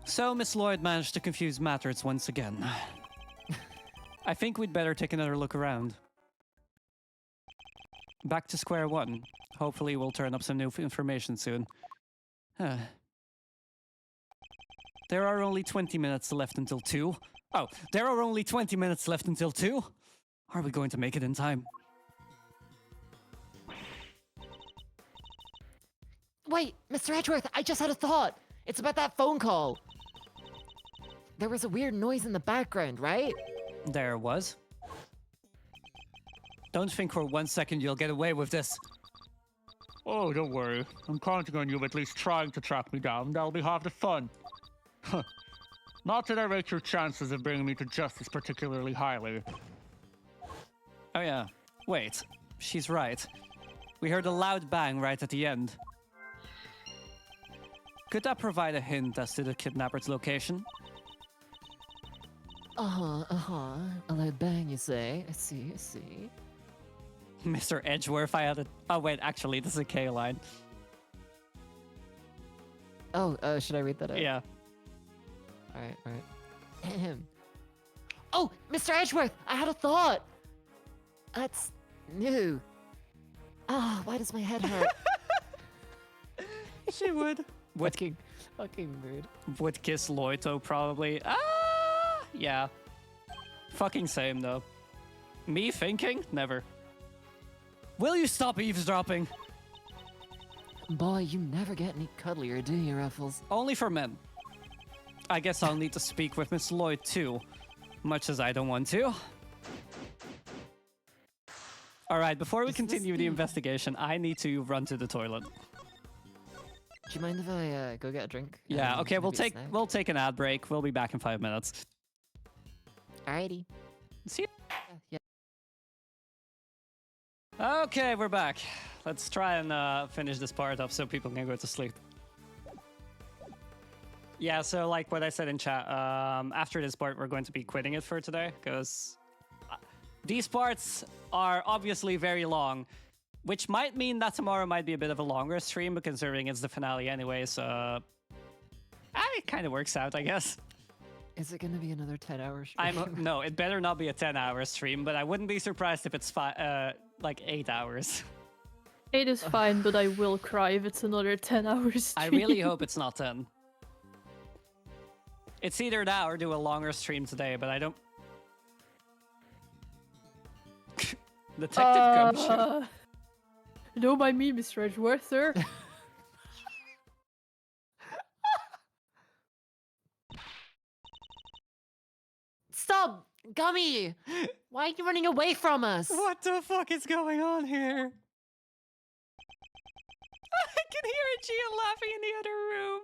S1: So Miss Lloyd managed to confuse matters once again. I think we'd better take another look around. Back to square one. Hopefully we'll turn up some new information soon. There are only 20 minutes left until 2. Oh, there are only 20 minutes left until 2? Are we going to make it in time?
S5: Wait, Mr. Edgeworth, I just had a thought. It's about that phone call. There was a weird noise in the background, right?
S1: There was. Don't think for 1 second you'll get away with this.
S6: Oh, don't worry. I'm counting on you at least trying to track me down. That'll be half the fun. Not that I rate your chances of bringing me to justice particularly highly.
S1: Oh yeah. Wait. She's right. We heard a loud bang right at the end. Could that provide a hint as to the kidnapper's location?
S5: A loud bang, you say? I see.
S1: Mr. Edgeworth, I had a... Oh wait, actually, this is a K line.
S5: Oh, should I read that out?
S1: Yeah.
S5: Alright. Oh, Mr. Edgeworth, I had a thought! That's new. Ah, why does my head hurt?
S1: She would.
S5: fucking rude.
S1: Would kiss Loito, probably. Ah! Yeah. Fucking same, though. Me thinking? Never. Will you stop eavesdropping?
S5: Boy, you never get any cuddlier, do you, Ruffles?
S1: Only for men. I guess I'll need to speak with Miss Lloyd, too. Much as I don't want to. Alright, before we continue the investigation, I need to run to the toilet.
S5: Do you mind if I go get a drink?
S1: Yeah, okay,
S5: maybe a snack?
S1: we'll take an ad break. We'll be back in 5 minutes.
S5: Alrighty.
S1: See you.
S5: Yeah.
S1: Okay, we're back. Let's try and finish this part up so people can go to sleep. Yeah, so like what I said in chat, after this part, we're going to be quitting it for today because these parts are obviously very long, which might mean that tomorrow might be a bit of a longer stream, but considering it's the finale anyway, so it kind of works out, I guess.
S5: Is it gonna be another 10-hour stream?
S1: No, it better not be a 10-hour stream, but I wouldn't be surprised if it's like 8 hours.
S3: 8 is fine, but I will cry if it's another 10 hours.
S1: I really hope it's not 10. It's either that or do a longer stream today, but I don't... Detective Gumshoe.
S3: Don't mind me, Mr. Edgeworth, sir.
S5: Stop! Gummy! Why are you running away from us?
S1: What the fuck is going on here? I can hear Gia laughing in the other room.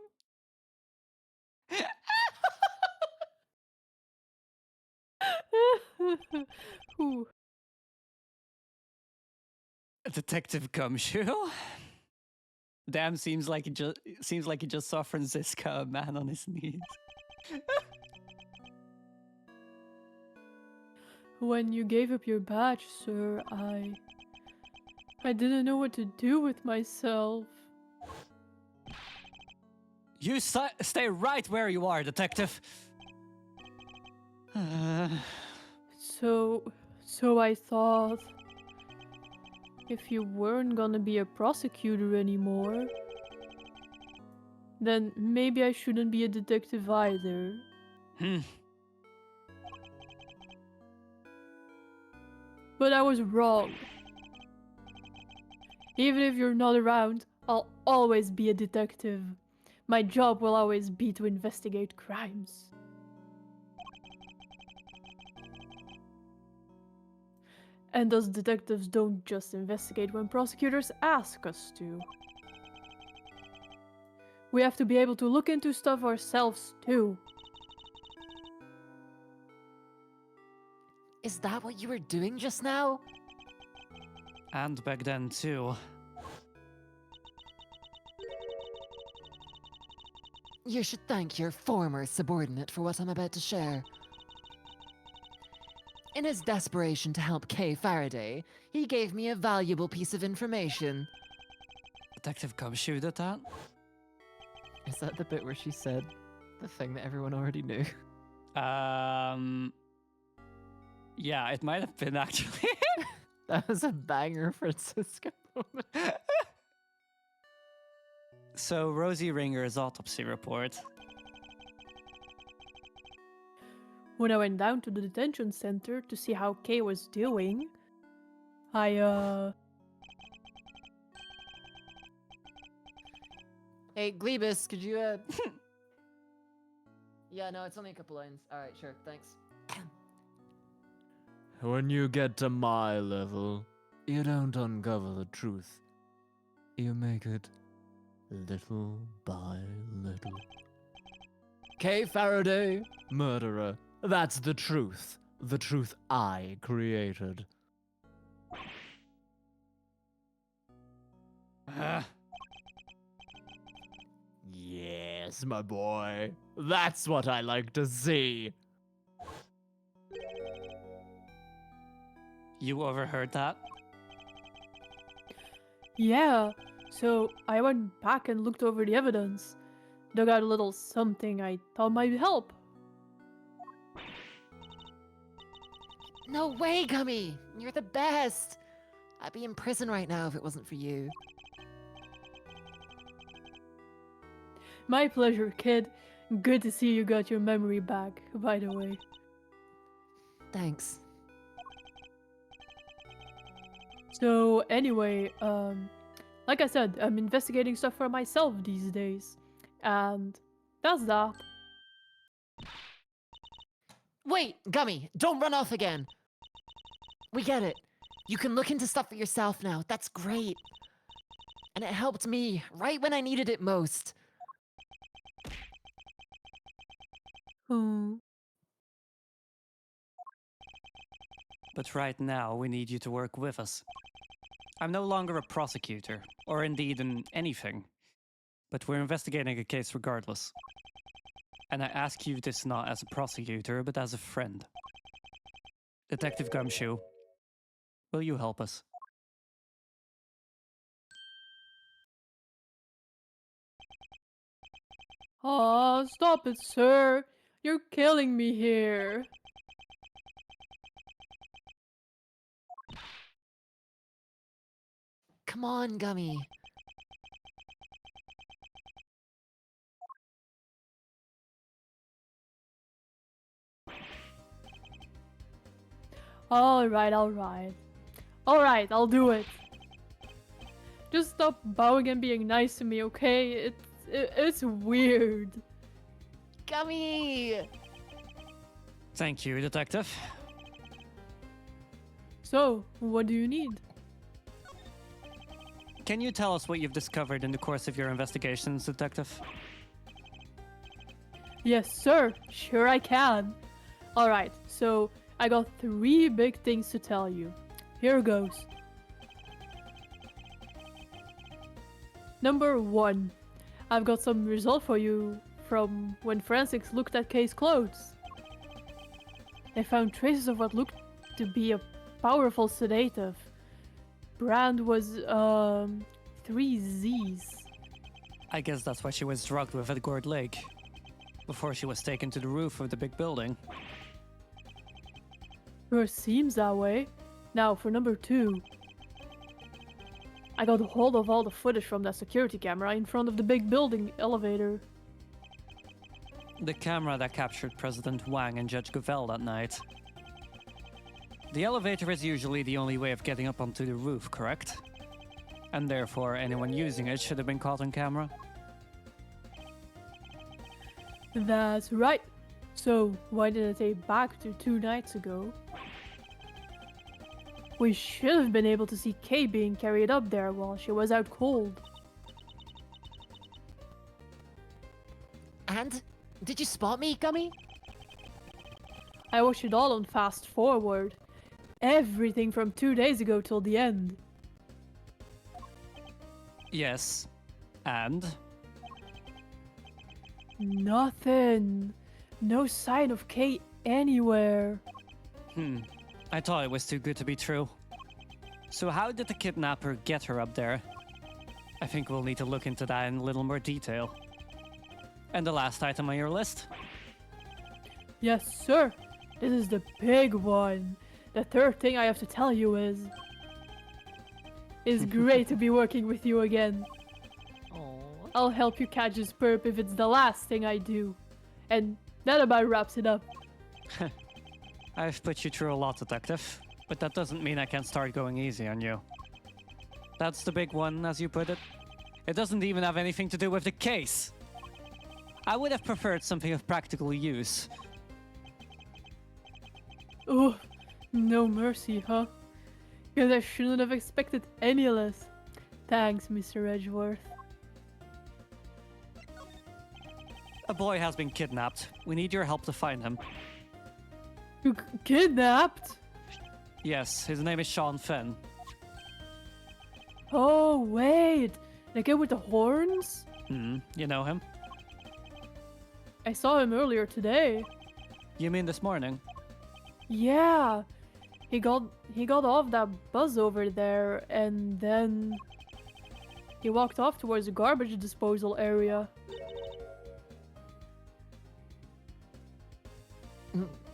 S3: Ooh.
S1: Detective Gumshoe? Damn, seems like he just saw Franziska, a man on his knees.
S3: When you gave up your badge, sir, I didn't know what to do with myself.
S1: You stay right where you are, detective.
S3: So I thought, if you weren't gonna be a prosecutor anymore, then maybe I shouldn't be a detective either. But I was wrong. Even if you're not around, I'll always be a detective. My job will always be to investigate crimes. And us detectives don't just investigate when prosecutors ask us to. We have to be able to look into stuff ourselves too.
S2: Is that what you were doing just now?
S1: And back then, too.
S2: You should thank your former subordinate for what I'm about to share. In his desperation to help Kay Faraday, he gave me a valuable piece of information.
S1: Detective Gumshoe did that?
S5: Is that the bit where she said the thing that everyone already knew?
S1: Yeah, it might have been actually.
S5: That was a banger Francisco moment.
S1: So, Rosie Ringer's autopsy report.
S3: When I went down to the detention center to see how Kay was doing, I
S2: Hey, Glebus, could you, Yeah, no, it's only a couple lines. Alright, sure, thanks.
S5: When you get to my level, you don't uncover the truth. You make it little by little. Kay Faraday, murderer. That's the truth. The truth I created. Yes, my boy. That's what I like to see.
S1: You overheard that?
S3: yeah. So I went back and looked over the evidence. Dug out a little something I thought might help.
S2: No way, Gummy! You're the best! I'd be in prison right now if it wasn't for you.
S3: My pleasure, kid. Good to see you got your memory back, by the way.
S2: Thanks.
S3: So anyway, like I said, I'm investigating stuff for myself these days. And that's that.
S2: Wait, Gummy, don't run off again! We get it. You can look into stuff for yourself now. That's great. And it helped me right when I needed it most.
S3: Hmm.
S1: But right now, we need you to work with us. I'm no longer a prosecutor, or indeed an anything. But we're investigating a case regardless. And I ask you this not as a prosecutor, but as a friend. Detective Gumshoe, will you help us?
S3: Aw, stop it, sir. You're killing me here.
S2: Come on, Gummy.
S3: Alright, alright. Alright, I'll do it. Just stop bowing and being nice to me, okay? It's weird.
S2: Gummy!
S1: Thank you, Detective.
S3: So, what do you need?
S1: Can you tell us what you've discovered in the course of your investigations, Detective?
S3: Yes, sir. Sure I can. Alright, so I got 3 big things to tell you. Here goes. Number 1. I've got some result for you from when forensics looked at Kay's clothes. They found traces of what looked to be a powerful sedative. Brand was 3 Z's.
S1: I guess that's why she was drugged with at Gourd Lake. Before she was taken to the roof of the big building.
S3: Sure seems that way. Now for number 2. I got a hold of all the footage from that security camera in front of the big building elevator.
S1: The camera that captured President Wang and Judge Gavel that night. The elevator is usually the only way of getting up onto the roof, correct? And therefore, anyone using it should have been caught on camera?
S3: That's right. So, why did I take back to 2 nights ago? We should have been able to see Kay being carried up there while she was out cold.
S2: And? Did you spot me, Gummy?
S3: I watched it all on fast forward. Everything from 2 days ago till the end.
S1: Yes. And?
S3: Nothing. No sign of Kay anywhere.
S1: I thought it was too good to be true. So how did the kidnapper get her up there? I think we'll need to look into that in a little more detail. And the last item on your list?
S3: Yes, sir. This is the big one. The third thing I have to tell you is... It's great to be working with you again. I'll help you catch this perp if it's the last thing I do. And that about wraps it up.
S1: I've put you through a lot, Detective. But that doesn't mean I can start going easy on you. That's the big one, as you put it. It doesn't even have anything to do with the case. I would have preferred something of practical use.
S3: Oh, no mercy, huh? Guess I shouldn't have expected any less. Thanks, Mr. Edgeworth.
S1: A boy has been kidnapped. We need your help to find him.
S3: You kidnapped?
S1: Yes, his name is Sean Fenn.
S3: Oh, wait. The guy with the horns?
S1: You know him?
S3: I saw him earlier today.
S1: You mean this morning?
S3: Yeah. He got off that bus over there and then he walked off towards the garbage disposal area.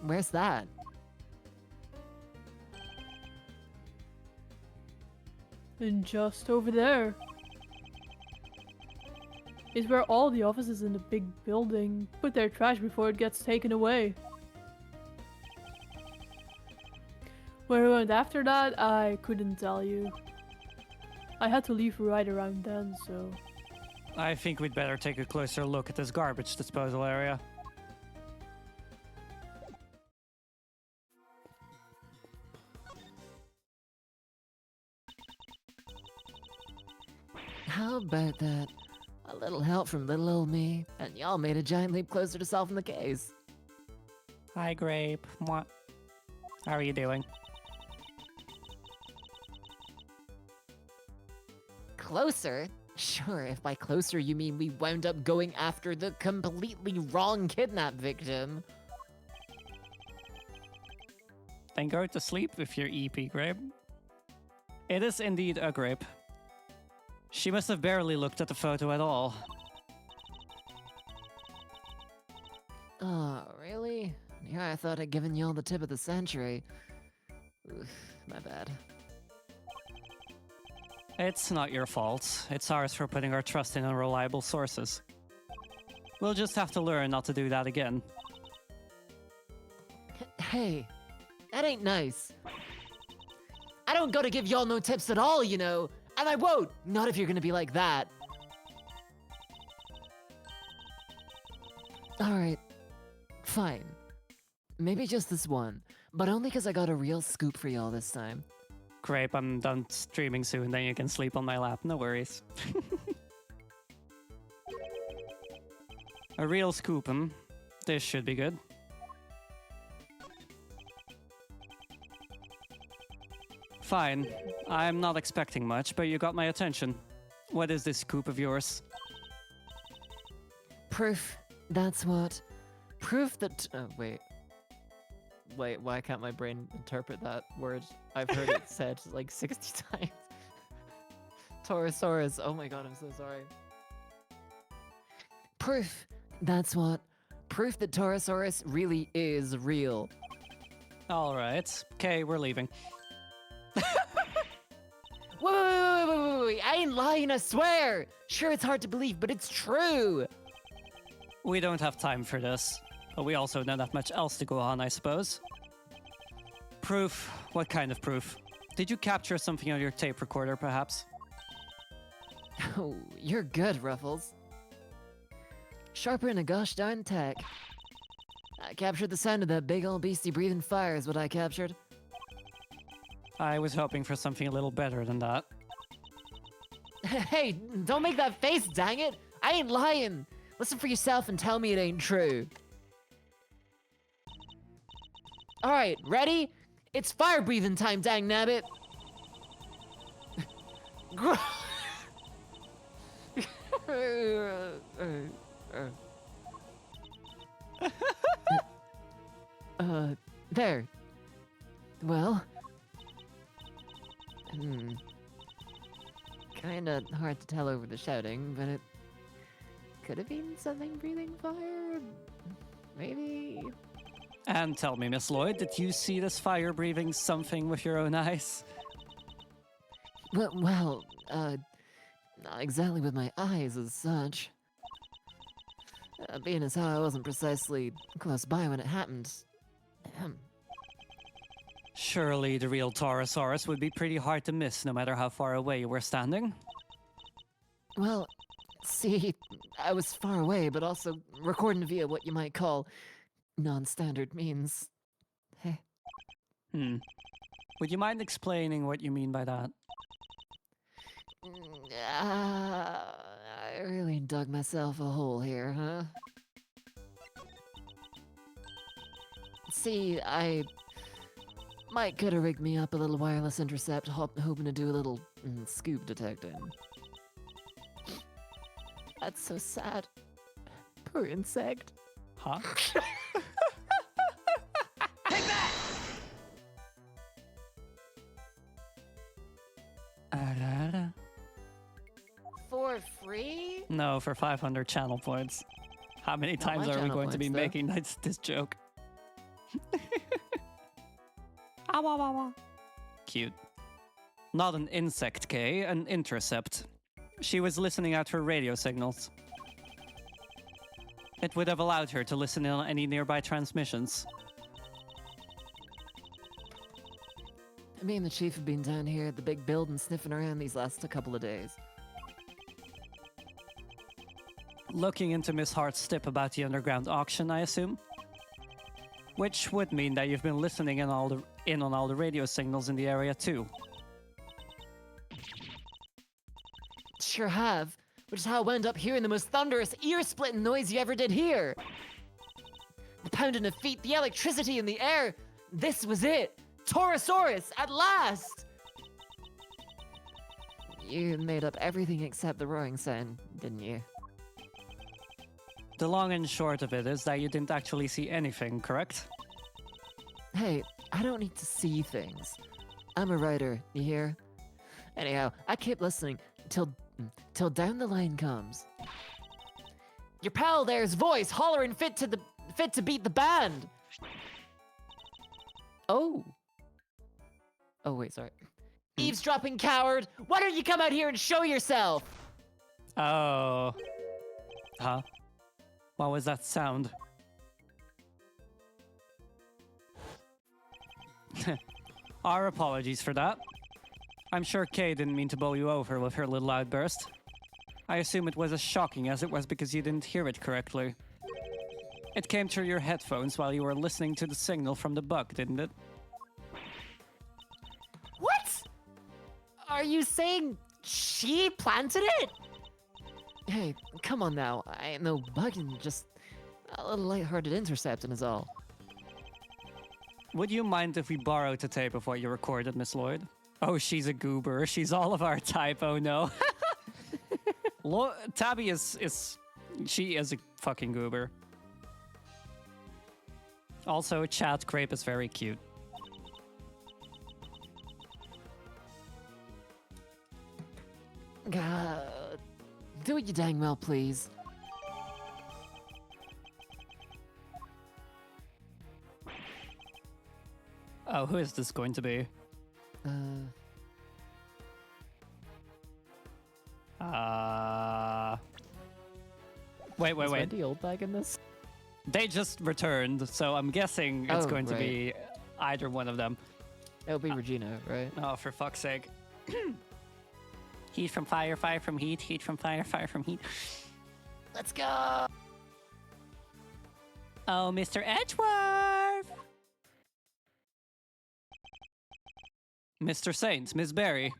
S2: Where's that?
S3: And just over there is where all the offices in the big building put their trash before it gets taken away. Where we went after that, I couldn't tell you. I had to leave right around then, so...
S1: I think we'd better take a closer look at this garbage disposal area.
S2: How about that? A little help from little old me, and y'all made a giant leap closer to solving the case.
S1: Hi, Grape. Mwah. How are you doing?
S2: Closer? Sure, if by closer you mean we wound up going after the completely wrong kidnap victim.
S1: Then go to sleep with your EP, Grape. It is indeed a Grape. She must have barely looked at the photo at all.
S2: Oh, really? Yeah, I thought I'd given y'all the tip of the century. Oof, my bad.
S1: It's not your fault. It's ours for putting our trust in unreliable sources. We'll just have to learn not to do that again.
S2: Hey, that ain't nice. I don't gotta give y'all no tips at all, you know. And I won't! Not if you're gonna be like that. Alright. Fine. Maybe just this one. But only because I got a real scoop for y'all this time.
S1: Grape, I'm done streaming soon, then you can sleep on my lap. No worries. A real scoop, This should be good. Fine. I'm not expecting much, but you got my attention. What is this scoop of yours?
S2: Proof. That's what. Proof that. Oh, wait. Wait, why can't my brain interpret that word? I've heard it said like 60 times. Taurosaurus. Oh my god, I'm so sorry. Proof. That's what. Proof that Taurosaurus really is real.
S1: Alright. Okay, we're leaving.
S2: Wait, I ain't lying, I swear! Sure, it's hard to believe, but it's true!
S1: We don't have time for this, but we also don't have much else to go on, I suppose. Proof? What kind of proof? Did you capture something on your tape recorder, perhaps?
S2: Oh, you're good, Ruffles. Sharper than a gosh darn tack. I captured the sound of that big old beastie breathing fire is what I captured.
S1: I was hoping for something a little better than that.
S2: Hey, don't make that face, dang it! I ain't lying! Listen for yourself and tell me it ain't true. All right, ready? It's fire breathing time, dang nabbit. There. Well, kinda hard to tell over the shouting, but it could have been something breathing fire. Maybe.
S1: And tell me, Miss Lloyd, did you see this fire-breathing something with your own eyes?
S2: Well, not exactly with my eyes as such. Being as how I wasn't precisely close by when it happened. Ahem.
S1: Surely the real Taurosaurus would be pretty hard to miss no matter how far away you were standing.
S2: Well, see, I was far away, but also recording via what you might call non-standard means. Hey.
S1: Would you mind explaining what you mean by that?
S2: I really dug myself a hole here, huh? See, I might could have rigged me up a little wireless intercept, hoping to do a little scoop detecting. That's so sad. Poor insect.
S1: Huh?
S2: For free?
S1: No, for 500 channel points. How many
S2: Not
S1: times
S2: my
S1: are we
S2: channel
S1: going to be
S2: points, though.
S1: making this joke? Ah, wah, wah, wah. Cute. Not an insect, Kay, an intercept. She was listening out for radio signals. It would have allowed her to listen in on any nearby transmissions.
S2: Me and the chief have been down here at the big building sniffing around these last couple of days.
S1: Looking into Miss Hart's tip about the underground auction, I assume? Which would mean that you've been listening in on all the radio signals in the area too.
S2: Sure have, which is how I wound up hearing the most thunderous, ear-splitting noise you ever did hear. The pounding of feet, the electricity in the air. This was it. Taurosaurus, at last! You made up everything except the roaring sound, didn't you?
S1: The long and short of it is that you didn't actually see anything, correct?
S2: Hey, I don't need to see things. I'm a writer, you hear? Anyhow, I keep listening till down the line comes. Your pal there's voice hollering fit to beat the band. Oh. Oh wait, sorry. Eavesdropping coward! Why don't you come out here and show yourself?
S1: Oh. Huh? What was that sound? Our apologies for that. I'm sure Kay didn't mean to bowl you over with her little outburst. I assume it was as shocking as it was because you didn't hear it correctly. It came through your headphones while you were listening to the signal from the bug, didn't it?
S2: What? Are you saying she planted it? Hey, come on now. I ain't no bugging, just a little lighthearted intercepting is all.
S1: Would you mind if we borrowed the tape of what you recorded, Miss Lloyd? Oh, she's a goober. She's all of our type. Oh no. Tabby she is a fucking goober. Also, Chat Crepe is very cute.
S2: Do it you dang well, please.
S1: Oh, who is this going to be? Wait.
S5: Wendy Oldbag in this?
S1: They just returned, so I'm guessing it's
S2: Oh,
S1: going to
S2: right.
S1: be either one of them.
S2: That would be Regina, right?
S1: Oh, for fuck's sake. Heat from fire, fire from heat, heat from fire, fire from heat.
S2: Let's go!
S1: Oh, Mr. Edgeworth! Mr. Saint, Miss Berry.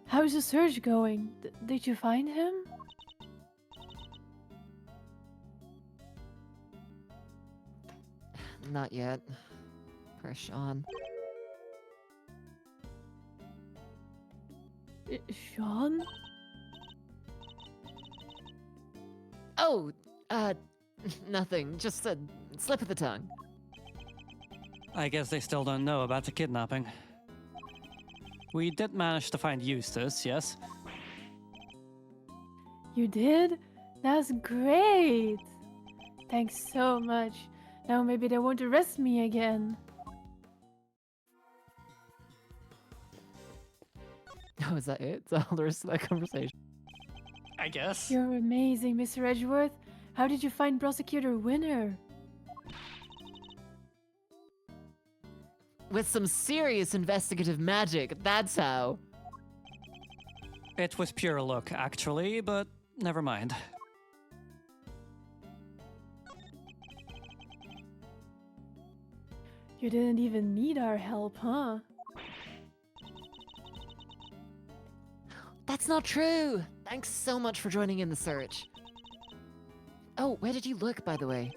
S3: How's the search going? Did you find him?
S2: not yet. Poor Sean.
S3: Sean?
S2: Oh, nothing. Just a slip of the tongue.
S1: I guess they still don't know about the kidnapping. We did manage to find Eustace, yes?
S3: You did? That's great! Thanks so much. Now maybe they won't arrest me again.
S2: Oh, is that it? That's all the rest of that conversation.
S1: I guess.
S3: You're amazing, Mr. Edgeworth. How did you find Prosecutor Winner?
S2: With some serious investigative magic, that's how.
S1: It was pure luck, actually, but never mind.
S3: You didn't even need our help, huh?
S2: That's not true! Thanks so much for joining in the search. Oh, where did you look, by the way?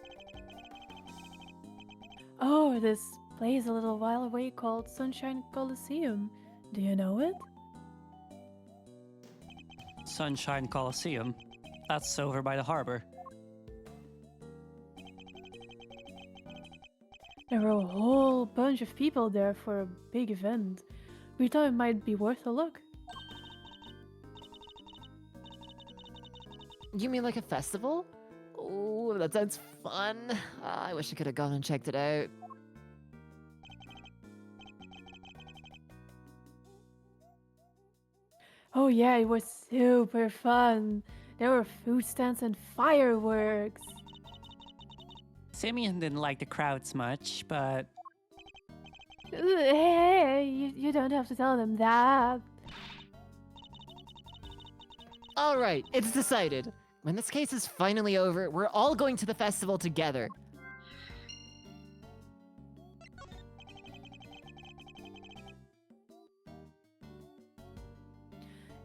S3: Oh, this place a little while away called Sunshine Coliseum. Do you know it?
S1: Sunshine Coliseum. That's over by the harbor.
S3: There were a whole bunch of people there for a big event. We thought it might be worth a look.
S2: You mean like a festival? Oh, that sounds fun. I wish I could have gone and checked it out.
S3: Oh yeah, it was super fun. There were food stands and fireworks.
S1: Simeon didn't like the crowds much, but
S3: Hey, you don't have to tell them that.
S2: All right, it's decided. When this case is finally over, we're all going to the festival together.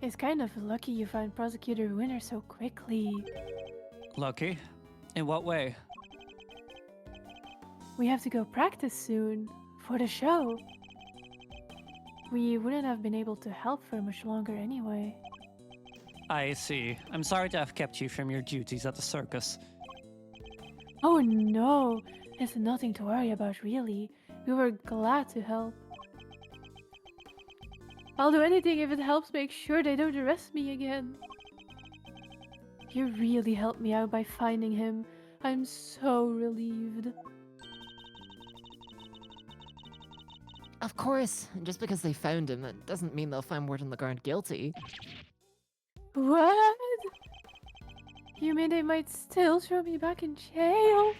S3: It's kind of lucky you found Prosecutor Winner so quickly.
S1: lucky. In what way?
S3: We have to go practice soon for the show. We wouldn't have been able to help for much longer anyway.
S1: I see. I'm sorry to have kept you from your duties at the circus.
S3: Oh no, there's nothing to worry about really. We were glad to help. I'll do anything if it helps make sure they don't arrest me again. You really helped me out by finding him. I'm so relieved.
S2: Of course, just because they found him, that doesn't mean they'll find Warden Lagarde guilty.
S3: What? You mean they might still throw me back in jail?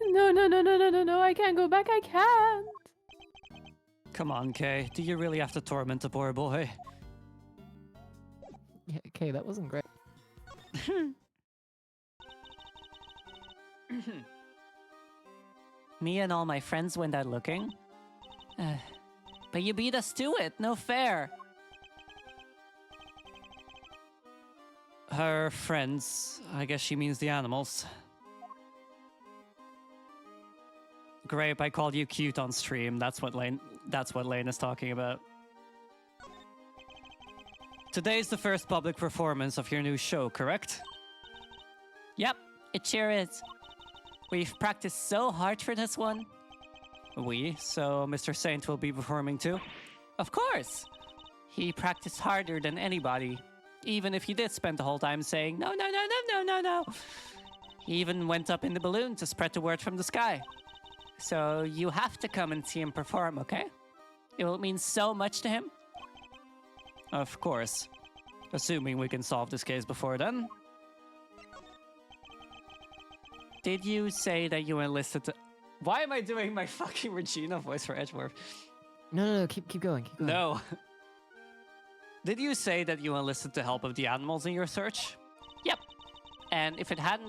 S3: No, I can't go back, I can't.
S1: Come on, Kay. Do you really have to torment the poor boy?
S2: Yeah, okay, that wasn't great.
S1: Me and all my friends went out looking. But you beat us to it. No fair. Her friends. I guess she means the animals. Grape, I called you cute on stream. That's what Lane is talking about. Today's the first public performance of your new show, correct? Yep, it sure is. We've practiced so hard for this one. So Mr. Saint will be performing too? Of course! He practiced harder than anybody. Even if he did spend the whole time saying, no. He even went up in the balloon to spread the word from the sky. So you have to come and see him perform, okay? It will mean so much to him. Of course. Assuming we can solve this case before then. Did you say that you enlisted to... Why am I doing my fucking Regina voice for Edgeworth?
S2: No, keep going, keep going.
S1: No. Did you say that you enlisted the help of the animals in your search? Yep. And if it had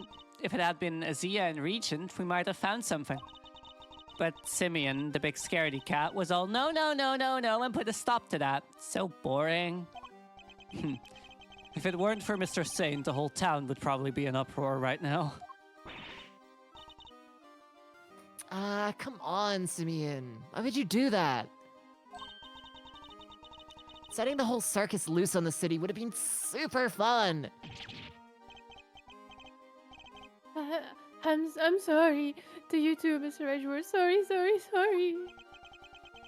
S1: been Azia and Regent, we might have found something. But Simeon, the big scaredy cat, was all no, and put a stop to that. So boring. If it weren't for Mr. Saint, the whole town would probably be in uproar right now.
S2: Ah, come on, Simeon. Why would you do that? Setting the whole circus loose on the city would have been super fun.
S3: I'm sorry to you too, Mr. Edgeworth. Sorry.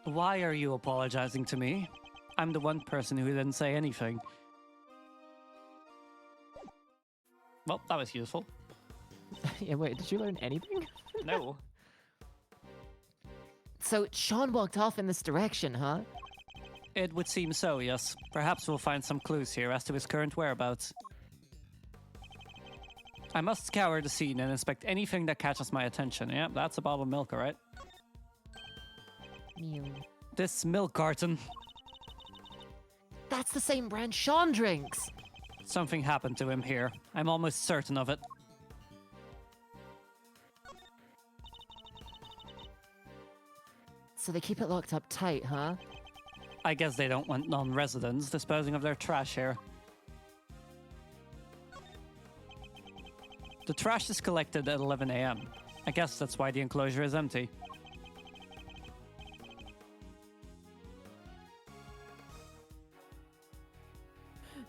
S1: Why are you apologizing to me? I'm the one person who didn't say anything. Well, that was useful.
S2: Yeah, wait, did you learn anything?
S1: No.
S2: So, Sean walked off in this direction, huh?
S1: It would seem so, yes. Perhaps we'll find some clues here as to his current whereabouts. I must scour the scene and inspect anything that catches my attention. Yeah, that's a bottle of milk, alright?
S2: Mew.
S1: This milk carton.
S2: That's the same brand Sean drinks!
S1: Something happened to him here. I'm almost certain of it.
S2: So they keep it locked up tight, huh?
S1: I guess they don't want non-residents disposing of their trash here. The trash is collected at 11 a.m. I guess that's why the enclosure is empty.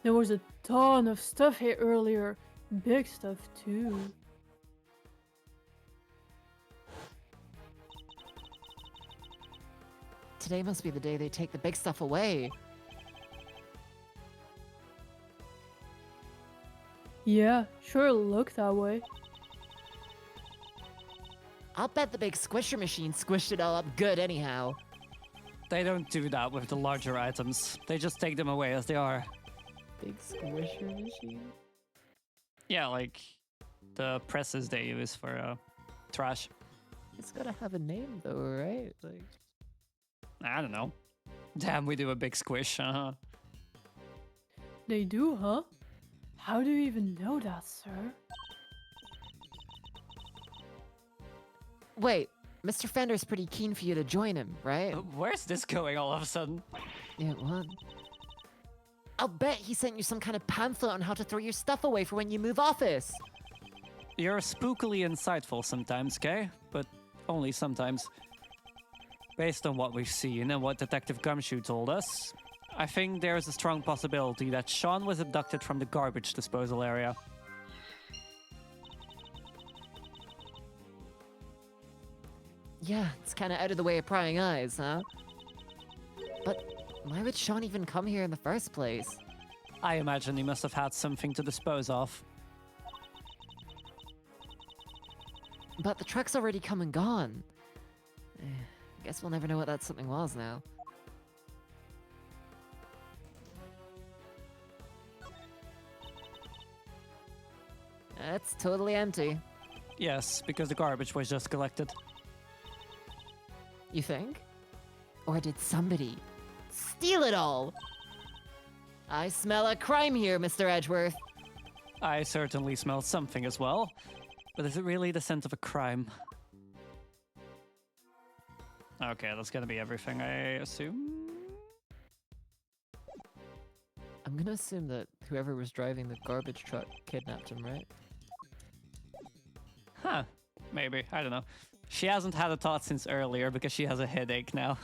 S3: There was a ton of stuff here earlier. Big stuff too.
S2: Today must be the day they take the big stuff away.
S3: Yeah, sure looked that way.
S2: I'll bet the big squisher machine squished it all up good anyhow.
S1: They don't do that with the larger items. They just take them away as they are.
S2: Big squisher machine?
S1: Yeah, like the presses they use for trash.
S2: It's gotta have a name though, right? Like,
S1: I don't know. Damn, we do a big squish.
S3: They do, huh? How do you even know that, sir?
S2: wait, Mr. Fender's pretty keen for you to join him, right?
S1: Where's this going all of a sudden?
S2: Yeah, what? I'll bet he sent you some kind of pamphlet on how to throw your stuff away for when you move office.
S1: You're spookily insightful sometimes, Kay, but only sometimes. Based on what we've seen and what Detective Gumshoe told us, I think there's a strong possibility that Sean was abducted from the garbage disposal area.
S2: Yeah, it's kind of out of the way of prying eyes, huh? But why would Sean even come here in the first place?
S1: I imagine he must have had something to dispose of.
S2: But the truck's already come and gone. Guess we'll never know what that something was now. It's totally empty.
S1: Yes, because the garbage was just collected.
S2: You think? Or did somebody steal it all? I smell a crime here, Mr. Edgeworth.
S1: I certainly smell something as well, but is it really the scent of a crime? Okay, that's gonna be everything, I assume?
S2: I'm gonna assume that whoever was driving the garbage truck kidnapped him, right?
S1: Huh, maybe, I don't know. She hasn't had a thought since earlier because she has a headache now.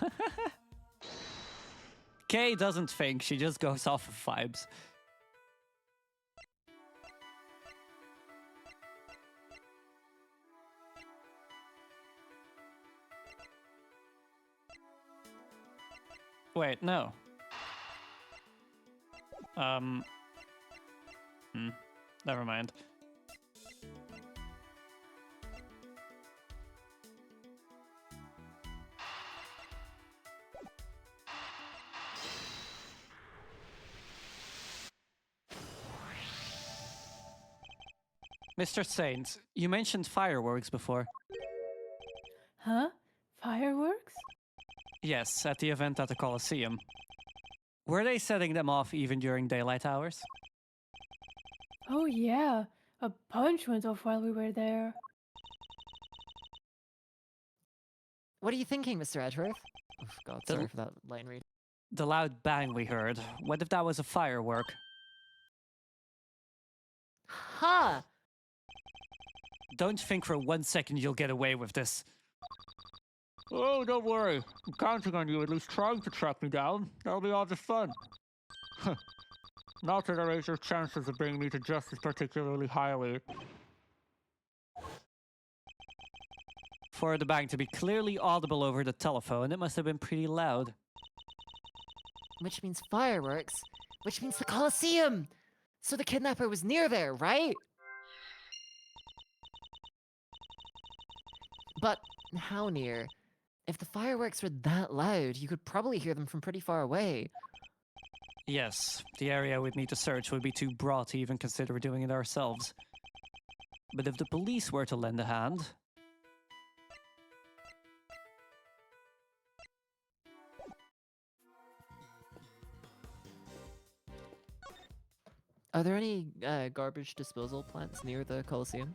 S1: Kay doesn't think, she just goes off of vibes. Wait, no. Never mind. Mr. Saint, you mentioned fireworks before.
S3: Huh? Fireworks?
S1: Yes, at the event at the Colosseum. Were they setting them off even during daylight hours?
S3: Oh yeah, a bunch went off while we were there.
S2: What are you thinking, Mr. Edgeworth? Oh, God,
S1: The-
S2: sorry for that line read.
S1: The loud bang we heard, what if that was a firework?
S2: Ha!
S1: Don't think for 1 second you'll get away with this.
S6: Oh, don't worry. I'm counting on you at least trying to track me down. That'll be all the fun. Not that I rate your chances of bringing me to justice particularly highly.
S1: For the bang to be clearly audible over the telephone, it must have been pretty loud.
S2: Which means fireworks, which means the Colosseum! So the kidnapper was near there, right? But how near? If the fireworks were that loud, you could probably hear them from pretty far away.
S1: Yes, the area we'd need to search would be too broad to even consider doing it ourselves. But if the police were to lend a hand...
S2: Are there any garbage disposal plants near the Colosseum?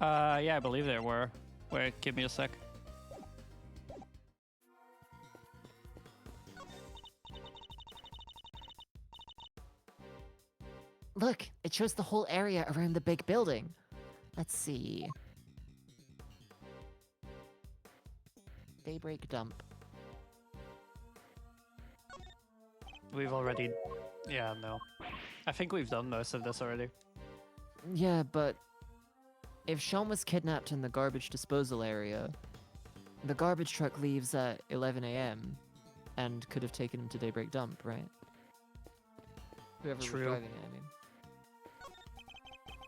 S1: Yeah, I believe there were. Wait, give me a sec.
S2: Look, it shows the whole area around the big building. Let's see. Daybreak dump.
S1: We've already... Yeah, no. I think we've done most of this already.
S2: Yeah, but if Sean was kidnapped in the garbage disposal area, the garbage truck leaves at 11 a.m. and could have taken him to Daybreak dump, right? Whoever was
S1: True.
S2: driving it, I mean.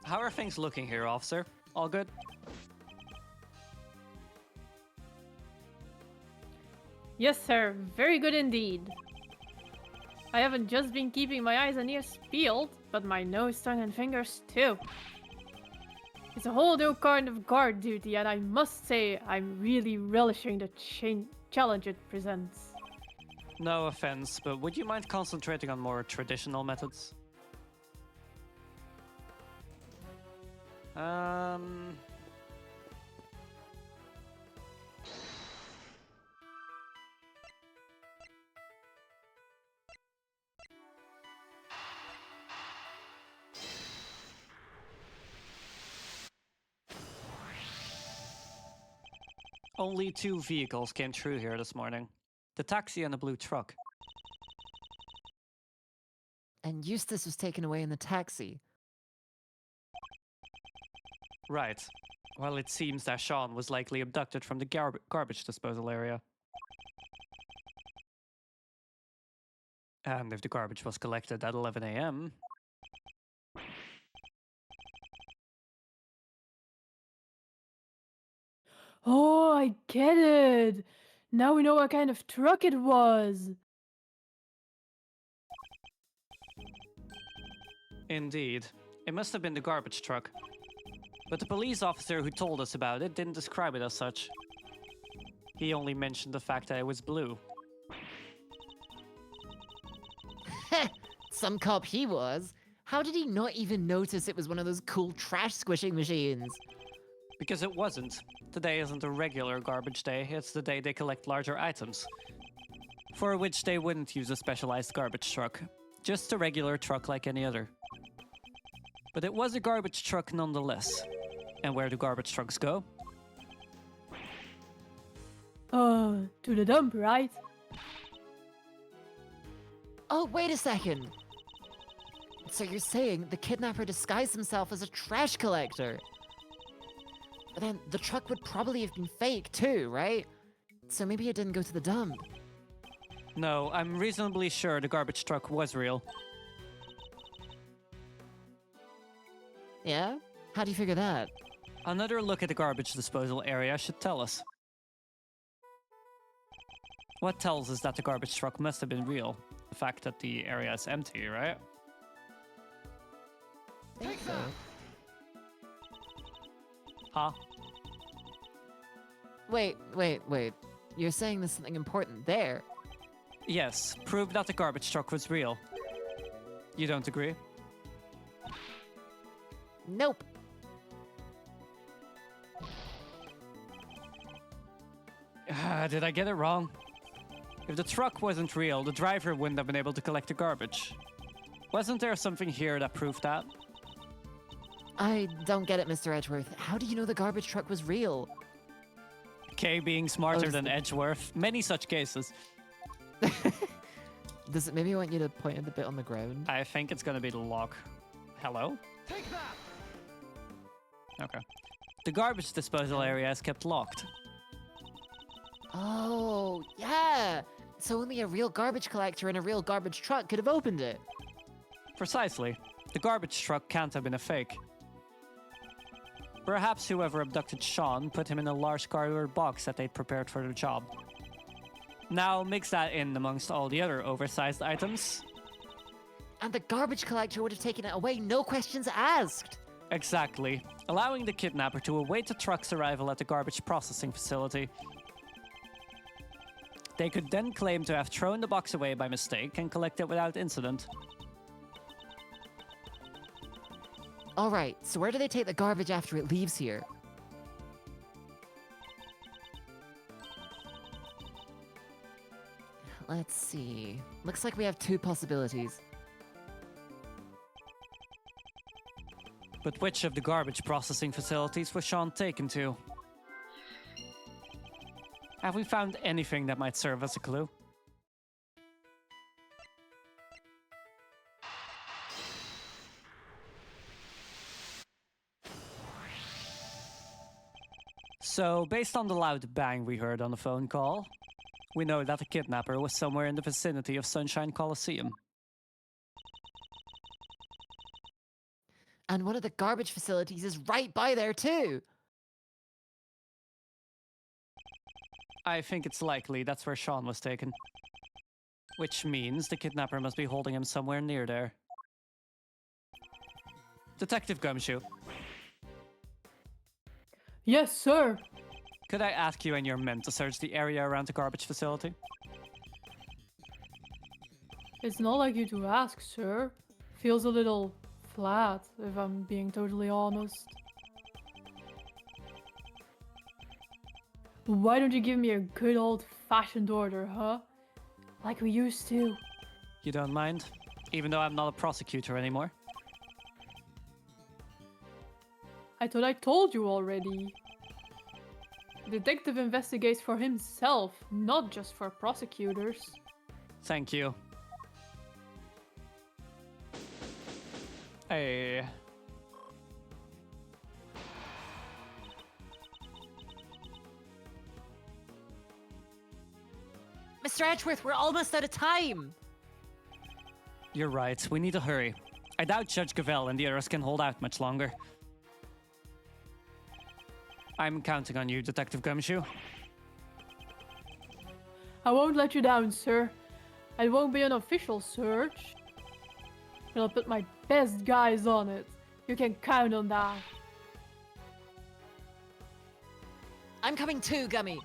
S1: How are things looking here, officer? All good?
S3: Yes, sir. Very good indeed. I haven't just been keeping my eyes and ears peeled, but my nose, tongue, and fingers too. It's a whole new kind of guard duty, and I must say I'm really relishing the challenge it presents.
S1: No offense, but would you mind concentrating on more traditional methods? Only 2 vehicles came through here this morning. The taxi and a blue truck.
S2: And Eustace was taken away in the taxi.
S1: Right. Well, it seems that Sean was likely abducted from the garbage disposal area. And if the garbage was collected at 11 a.m.
S3: Oh, I get it! Now we know what kind of truck it was!
S1: Indeed. It must have been the garbage truck. But the police officer who told us about it didn't describe it as such. He only mentioned the fact that it was blue.
S2: Heh! Some cop he was. How did he not even notice it was one of those cool trash squishing machines?
S1: Because it wasn't. Today isn't a regular garbage day, it's the day they collect larger items. For which they wouldn't use a specialized garbage truck. Just a regular truck like any other. But it was a garbage truck nonetheless. And where do garbage trucks go?
S3: To the dump, right?
S2: Oh, wait a second! So you're saying the kidnapper disguised himself as a trash collector? But then the truck would probably have been fake too, right? So maybe it didn't go to the dump.
S1: No, I'm reasonably sure the garbage truck was real.
S2: Yeah? How do you figure that?
S1: Another look at the garbage disposal area should tell us. What tells us that the garbage truck must have been real? The fact that the area is empty, right?
S2: I think so.
S1: Huh?
S2: Wait. You're saying there's something important there?
S1: Yes, prove that the garbage truck was real. You don't agree?
S2: Nope.
S1: Did I get it wrong? If the truck wasn't real, the driver wouldn't have been able to collect the garbage. Wasn't there something here that proved that?
S2: I don't get it, Mr. Edgeworth. How do you know the garbage truck was real?
S1: Kay being smarter
S2: Oh,
S1: than
S2: so-
S1: Edgeworth. Many such cases.
S2: Does it maybe want you to point at the bit on the ground?
S1: I think it's gonna be the lock. Hello?
S5: Take that!
S1: Okay. The garbage disposal area is kept locked.
S2: Oh, yeah. So only a real garbage collector and a real garbage truck could have opened it.
S1: Precisely. The garbage truck can't have been a fake. Perhaps whoever abducted Sean put him in a large cardboard box that they'd prepared for the job. Now mix that in amongst all the other oversized items.
S2: And the garbage collector would have taken it away, no questions asked.
S1: Exactly. Allowing the kidnapper to await the truck's arrival at the garbage processing facility. They could then claim to have thrown the box away by mistake and collect it without incident.
S2: All right, so where do they take the garbage after it leaves here? Let's see. Looks like we have two possibilities.
S1: But which of the garbage processing facilities was Sean taken to? Have we found anything that might serve as a clue? So, based on the loud bang we heard on the phone call, we know that the kidnapper was somewhere in the vicinity of Sunshine Coliseum.
S2: And one of the garbage facilities is right by there, too.
S1: I think it's likely that's where Sean was taken. Which means the kidnapper must be holding him somewhere near there. Detective Gumshoe,
S3: Yes, sir.
S1: could I ask you and your men to search the area around the garbage facility?
S3: It's not like you to ask, sir. Feels a little flat, if I'm being totally honest. Why don't you give me a good old-fashioned order, huh? Like we used to.
S1: You don't mind? Even though I'm not a prosecutor anymore?
S3: I thought I told you already. Detective investigates for himself, not just for prosecutors.
S1: Thank you. Hey.
S2: Mr. Edgeworth, we're almost out of time.
S1: You're right, we need to hurry. I doubt Judge Gavel and the others can hold out much longer. I'm counting on you, Detective Gumshoe.
S3: I won't let you down, sir. It won't be an official search. But I'll put my best guys on it. You can count on that.
S2: I'm coming too, Gummy.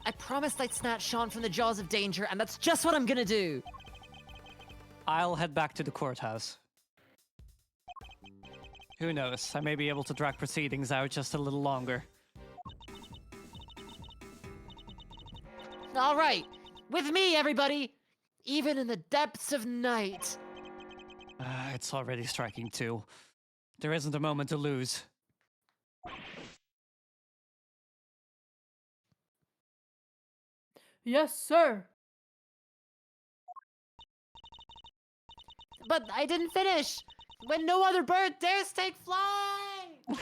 S2: I promised I'd snatch Sean from the jaws of danger, and that's just what I'm gonna do.
S1: I'll head back to the courthouse. Who knows, I may be able to drag proceedings out just a little longer.
S2: All right, with me, everybody. Even in the depths of night.
S1: It's already striking 2. There isn't a moment to lose.
S3: Yes, sir.
S2: But I didn't finish. When no other bird dares take flight.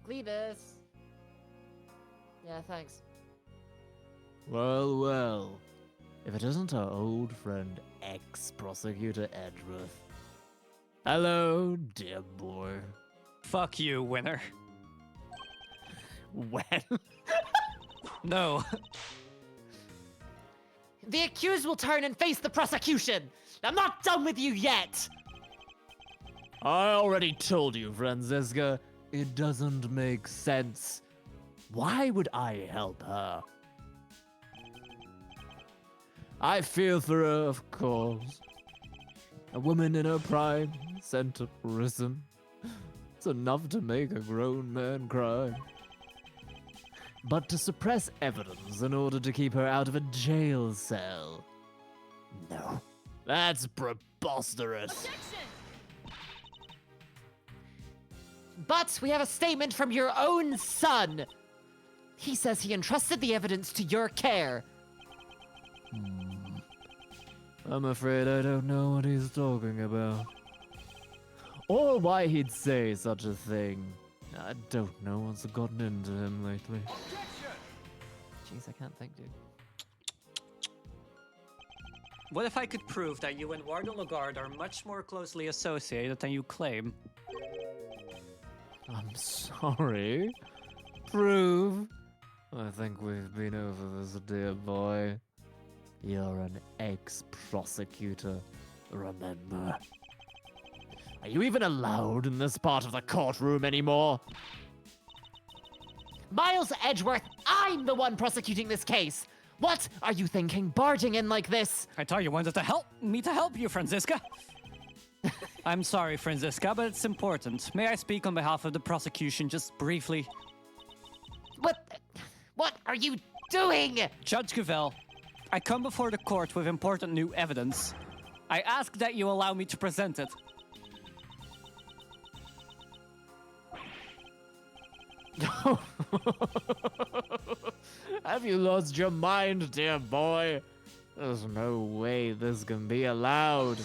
S2: Clevis. Yeah, thanks.
S5: Well, well. If it isn't our old friend, ex-prosecutor Edgeworth. Hello, dear boy.
S1: Fuck you, winner.
S5: Well,
S1: No.
S2: The accused will turn and face the prosecution. I'm not done with you yet.
S5: I already told you, Franziska. It doesn't make sense. Why would I help her? I feel for her, of course. A woman in her prime, sent to prison. It's That's enough to make a grown man cry. But to suppress evidence in order to keep her out of a jail cell. No. That's preposterous.
S2: But we have a statement from your own son. He says he entrusted the evidence to your care.
S5: I'm afraid I don't know what he's talking about. Or why he'd say such a thing. I don't know what's gotten into him lately.
S2: Jeez, I can't think, dude.
S1: What if I could prove that you and Warden Lagarde are much more closely associated than you claim?
S5: I'm sorry. Prove? I think we've been over this, dear boy. You're an ex-prosecutor, remember? Are you even allowed in this part of the courtroom anymore?
S2: Miles Edgeworth, I'm the one prosecuting this case. What are you thinking, barging in like this?
S1: I thought you wanted to help me to help you, Franziska. I'm sorry, Franziska, but it's important. May I speak on behalf of the prosecution just briefly?
S2: What are you doing?
S1: Judge Cavell, I come before the court with important new evidence. I ask that you allow me to present it.
S5: Have you lost your mind, dear boy? There's no way this can be allowed.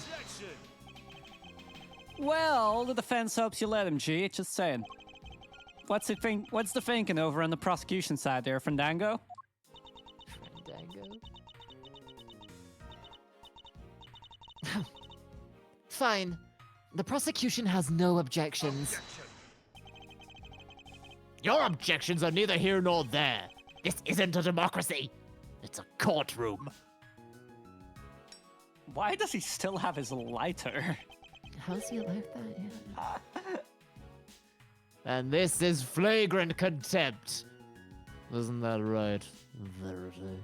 S1: Well, the defense hopes you let him, G. Just saying. What's the thinking over on the prosecution side there, Fandango?
S2: Fandango? Fine. The prosecution has no objections.
S5: Your objections are neither here nor there. This isn't a democracy. It's a courtroom.
S1: Why does he still have his lighter?
S2: How's he allowed that? Yeah.
S5: And this is flagrant contempt. Isn't that right, Verity?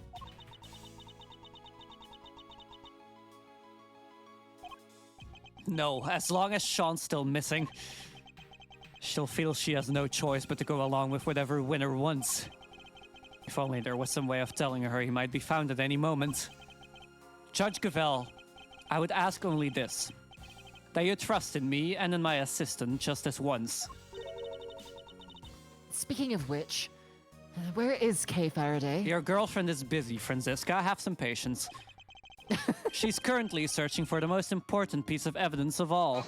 S1: No, as long as Sean's still missing, she'll feel she has no choice but to go along with whatever Winner wants. If only there was some way of telling her he might be found at any moment. Judge Cavell, I would ask only this. That you trust in me and in my assistant just this once.
S2: Speaking of which, where is Kay Faraday?
S1: Your girlfriend is busy, Franziska. Have some patience. She's currently searching for the most important piece of evidence of all.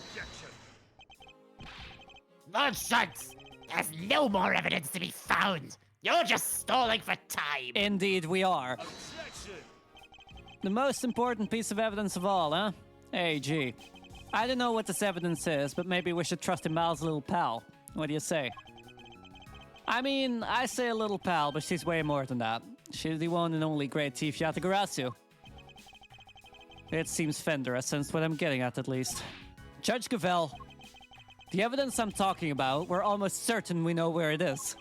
S7: Nonsense! There's no more evidence to be found! You're just stalling for time!
S1: Indeed, we are. The most important piece of evidence of all, huh? Hey, G. I don't know what this evidence is, but maybe we should trust in Mal's little pal. What do you say? I mean, I say a little pal, but she's way more than that. She's the one and only great Thief Yatagarasu. It seems Fender has sensed what I'm getting at least. Judge Cavell, the evidence I'm talking about, we're almost certain we know where it is.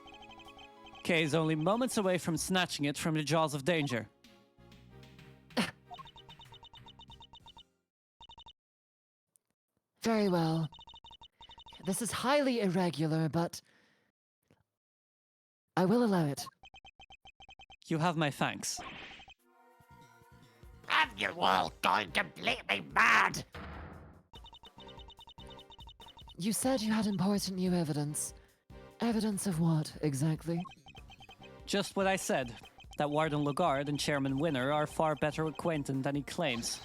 S1: Kay is only moments away from snatching it from the jaws of danger.
S2: Very well. This is highly irregular, but I will allow it.
S1: You have my thanks.
S7: Have you all gone completely mad?
S2: You said you had important new evidence. Evidence of what, exactly?
S1: Just what I said. That Warden Lagarde and Chairman Winner are far better acquainted than he claims.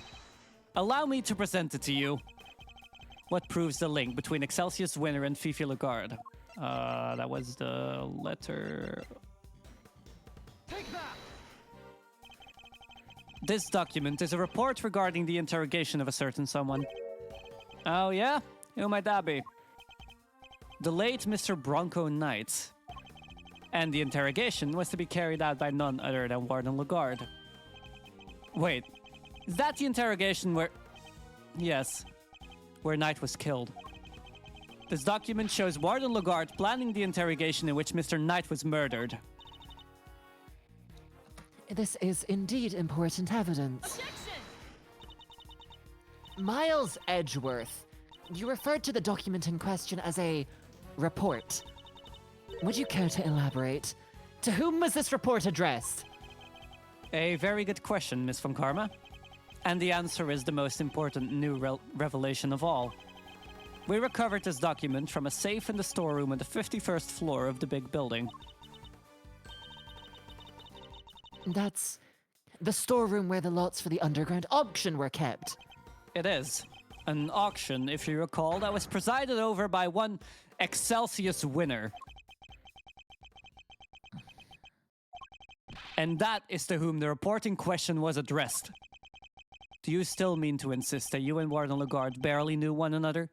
S1: Allow me to present it to you. What proves the link between Excelsius Winner and Fifi Lagarde? That was the letter...
S6: Take that!
S1: This document is a report regarding the interrogation of a certain someone. Oh yeah? Who might that be? The late Mr. Bronco Knight. And the interrogation was to be carried out by none other than Warden Lagarde. Wait, is that the interrogation where... Yes, where Knight was killed. This document shows Warden Lagarde planning the interrogation in which Mr. Knight was murdered.
S2: This is indeed important evidence. Miles Edgeworth, you referred to the document in question as a report. Would you care to elaborate? To whom was this report addressed?
S1: A very good question, Miss Von Karma. And the answer is the most important new revelation of all. We recovered this document from a safe in the storeroom on the 51st floor of the big building.
S2: That's the storeroom where the lots for the underground auction were kept.
S1: It is. An auction, if you recall, that was presided over by one Excelsius winner. And that is to whom the reporting question was addressed. Do you still mean to insist that you and Warden Lagarde barely knew one another?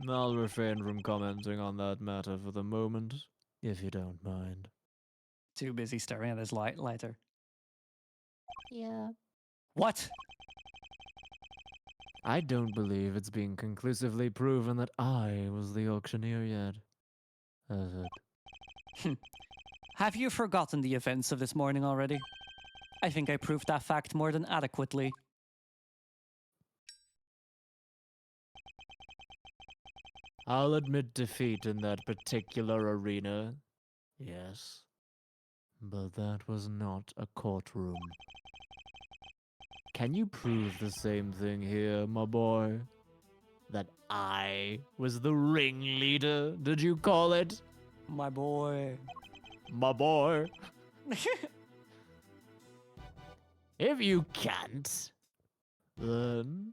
S5: I'll refrain from commenting on that matter for the moment, if you don't mind.
S1: Too busy staring at his lighter.
S3: Yeah.
S1: What?
S5: I don't believe it's been conclusively proven that I was the auctioneer yet. Has it?
S1: Have you forgotten the events of this morning already? I think I proved that fact more than adequately.
S5: I'll admit defeat in that particular arena. Yes. But that was not a courtroom. Can you prove the same thing here, my boy? That I was the ringleader, did you call it?
S1: My boy.
S5: My boy. If you can't, then,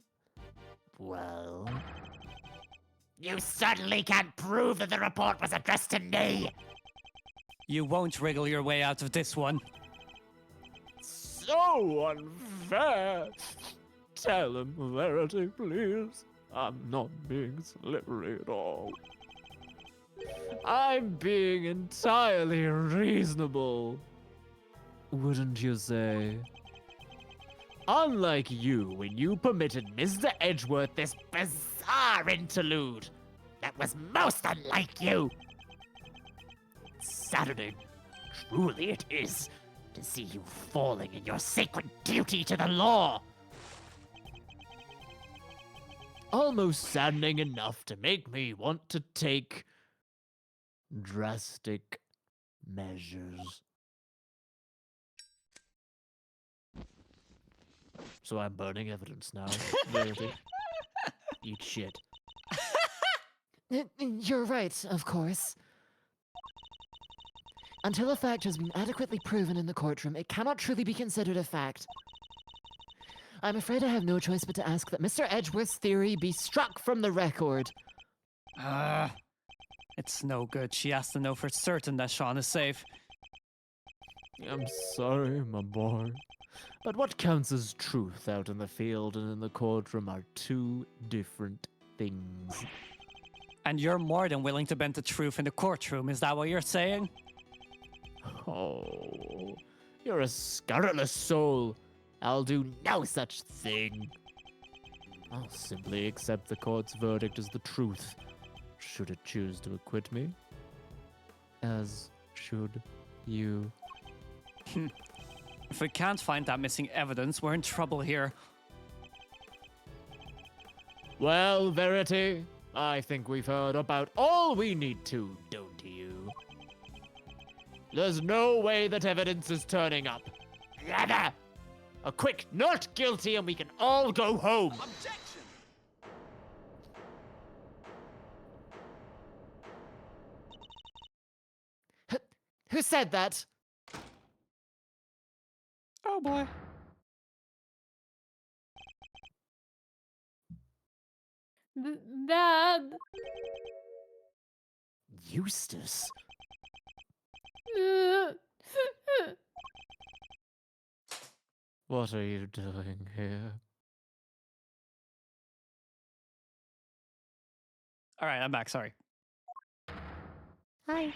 S5: well...
S7: You certainly can't prove that the report was addressed to me!
S1: You won't wriggle your way out of this one.
S5: So unfair! Tell him the verity, please. I'm not being slippery at all. I'm being entirely reasonable. Wouldn't you say? Unlike you, when you permitted Mr. Edgeworth this
S7: Bizarre interlude! That was most unlike you! Saturday, truly it is, to see you falling in your sacred duty to the law!
S5: almost saddening enough to make me want to take drastic measures. So I'm burning evidence now. Verity. Eat shit.
S2: You're right, of course. Until a fact has been adequately proven in the courtroom, it cannot truly be considered a fact. I'm afraid I have no choice but to ask that Mr. Edgeworth's theory be struck from the record.
S1: It's no good. She has to know for certain that Sean is safe.
S5: I'm sorry, my boy. But what counts as truth out in the field and in the courtroom are two different things.
S1: And you're more than willing to bend the truth in the courtroom, is that what you're saying?
S5: Oh, you're a scurrilous soul. I'll do no such thing. I'll simply accept the court's verdict as the truth, should it choose to acquit me. As should you.
S1: If we can't find that missing evidence, we're in trouble here.
S5: Well, Verity, I think we've heard about all we need to, don't you? There's no way that evidence is turning up. Never! A quick not guilty and we can all go home.
S8: Objection!
S2: Who said that?
S1: Oh boy.
S3: Dad.
S5: Eustace? What are you doing here?
S1: All right, I'm back. Sorry.
S3: Hi.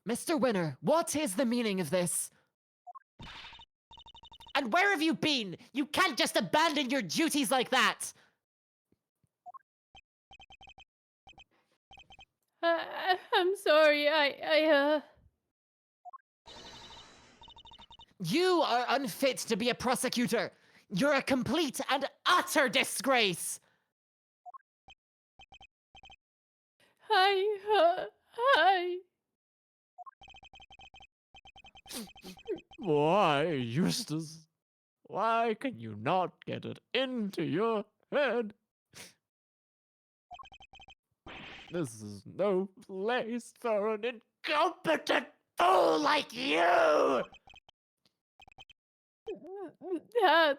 S2: Mr. Winner, what is the meaning of this?
S7: And where have you been? You can't just abandon your duties like that!
S3: I'm sorry.
S2: You are unfit to be a prosecutor. You're a complete and utter disgrace.
S3: I.
S5: Why, Eustace? Why can you not get it into your head? This is no place for an incompetent
S7: Fool like you!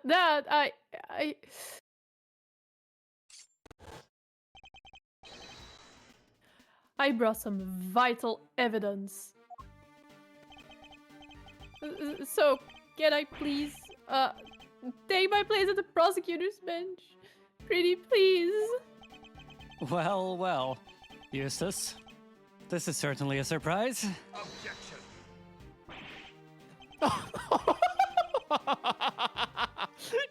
S3: Dad, I brought some vital evidence. So, can I please, take my place at the prosecutor's bench? Pretty please.
S1: Well, well, Eustace. This is certainly a surprise.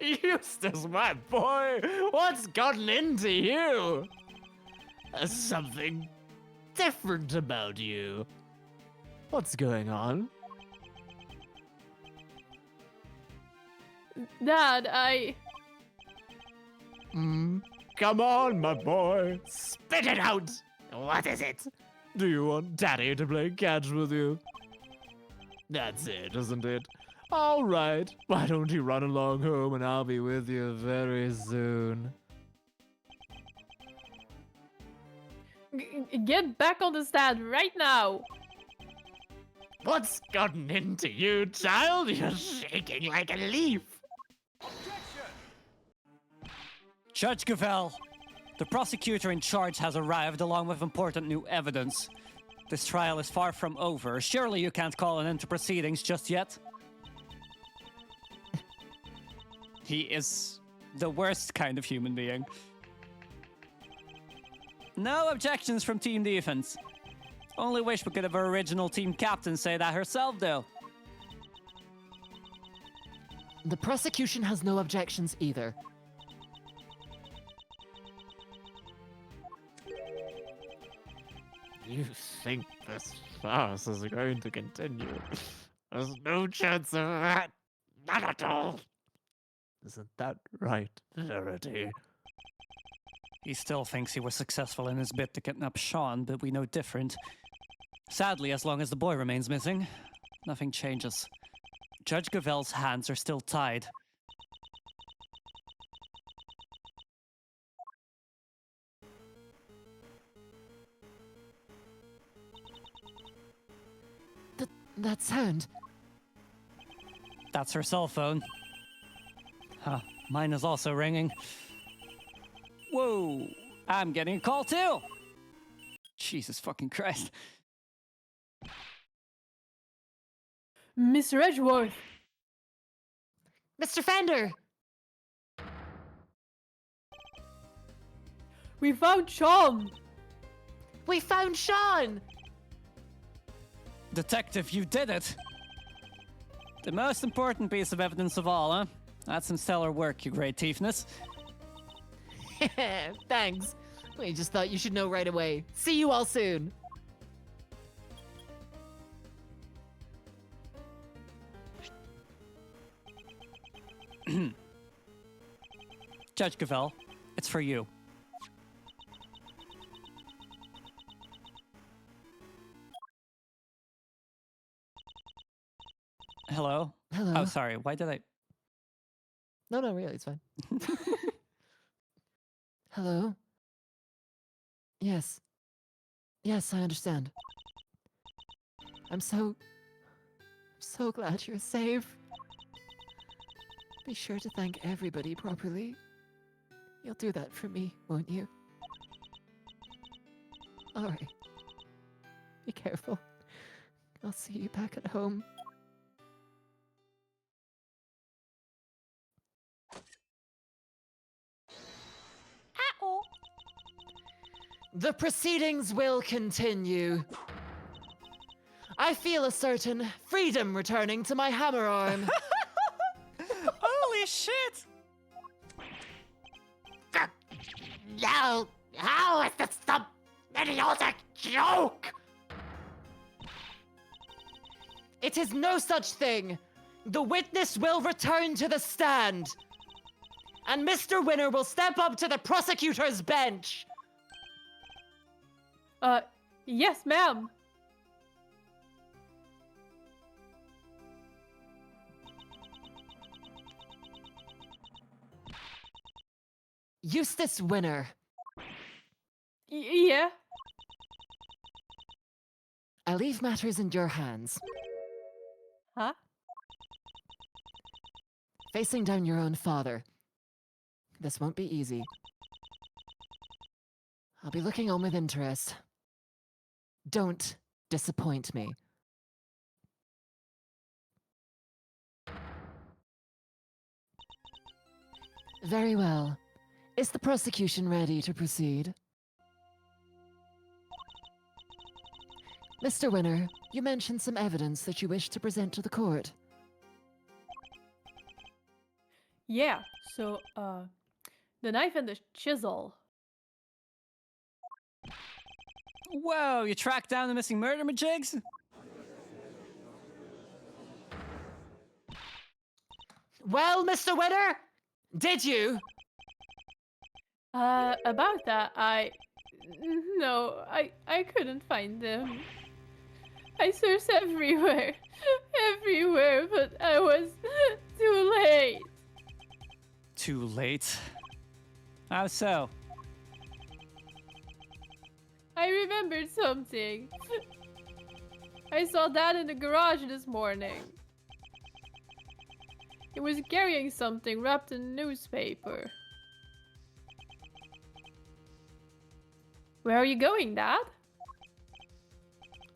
S5: Eustace, my boy, what's gotten into you? There's something different about you. What's going on?
S3: Dad,
S5: Come on, my boy.
S7: Spit it out! What is it?
S5: Do you want Daddy to play catch with you? That's it, isn't it? All right. Why don't you run along home and I'll be with you very soon.
S3: Get back on the stand right now.
S7: What's gotten into you, child? You're shaking like a leaf.
S1: Judge Gavel, the prosecutor in charge has arrived along with important new evidence. This trial is far from over. Surely you can't call an end to proceedings just yet? He is the worst kind of human being. No objections from Team Defense. Only wish we could have our original team captain say that herself, though.
S2: The prosecution has no objections either.
S5: You think this farce is going to continue? There's no chance of that.
S7: Not at all.
S5: Isn't that right, Verity?
S1: He still thinks he was successful in his bid to kidnap Sean, but we know different. Sadly, as long as the boy remains missing, nothing changes. Judge Gavel's hands are still tied.
S2: That sound.
S1: That's her cell phone. Huh, mine is also ringing. Whoa, I'm getting a call too! Jesus fucking Christ.
S3: Mr. Edgeworth,
S2: Mr. Fender!
S3: we found Sean.
S2: We found Sean!
S1: Detective, you did it! The most important piece of evidence of all, huh? That's some stellar work, you great thiefness.
S2: Thanks. We just thought you should know right away. See you all soon.
S1: Judge Gavel, it's for you. Hello?
S2: Hello.
S1: Oh, sorry. Why did I...
S2: No, really, it's fine. Hello? Yes. Yes, I understand. I'm so glad you're safe. Be sure to thank everybody properly. You'll do that for me, won't you? Alright. Be careful. I'll see you back at home. The proceedings will continue. I feel a certain freedom returning to my hammer arm.
S1: Holy shit!
S7: No! How is this some idiotic joke?
S2: It is no such thing. The witness will return to the stand. And Mr. Winner will step up to the prosecutor's bench.
S3: Yes, ma'am.
S2: Eustace Winner,
S3: Yeah.
S2: I leave matters in your hands.
S3: Huh?
S2: Facing down your own father. This won't be easy. I'll be looking on with interest. Don't disappoint me. Very well. Is the prosecution ready to proceed? Mr. Winner, you mentioned some evidence that you wish to present to the court.
S3: Yeah. So, the knife and the chisel.
S1: Whoa, you tracked down the missing murder majigs?
S2: Well, Mr. Winner, did you?
S3: About that, no, I couldn't find them. I searched everywhere, everywhere, but I was too late.
S1: Too late. How so?
S3: I remembered something. I saw Dad in the garage this morning. He was carrying something wrapped in newspaper. Where are you going, Dad?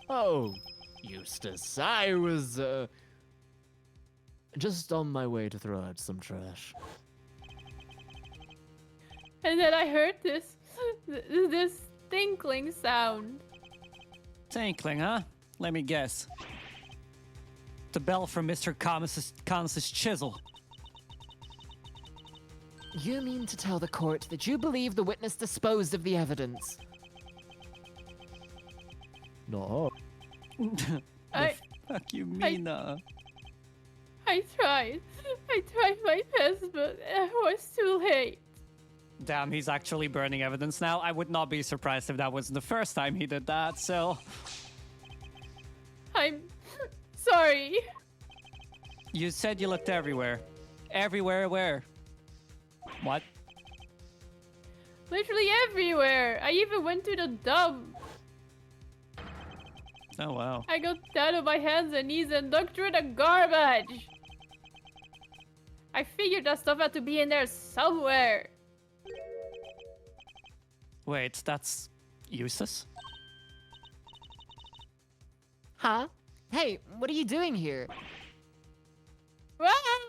S5: Oh, Eustace, I was, just on my way to throw out some trash.
S3: And then I heard this tinkling sound.
S1: Tinkling, huh? Let me guess. The bell from Mr. Camus's chisel.
S2: You mean to tell the court that you believe the witness disposed of the evidence?
S5: No.
S3: I
S1: Fuck you mean,
S3: I tried my best, but it was too late.
S1: Damn, he's actually burning evidence now. I would not be surprised if that wasn't the first time he did that, so...
S3: I'm sorry.
S1: You said you looked everywhere. Everywhere where? What?
S3: Literally everywhere. I even went to the dump.
S1: Oh, wow.
S3: I got down on my hands and knees and dug through the garbage. I figured that stuff had to be in there somewhere.
S1: Wait, that's... Eustace?
S2: Huh? Hey, what are you doing here?
S3: Ah!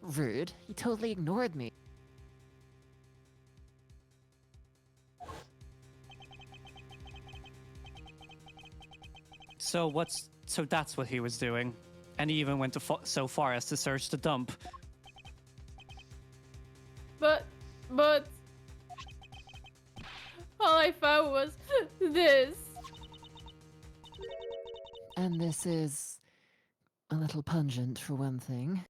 S2: Rude. He totally ignored me.
S1: So that's what he was doing. And he even went so far as to search the dump.
S3: But all I found was this.
S2: And this is a little pungent for one thing.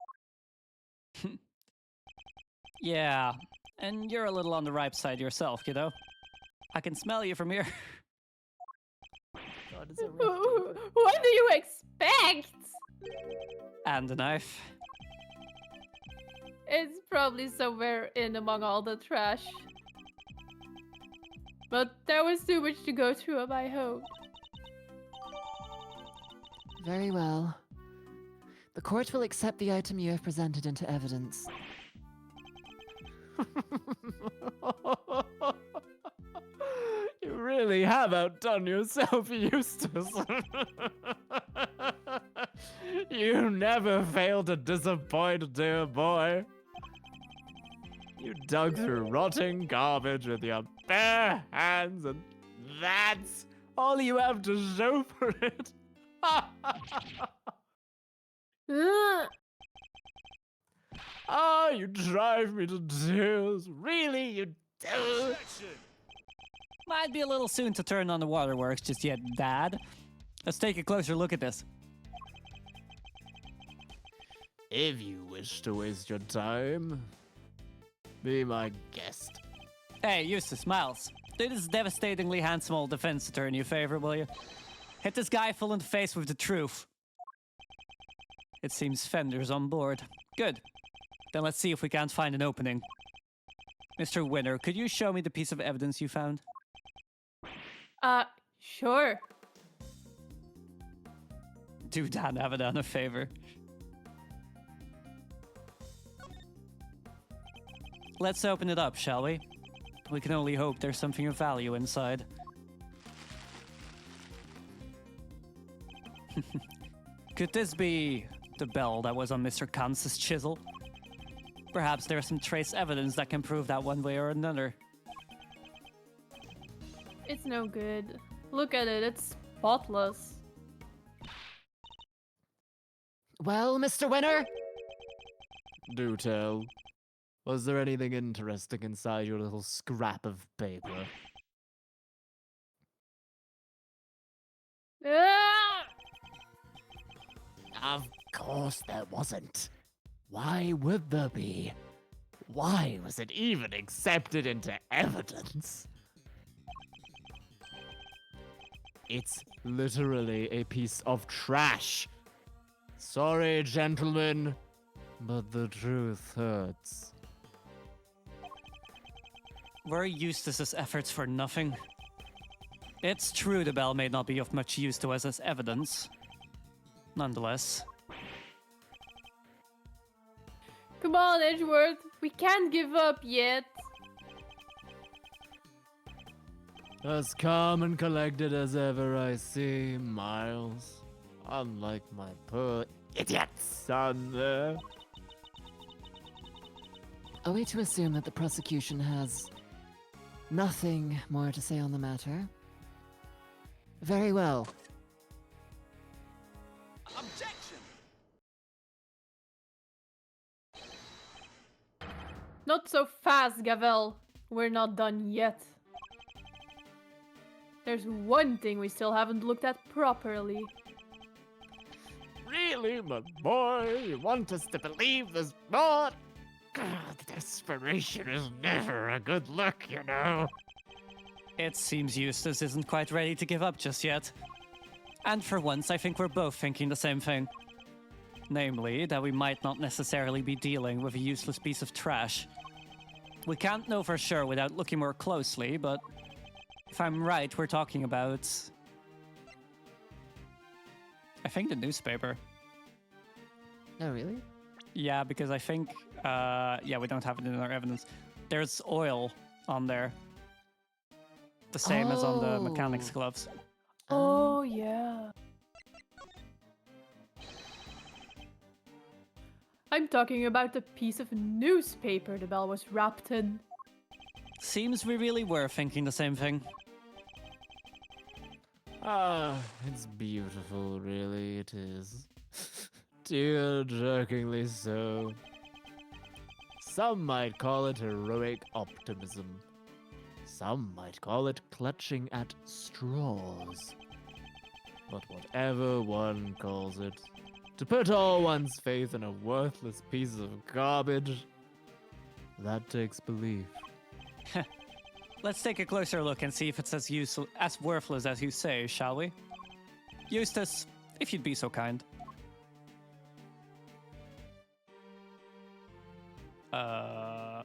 S1: Yeah, and you're a little on the ripe side yourself, kiddo. I can smell you from here.
S2: God, it's a rough day.
S3: What do you expect?
S1: And the knife.
S3: It's probably somewhere in among all the trash. But there was too much to go through on my own.
S2: Very well. The court will accept the item you have presented into evidence.
S5: You really have outdone yourself, Eustace. You never fail to disappoint, dear boy. You dug through rotting garbage with your bare hands, and that's all you have to show for it.
S3: Ugh.
S5: Ah, you drive me to tears. Really, you do.
S1: Might be a little soon to turn on the waterworks just yet, Dad. Let's take a closer look at this.
S5: If you wish to waste your time, be my guest.
S1: Hey, Eustace, Miles. Do this devastatingly handsome old defense attorney a favor, will you? Hit this guy full in the face with the truth. It seems Fender's on board. Good. Then let's see if we can't find an opening. Mr. Winner, could you show me the piece of evidence you found?
S3: Sure.
S1: Do Dan Avedon a favor. Let's open it up, shall we? We can only hope there's something of value inside. Could this be the bell that was on Mr. Kansas' chisel? Perhaps there's some trace evidence that can prove that one way or another.
S3: It's no good. Look at it, it's spotless.
S2: Well, Mr. Winner?
S5: Do tell. Was there anything interesting inside your little scrap of paper?
S3: Ah!
S5: Of course there wasn't. Why would there be? Why was it even accepted into evidence? It's literally a piece of trash. Sorry, gentlemen, but the truth hurts.
S1: Were Eustace's efforts for nothing? It's true the bell may not be of much use to us as evidence. Nonetheless.
S3: Come on, Edgeworth. We can't give up yet.
S5: As calm and collected as ever I see, Miles. Unlike my poor idiot son there.
S2: Are we to assume that the prosecution has nothing more to say on the matter? Very well.
S3: Not so fast, Gavel. We're not done yet. There's one thing we still haven't looked at properly.
S7: Really, my boy? You want us to believe there's more? God, desperation is never a good look, you know.
S1: It seems Eustace isn't quite ready to give up just yet. And for once, I think we're both thinking the same thing. Namely, that we might not necessarily be dealing with a useless piece of trash. We can't know for sure without looking more closely, but if I'm right, we're talking about... I think the newspaper.
S2: Oh, really?
S1: Yeah, because I think... yeah, we don't have it in our evidence. There's oil on there. The same as on the mechanic's
S2: Oh.
S1: gloves.
S3: Oh, yeah. I'm talking about the piece of newspaper the bell was wrapped in.
S1: Seems we really were thinking the same thing.
S5: Ah, it's beautiful, really, it is. Tear-jerkingly so. Some might call it heroic optimism. Some might call it clutching at straws. But whatever one calls it, to put all one's faith in a worthless piece of garbage, that takes belief.
S1: Let's take a closer look and see if it's as worthless as you say, shall we? Eustace, if you'd be so kind. Huh?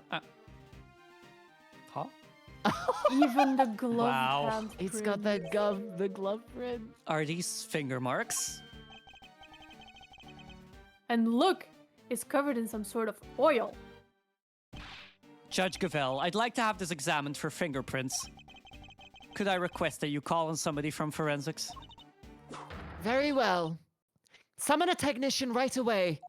S3: Even the glove
S1: Wow.
S3: hand
S2: It's got
S3: print.
S2: the glove print.
S1: Are these finger marks?
S3: And look, it's covered in some sort of oil.
S1: Judge Gavel, I'd like to have this examined for fingerprints. Could I request that you call on somebody from forensics?
S2: Very well. Summon a technician right away.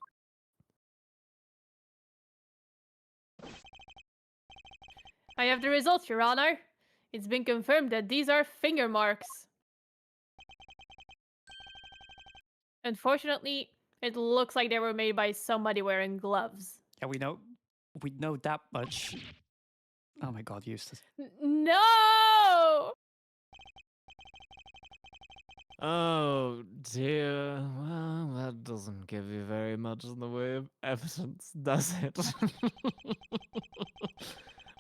S3: I have the results, Your Honor. It's been confirmed that these are finger marks. Unfortunately, it looks like they were made by somebody wearing gloves.
S1: Yeah, we know that much. Oh my god, Eustace.
S3: No!
S5: Oh dear. Well, that doesn't give you very much in the way of evidence, does it?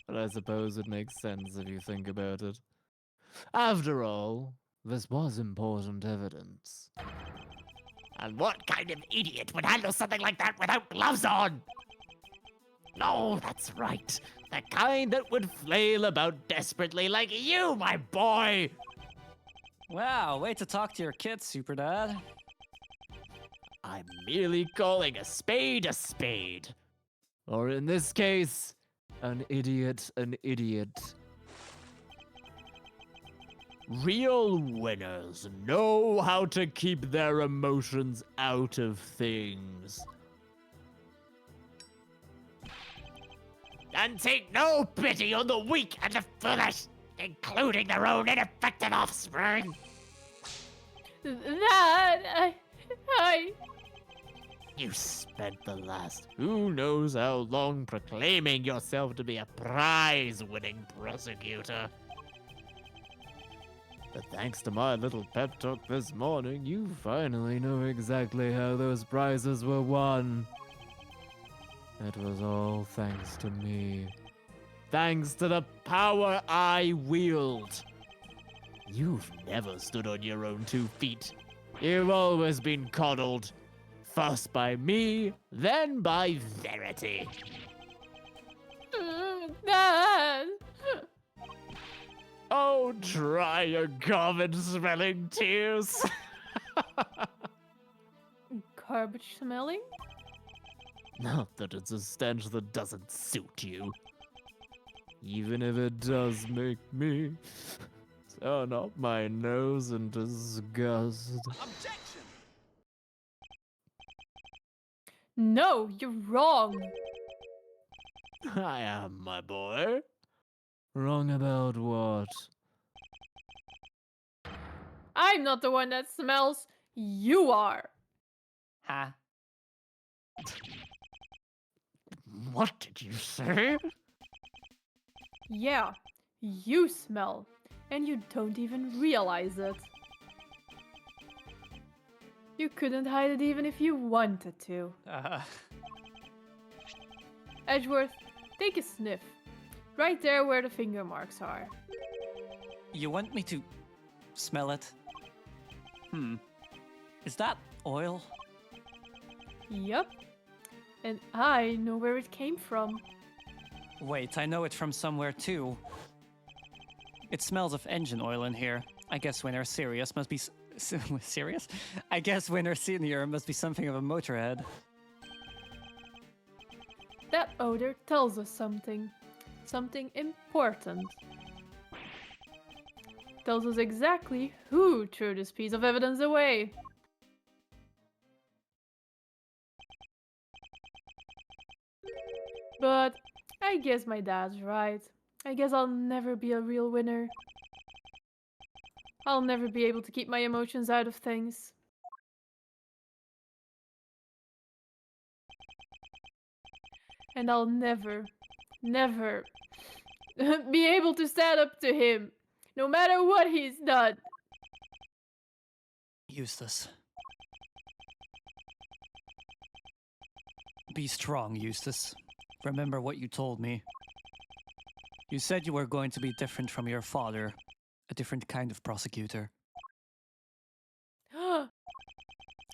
S5: but I suppose it makes sense if you think about it. After all, this was important evidence.
S7: And what kind of idiot would handle something like that without gloves on? No, that's right. The kind that would flail about desperately like you, my boy.
S1: Wow, way to talk to your kids, Super Dad.
S7: I'm merely calling a spade a spade.
S5: Or in this case, an idiot an idiot.
S7: Real winners know how to keep their emotions out of things. And take no pity on the weak and the foolish, including their own ineffective offspring.
S3: That I
S7: You spent the last who knows how long proclaiming yourself to be a prize-winning prosecutor.
S5: But thanks to my little pep talk this morning, you finally know exactly how those prizes were won. It was all thanks to me. Thanks to the power I wield.
S7: You've never stood on your own 2 feet. You've always been coddled. First by me, then by Verity.
S3: Dad.
S7: Oh, dry your garbage-smelling tears.
S3: Garbage smelling?
S5: Not that it's a stench that doesn't suit you. Even if it does make me turn up my nose in disgust.
S3: No, you're wrong.
S7: I am, my boy.
S5: Wrong about what?
S3: I'm not the one that smells. You are.
S1: Ha.
S7: What did you say?
S3: Yeah, you smell. And you don't even realize it. You couldn't hide it even if you wanted to. Edgeworth, take a sniff. Right there where the finger marks are.
S1: You want me to smell it? Is that oil?
S3: Yup. And I know where it came from.
S1: Wait, I know it from somewhere too. It smells of engine oil in here. I guess Winner Sirius must be serious? I guess Winner Senior must be something of a motorhead.
S3: That odor tells us something. Something important. Tells us exactly who threw this piece of evidence away. But I guess my dad's right. I guess I'll never be a real winner. I'll never be able to keep my emotions out of things. And I'll never be able to stand up to him, no matter what he's done.
S1: Eustace. Be strong, Eustace. Remember what you told me. You said you were going to be different from your father, a different kind of prosecutor.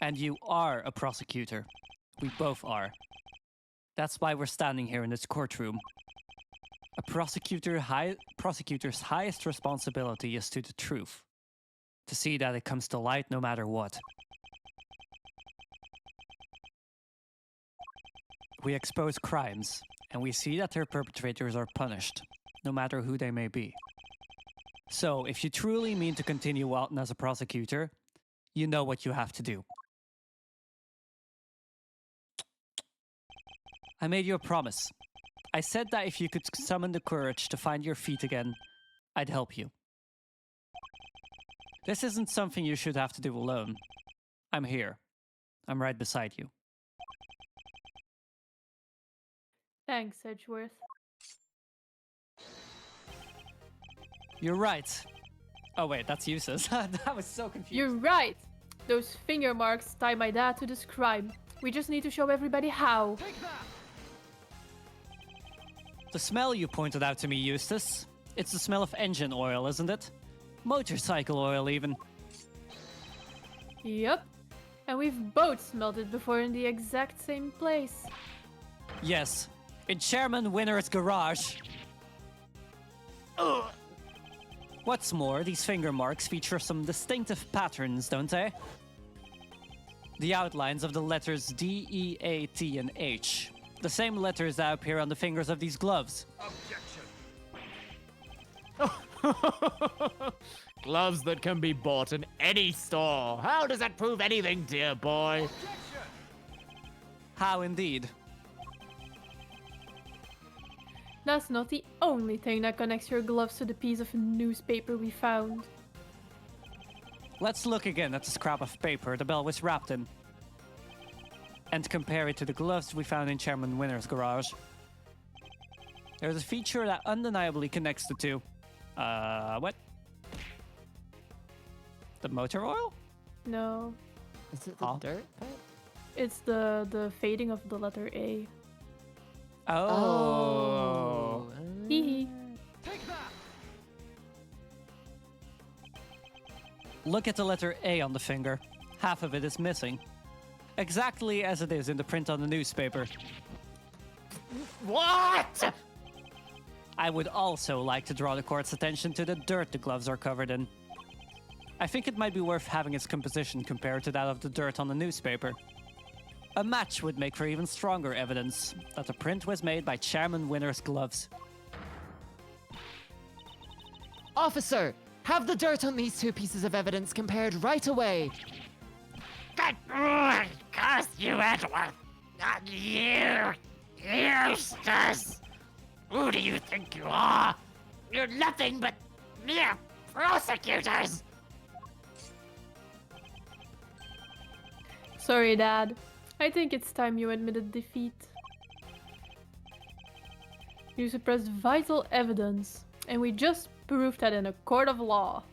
S1: And you are a prosecutor. We both are. That's why we're standing here in this courtroom. A prosecutor's highest responsibility is to the truth. To see that it comes to light no matter what. We expose crimes, and we see that their perpetrators are punished, no matter who they may be. So, if you truly mean to continue on as a prosecutor, you know what you have to do. I made you a promise. I said that if you could summon the courage to find your feet again, I'd help you. This isn't something you should have to do alone. I'm here. I'm right beside you.
S3: Thanks, Edgeworth.
S1: You're right. Oh wait, that's useless. That was so confusing.
S3: You're right. Those finger marks tie my dad to this crime. We just need to show everybody how.
S1: The smell you pointed out to me, Eustace. It's the smell of engine oil, isn't it? Motorcycle oil, even.
S3: Yup. And we've both smelled it before in the exact same place.
S1: Yes, in Chairman Winner's garage.
S7: Ugh.
S1: What's more, these finger marks feature some distinctive patterns, don't they? The outlines of the letters D, E, A, T, and H. The same letters that appear on the fingers of these gloves.
S7: Gloves that can be bought in any store. How does that prove anything, dear boy?
S1: How indeed?
S3: That's not the only thing that connects your gloves to the piece of newspaper we found.
S1: Let's look again at the scrap of paper the bell was wrapped in. And compare it to the gloves we found in Chairman Winner's garage. There's a feature that undeniably connects the two. What? The motor oil?
S3: No,
S2: Is it the
S1: Huh?
S2: dirt part?
S3: it's the fading of the letter A.
S1: Oh.
S3: Hee hee.
S1: Look at the letter A on the finger. Half of it is missing. Exactly as it is in the print on the newspaper.
S7: What?
S1: I would also like to draw the court's attention to the dirt the gloves are covered in. I think it might be worth having its composition compared to that of the dirt on the newspaper. A match would make for even stronger evidence that the print was made by Chairman Winner's gloves.
S2: Officer, have the dirt on these two pieces of evidence compared right away.
S7: God, curse you, Edward! Not you! Eustace! Who do you think you are? You're nothing but mere prosecutors!
S3: Sorry, Dad. I think it's time you admitted defeat. You suppressed vital evidence, and we just proved that in a court of law.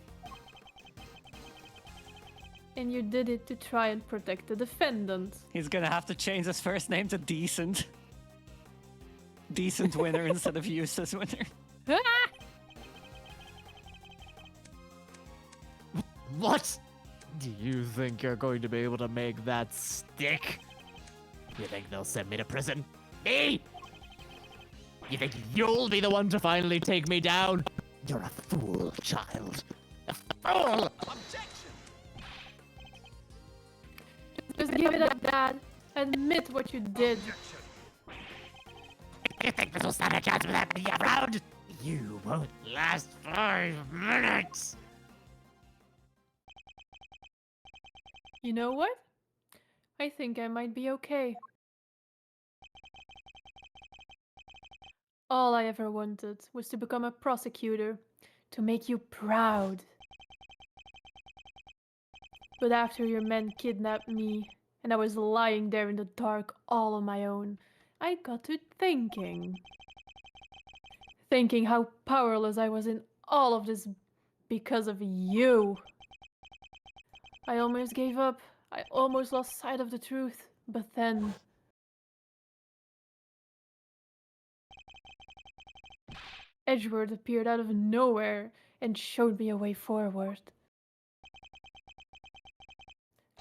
S3: And you did it to try and protect the defendant.
S1: He's gonna have to change his first name to Decent. Decent Winner instead of Useless Winner.
S7: What? Do you think you're going to be able to make that stick? You think they'll send me to prison? Me? You think you'll be the one to finally take me down? You're a fool, child. A fool!
S3: Just give it up, Dad. Admit what you did.
S7: You think this will stand a chance without me around? You won't last 5 minutes!
S3: You know what? I think I might be okay. All I ever wanted was to become a prosecutor, to make you proud. But after your men kidnapped me, and I was lying there in the dark all on my own, I got to thinking. Thinking how powerless I was in all of this because of you. I almost gave up. I almost lost sight of the truth. But then... Edgeworth appeared out of nowhere and showed me a way forward.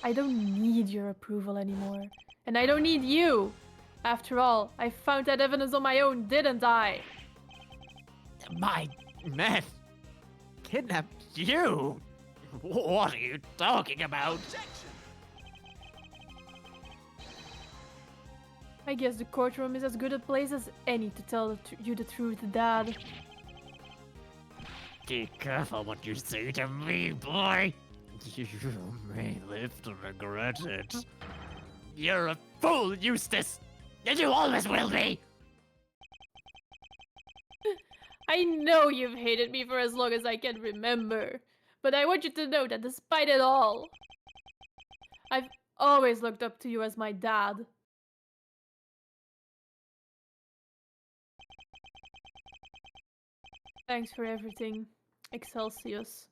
S3: I don't need your approval anymore. And I don't need you! After all, I found that evidence on my own, didn't I?
S7: My men kidnapped you? What are you talking about?
S3: I guess the courtroom is as good a place as any to tell you the truth, Dad.
S7: Be careful what you say to me, boy. You may live to regret it. You're a fool, Eustace! And you always will be!
S3: I know you've hated me for as long as I can remember, but I want you to know that despite it all, I've always looked up to you as my dad. Thanks for everything, Excelsius.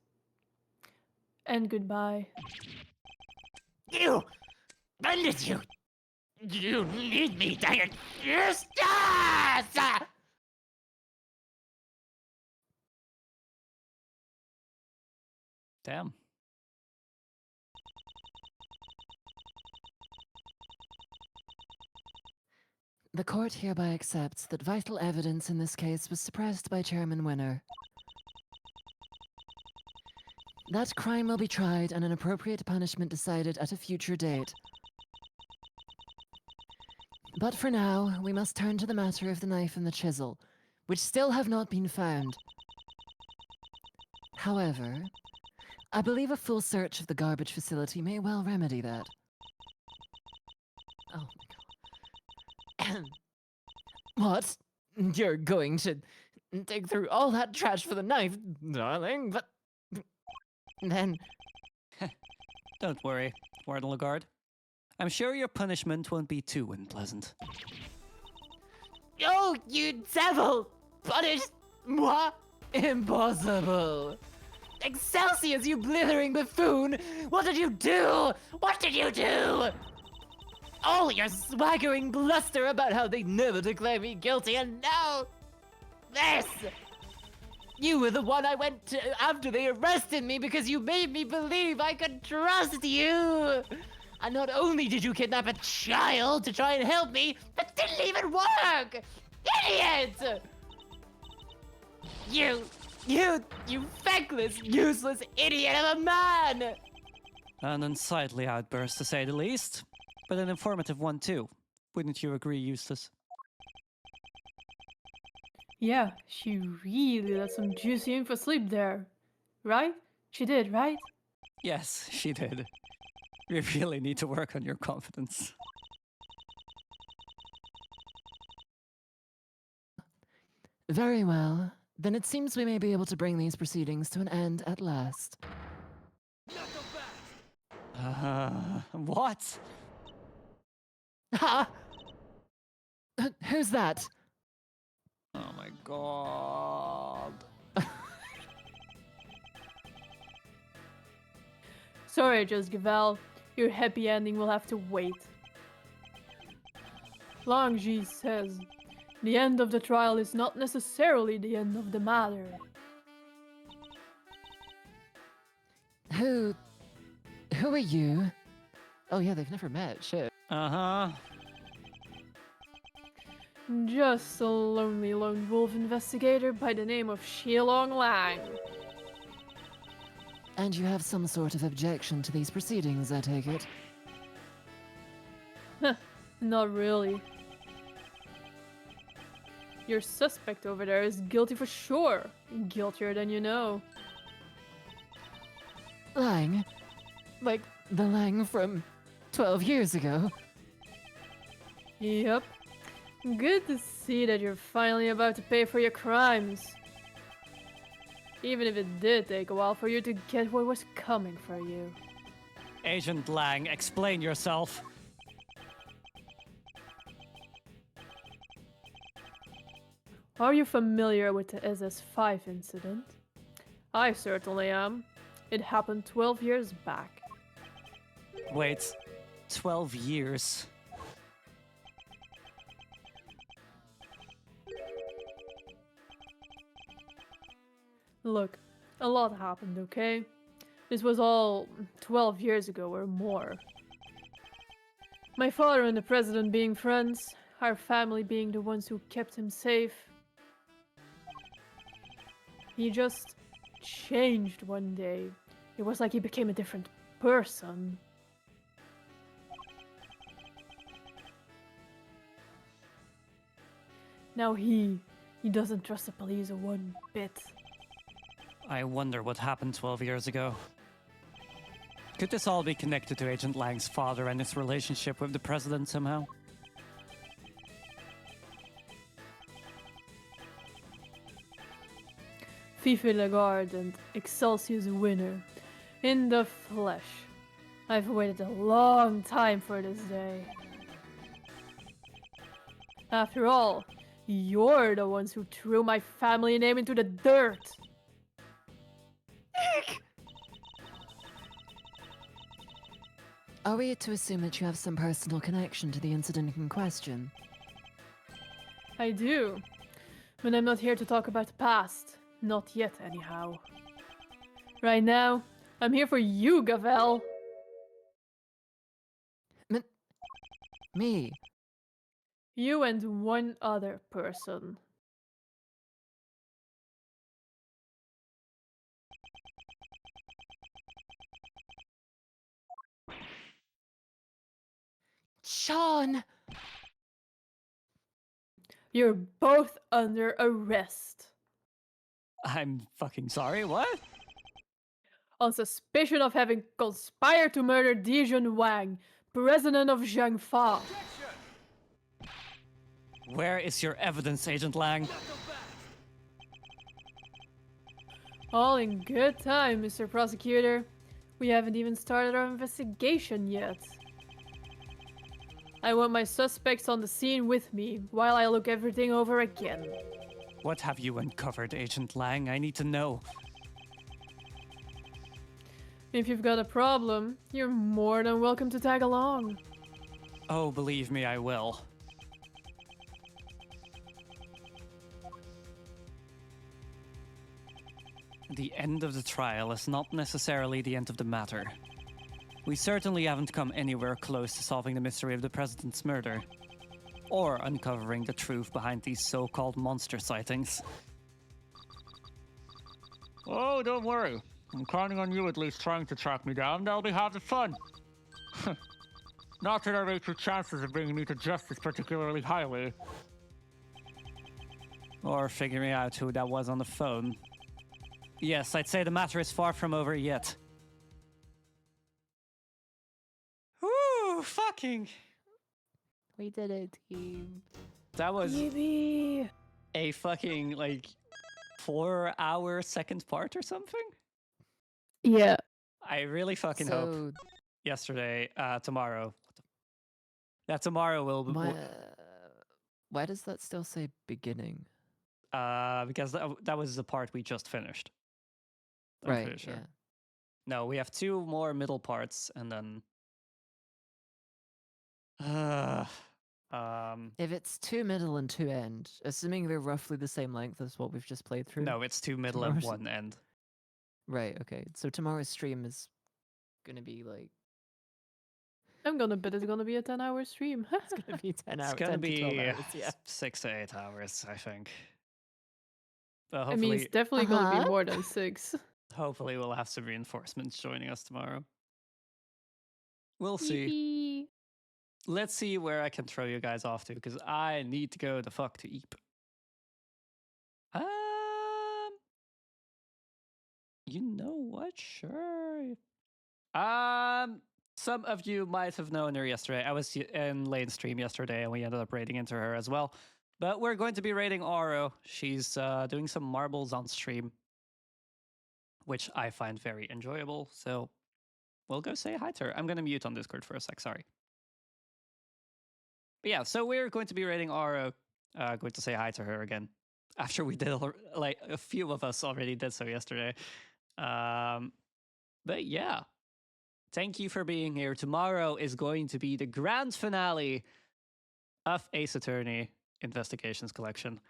S3: And goodbye.
S7: You! When did you? You need me, dang it! Eustace!
S1: Damn.
S2: The court hereby accepts that vital evidence in this case was suppressed by Chairman Winner. That crime will be tried and an appropriate punishment decided at a future date. But for now, we must turn to the matter of the knife and the chisel, which still have not been found. However, I believe a full search of the garbage facility may well remedy that. Oh my god. What? You're going to dig through all that trash for the knife, darling, but then...
S1: Don't worry, Warden Lagarde. I'm sure your punishment won't be too unpleasant.
S2: Oh, you devil! Punish moi? Impossible! Excelsior, you blithering buffoon! What did you do? What did you do? All your swaggering bluster about how they never declare me guilty, and now... this! You were the one I went to after they arrested me because you made me believe I could trust you! And not only did you kidnap a child to try and help me, but it didn't even work! Idiot! You feckless, useless idiot of a man!
S1: An unsightly outburst, to say the least, but an informative one too. Wouldn't you agree, Eustace?
S3: Yeah, she really let some juicy info slip there. Right? She did, right?
S1: Yes, she did. We really need to work on your confidence.
S2: Very well. Then it seems we may be able to bring these proceedings to an end at last.
S1: What?
S2: Ha! Who's that?
S1: Oh my god.
S3: Sorry, Judge Gavel. Your happy ending will have to wait. Langji says, the end of the trial is not necessarily the end of the matter.
S2: Who are you? Oh yeah, they've never met, shit.
S1: Uh-huh.
S3: Just a lonely lone wolf investigator by the name of Shilong Lang.
S2: And you have some sort of objection to these proceedings, I take it?
S3: Not really. Your suspect over there is guilty for sure. Guiltier than you know.
S2: Lang? Like the Lang from 12 years ago?
S3: Yep. Good to see that you're finally about to pay for your crimes. Even if it did take a while for you to get what was coming for you.
S1: Agent Lang, explain yourself.
S3: Are you familiar with the SS5 incident? I certainly am. It happened 12 years back.
S1: Wait, 12 years.
S3: Look, a lot happened, okay? This was all 12 years ago or more. My father and the president being friends, our family being the ones who kept him safe. He just changed one day. It was like he became a different person. Now he doesn't trust the police one bit.
S1: I wonder what happened 12 years ago. Could this all be connected to Agent Lang's father and his relationship with the president somehow?
S3: Fifi Lagarde and Excelsior's winner. In the flesh. I've waited a long time for this day. After all, you're the ones who threw my family name into the dirt.
S2: Are we to assume that you have some personal connection to the incident in question?
S3: I do. But I'm not here to talk about the past. Not yet, anyhow. Right now, I'm here for you, Gavel.
S2: Me?
S3: You and one other person.
S2: Sean!
S3: You're both under arrest.
S1: I'm fucking sorry, what?
S3: On suspicion of having conspired to murder Dijon Wang, president of Zhangfa.
S1: Where is your evidence, Agent Lang?
S3: All in good time, Mr. Prosecutor. We haven't even started our investigation yet. I want my suspects on the scene with me while I look everything over again.
S1: What have you uncovered, Agent Lang? I need to know.
S3: If you've got a problem, you're more than welcome to tag along.
S1: Oh, believe me, I will. The end of the trial is not necessarily the end of the matter. We certainly haven't come anywhere close to solving the mystery of the president's murder, or uncovering the truth behind these so-called monster sightings.
S6: Oh, don't worry. I'm counting on you at least trying to track me down. That'll be half the fun. Not that I rate your chances of bringing me to justice particularly highly.
S1: Or figuring out who that was on the phone. Yes, I'd say the matter is far from over yet. Woo, fucking.
S2: We did it, team.
S1: That was
S3: Yippee!
S1: a fucking, like, 4-hour second part or something?
S3: Yeah.
S1: I really fucking hope
S2: So,
S1: tomorrow. That tomorrow
S2: why does that still say beginning?
S1: because that was the part we just finished. I'm
S2: Right,
S1: pretty sure.
S2: yeah.
S1: No, we have 2 more middle parts and then.
S2: If it's 2 middle and 2 end, assuming they're roughly the same length as what we've just played through.
S1: No, it's 2 middle and
S2: Tomorrow's-
S1: 1 end.
S2: Right, okay. So tomorrow's stream is gonna be like
S3: I'm gonna bet it's gonna be a 10-hour stream.
S2: it's gonna be 10
S1: It's
S2: hours,
S1: gonna
S2: 10 to 12
S1: be
S2: hours, yeah.
S1: 6 to 8 hours, I think. But
S3: I
S1: hopefully,
S3: mean, it's definitely gonna be
S2: Uh-huh.
S3: more than 6.
S1: hopefully we'll have some reinforcements joining us tomorrow. We'll see.
S3: Yippee!
S1: Let's see where I can throw you guys off to, because I need to go the fuck to Eep. You know what? Sure. Some of you might have known her yesterday. I was in Lane's stream yesterday, and we ended up raiding into her as well. But we're going to be raiding Oro. She's doing some marbles on stream, which I find very enjoyable. So we'll go say hi to her. I'm going to mute on Discord for a sec. Sorry. But yeah, so we're going to be raiding Oro. Going to say hi to her again after we did, like, a few of us already did so yesterday. But yeah, thank you for being here. Tomorrow is going to be the grand finale of Ace Attorney Investigations Collection.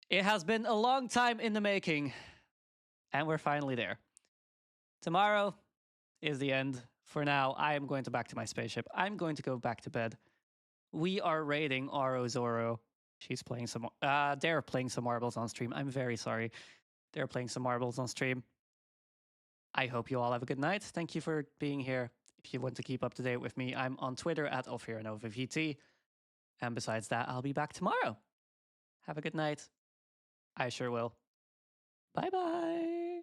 S1: It has been a long time in the making, and we're finally there. Tomorrow is the end. For now, I am going back to my spaceship. I'm going to go back to bed. We are raiding Oro Zoro. She's playing some. They're playing some marbles on stream. I'm very sorry. They're playing some marbles on stream. I hope you all have a good night. Thank you for being here. If you want to keep up to date with me, I'm on Twitter at AlfiraNovaVT. And besides that, I'll be back tomorrow. Have a good night. I sure will. Bye-bye.